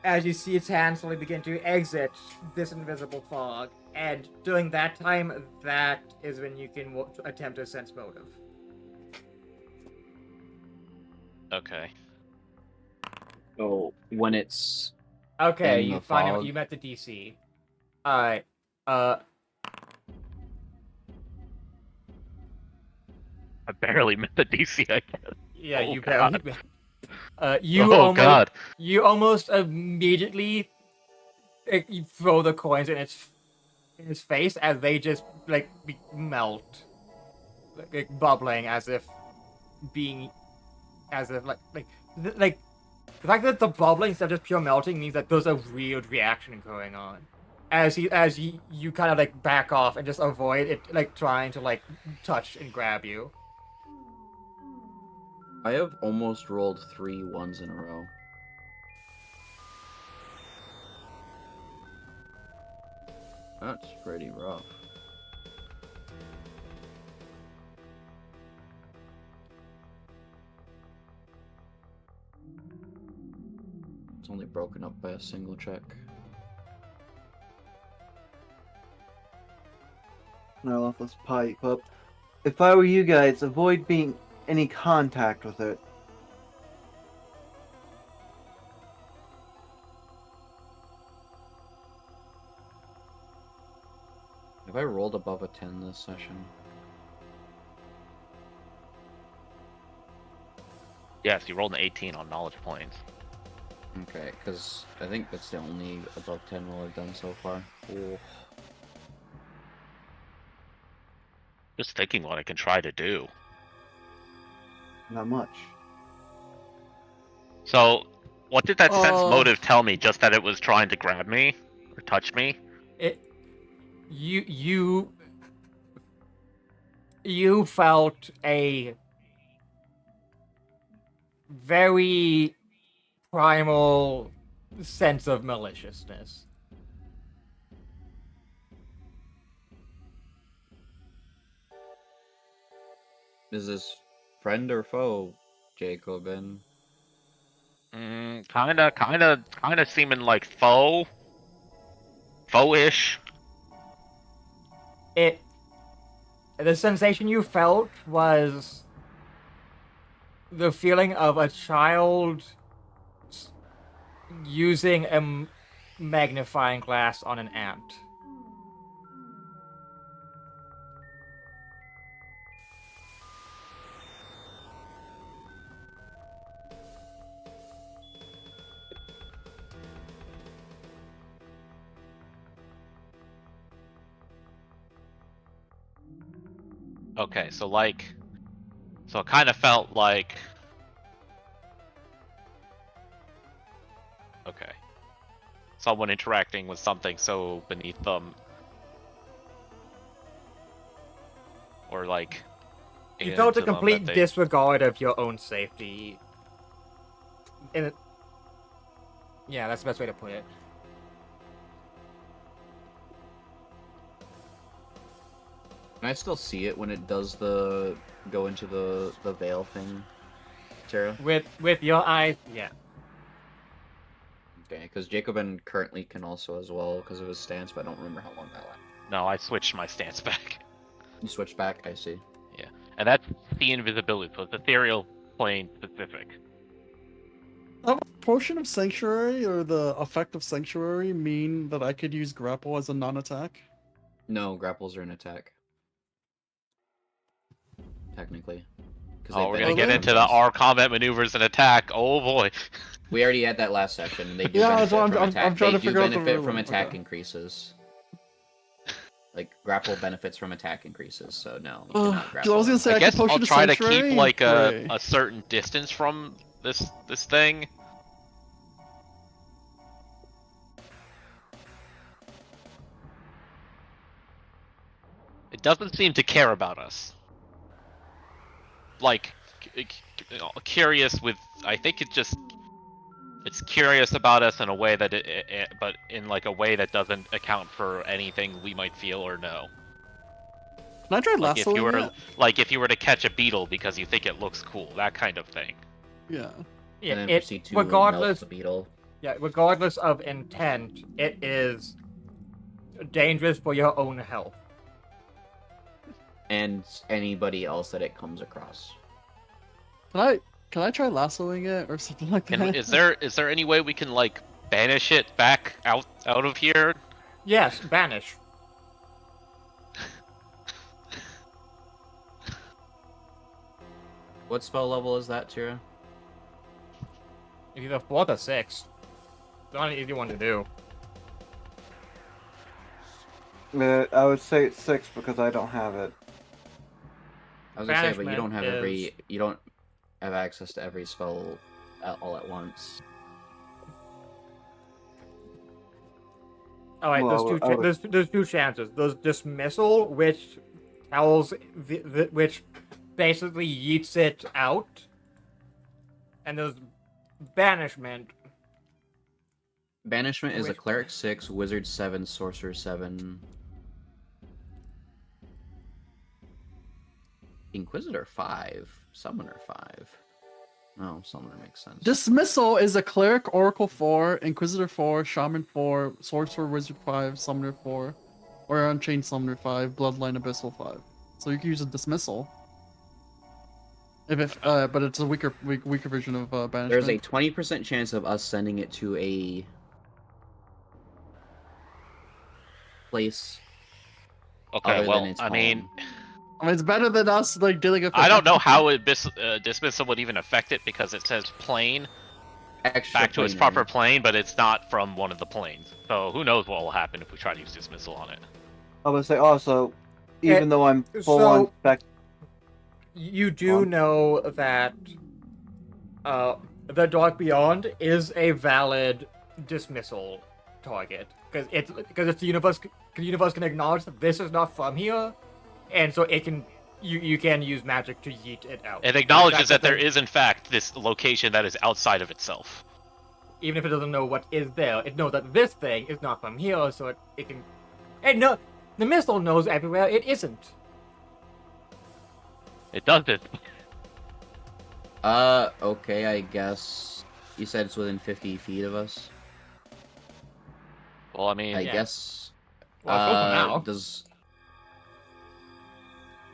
As you see its hands slowly begin to exit this invisible fog, and during that time, that is when you can attempt to sense motive. Okay. So when it's Okay, in you the finally fog. you met the DC. Alright. I barely met the DC, I guess. Yeah, Oh, you God. barely. Oh, God. You almost immediately you throw the coins in his face as they just melt, like bubbling as if the fact that the bubbling instead of just pure melting means that there's a weird reaction going on. As you kind of like back off and just avoid it, like trying to like touch and grab you. I have almost rolled 3 1s in a row. That's pretty rough. It's only broken up by a single check. Now let's pipe up. If I were you guys, avoid being any contact with it. Have I rolled above a 10 this session? Yes, you rolled an 18 on knowledge points. Okay, because I think that's the only above 10 roll I've done so far. Ooh. Just thinking what I can try to do. Not much. So, what did that sense motive tell me? Just that it was trying to grab me? Or touch me? You felt a very primal sense of maliciousness. Is this friend or foe, Jacobin? Kinda seeming like faux-ish. The sensation you felt was the feeling of a child using a magnifying glass on an ant. Okay, so it kind of felt like. Okay. Someone interacting with something so beneath them. Or like. You felt a into them complete that they- disregard of your own safety. Yeah, that's the best way to put it. Can I still see it when it does the go into the veil thing, Tara? With your eyes, yeah. Okay, because Jacobin currently can also as well because of his stance, but I don't remember how long that lasts. No, I switched my stance back. You switched back, I see. Yeah, and that's the invisibility, so it's ethereal plane specific. Potion of Sanctuary or the effect of Sanctuary mean that I could use grapple as a non-attack? No, grapples are an attack. Technically. Oh, we're gonna get into the R combat maneuvers and attack. Oh boy. We already had that last session. They do Yeah, benefit so from I'm attack. trying They to do figure out the benefit rule. from attack Okay. increases. Like grapple benefits from attack increases, so no, you Ugh, cannot 'cause grapple. I was gonna say I I guess could potion I'll of try to Sanctuary keep and like pray. a certain distance from this thing. It doesn't seem to care about us. Like, curious with. I think it's curious about us in a way that but in like a way that doesn't account for anything we might feel or know. Can I try Like if you lassoing were it? if you were to catch a beetle because you think it looks cool, that kind of thing. Yeah. Yeah, And then it proceed to melt regardless. the beetle. Yeah, regardless of intent, it is dangerous for your own health. And anybody else that it comes across. Can I try lassoing it or something like that? And is there any way we can like banish it back out of here? Yes, banish. What spell level is that, Tira? Either 4th or 6th. It's not an easy one to do. I would say it's 6 because I don't have it. I was gonna say, but you Banishment don't have is- you don't have access to every spell all at once. All right, Well, there's two chances. There's dismissal, which tells which basically yeets it out, and there's banishment. Banishment is a Which- cleric 6, wizard 7, sorcerer 7, inquisitor 5, summoner 5. No, summoner makes sense. Dismissal is a cleric, oracle 4, inquisitor 4, shaman 4, sorcerer wizard 5, summoner 4, or unchained summoner 5, bloodline abyssal 5. So you can use a dismissal. If it, but it's a weaker version of banishment. There's a 20% chance of us sending it to a place. Okay, other well, than its I mean, home. I mean, it's better than us like dealing with. I don't know how dismissal would even affect it because it says plane Extra back to its planar. proper plane, but it's not from one of the planes. So who knows what will happen if we try to use dismissal on it. I would say also, even though I'm full so- on back. You do know that the Dark Beyond is a valid dismissal target because it's the universe. The universe can acknowledge that this is not from here, and so it can you can use magic to yeet it out. It acknowledges That's that the there thing. is in fact this location that is outside of itself. Even if it doesn't know what is there, it knows that this thing is not from here, so it can. Hey, no, the missile knows everywhere it isn't. It doesn't. Okay, I guess you said it's within 50 feet of us. Well, I mean, I Yeah. guess. Well, it's close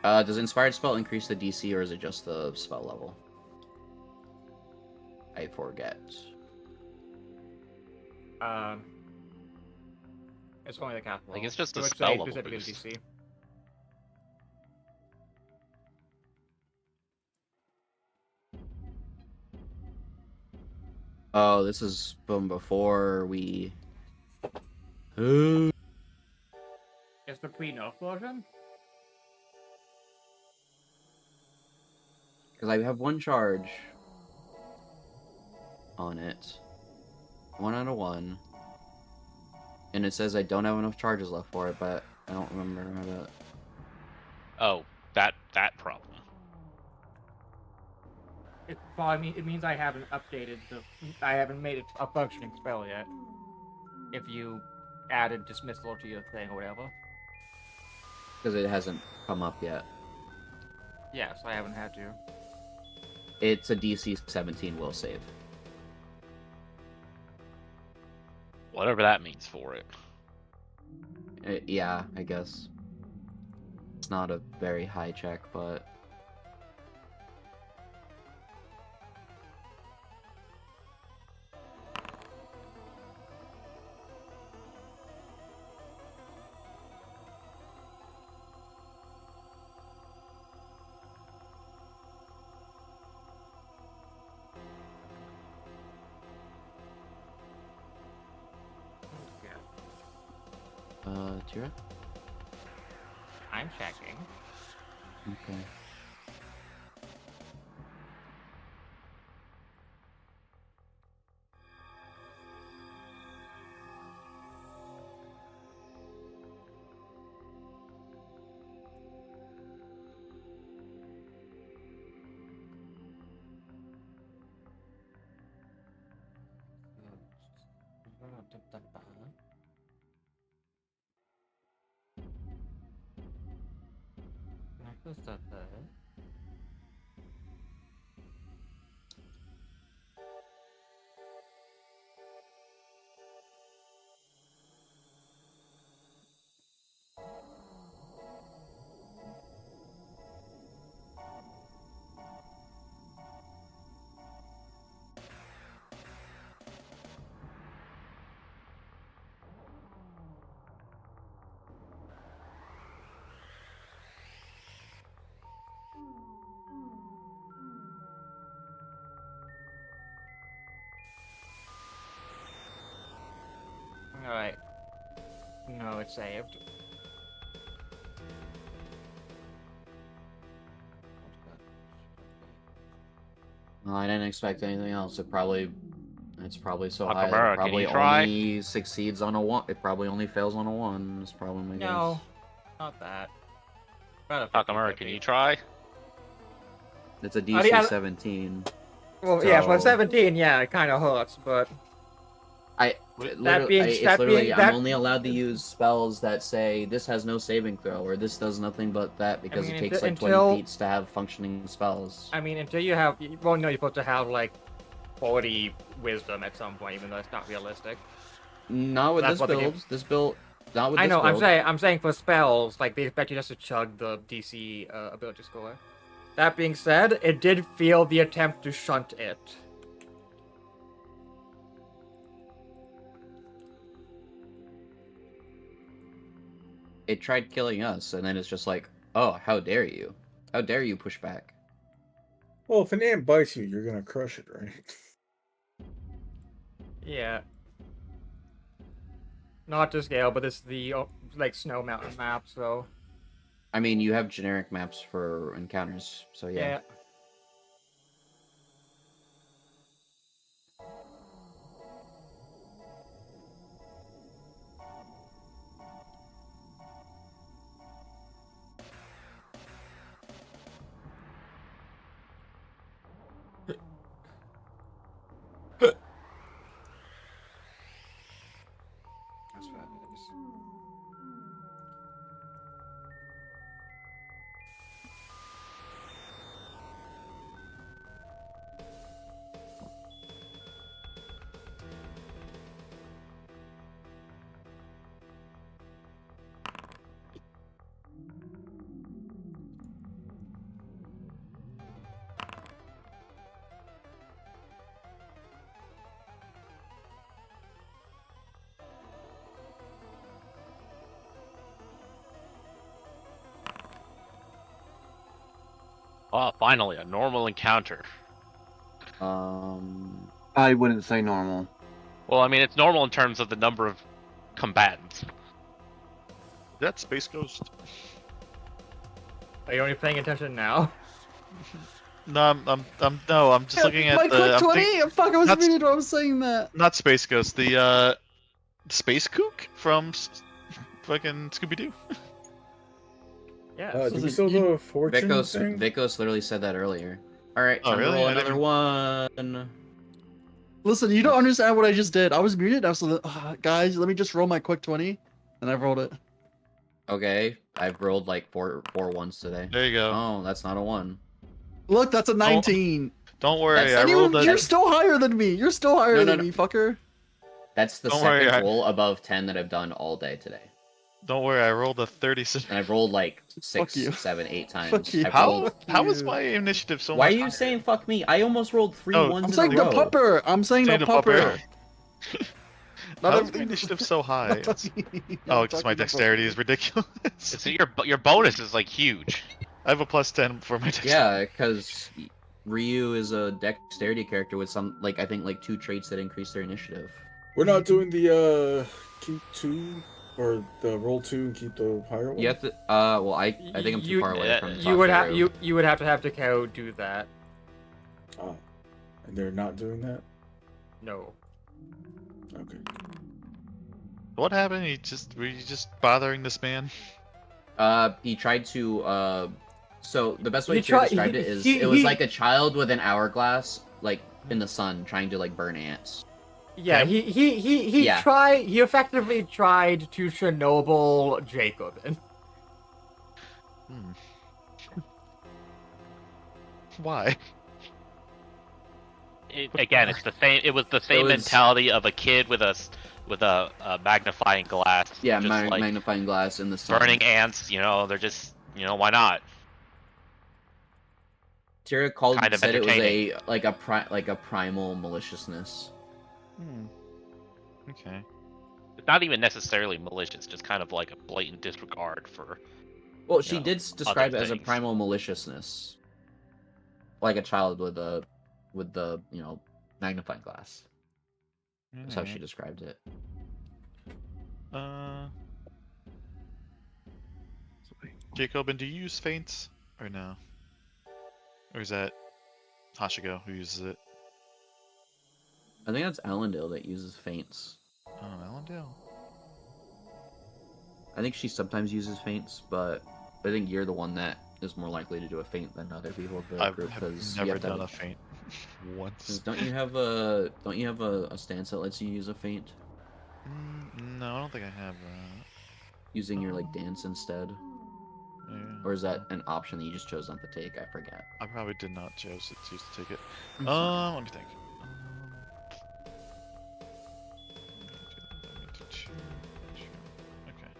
now. Does Inspired Spell increase the DC, or is it just the spell level? I forget. It's only the cast I think level. it's just It a would spell say level specifically boost. DC. Oh, this is from before we. Because It's the pre-nerf version. I have one charge on it. 1 out of 1. And it says I don't have enough charges left for it, but I don't remember how to. Oh, that problem. It means I haven't updated I haven't made it a functioning spell yet. If you added dismissal to your thing or whatever. Because it hasn't come up yet. Yes, I haven't had to. It's a DC 17 will save. Whatever that means for it. Yeah, I guess. It's not a very high check, but. Tira? I'm checking. Okay. Alright. No, it's saved. Well, I didn't expect anything else. It's probably so high. Nakamura, It probably can you try? only succeeds on a 1. It probably only fails on a 1. That's probably my No, guess. not that. About a 50, Nakamura, can you try? It's a I- DC 17. Well, yeah, for So- 17, yeah, it kind of hurts, but I'm only allowed to use spells that say this has no saving throw, or this does nothing but that, because mean, it takes like until- 20 feats to have functioning spells. I mean, until you have, well, no, you're supposed to have like 40 wisdom at some point, even though it's not realistic. Not with That's this what the build. game- This build. Not with I this know. build. I'm saying for spells, like they expect you just to chug the DC ability score. That being said, it did feel the attempt to shunt it. It tried killing us, and then it's just like, oh, how dare you? How dare you push back? Well, if an ant bites you, you're gonna crush it, right? Yeah. Not to scale, but it's the like snow mountain map, so I mean, you have generic maps for encounters, so yeah. yeah. Oh, finally, a normal encounter. I wouldn't say normal. Well, I mean, it's normal in terms of the number of combatants. That's Space Ghost. Are you only paying attention now? No, I'm just looking at My the. quick I'm 20. Fuck, I was not, muted while I was saying that. not Space Ghost. The Space Kook from fucking Scooby Doo. Yeah. Do we Listen, still you- the fortune thing? Vikos literally said that earlier. All right, Oh, time really? to roll I didn't another one. Listen, you don't understand what I just did. I was muted. I was like, guys, let me just roll my quick 20, and I rolled it. Okay, I've rolled like four ones today. There you go. Oh, that's not a one. Look, that's a 19. Don't worry, That's- I And rolled you're a. still higher than me. You're still higher No, than no. me, fucker. That's the Don't second worry, roll above 10 that I've done all day today. Don't worry, I rolled a 36. And I've rolled like Fuck 6, you. 7, 8 times. Fuck you. I've How rolled... how was you. my initiative so Why are much you higher? saying fuck me? I almost rolled 3 No, ones I'm in saying a the row. pupper. I'm saying the Saying the pupper. pupper. Not How's my everything. initiative so high? Not talking- Oh, not because my talking about dexterity pupper. is ridiculous. So your bonus is like huge. I have a +10 for my dexterity. Yeah, because Ryu is a dexterity character with some, like, I think, like 2 traits that increase their initiative. We're not doing the keep 2 or the roll 2 and keep the higher one. You have to, well, I think I'm too far away from you would have room. you would have to have Takao do that. Oh, and they're not doing that. No. Okay. What happened? Were you just bothering this man? He tried to, so the best way He to tried- describe he- it is, he- it was he- like a child with an hourglass, like, in the sun, trying to, like, burn ants. Yeah, Okay. he Yeah. tried. He effectively tried to Chernobyl Jacobin. Hmm. Why? Again, it's the same. It was the same was- mentality of a kid with a magnifying glass. Yeah, just like magnifying glass in the sun. burning ants. You know, they're just why not? Tira called Kind of said it was entertaining. a primal maliciousness. Hmm. Okay. It's not even necessarily malicious, just kind of like a blatant disregard for. Well, she know, did describe it other as a things. primal maliciousness, like a child with the magnifying glass. That's how she Alright. described it. Jacobin, do you use feints or no? Or is that Hashigo who uses it? I think that's Allendale that uses feints. Oh, Allendale. I think she sometimes uses feints, but I think you're the one that is more likely to do a feint than other people of the I've group because you never have to done have a feint once. 'cause don't you have a stance that lets you use a feint No, I don't think I have that. using your like dance instead, Yeah. or is that an option that you just chose not to take? I forget. I probably did not choose to take it. I'm sorry. Let me think. Okay.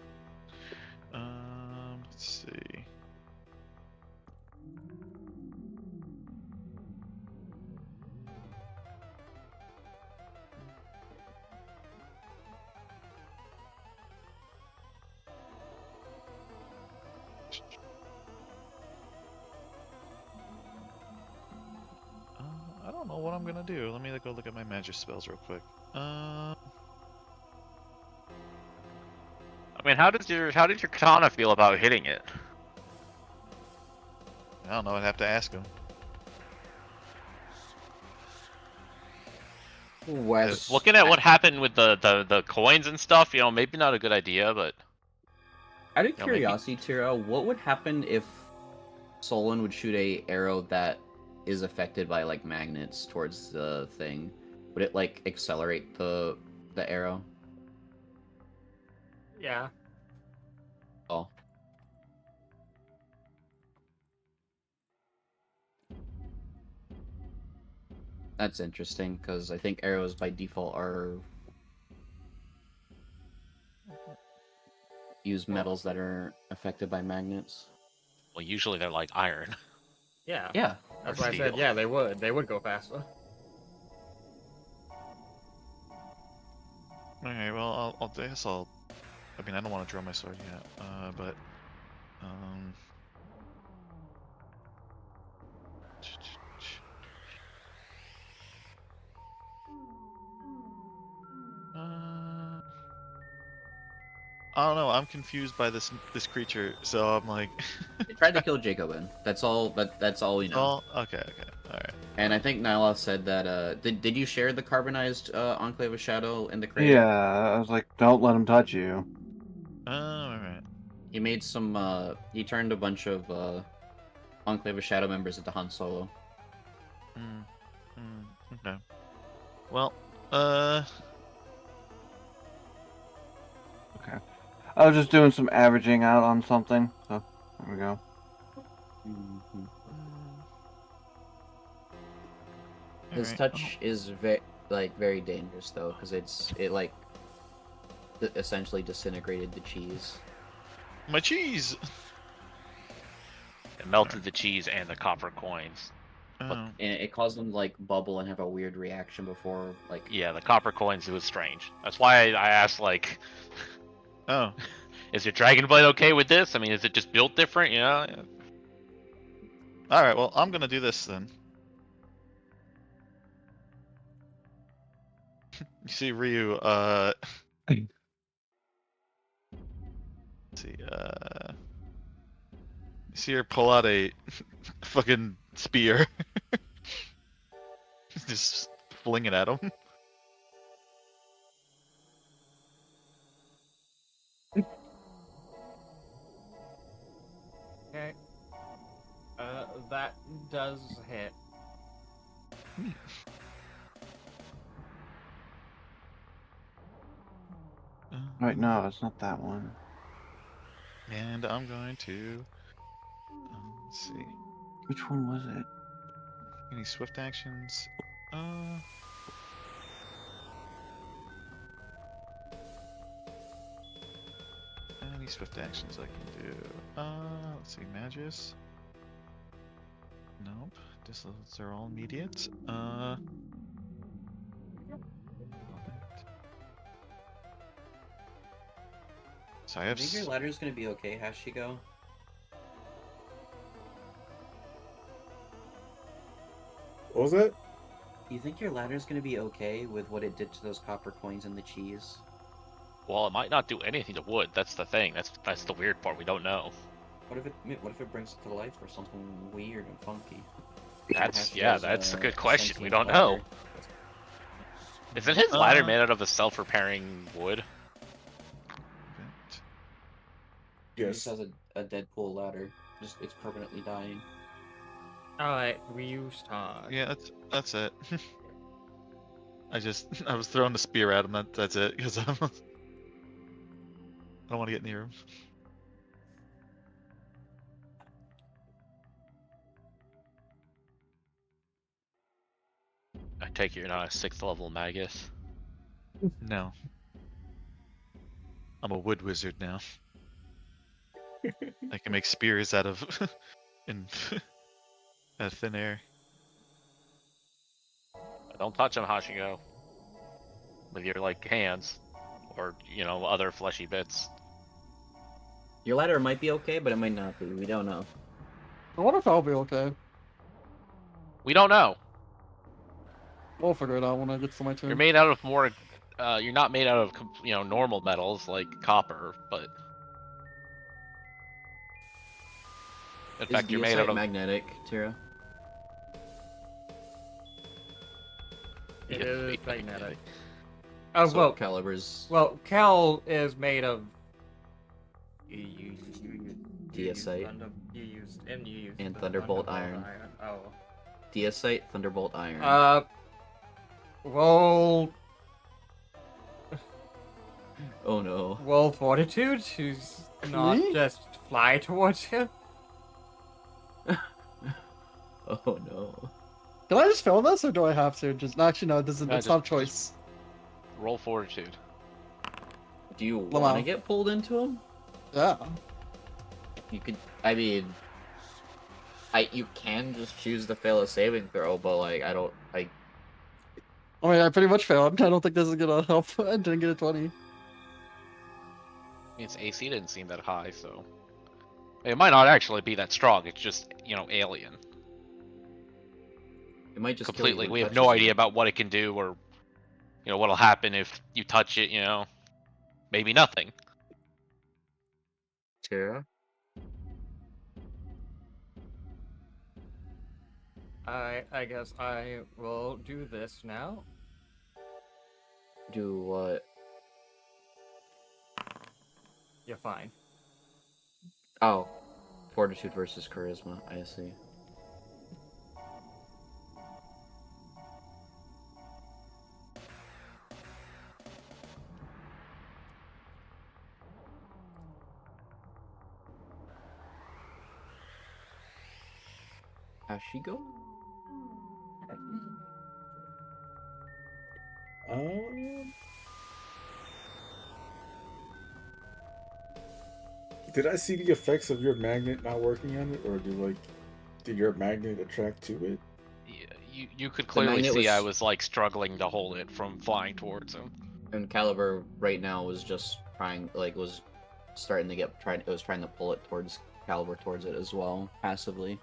Let's see. I don't know what I'm gonna do. Let me go look at my magic spells real quick. I mean, how did your katana feel about hitting it? I don't know. I'd have to ask him. Wes, Looking at what happened with the coins and stuff, maybe not a good idea, but out of maybe- curiosity, Tira, what would happen if Solon would shoot a arrow that is affected by like magnets towards the thing? Would it like accelerate the arrow? Yeah. Oh. That's interesting, because I think arrows by default are use metals that are affected by magnets. well, usually they're like iron. Yeah. Yeah. That's Or why I said steel. yeah. They would go faster. Okay, well, I guess I'll. I mean, I don't want to draw my sword yet, but I don't know. I'm confused by this creature, so I'm like. It tried to kill Jacobin. That's all. That's all we know. Oh, okay, all right. And I think Nyla said that. Did you share the carbonized Enclave of Shadow in the crate? Yeah, I was like, don't let him touch you. Oh, all right. He made some. He turned a bunch of Enclave of Shadow members into Han Solo. Okay. Well, Okay. I was just doing some averaging out on something, so there we go. His Alright, touch is very dangerous though, because it essentially disintegrated the cheese. my cheese. It melted the cheese and the copper coins. Oh. And it caused them to like bubble and have a weird reaction before like. Yeah, the copper coins, it was strange. That's why I asked, like, Oh. is your Dragon Blade okay with this? I mean, is it just built different, you know? All right. Well, I'm gonna do this then. You see Ryu. Let's see. You see her pull out a fucking spear. Just fling it at him. Okay. That does hit. Wait, no, it's not that one. And I'm going to. Let's see. Which one was it? Any swift actions? Any swift actions I can do? Let's see, Magus. Nope. These are all immediate. So I have. Do you think your ladder's gonna be okay, Hashiko? What was that? Do you think your ladder's gonna be okay with what it did to those copper coins and the cheese? Well, it might not do anything to wood. That's the thing. That's the weird part. We don't know. What if it brings it to life or something weird and funky? That's Hashiko's, that's a good a question. We sentient don't know. ladder. Isn't his ladder made out of a self-repairing wood? He just has a Deadpool ladder. It's permanently dying. Alright, Ryu's turn. Yeah, that's it. I was throwing the spear at him. That's it because I don't want to get near him. I take it you're not a 6th level Magus. No. I'm a wood wizard now. I can make spears out of out of thin air. Don't touch him, Hashiko. With your like hands, or other fleshy bits. Your ladder might be okay, but it might not be. We don't know. I wonder if I'll be okay. We don't know. We'll figure it out when I get to my turn. You're made out of more. You're not made out of normal metals like copper, but in fact, you're made out of magnetic, Tira. It is magnetic. So Well, Calibur's. Well, Cal is made of. Deicite. And the Thunderbolt iron. Oh. Deicite, Thunderbolt iron. Roll. Oh no. Roll fortitude to not Me? just fly towards him. Oh no. Can I just fail this, or do I have to? Actually, no. It doesn't. No, It's not a choice. Roll fortitude. Do you Lamau. want to get pulled into him? Yeah. You could. I mean, you can just choose to fail a saving throw, but like I don't like. I mean, I pretty much failed. I don't think this is gonna help. I didn't get a 20. Its AC didn't seem that high, so it might not actually be that strong. It's just alien. It might just kill you Completely. when We it have no touches idea you. about what it can do, or what'll happen if you touch it. Maybe nothing. Tara. I guess I will do this now. Do what? You're fine. Oh, fortitude versus charisma. I see. How's she go? Did I see the effects of your magnet not working on it, or did your magnet attract to it? You could clearly magnet see I was- was like struggling to hold it from flying towards him. And Caliber right now was just trying, like, was starting to get it was trying to pull it towards Caliber towards it as well, passively.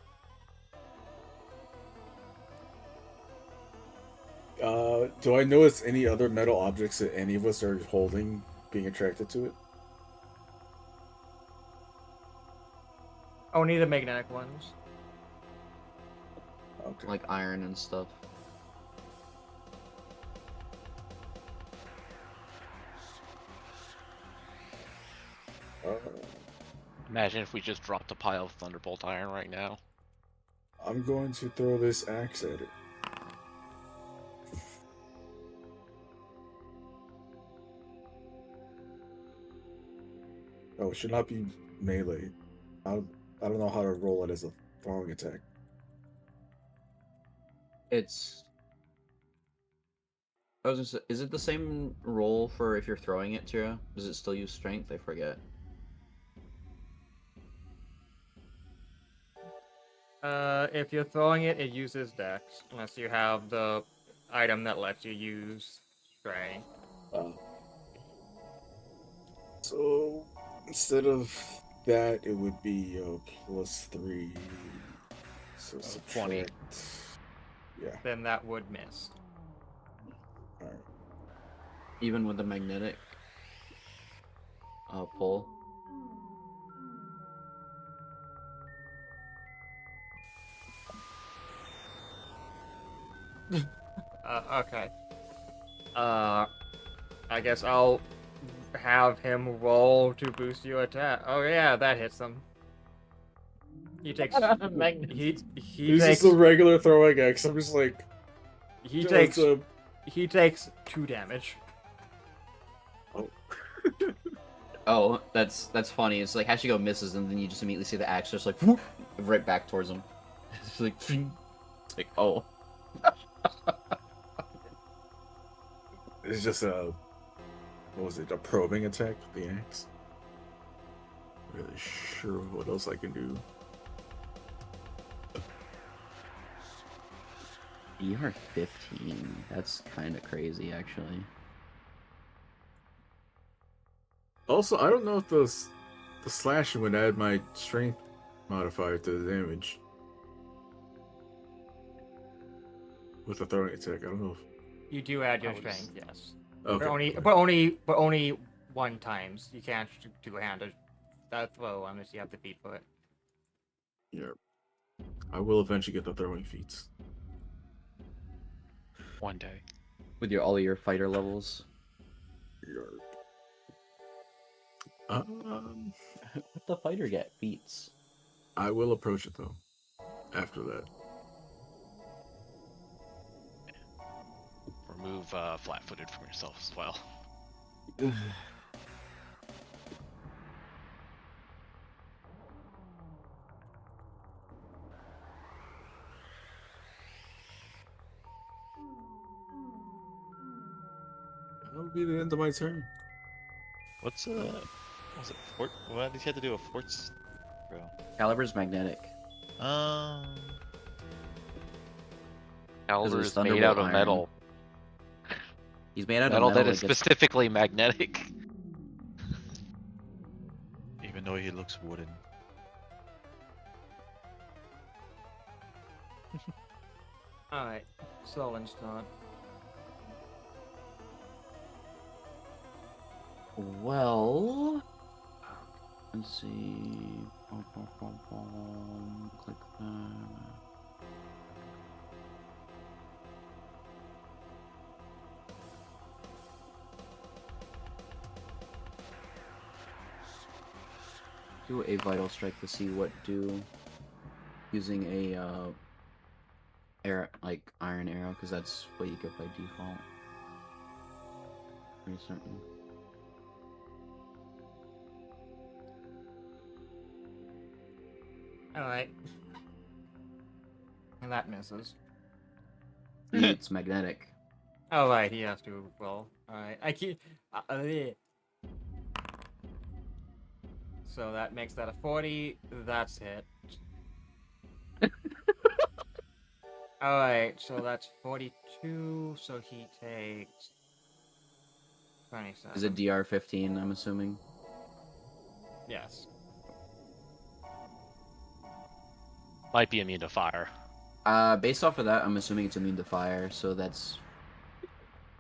Do I notice any other metal objects that any of us are holding being attracted to it? Only the magnetic ones. Okay. Like iron and stuff. Imagine if we just dropped a pile of Thunderbolt iron right now. I'm going to throw this axe at it. Oh, it should not be melee. I don't know how to roll it as a throwing attack. It's. I was gonna say, is it the same roll for if you're throwing it, Tira? Does it still use strength? I forget. If you're throwing it, it uses Dex, unless you have the item that lets you use Strength. So instead of that, it would be +3. So subtract. 20. Yeah. Then that would miss. All right. Even with the magnetic pull. Okay. I guess I'll have him roll to boost your attack. Oh yeah, that hits him. He takes he This takes is a regular throwing axe. I'm just like he no, takes it's he takes 2 damage. Oh, that's funny. It's like Hashigo misses, and then you just immediately see the axe just like whoop, right back towards him. It's like, it's like oh. It's just a what was it? A probing attack with the axe. Not really sure what else I can do. You're 15. That's kind of crazy, actually. Also, I don't know if the slashing would add my strength modifier to the damage with a throwing attack. I don't know if You do add your strength, yes. Okay. But only 1 times. You can't do a hand throw unless you have the feet for it. Yeah. I will eventually get the throwing feats. One day. With all your fighter levels. Yarp. What the fighter get? Feats. I will approach it though. After that. Remove flat-footed from yourself as well. That'll be the end of my turn. What's was it fort? What did you have to do a forts throw? Caliber's magnetic. Caliber his is made Thunderbolt out of iron. metal. He's made out Metal of metal that is specifically magnetic. Even though he looks wooden. Alright, Solon's turn. Well, Let's see. Click that. Do a vital strike to see what do using a iron arrow, because that's what you get by default. Pretty certain. Alright. And that misses. It's magnetic. Oh, right, he has to roll. Alright, I keep. So that makes that a 40. That's hit. Alright, so that's 42. So he takes 27. Is it DR 15? I'm assuming. Yes. Might be immune to fire. Based off of that, I'm assuming it's immune to fire. So that's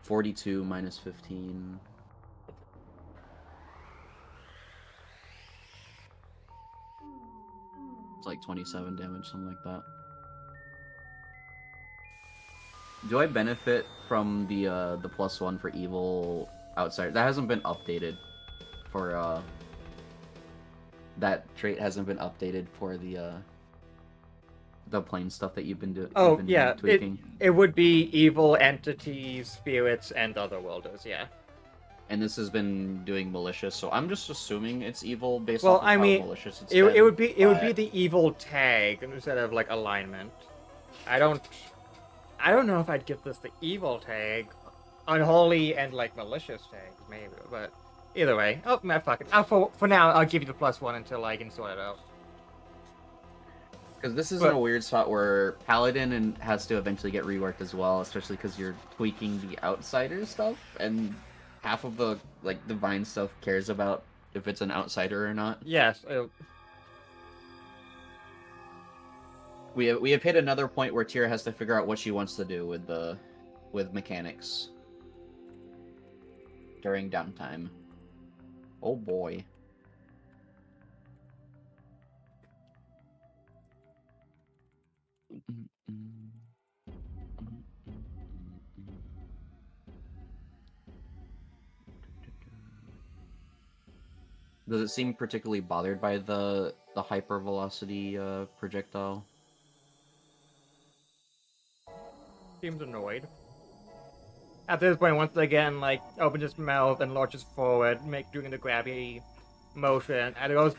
42 minus 15. It's like 27 damage, something like that. Do I benefit from the +1 for evil outsider? That hasn't been updated for that trait hasn't been updated for the plain stuff that you've been doing. Oh, yeah. Tweaking. It would be evil entities, spirits, and otherworlders, yeah. And this has been doing malicious, so I'm just assuming it's evil based Well, off of I how mean, malicious it's it been, would be but- the evil tag instead of like alignment. I don't know if I'd give this the evil tag, unholy and like malicious tags maybe, but either way. Oh, man, fuck it. For now, I'll give you the +1 until I can sort it out. Because this is in a weird spot where Paladin has to eventually get reworked as well, especially because you're tweaking the outsider stuff, and half of the divine stuff cares about if it's an outsider or not. Yes. We have hit another point where Tira has to figure out what she wants to do with mechanics during downtime. Oh boy. Does it seem particularly bothered by the hypervelocity projectile? Seems annoyed. At this point, once again, like, opens its mouth and launches forward, doing the grabby motion, and it goes,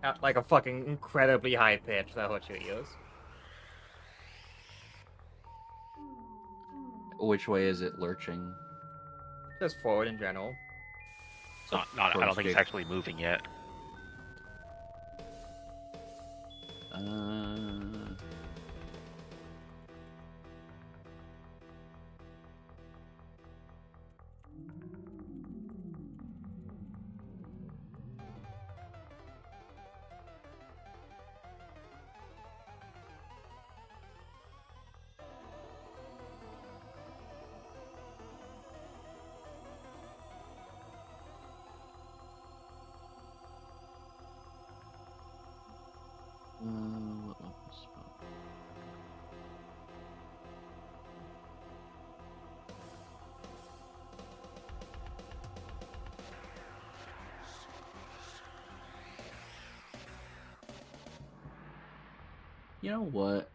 at like a fucking incredibly high pitch. That's what you use. Which way is it lurching? Just forward in general. I don't think it's actually moving yet. What level spot? You know what?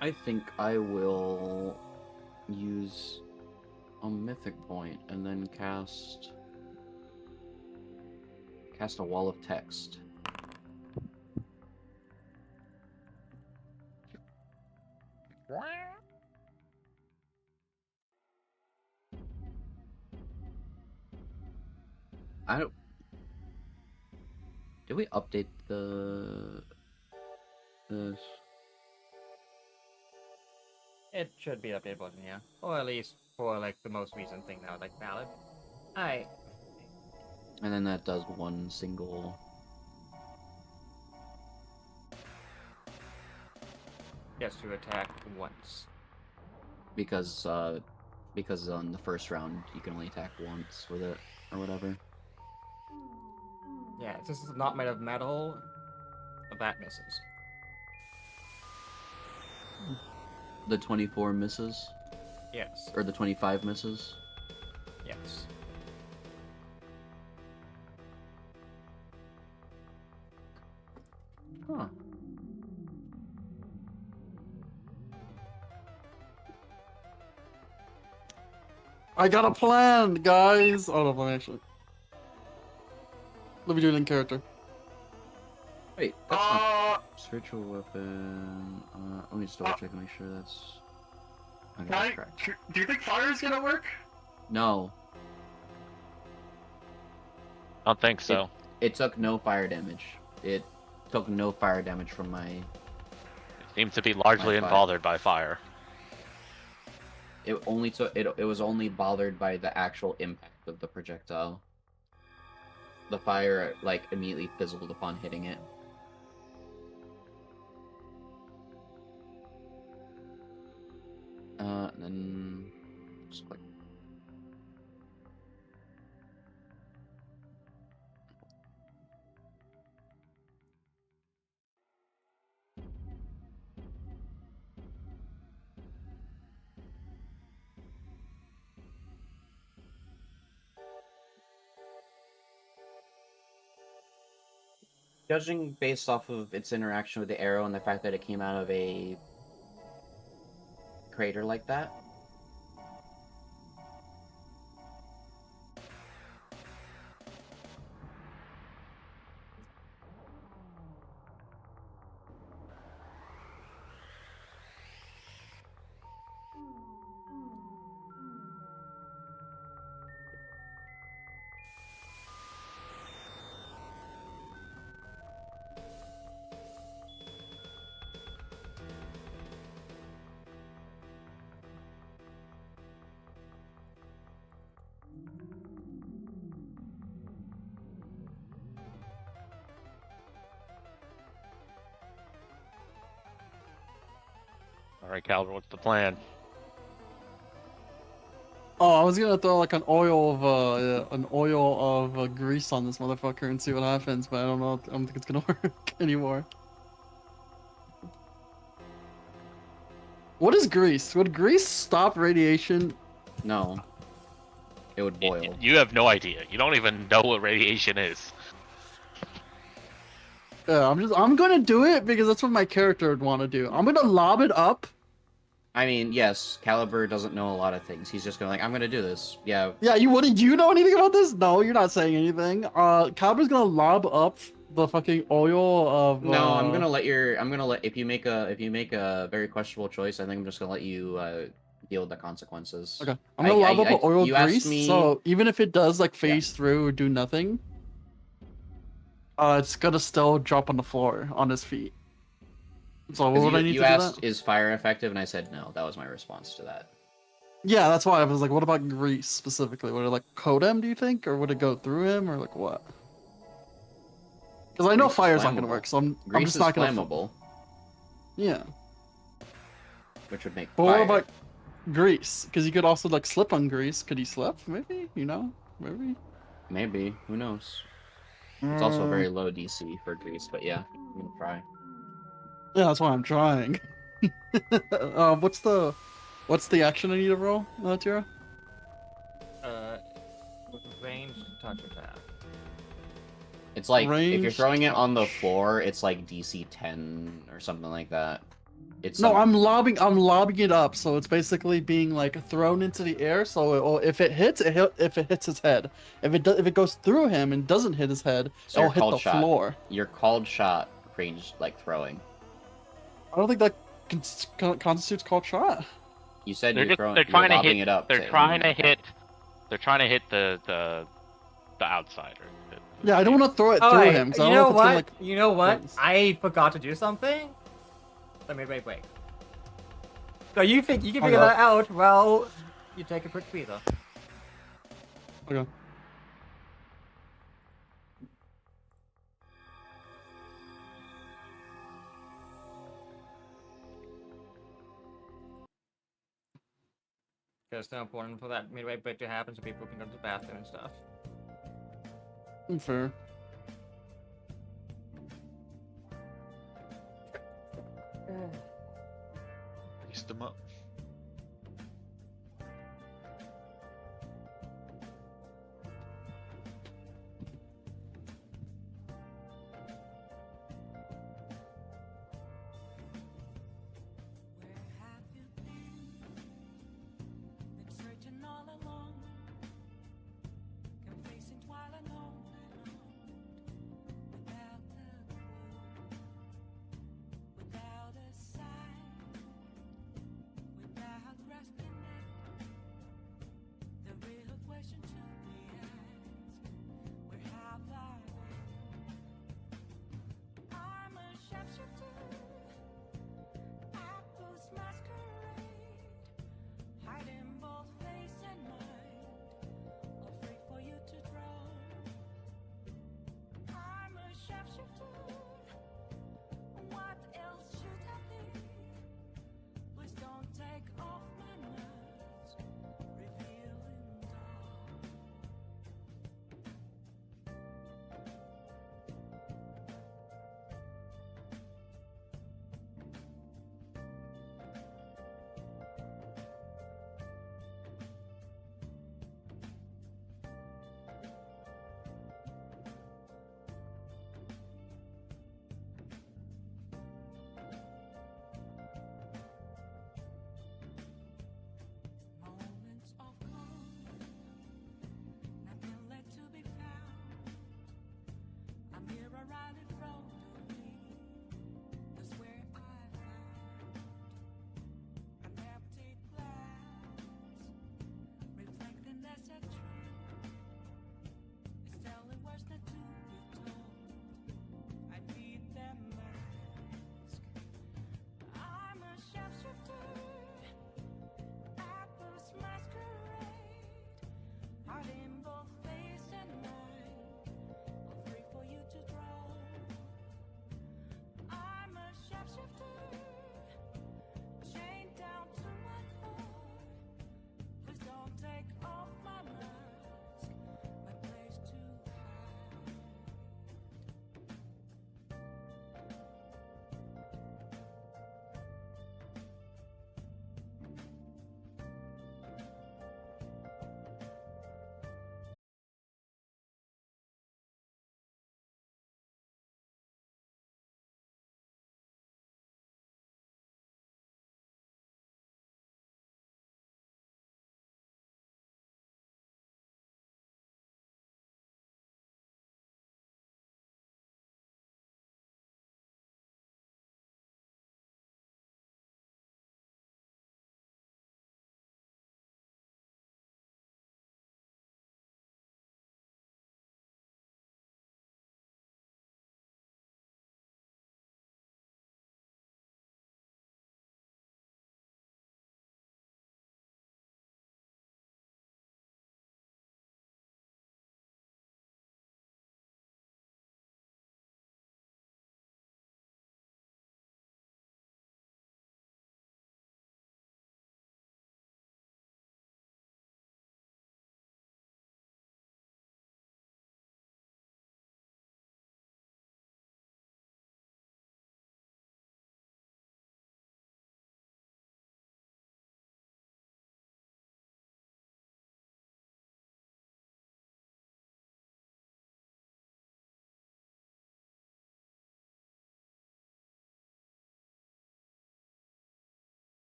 I think I will use a mythic point and then cast a wall of text. I don't. Did we update this? It should be updated button, yeah. Or at least for like the most recent thing now, like valid. Alright. And then that does one single. Gets to attack once. Because because on the first round you can only attack once with it or whatever. Yeah, since this is not made of metal, that misses. The 24 misses, Yes. or the 25 misses. Yes. Huh. I got a plan, guys. Oh no, let me actually. Let me do it in character. Wait, that's not spiritual weapon. Let me just double check and make sure that's. Okay, that's correct. Do you think fire is gonna work? No, I don't think so. it took no fire damage. It took no fire damage from my. It seems to be largely My unbothered by fire. It only took it. It was only bothered by the actual impact of the projectile. The fire like immediately fizzled upon hitting it. And then just click. Judging based off of its interaction with the arrow and the fact that it came out of a crater like that, Alright, Caliber, what's the plan? Oh, I was gonna throw like an oil of grease on this motherfucker and see what happens, but I don't know. I don't think it's gonna work anymore. What is grease? Would grease stop radiation? no, it would boil. You have no idea. You don't even know what radiation is. Yeah, I'm gonna do it because that's what my character would want to do. I'm gonna lob it up. I mean, yes, Caliber doesn't know a lot of things. He's just gonna like, I'm gonna do this. Yeah. Yeah, you wouldn't. You know anything about this? No, you're not saying anything. Caliber's gonna lob up the fucking oil of. No, I'm gonna let your. I'm gonna let if you make a very questionable choice. I think I'm just gonna let you deal with the consequences. Okay, I'm gonna lob up an oil you grease. asked me. So even if it does like phase through or do nothing, it's gonna still drop on the floor on his feet. So what would I need to do asked, that? is fire effective? And I said no. That was my response to that. Yeah, that's why I was like, what about grease specifically? Would it like coat him, do you think? Or would it go through him, or like what? Because I know Grease is fire's not gonna flammable. work, so I'm Grease just is not gonna. flammable, Yeah. which would make But fire. what about grease? Because you could also like slip on grease. Could he slip? Maybe, maybe. Maybe. Who knows? It's also a very low DC for grease, but yeah, you can try. Yeah, that's why I'm trying. What's the action I need to roll, Tira? With ranged touch attack. It's like if you're Ranged throwing it on the touch. floor, it's like DC 10 or something like that. It's No, I'm lobbing it up, so it's basically being like thrown into the air. So if it hits, if it hits his head. If it goes through him and doesn't hit his head, so it'll hit the shot. floor. Your called shot range like throwing. I don't think that constitutes called shot. You said They're you're throwing. they're trying you're to lobbing hit. it up. They're trying to hit. They're trying to hit the outsider. Yeah, I don't want to throw it Oh, through wait, him. 'cause I you don't know if it's what? gonna, like, You know what? bounce. I forgot to do something. Wait. So you think you can figure Okay. that out? Well, you take a quick breather. Okay. it's so important for that midway bit to happen so people can go to the bathroom and stuff. Fair. East them up. Where have you been? Been searching all along, confessing while alone without the clue, without a sign.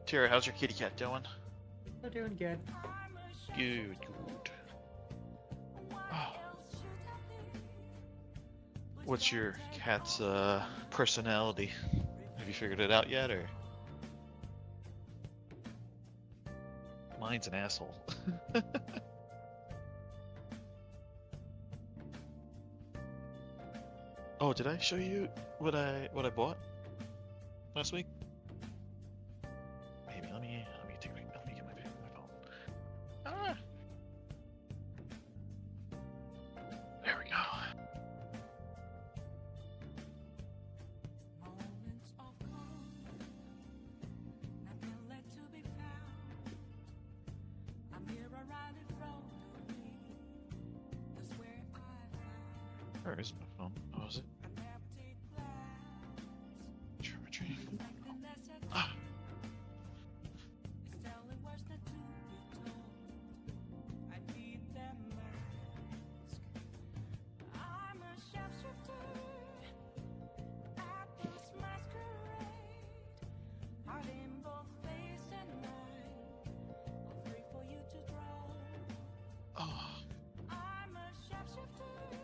Tara, how's your kitty cat doing? They're doing good. Good, good. Oh. What's your cat's personality? Have you figured it out yet, or? Mine's an asshole. Oh, did I show you what I bought last week? Maybe let me get my phone. Ah. There we go. Moments of calm, nothing left to be found. A mirror right in front of me. That's where I found Where is my phone? Oh, is it? an empty glass. Geometry. Reflecting that's a Ah. It's telling words not to be told. I need that mask. I'm a sharpshooter at this masquerade. Heart in both face and mind. I'm free for you to draw. Oh. I'm a sharpshooter,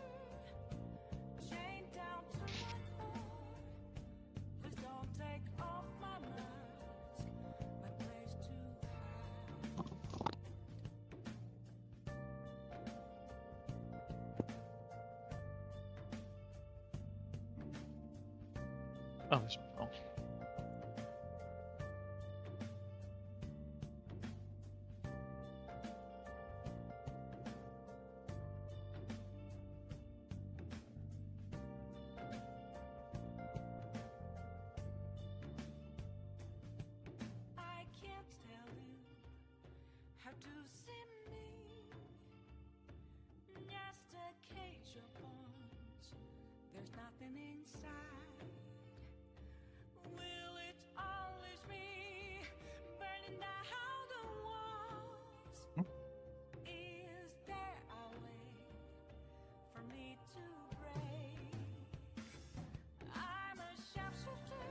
chained down to my core. Please don't take off my mask, my place to hide. Oh, there's my phone. I can't tell you how to see me. Just a cage of bones. There's nothing inside. Will it always be burning down the walls? Is there a way for me to break? I'm a sharpshooter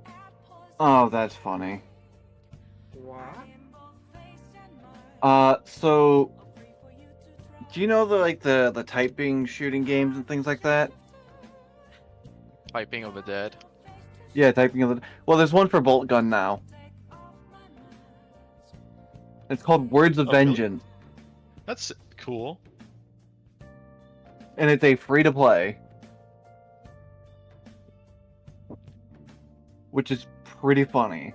at poison. Oh, that's funny. What? So do you know the typing shooting games and things like that? Typing of the Dead. Yeah, typing of the. Well, there's one for Bolt Gun now. It's called Words of Oh, really? Vengeance, That's cool. and it's a free to play, which is pretty funny.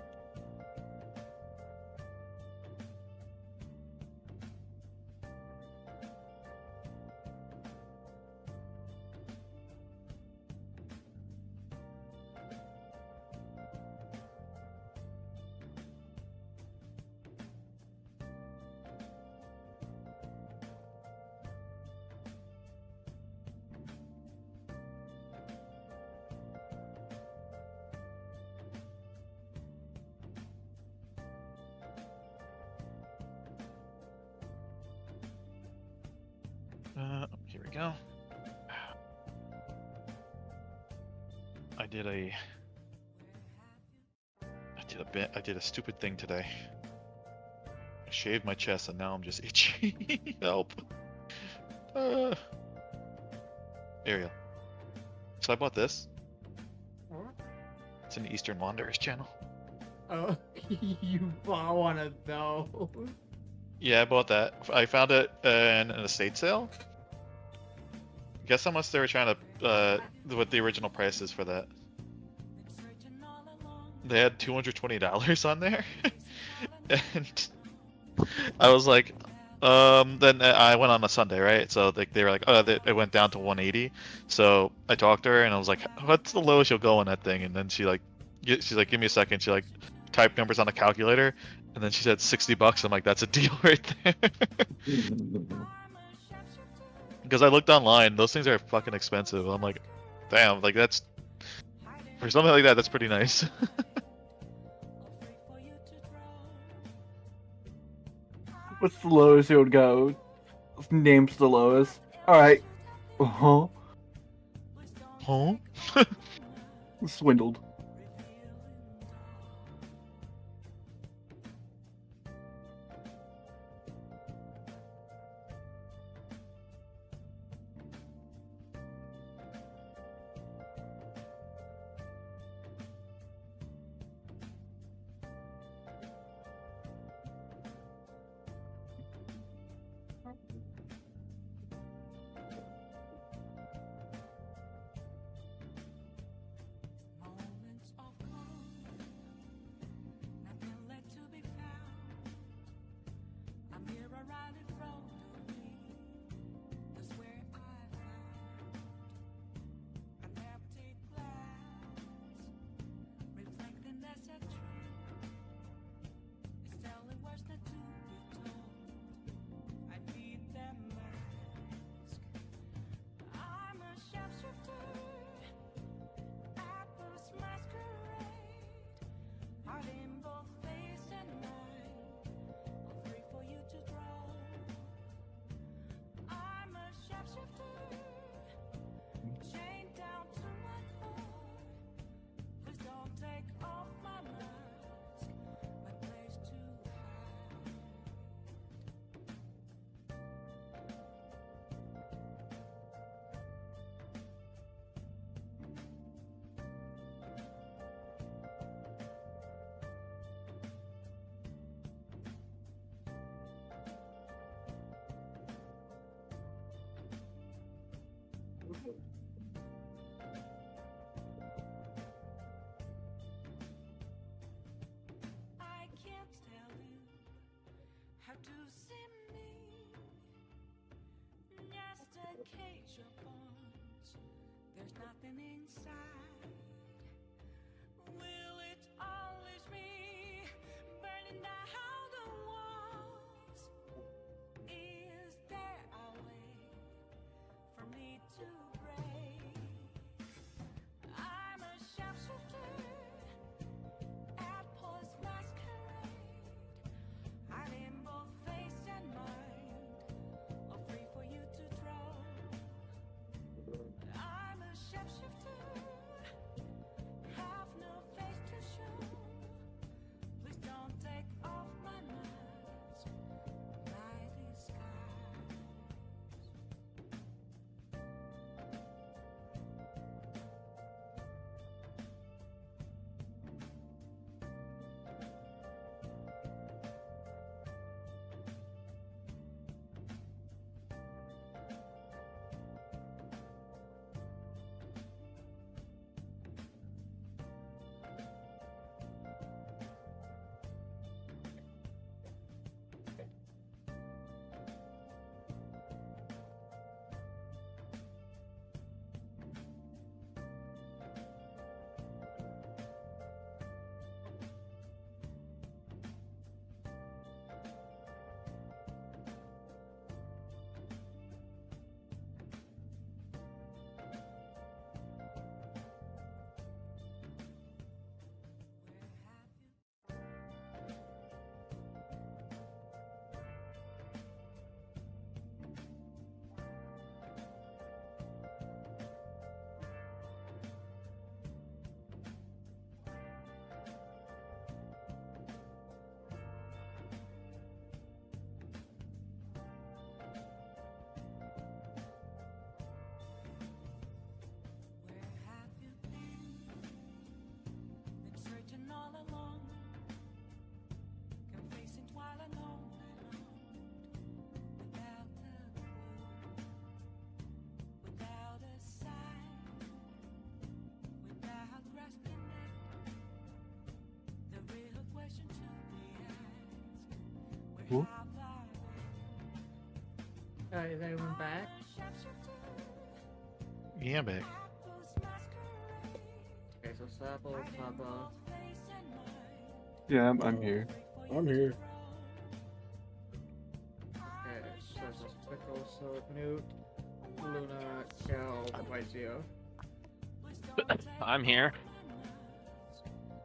Here we go. I did a stupid thing today. I shaved my chest and now I'm just itchy. Help. Ariel. So I bought this. What? It's an Eastern Wanderers channel. Oh, you bought one of those. Yeah, I bought that. I found it in an estate sale. Guess how much they were trying to, what the original price is for that. They had $220 on there. And I was like, then I went on a Sunday, right? So they were like, oh, it went down to 180. So I talked to her and I was like, what's the lowest you'll go on that thing? And then she's like, give me a second. She like typed numbers on a calculator, and then she said $60. I'm like, that's a deal right there. Because I looked online, those things are fucking expensive. I'm like, damn, like that's for something like that, that's pretty nice. What's the lowest it would go? Name's the lowest. Alright. Uh-huh. Huh? Swindled. to see me. Just a cage of bones. There's nothing inside. Will it always be burning down the walls? Is there a way for me to break? I'm a sharpshooter at Paul's masquerade. Hiding both face and mind, all free for you to draw. I'm a shapeshifter, have no face to show. Please don't take off my mask, my disguise. Searching all along, confessing while alone, without a clue, without a sign, without grasping it. The real question to be asked: where have I been? Alright, is anyone back? Yeah, back. Okay, so Sapple, Papa. Yeah, I'm here. I'm here. Okay, so Pickle, so Newt, Luna, Cal, Vizio. I'm here.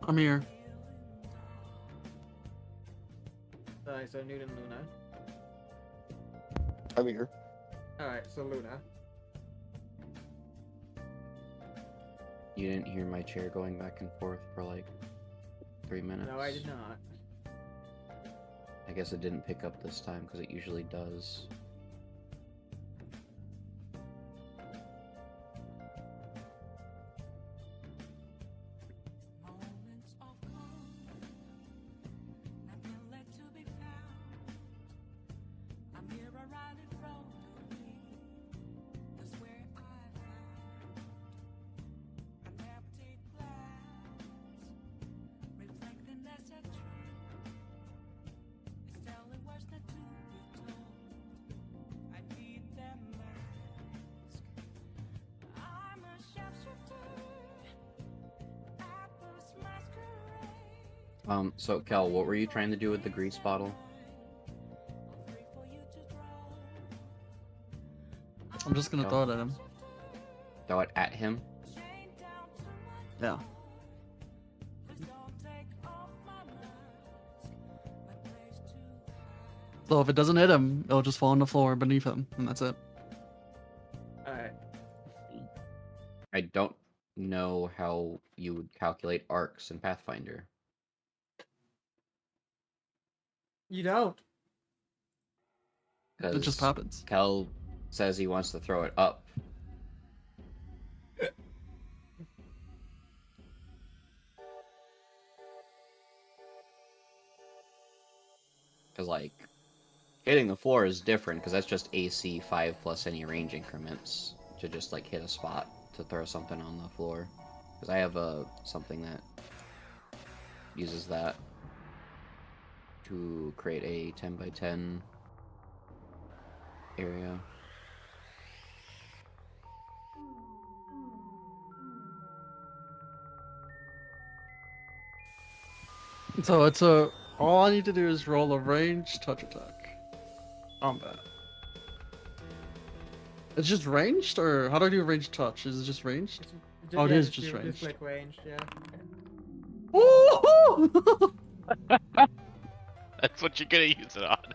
I'm here. Alright, so Newt and Luna. I'm here. Alright, so Luna. You didn't hear my chair going back and forth for like 3 minutes? No, I did not. I guess it didn't pick up this time because it usually does. Moments of calm, nothing left to be found. A mirror right in front of me. That's where I found an empty glass, reflecting as a tree. It's telling words not to be told. I need that mask. I'm a sharpshooter. Apples masquerade. So Cal, what were you trying to do with the grease bottle? I'm just gonna Go. throw it at him. Throw it at him? Yeah. So if it doesn't hit him, it'll just fall on the floor beneath him, and that's it. Alright. I don't know how you would calculate arcs in Pathfinder. You don't. It just happens. Cal says he wants to throw it up. Because, like, hitting the floor is different, because that's just AC 5 plus any range increments to just, like, hit a spot to throw something on the floor. Because I have something that uses that. to create a 10 by 10 area. So it's a. All I need to do is roll a range touch attack. Combat. It's just ranged, or how do I do range touch? Is it just ranged? Oh, it is just ranged. Just click ranged, yeah. Ooh! That's what you're gonna use it on.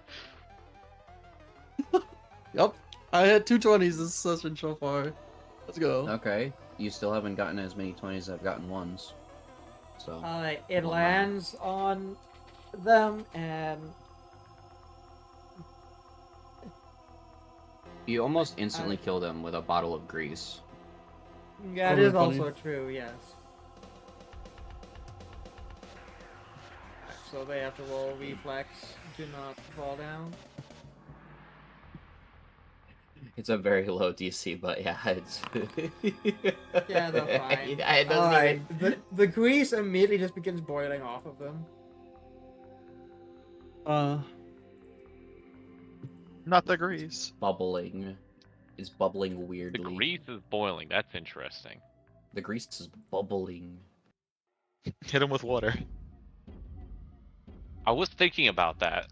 Yep. I had 220s this session so far. Let's go. Okay, you still haven't gotten as many 20s as I've gotten ones. So. It well, lands on them, and you almost instantly kill them with a bottle of grease. yeah, it Oh, is funny. also true. Yes. So they have to roll reflex to not fall down. It's a very low DC, but yeah, it's. Yeah, they're fine. Yeah, it doesn't Alright, even. the grease immediately just begins boiling off of them. Not the grease. Bubbling. It's bubbling The weirdly. grease is boiling. That's interesting. The grease is bubbling. Hit him with water. I was thinking about that.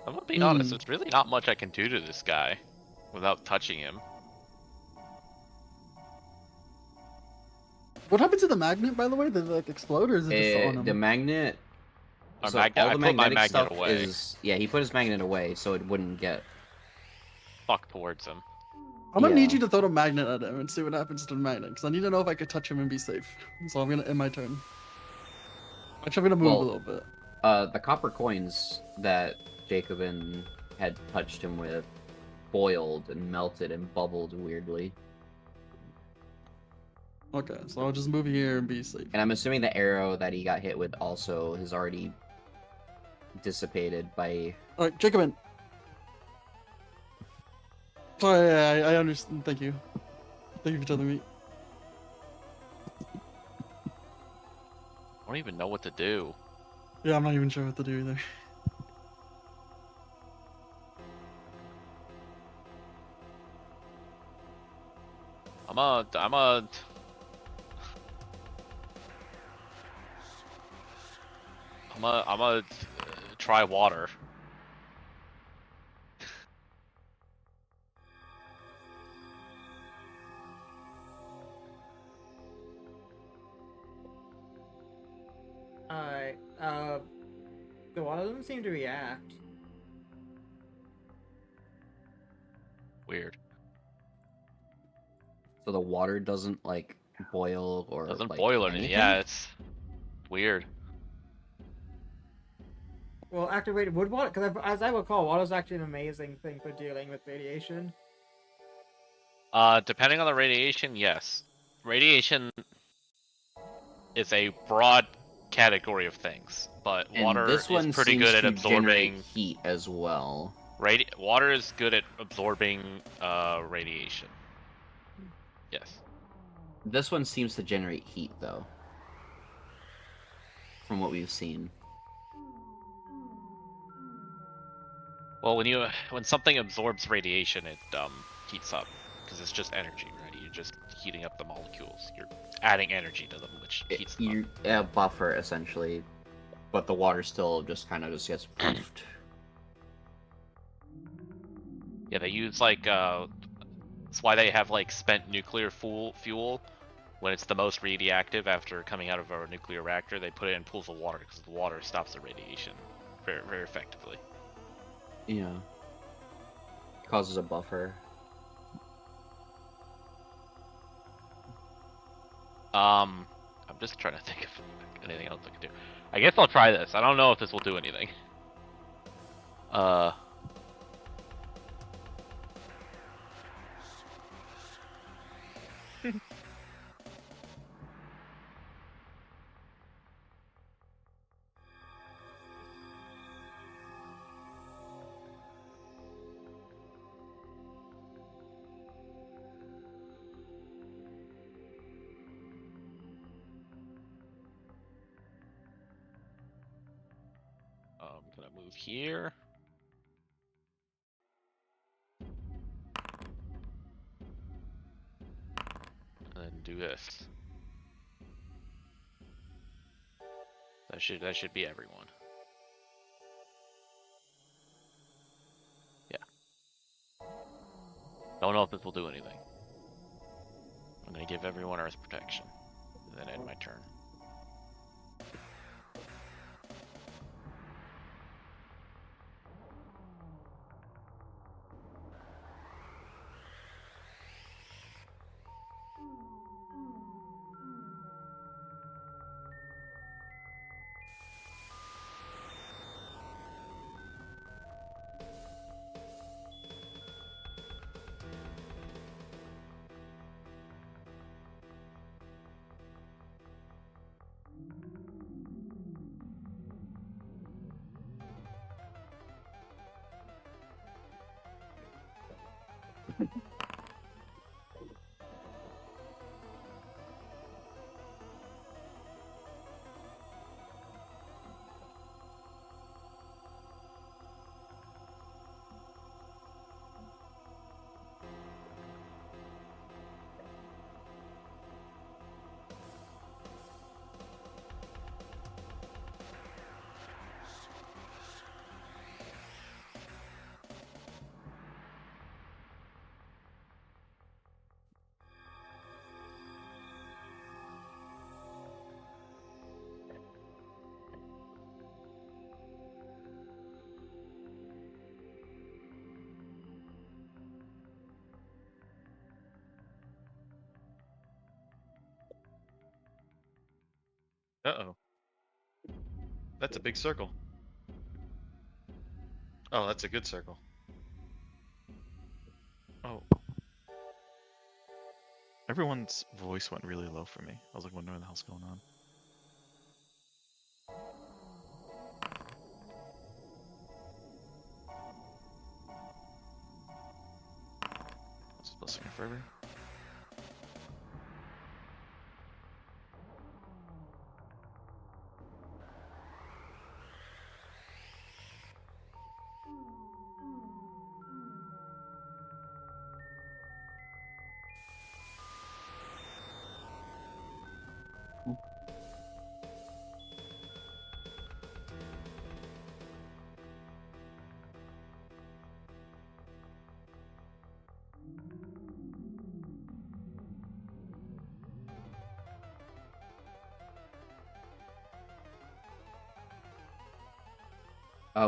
I'm gonna be honest, there's really not much I can do to this guy without touching him. What happened to the magnet, by the way? Did it like explode, or is it just on him? The magnet. Our So magnet- all I the put my magnetic magnet stuff away. is he put his magnet away so it wouldn't get. Fuck towards him. I'm gonna need Yeah. you to throw a magnet at him and see what happens to the magnet, because I need to know if I could touch him and be safe. So I'm gonna end my turn. Actually, I'm gonna move a little bit. The copper coins that Jacobin had touched him with boiled and melted and bubbled weirdly. Okay, so I'll just move here and be safe. And I'm assuming the arrow that he got hit with also has already dissipated by. Alright, Jacobin. Sorry, I understand. Thank you. Thank you for telling me. I don't even know what to do. Yeah, I'm not even sure what to do either. I'm a try water. Alright, the water doesn't seem to react. Weird. So the water doesn't like boil or Doesn't like, boil or anything. anything? Yeah, it's weird. Well, activated wood water, because as I recall, water is actually an amazing thing for dealing with radiation. Depending on the radiation, yes. Radiation is a broad category of things, but And water this is one pretty seems good at to generate absorbing heat as well. Water is good at absorbing radiation. Yes. This one seems to generate heat though, from what we've seen. Well, when something absorbs radiation, it heats up because it's just energy, right? You're just heating up the molecules. You're adding energy to them, which heats them up. You a buffer essentially, but the water still just kind of just gets poofed. Yeah, they use like that's why they have like spent nuclear fuel. When it's the most radioactive after coming out of a nuclear reactor, they put it in pools of water because the water stops the radiation very, very effectively. Yeah. Causes a buffer. I'm just trying to think of anything else I can do. I guess I'll try this. I don't know if this will do anything. Gonna move here. And then do this. That should be everyone. Yeah. Don't know if this will do anything. I'm gonna give everyone Earth protection, and then end my turn. Uh-oh. That's a big circle. Oh, that's a good circle. Oh. Everyone's voice went really low for me. I was like wondering what the hell's going on. This is blessing of fervor.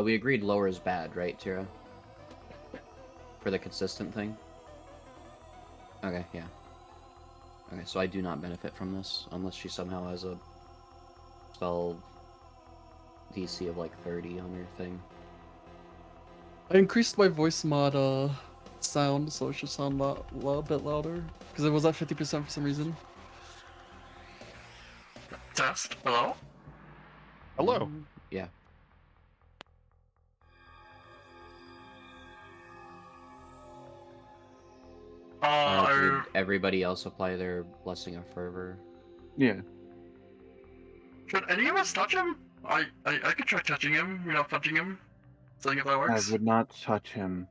We agreed lower is bad, right, Tira? For the consistent thing? Okay, yeah. Okay, so I do not benefit from this, unless she somehow has a spell DC of like 30 on her thing. I increased my voice mod sound so it should sound a bit louder because it was at 50% for some reason. Test. Hello? Hello. Yeah. Did everybody else apply their Blessing of Fervor? Yeah. Should any of us touch him? I could try touching him, punching him. Seeing if that works. I would not touch him.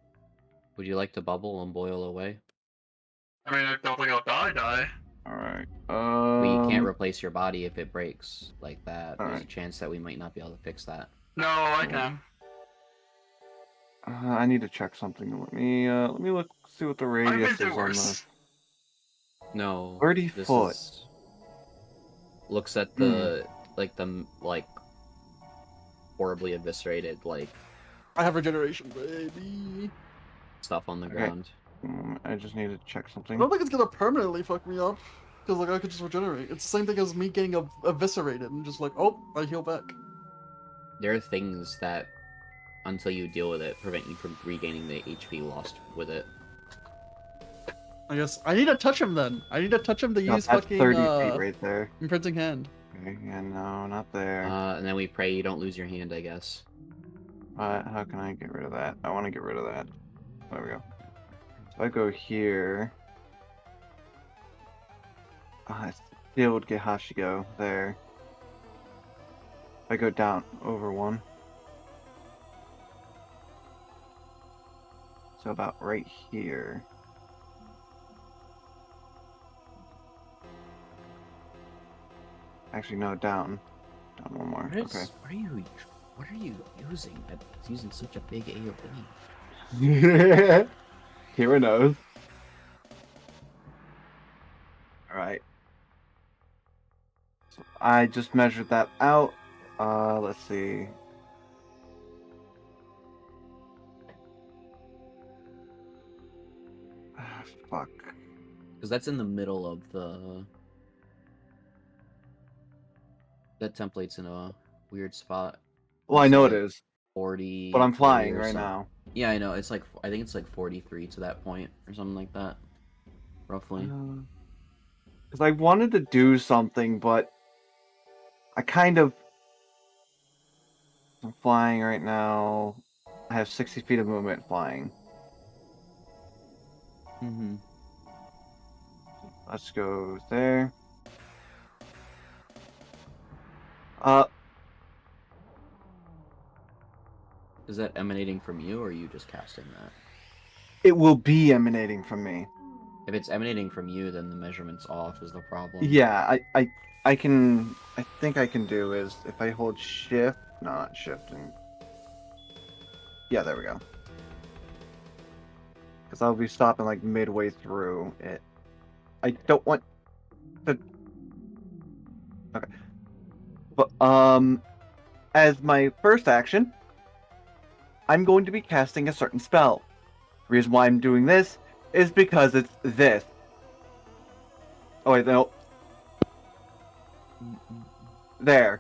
Would you like to bubble and boil away? I mean, I don't think I'll die. Alright. Well, you can't replace your body if it breaks like that. There's a Alright. chance that we might not be able to fix that. No, I can. I need to check something. Let me look, see what the radius is on this. No. 30 this foot. Is... Looks at the horribly eviscerated I have regeneration, baby. stuff on the ground. I just need to check I something. don't think it's gonna permanently fuck me up because I could just regenerate. It's the same thing as me getting eviscerated and just oh, I heal back. There are things that, until you deal with it, prevent you from regaining the HP lost with it. I guess I need to touch him then. I need to touch him to use that's fucking 30 feet right there. imprinting hand. Okay, yeah, no, not there. And then we pray you don't lose your hand, I guess. How can I get rid of that? I want to get rid of that. There we go. So I go here. I still would get Hashigo there. I go down over one. So about right here. Actually, no, down. Down one more. Okay. What are you using? It's using such a big AoE. Kira knows. Alright. So I just measured that out. Let's see. Fuck. Because that's in the middle of the... That template's in a weird spot. Well, I It's know it like is. 40... But I'm flying 40 or right so. now. Yeah, I know. It's like... I think it's like 43 to that point, or something like that. Roughly. Because I wanted to do something, but I kind of... I'm flying right now. I have 60 feet of movement flying. Mm-hmm. Let's go there. Is that emanating from you, or are you just casting that? It will be emanating from me. If it's emanating from you, then the measurement's off is the problem. Yeah, I can... I think I can do is if I hold shift... No, not shift. And... Yeah, there we go. Because I'll be stopping like midway through it. I don't want to... Okay. But, as my first action, I'm going to be casting a certain spell. The reason why I'm doing this is because it's this. Oh, wait, no. There.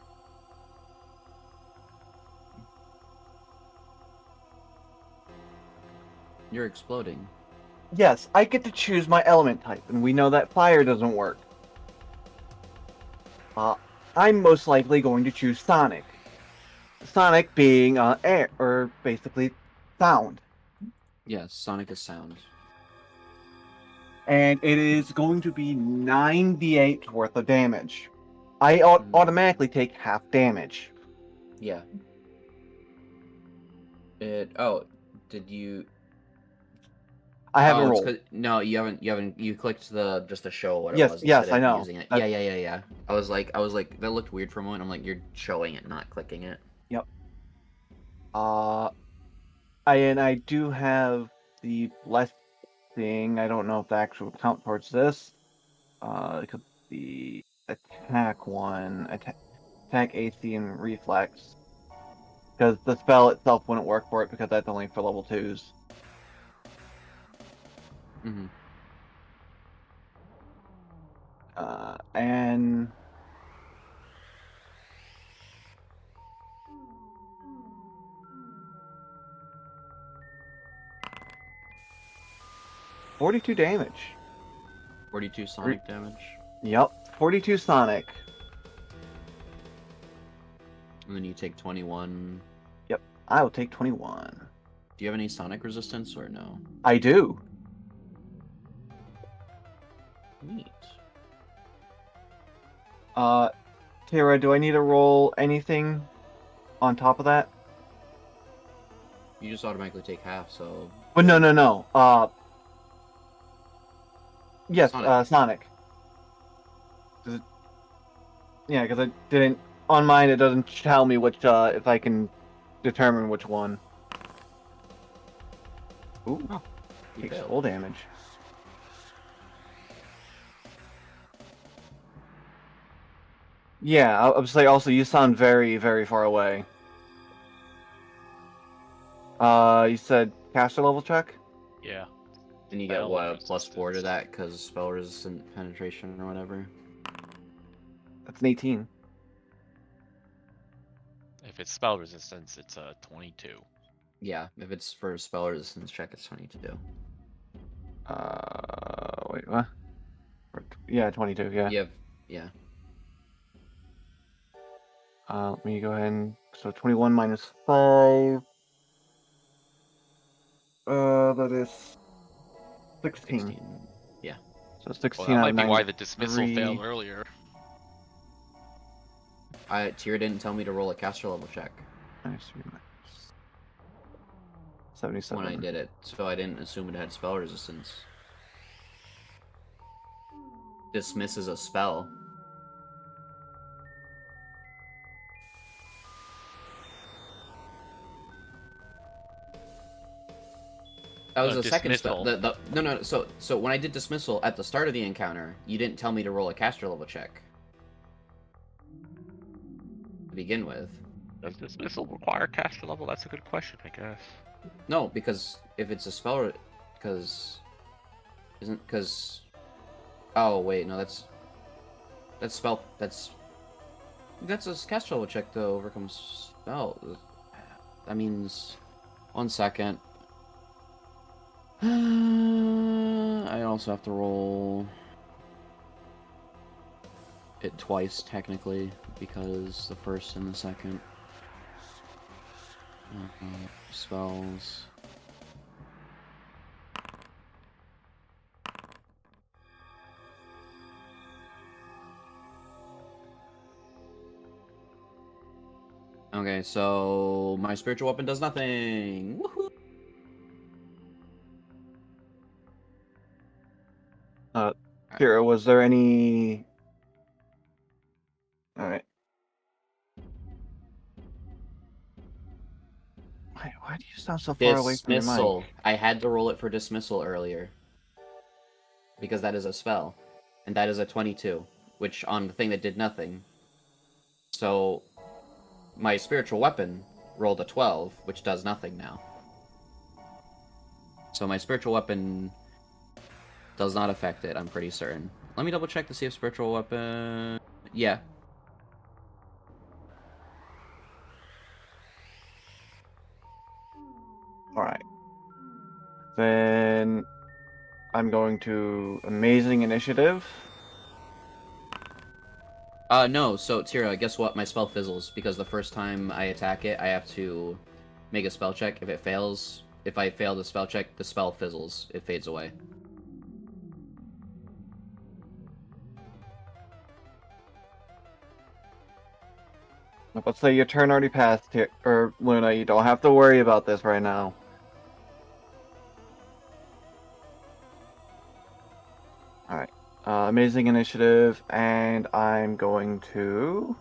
You're exploding. Yes, I get to choose my element type, and we know that fire doesn't work. I'm most likely going to choose Sonic. Sonic being air, or basically sound. Yes, Sonic is sound. And it is going to be 9d8 worth of damage. I automatically take half damage. Yeah. Oh, did you... I haven't it's rolled. no, you haven't. You clicked just to show what Yes, it was yes, instead I of know. using it. That's... Yeah. I was like, that looked weird for a moment. I'm like, you're showing it, not clicking it. Yep. And I do have the blessing. I don't know if the actual count towards this. Because the attack one, attack AC and reflex. Because the spell itself wouldn't work for it because that's only for level 2s. Mm-hmm. And 42 damage. 42 sonic damage. Yep, 42 sonic. And then you take 21. Yep, I will take 21. Do you have any sonic resistance or no? I do. Neat. Tara, do I need to roll anything on top of that? You just automatically take half, so... But no. Yes, Sonic. Sonic. Yeah, because I didn't... On mine, it doesn't tell me which, if I can determine which one. Ooh. Oh, Takes full damage. Yeah, I would say also you sound very, very far away. You said caster level check? Yeah. And you get what, +4 to that because spell resistant penetration or whatever? That's an 18. If it's spell resistance, it's a 22. Yeah, if it's for spell resistance check, it's 22. Wait, what? Yeah, 22, yeah. Yeah. Let me go ahead and... So 21 minus 5... that is... 16. Yeah. So 16 Well, that out might of be 9. why the dismissal failed earlier. Tyr didn't tell me to roll a caster level check. Nice. 77. when I did it, so I didn't assume it had spell resistance. Dismiss is a spell. That was the second spell. Dismissal. No. So when I did dismissal at the start of the encounter, you didn't tell me to roll a caster level check to begin with. Does dismissal require caster level? That's a good question, I guess. No, because if it's a spell, oh wait, no, that's spell. That's a caster level check to overcome spell. That means 1 second. I also have to roll it twice, technically, because the first and the second spells. Okay, so my spiritual weapon does nothing. Woohoo! Kira, was there any... Alright. Why do you sound so far away from your mic? Dismissal. I had to roll it for dismissal earlier. Because that is a spell. And that is a 22. Which, on the thing that did nothing. So, my spiritual weapon rolled a 12, which does nothing now. So my spiritual weapon does not affect it, I'm pretty certain. Let me double check to see if spiritual weapon... Yeah. Alright. Then I'm going to Amazing Initiative. No, so Tira, guess what? My spell fizzles, because the first time I attack it, I have to make a spell check. If it fails, if I fail the spell check, the spell fizzles. It fades away. Let's say your turn already passed here, or Luna, you don't have to worry about this right now. Alright. Amazing Initiative, and I'm going to...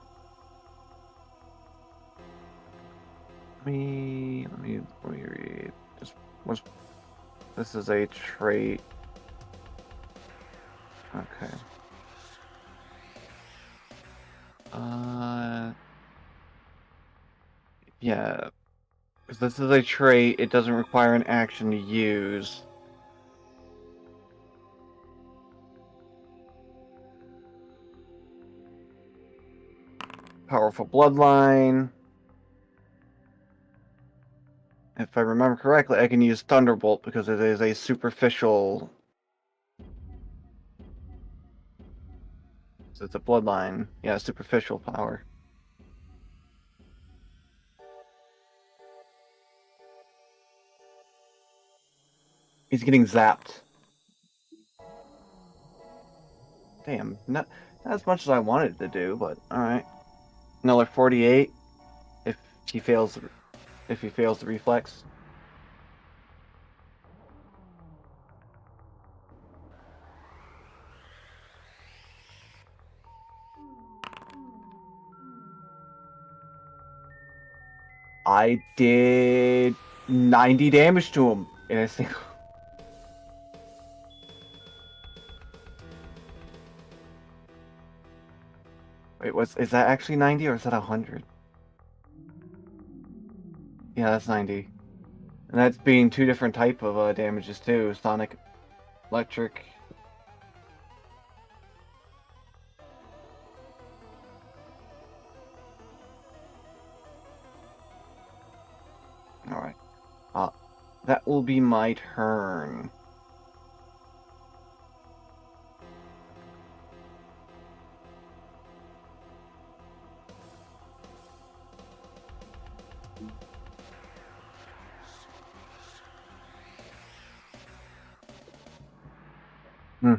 Let me read. This is a trait. Okay. Yeah. Because this is a trait, it doesn't require an action to use. Powerful Bloodline. If I remember correctly, I can use Thunderbolt because it is a superficial... So it's a Bloodline. Yeah, superficial power. He's getting zapped. Damn, not as much as I wanted to do, but alright. Another 48 if he fails the reflex. I did 90 damage to him in a single... Wait, is that actually 90 or is that 100? Yeah, that's 90. And that's being two different type of damages too, sonic, electric. Alright. That will be my turn. Hmm.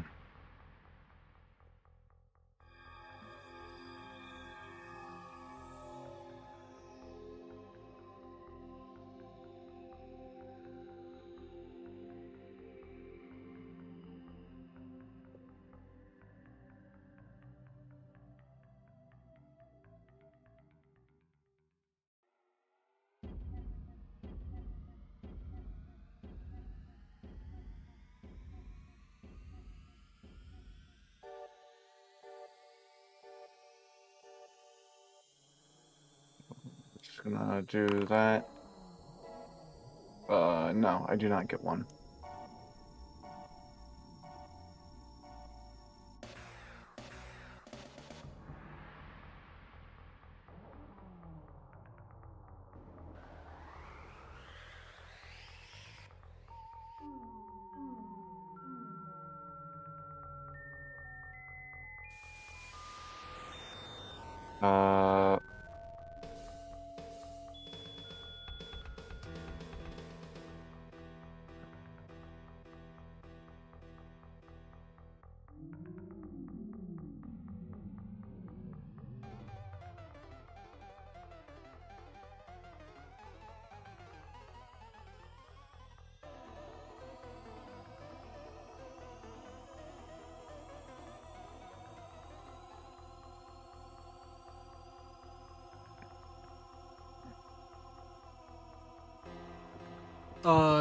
Gonna do that. No, I do not get one. Uh,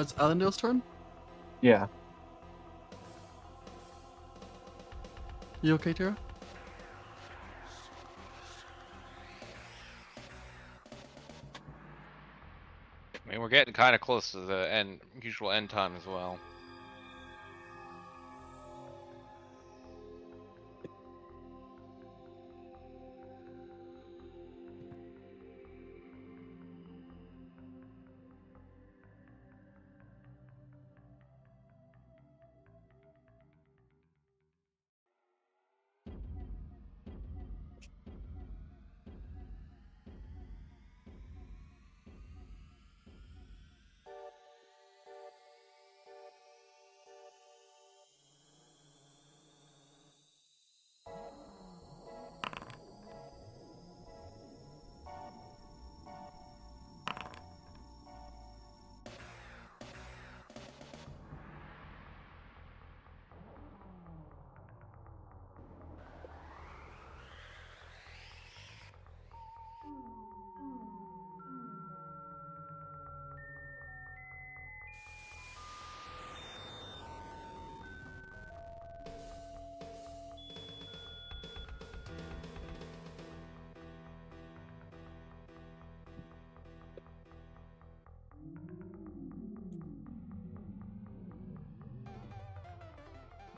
It's Allendale's turn. yeah. You okay, Tara? I mean, we're getting kind of close to the usual end time as well.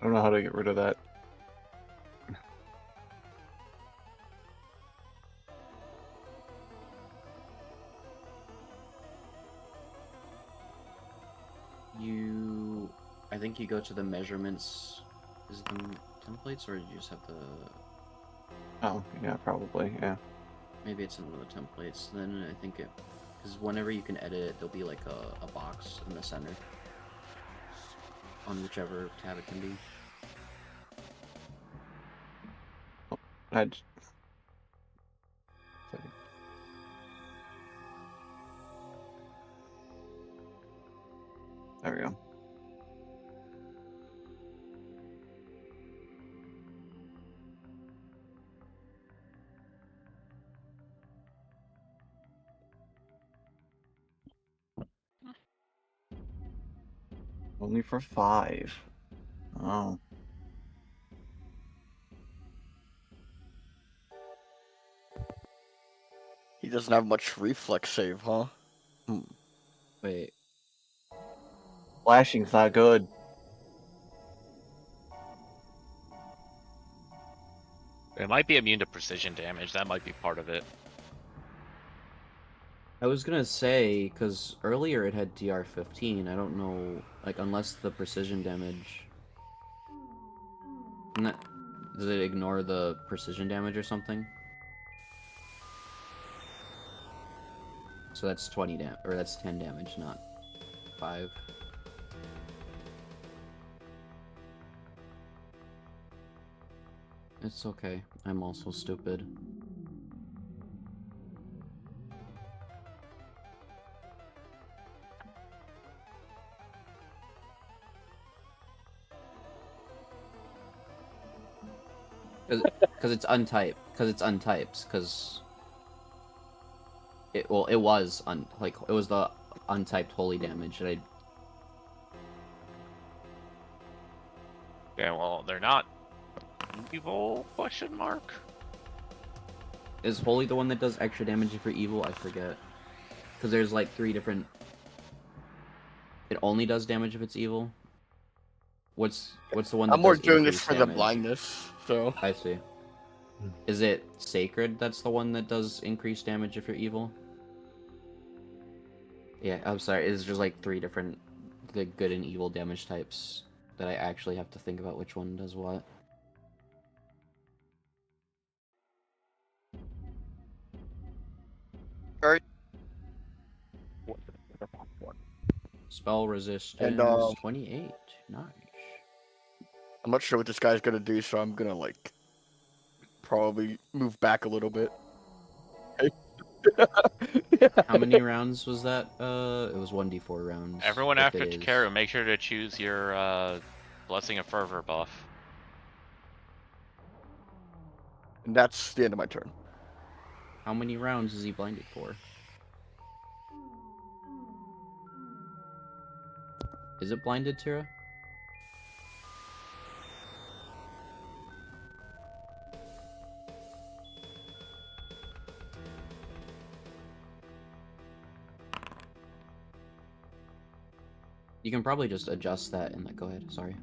I don't know how to get rid of that. I think you go to the measurements. Is it the templates, or you just have the? Oh, yeah, probably, yeah. Maybe it's in one of the templates. Then I think it, because whenever you can edit it, there'll be like a box in the center on whichever tab it can be. There we go. Only for 5. Oh. He doesn't have much reflex save, huh? Wait. Flashing's not good. It might be immune to precision damage. That might be part of it. I was gonna say, because earlier it had DR15. I don't know, like, unless the precision damage. Does it ignore the precision damage or something? So that's 20 damage, or that's 10 damage, not 5. It's okay. I'm also stupid. Because it's untyped. Because it was it was the untyped holy damage that I. Yeah, well, they're not evil? Question mark. Is holy the one that does extra damage for evil? I forget. Because there's like 3 different. It only does damage if it's evil. What's the one that I'm more does doing this increased for the damage? blindness, so. I see. Is it sacred that's the one that does increased damage if you're evil? Yeah, I'm sorry. It's just like 3 different the good and evil damage types that I actually have to think about which one does what. Alright. Spell resistance And 28. Nice. I'm not sure what this guy's gonna do, so I'm gonna like probably move back a little bit. How many rounds was that? It was 1d4 rounds. Everyone if after it is. Takara, make sure to choose your Blessing of Fervor buff. And that's the end of my turn. How many rounds is he blinded for? Is it blinded, Tira? You can probably just adjust that and go ahead, sorry.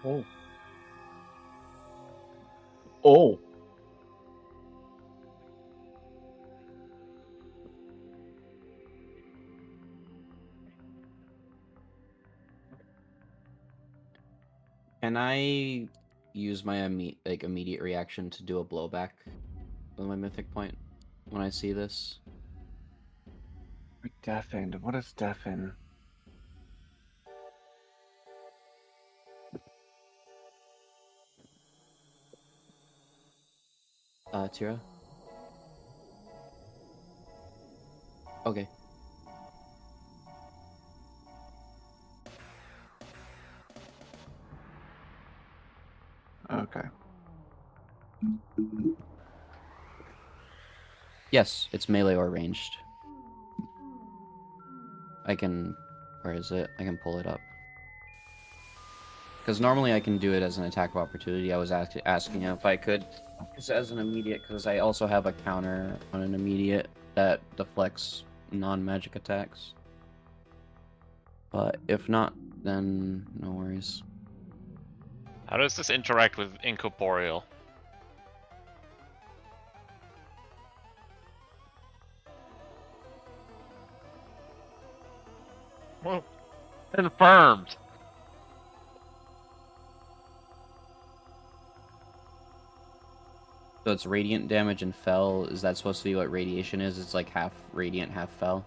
Oh. Oh. Can I use my immediate reaction to do a blowback with my mythic point when I see this? Deafened. What is deafen? Tira? Okay. Okay. Yes, it's melee or ranged. I can... Where is it? I can pull it up. Because normally I can do it as an attack of opportunity. I was asking if I could use it as an immediate, because I also have a counter on an immediate that deflects non-magic attacks. But if not, then no worries. How does this interact with Incorporeal? Well, confirmed. So it's radiant damage and fell. Is that supposed to be what radiation is? It's like half radiant, half fell.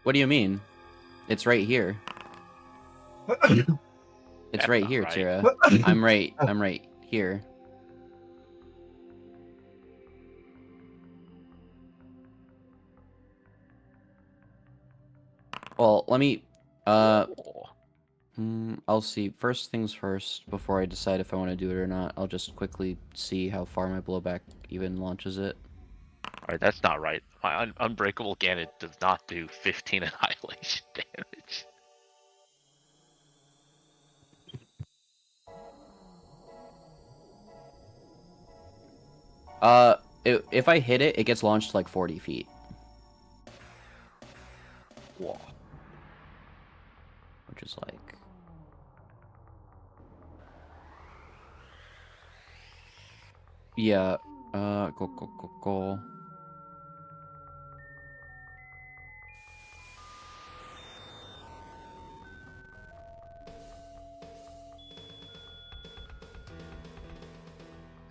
What do you mean? It's right here. It's That's right not here, right. Tira. I'm right here. Well, let me I'll see. First things first, before I decide if I want to do it or not, I'll just quickly see how far my blowback even launches it. Alright, that's not right. My Unbreakable Gannett does not do 15 annihilation damage. If I hit it, it gets launched like 40 feet. Whoa. Which is like... Yeah, go.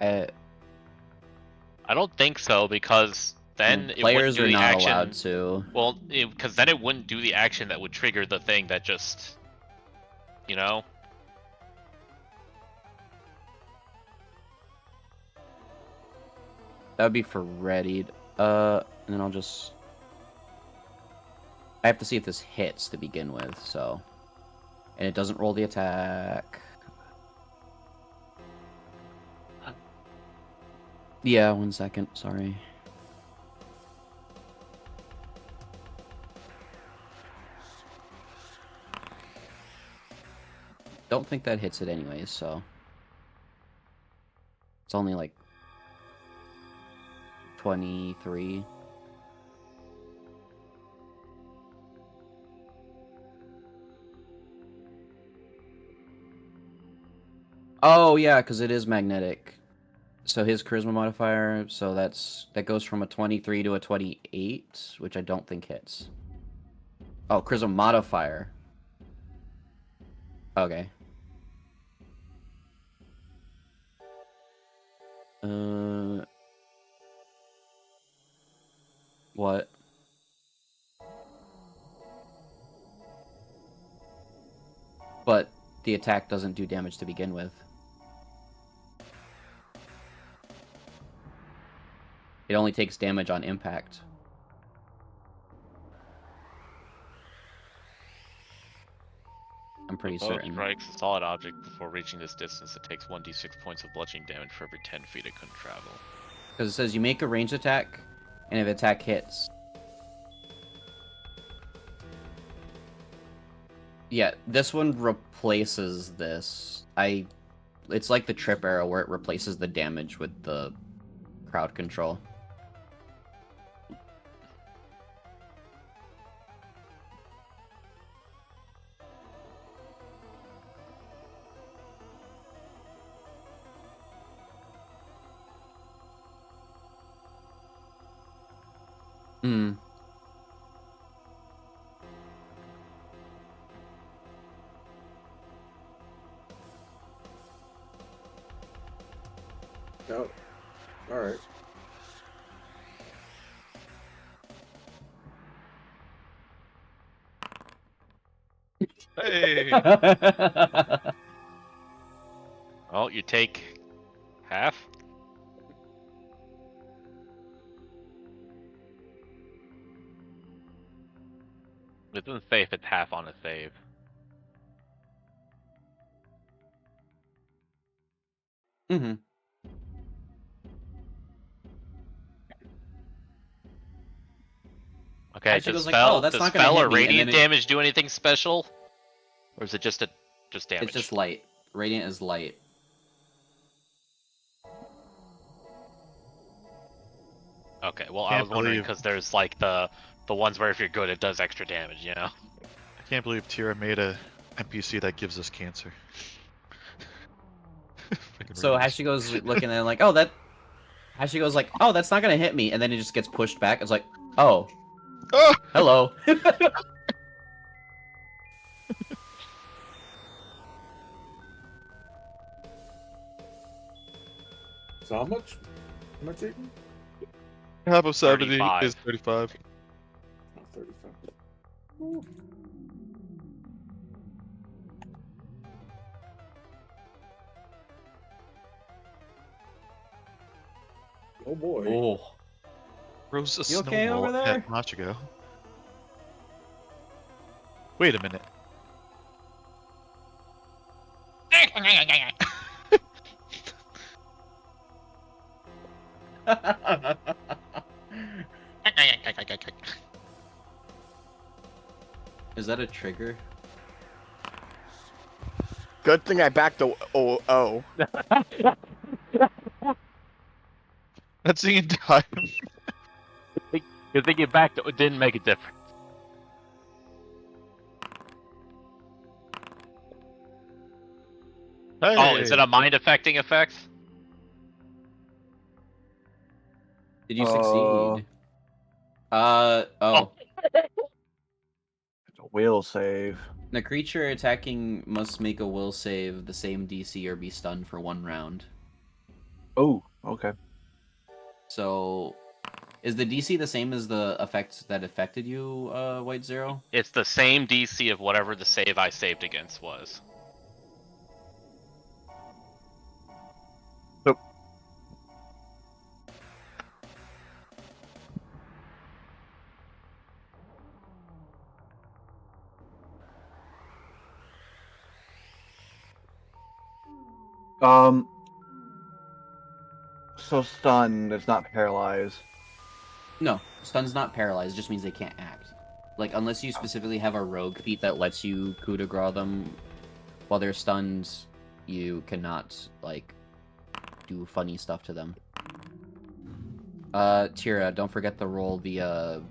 Uh, I don't think so because then it wouldn't players do are the not action. allowed to. Well, because then it wouldn't do the action that would trigger the thing that just, you know. That would be for readied. And then I'll just. I have to see if this hits to begin with, so. And it doesn't roll the attack. Yeah, 1 second, sorry. Don't think that hits it anyways, so. It's only like 23. Oh yeah, because it is magnetic. So his charisma modifier, so that goes from a 23 to a 28, which I don't think hits. Oh, charisma modifier. Okay. What? But the attack doesn't do damage to begin with. It only takes damage on impact. I'm pretty Bow certain. strikes a solid object before reaching this distance. It takes 1d6 points of bludgeoning damage for every 10 feet it couldn't travel. Because it says you make a ranged attack, and if attack hits. Yeah, this one replaces this. It's like the trip arrow where it replaces the damage with the crowd control. Hmm. No. All right. Hey! Oh, you take half? It doesn't say if it's half on a save. Mm-hmm. Okay, Actually does goes like, oh, spell, that's does not gonna spell hit or me, and radiant then it- damage do anything special? Or is it just damage? It's just light. Radiant is light. Okay, well I Can't was wondering believe- because there's like the ones where if you're good it does extra damage, you know? I can't believe Tira made a NPC that gives us cancer. Freaking So radius. Hashi goes looking at it like, oh, that. Hashi goes like, oh, that's not gonna hit me, and then it just gets pushed back. It's like, oh, Ah! hello. So how much am I taking? Half of 70 35. is 35. Oh, 35. Ooh. Oh boy. Oh. Rose a You okay snowball over there? at Machigo. Wait a minute. Is that a trigger? Good thing I backed the oh. That's the entire. Good thing you backed it didn't make a difference. Hey. Oh, is it a mind affecting effect? Did you succeed? Oh. It's a will save. The creature attacking must make a will save the same DC or be stunned for 1 round. Oh, okay. So, is the DC the same as the effects that affected you, White Zero? It's the same DC of whatever the save I saved against was. So, so stun is not paralyzed. No, stun's not paralyzed. It just means they can't act. Like, unless you specifically have a rogue feat that lets you coup de grace them while they're stunned, you cannot, like, do funny stuff to them. Tira, don't forget to roll the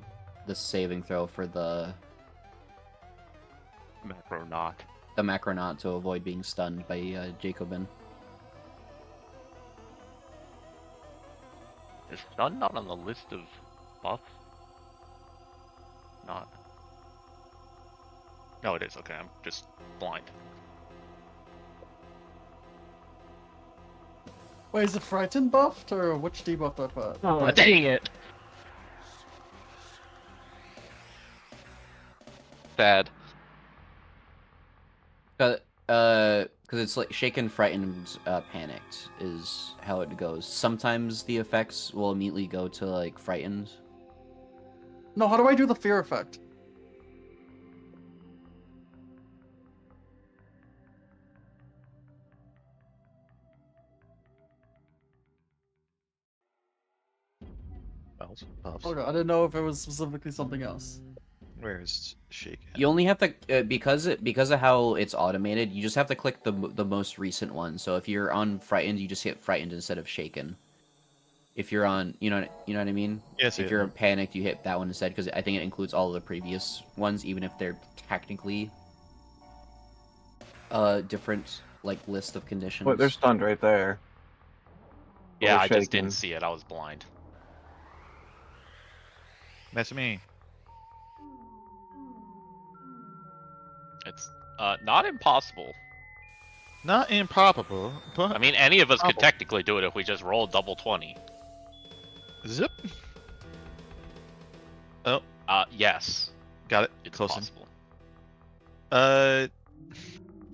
saving throw for the Macronaut. Macronaut to avoid being stunned by Jacobin. Is stun not on the list of buffs? Not. No, it is. Okay, I'm just blind. Wait, is it frightened buffed or which debuff that part? Oh, dang it! Sad. Because it's like shaken, frightened, panicked is how it goes. Sometimes the effects will immediately go to like frightened. No, how do I do the fear effect? Bells, buffs. Okay, I didn't know if it was specifically something else. Where is shaken? You only have to because of how it's automated. You just have to click the most recent one. So if you're on frightened, you just hit frightened instead of shaken. If you're on, you know what I mean. Yes. If you're panicked, you hit that one instead because I think it includes all of the previous ones, even if they're technically different like list of conditions. Wait, they're stunned right there. Yeah, Or I just shaken. didn't see it. I was blind. That's me. It's not impossible. Not improbable, but I mean, any of us could probable. technically do it if we just rolled double 20. Zip. Oh, Yes. got it. It's Close possible. in.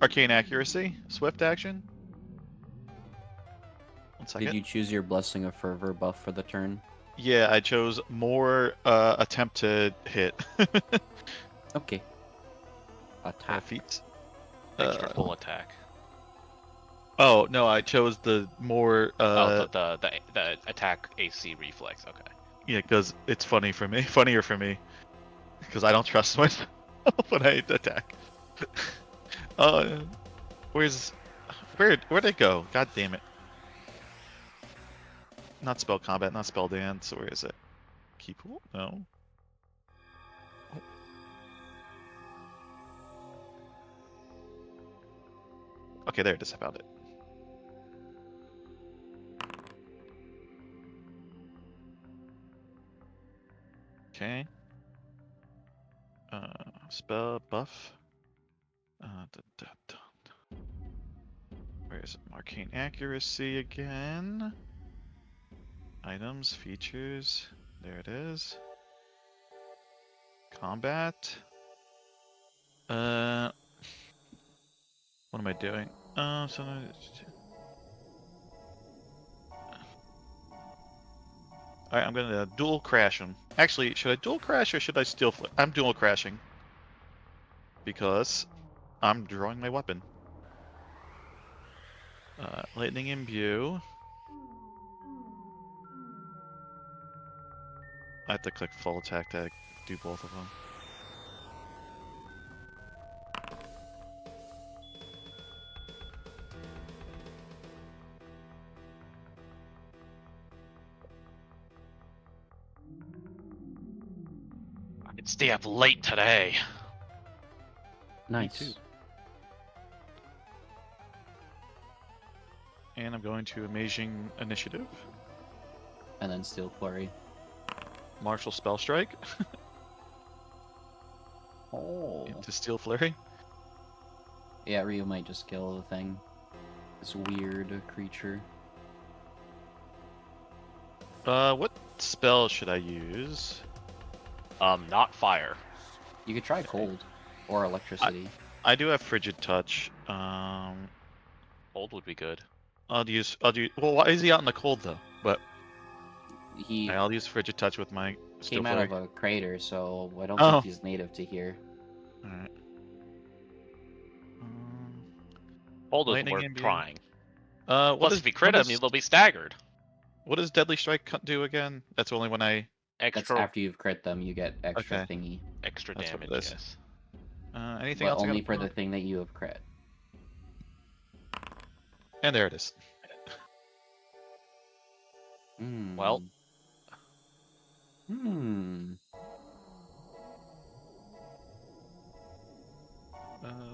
Arcane accuracy, swift action. 1 second. Did you choose your Blessing of Fervor buff for the turn? Yeah, I chose more attempt to hit. Okay. Attack. Feats. Extra full attack. Oh no, I chose the more. The attack AC reflex. Okay. Yeah, because it's funnier for me, because I don't trust myself when I attack. Where'd it go? God damn it! Not spell combat, not spell dance. Where is it? Key pool? No. Okay, there it is. I found it. Okay. Spell buff. Where is it? Arcane accuracy again. Items, features. There it is. Combat. What am I doing? So Alright, I'm gonna dual crash him. Actually, should I dual crash or should I steal flip? I'm dual crashing. Because I'm drawing my weapon. Lightning imbue. I have to click full attack to do both of them. I could stay up late today. Nice. too. And I'm going to Amazing Initiative. And then Steel Flurry. Martial Spell Strike. Oh. Into Steel Flurry. Yeah, Ryu might just kill the thing. This weird creature. What spell should I use? Not fire. You could try cold or electricity. I do have frigid touch. Cold would be good. I'll use. Well, why is he out in the cold though? But He I'll use frigid touch with my steel came out flurry. of a crater, so I don't Oh. think he's native to here. All right. Cold is Lightning worth imbue. trying. What Plus, is, if you crit what him, is- they'll be staggered. What does deadly strike do again? That's only when I. That's Extra, after you've crit them, you get extra Okay. thingy. extra That's what damage. it is. Yes. Anything But else? I only gotta for put the on? thing that you have crit. And there it is. Well.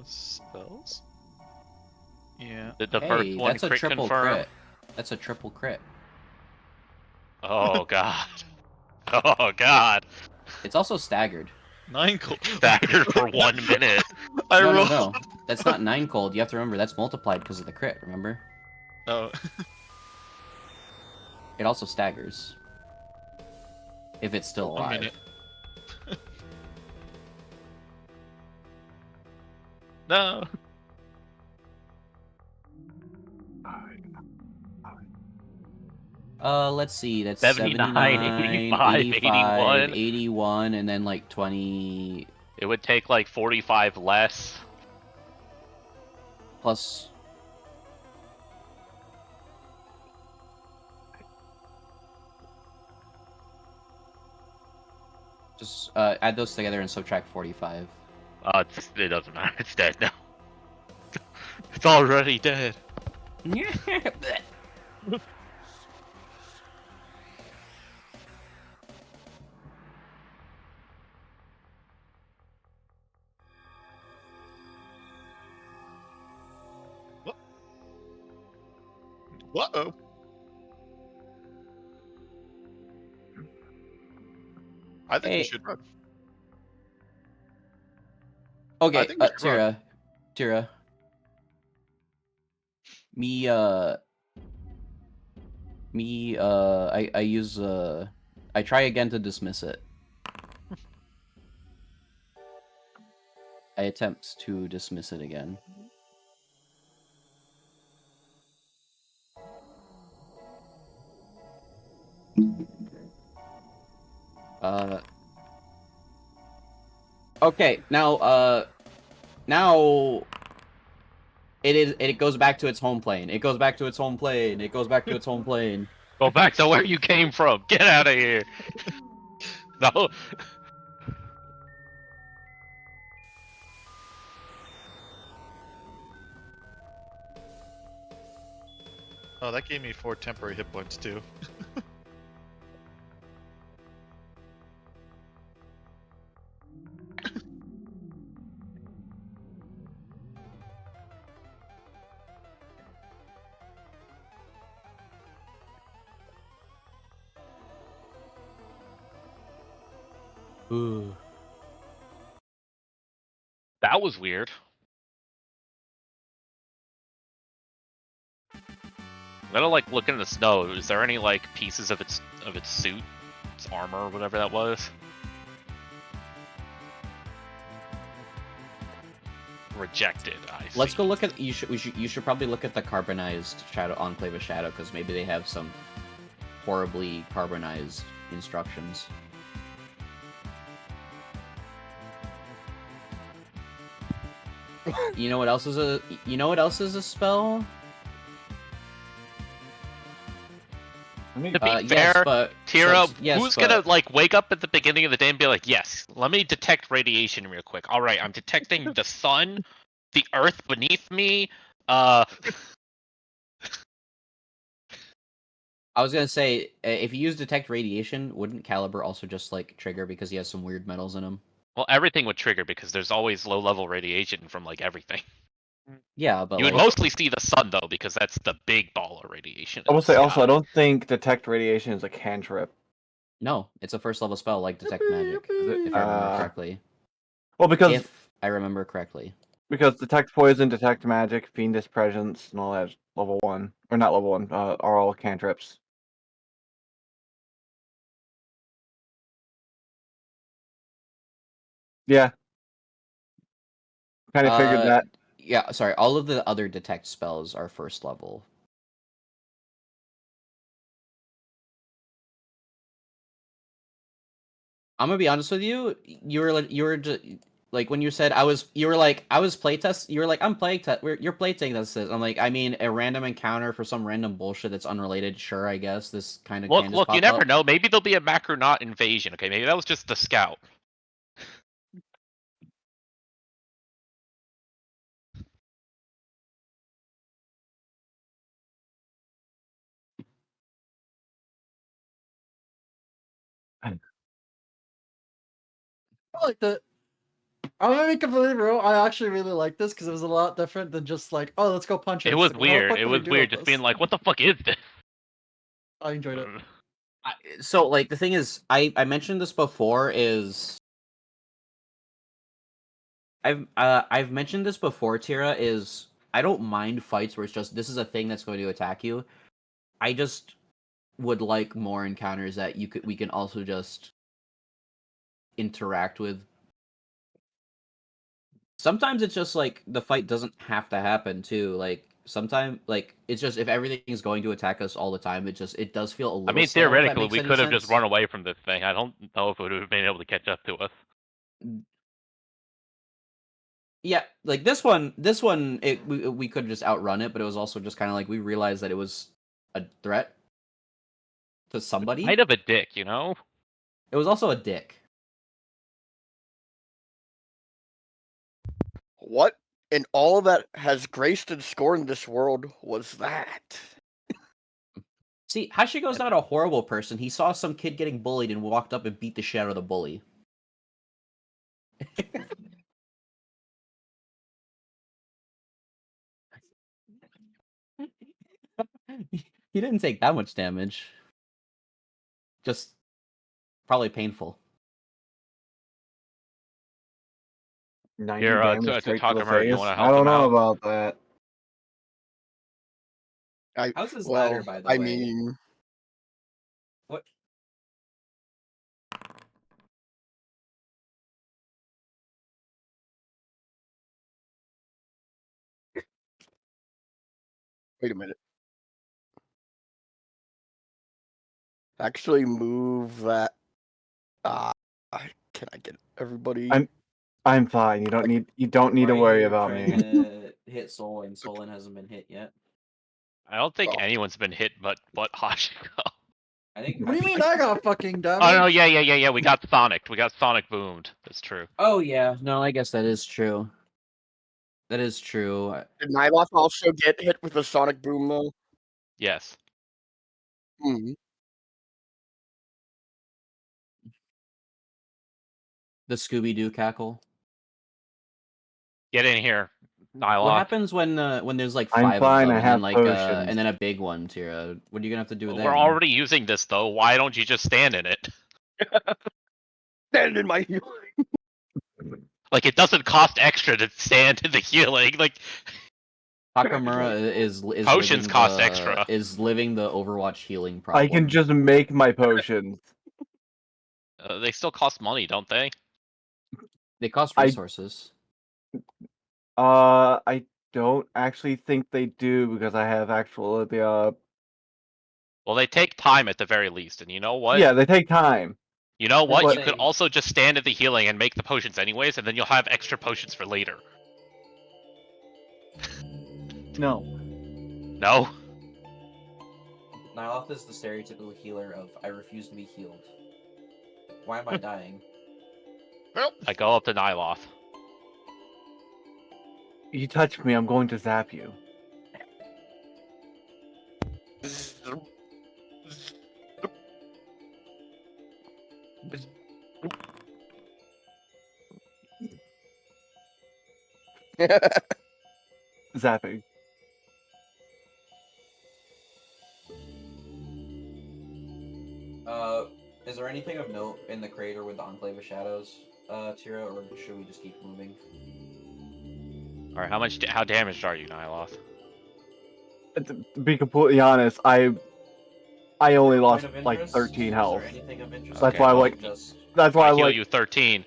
Spells. Yeah. Did the Hey, first one that's a crit triple confirm? crit. That's a triple crit. Oh god. Oh god. It's also staggered. 9 cold. Staggered for 1 minute. No. That's not 9 cold. You have to remember that's multiplied because of the crit. Remember? Oh. It also staggers. If it's still For 1 alive. minute. No. Let's see. That's 79, 85, 81. 81, and then like 20 It would take like 45 less. plus. Just add those together and subtract 45. It doesn't matter. It's dead now. It's already dead. Uh-oh. I think we should run. Okay, I think we should run. Tira. I use I try again to dismiss it. I attempt to dismiss it again. Okay, now it goes back to its home plane. It goes back to its home plane. It goes back to its home plane. Go back to where you came from. Get out of here. No. Oh, that gave me 4 temporary hit points too. Ooh. That was weird. I'm gonna like look in the snow. Is there any like pieces of its suit, its armor, whatever that was? Rejected. Let's go look at. You should probably look at the carbonized Enclave of Shadow because maybe they have some horribly carbonized instructions. You know what else is a spell? To be fair, yes, but Tira, yes, who's but- gonna like wake up at the beginning of the day and be like, "Yes, let me detect radiation real quick." All right, I'm detecting the sun, the earth beneath me. I was gonna say, if you use detect radiation, wouldn't Caliber also just like trigger because he has some weird metals in him? Well, everything would trigger because there's always low-level radiation from like everything. Yeah, but You would like, mostly see the sun though, because that's the big ball of radiation. I in will the say also, sky. I don't think detect radiation is a cantrip. no, it's a first level spell like detect magic, if I remember correctly. Well, because If I remember correctly. Because detect poison, detect magic, fiendish presence, and all that is level 1. Or not level 1, are all cantrips. Yeah. Kind of figured that. Yeah, sorry. All of the other detect spells are first level. I'm gonna be honest with you. You were just like when you said I was. You were like I was playtest. You were like I'm playtest. You're playtesting this. I'm like I mean a random encounter for some random bullshit that's unrelated. Sure, I guess this kind of can just Look, pop you never up. know. Maybe there'll be a Macronaut invasion. Okay, maybe that was just the scout. I like that. I'm gonna be completely real. I actually really like this because it was a lot different than just like, oh, let's go punch it. It It's was like, what the weird. fuck It do we was do weird with just this? being like, what the fuck is this? I enjoyed it. So like the thing is, I mentioned this before. Is I've mentioned this before. Tira is I don't mind fights where it's just this is a thing that's going to attack you. I just would like more encounters that we can also just interact with. Sometimes it's just like the fight doesn't have to happen too. Like sometimes like it's just if everything is going to attack us all the time, it does feel a I little mean, slow, if that theoretically, makes we any could have just sense. run away from this thing. I don't know if it would have been able to catch up to us. Yeah, like this one, we could have just outrun it, but it was also just kind of like we realized that it was a threat to somebody. Kind of a dick, you know? It was also a dick. What in all that has graced and scorned this world was that? See, Hashiko's not a horrible person. He saw some kid getting bullied and walked up and beat the shit out of the bully. He didn't take that much damage. Just probably painful. 90 Here, damage to straight to the Takamura, you want face. to I help don't him know out? about that. How's his Well, ladder, by the I way? mean, What? wait a minute. Actually, move that. Can I get everybody? I'm fine. You don't need Why to are worry you about trying me. to hit Solon? Solon hasn't been hit yet. I don't think Oh. anyone's been hit but Hashiko. I think. What do you mean I got fucking damage? Oh no, yeah. We got Sonic. We got Sonic boomed. That's true. Oh yeah, no, I guess that is true. That is true. Did Nyloth also get hit with a sonic boom though? Yes. Hmm. The Scooby Doo cackle. Get in here, What Nyloth. happens when there's like I'm 5 fine, of them I and then have like potions. and then a big one, Tira? What are you gonna have to do then? We're already using this though. Why don't you just stand in it? Stand in my healing. Like it doesn't cost extra to stand in the healing. Like Takamura is potions living cost the, extra. is living the Overwatch healing problem. I can just make my potions. They still cost money, don't they? They cost resources. I don't actually think they do because I have actual Well, they take time at the very least, and you know what? Yeah, they take time. You know what? But- You could also just stand at the healing and make the potions anyways, and then you'll have extra potions for later. No. No? Nyloth is the stereotypical healer of I refuse to be healed. Why am I dying? I go up to Nyloth. You touch me, I'm going to zap you. Zapping. Is there anything of note in the crater with the Enclave of Shadows, Tira, or should we just keep moving? Alright, how damaged are you, Nyloth? To be completely honest, I only lost Point of like interest? 13 Is health. there anything of interest? That's Okay, why well, like just... that's why I I'm heal like you 13.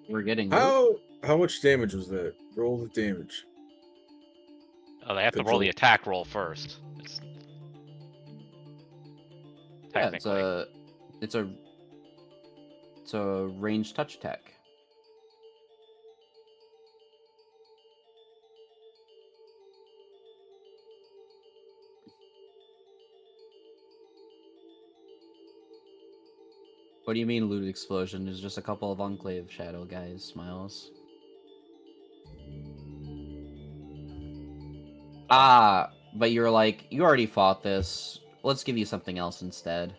We're getting How much damage was that? Roll the damage. Oh, they have to roll the attack roll first. Yeah, Technically. it's a ranged touch attack. What do you mean loot explosion? There's just a couple of Enclave Shadow guys. Smiles. Ah, but you're like, you already fought this. Let's give you something else instead.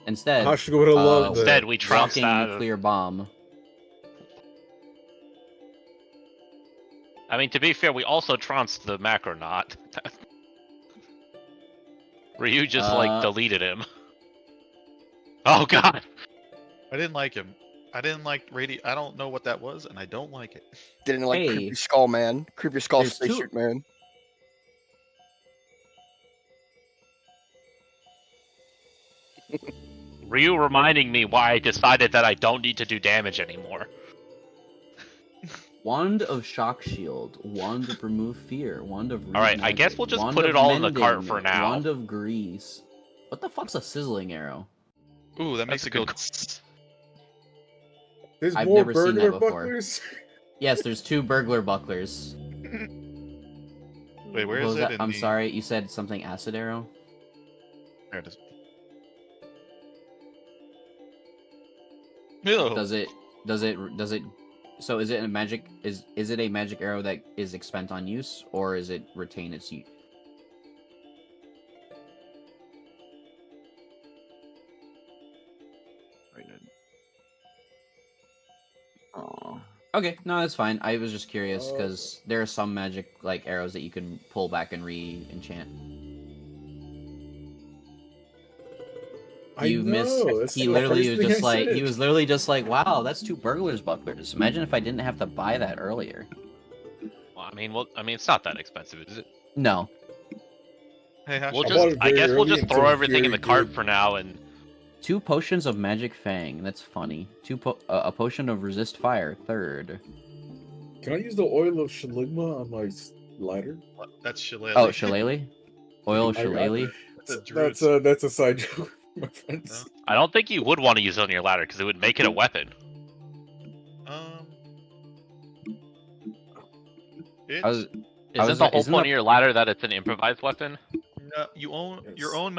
Instead, Hashiko would have loved that. Instead, we trounced walking that. nuclear bomb. I mean, to be fair, we also trounced the Macronaut. Ryu just, like, deleted him. Oh, God! I didn't like him. I didn't like I don't know what that was, and I don't like it. Didn't like Creepy Skull Man. Creepy Skull There's two- Spacesuit Man. Ryu reminding me why I decided that I don't need to do damage anymore. Wand of Shock Shield, Wand of Remove Fear, Wand of Read Alright, I guess Magic, we'll just Wand put of it all in the Mending, cart for now. Wand of Grease. What the fuck's a sizzling arrow? Ooh, that makes it go. There's I've more never seen burglar that before. bucklers. Yes, there's 2 burglar bucklers. Wait, where What is was it? that? I'm sorry, you said something acid arrow? There it is. Does it so is it a magic is it a magic arrow that is expend on use, or is it retain its use? Okay, no, that's fine. I was just curious because there are some magic like arrows that you can pull back and re-enchant. You missed. He literally was just like he was literally just like, wow, that's 2 burglars bucklers. Imagine if I didn't have to buy that earlier. Well, I mean, it's not that expensive, is it? No. Hey, We'll just, I guess we'll just throw everything in the cart for now and 2 potions of magic fang. That's funny. A potion of resist fire. 3rd. Can I use the oil of shaligma on my lighter? That's shillelagh. Oh, shillelagh. Oil of shillelagh. That's a side joke, my friends. I don't think you would want to use it on your ladder because it would make it a weapon. Isn't the whole point of your ladder that it's an improvised weapon? No, you own your own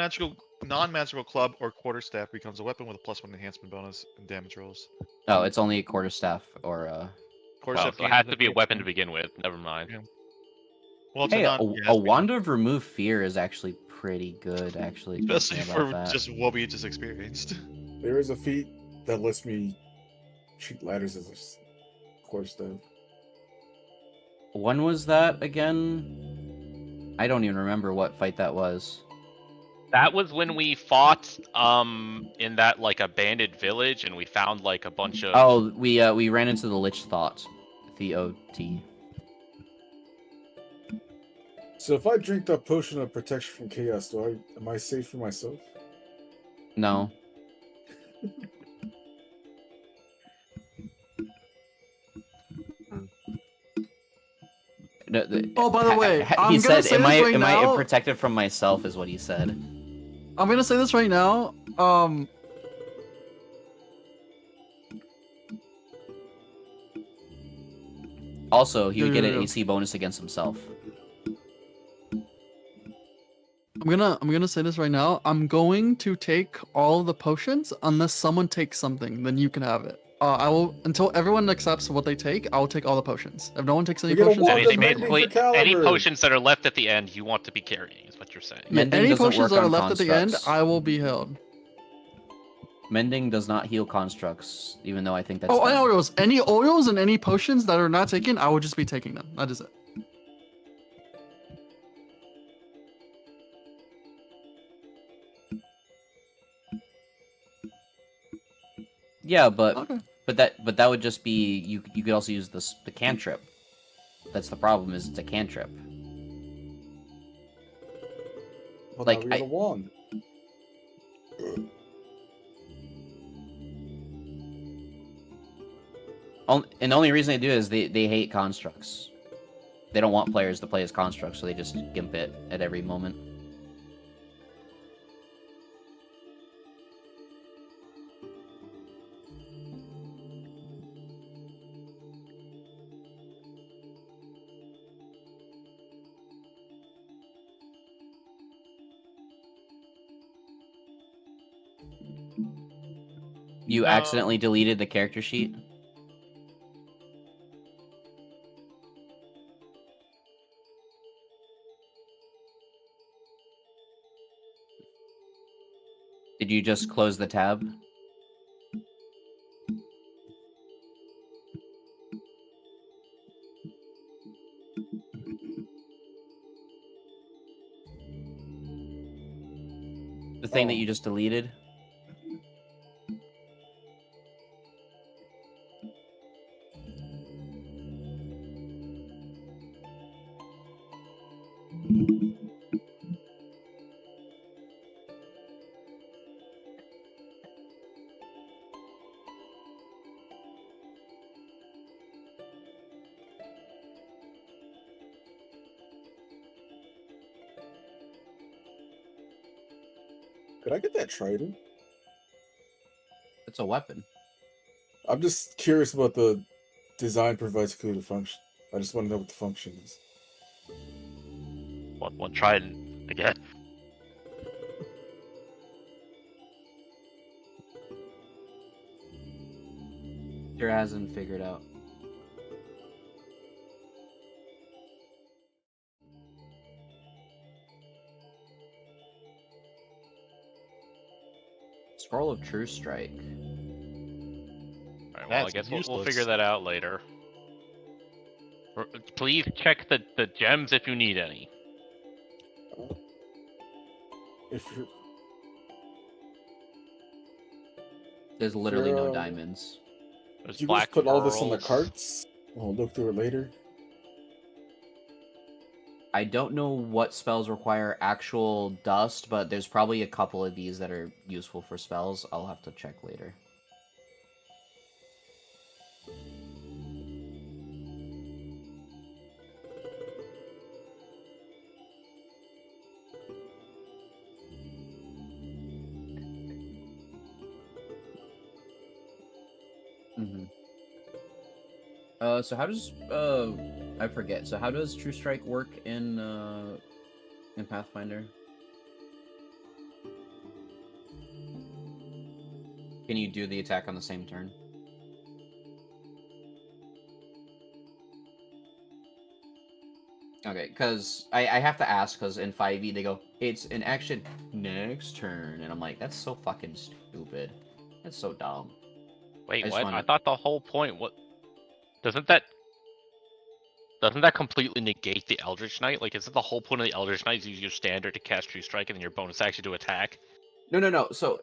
non-magical club or quarterstaff becomes a weapon with a +1 enhancement bonus and damage rolls. Oh, it's only a quarterstaff or Well, so it has to be a weapon to begin with. Never mind. Yeah. Well, hey, a wand of remove fear is actually pretty good. Actually, especially for that. just what we just experienced. There is a feat that lets me treat ladders as a quarterstaff. When was that again? I don't even remember what fight that was. That was when we fought in that like abandoned village and we found like a bunch of Oh, we ran into the Lich Thought. T-O-T. So if I drink that potion of protection from chaos, am I safe for myself? No. Oh, by the way, he said, "Am I protected from myself?" Is what he said. I'm gonna say this right now. Also, he would get an AC bonus against himself. I'm gonna say this right now. I'm going to take all the potions unless someone takes something, then you can have it. I will until everyone accepts what they take. I'll take all the potions. If no one takes any potions, basically any potions that are left at the end, you want to be carrying. Is what you're saying. Any potions that are left at the end, I will be held. Mending does not heal constructs, even though I think that's. Oh, I know oils. Any oils and any potions that are not taken, I will just be taking them. That is it. Yeah, but that would just be you could also use the cantrip. That's the problem, is it's a cantrip. Well, Like, now we got a wand. And the only reason they do is they hate constructs. They don't want players to play as constructs, so they just gimp it at every moment. You accidentally deleted the character sheet? Did you just close the tab? The thing that you just deleted? Could I get that trident? It's a weapon. I'm just curious about the design provides clue to function. I just want to know what the function is. One trident again. Sure hasn't figured out. Scroll of True Strike. Alright, well, I That's guess we'll useless. figure that out later. Please check the gems if you need any. If you're, There's literally no diamonds. There's you guys black put all this on the pearls. carts? We'll look through it later. I don't know what spells require actual dust, but there's probably a couple of these that are useful for spells. I'll have to check later. So how does I forget. So how does True Strike work in Pathfinder? Can you do the attack on the same turn? Okay, because I have to ask, because in 5e they go, it's an action next turn, and I'm like, that's so fucking stupid. That's so dumb. Wait, I just what? wanna- I thought the whole point, what? Doesn't that completely negate the Eldritch Knight? Like, isn't the whole point of the Eldritch Knight is use your standard to cast True Strike and then your bonus action to attack? No. So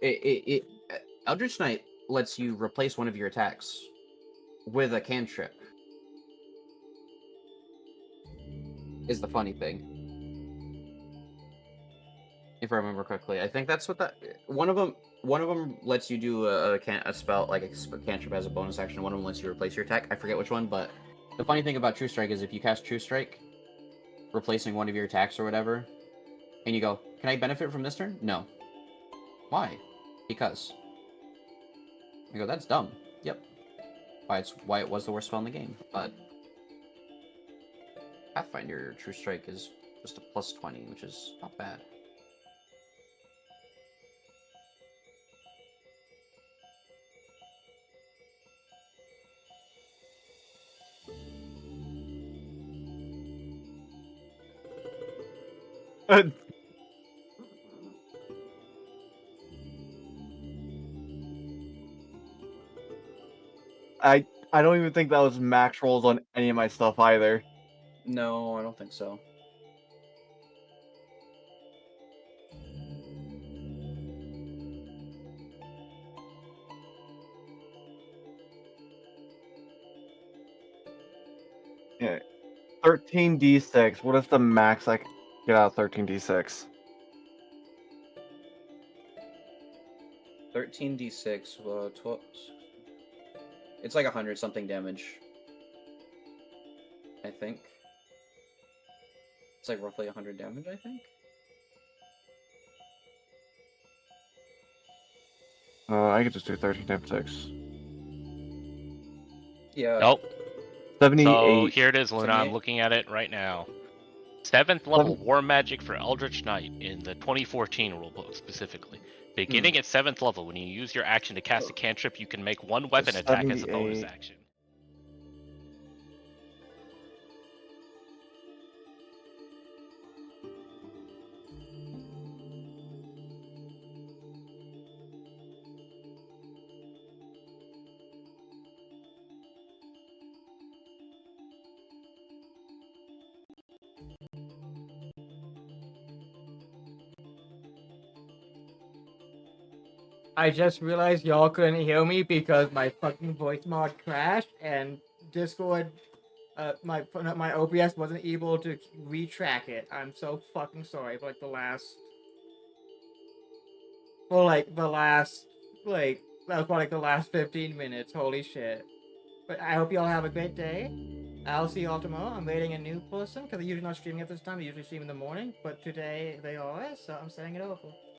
Eldritch Knight lets you replace one of your attacks with a cantrip. Is the funny thing. If I remember correctly, I think that's what that one of them lets you do a spell like a cantrip as a bonus action. One of them lets you replace your attack. I forget which one, but the funny thing about True Strike is if you cast True Strike, replacing one of your attacks or whatever, and you go, "Can I benefit from this turn?" No. Why? Because. I go, that's dumb. Yep. Why it was the worst spell in the game. But Pathfinder True Strike is just a +20, which is not bad. I don't even think that was max rolls on any of my stuff either. No, I don't think so. Yeah. 13d6. What is the max I can get out of 13d6? 13d6. 12. It's like 100 something damage. I think. It's like roughly 100 damage, I think. I could just do 13 times 6. Yeah. Nope. 78. So here it is, Luna. I'm 78. looking at it right now. 7th level War Magic for Eldritch Knight in the 2014 rulebook specifically. Beginning at 7th level, when you use your action to cast a cantrip, you can make one weapon attack as a bonus 78. action. I just realized y'all couldn't hear me because my fucking voice mod crashed and Discord, my OBS wasn't able to retrack it. I'm so fucking sorry for that was like the last 15 minutes. Holy shit. But I hope y'all have a great day. I'll see y'all tomorrow. I'm waiting a new person because they're usually not streaming at this time. They usually stream in the morning, but today they are, so I'm setting it over.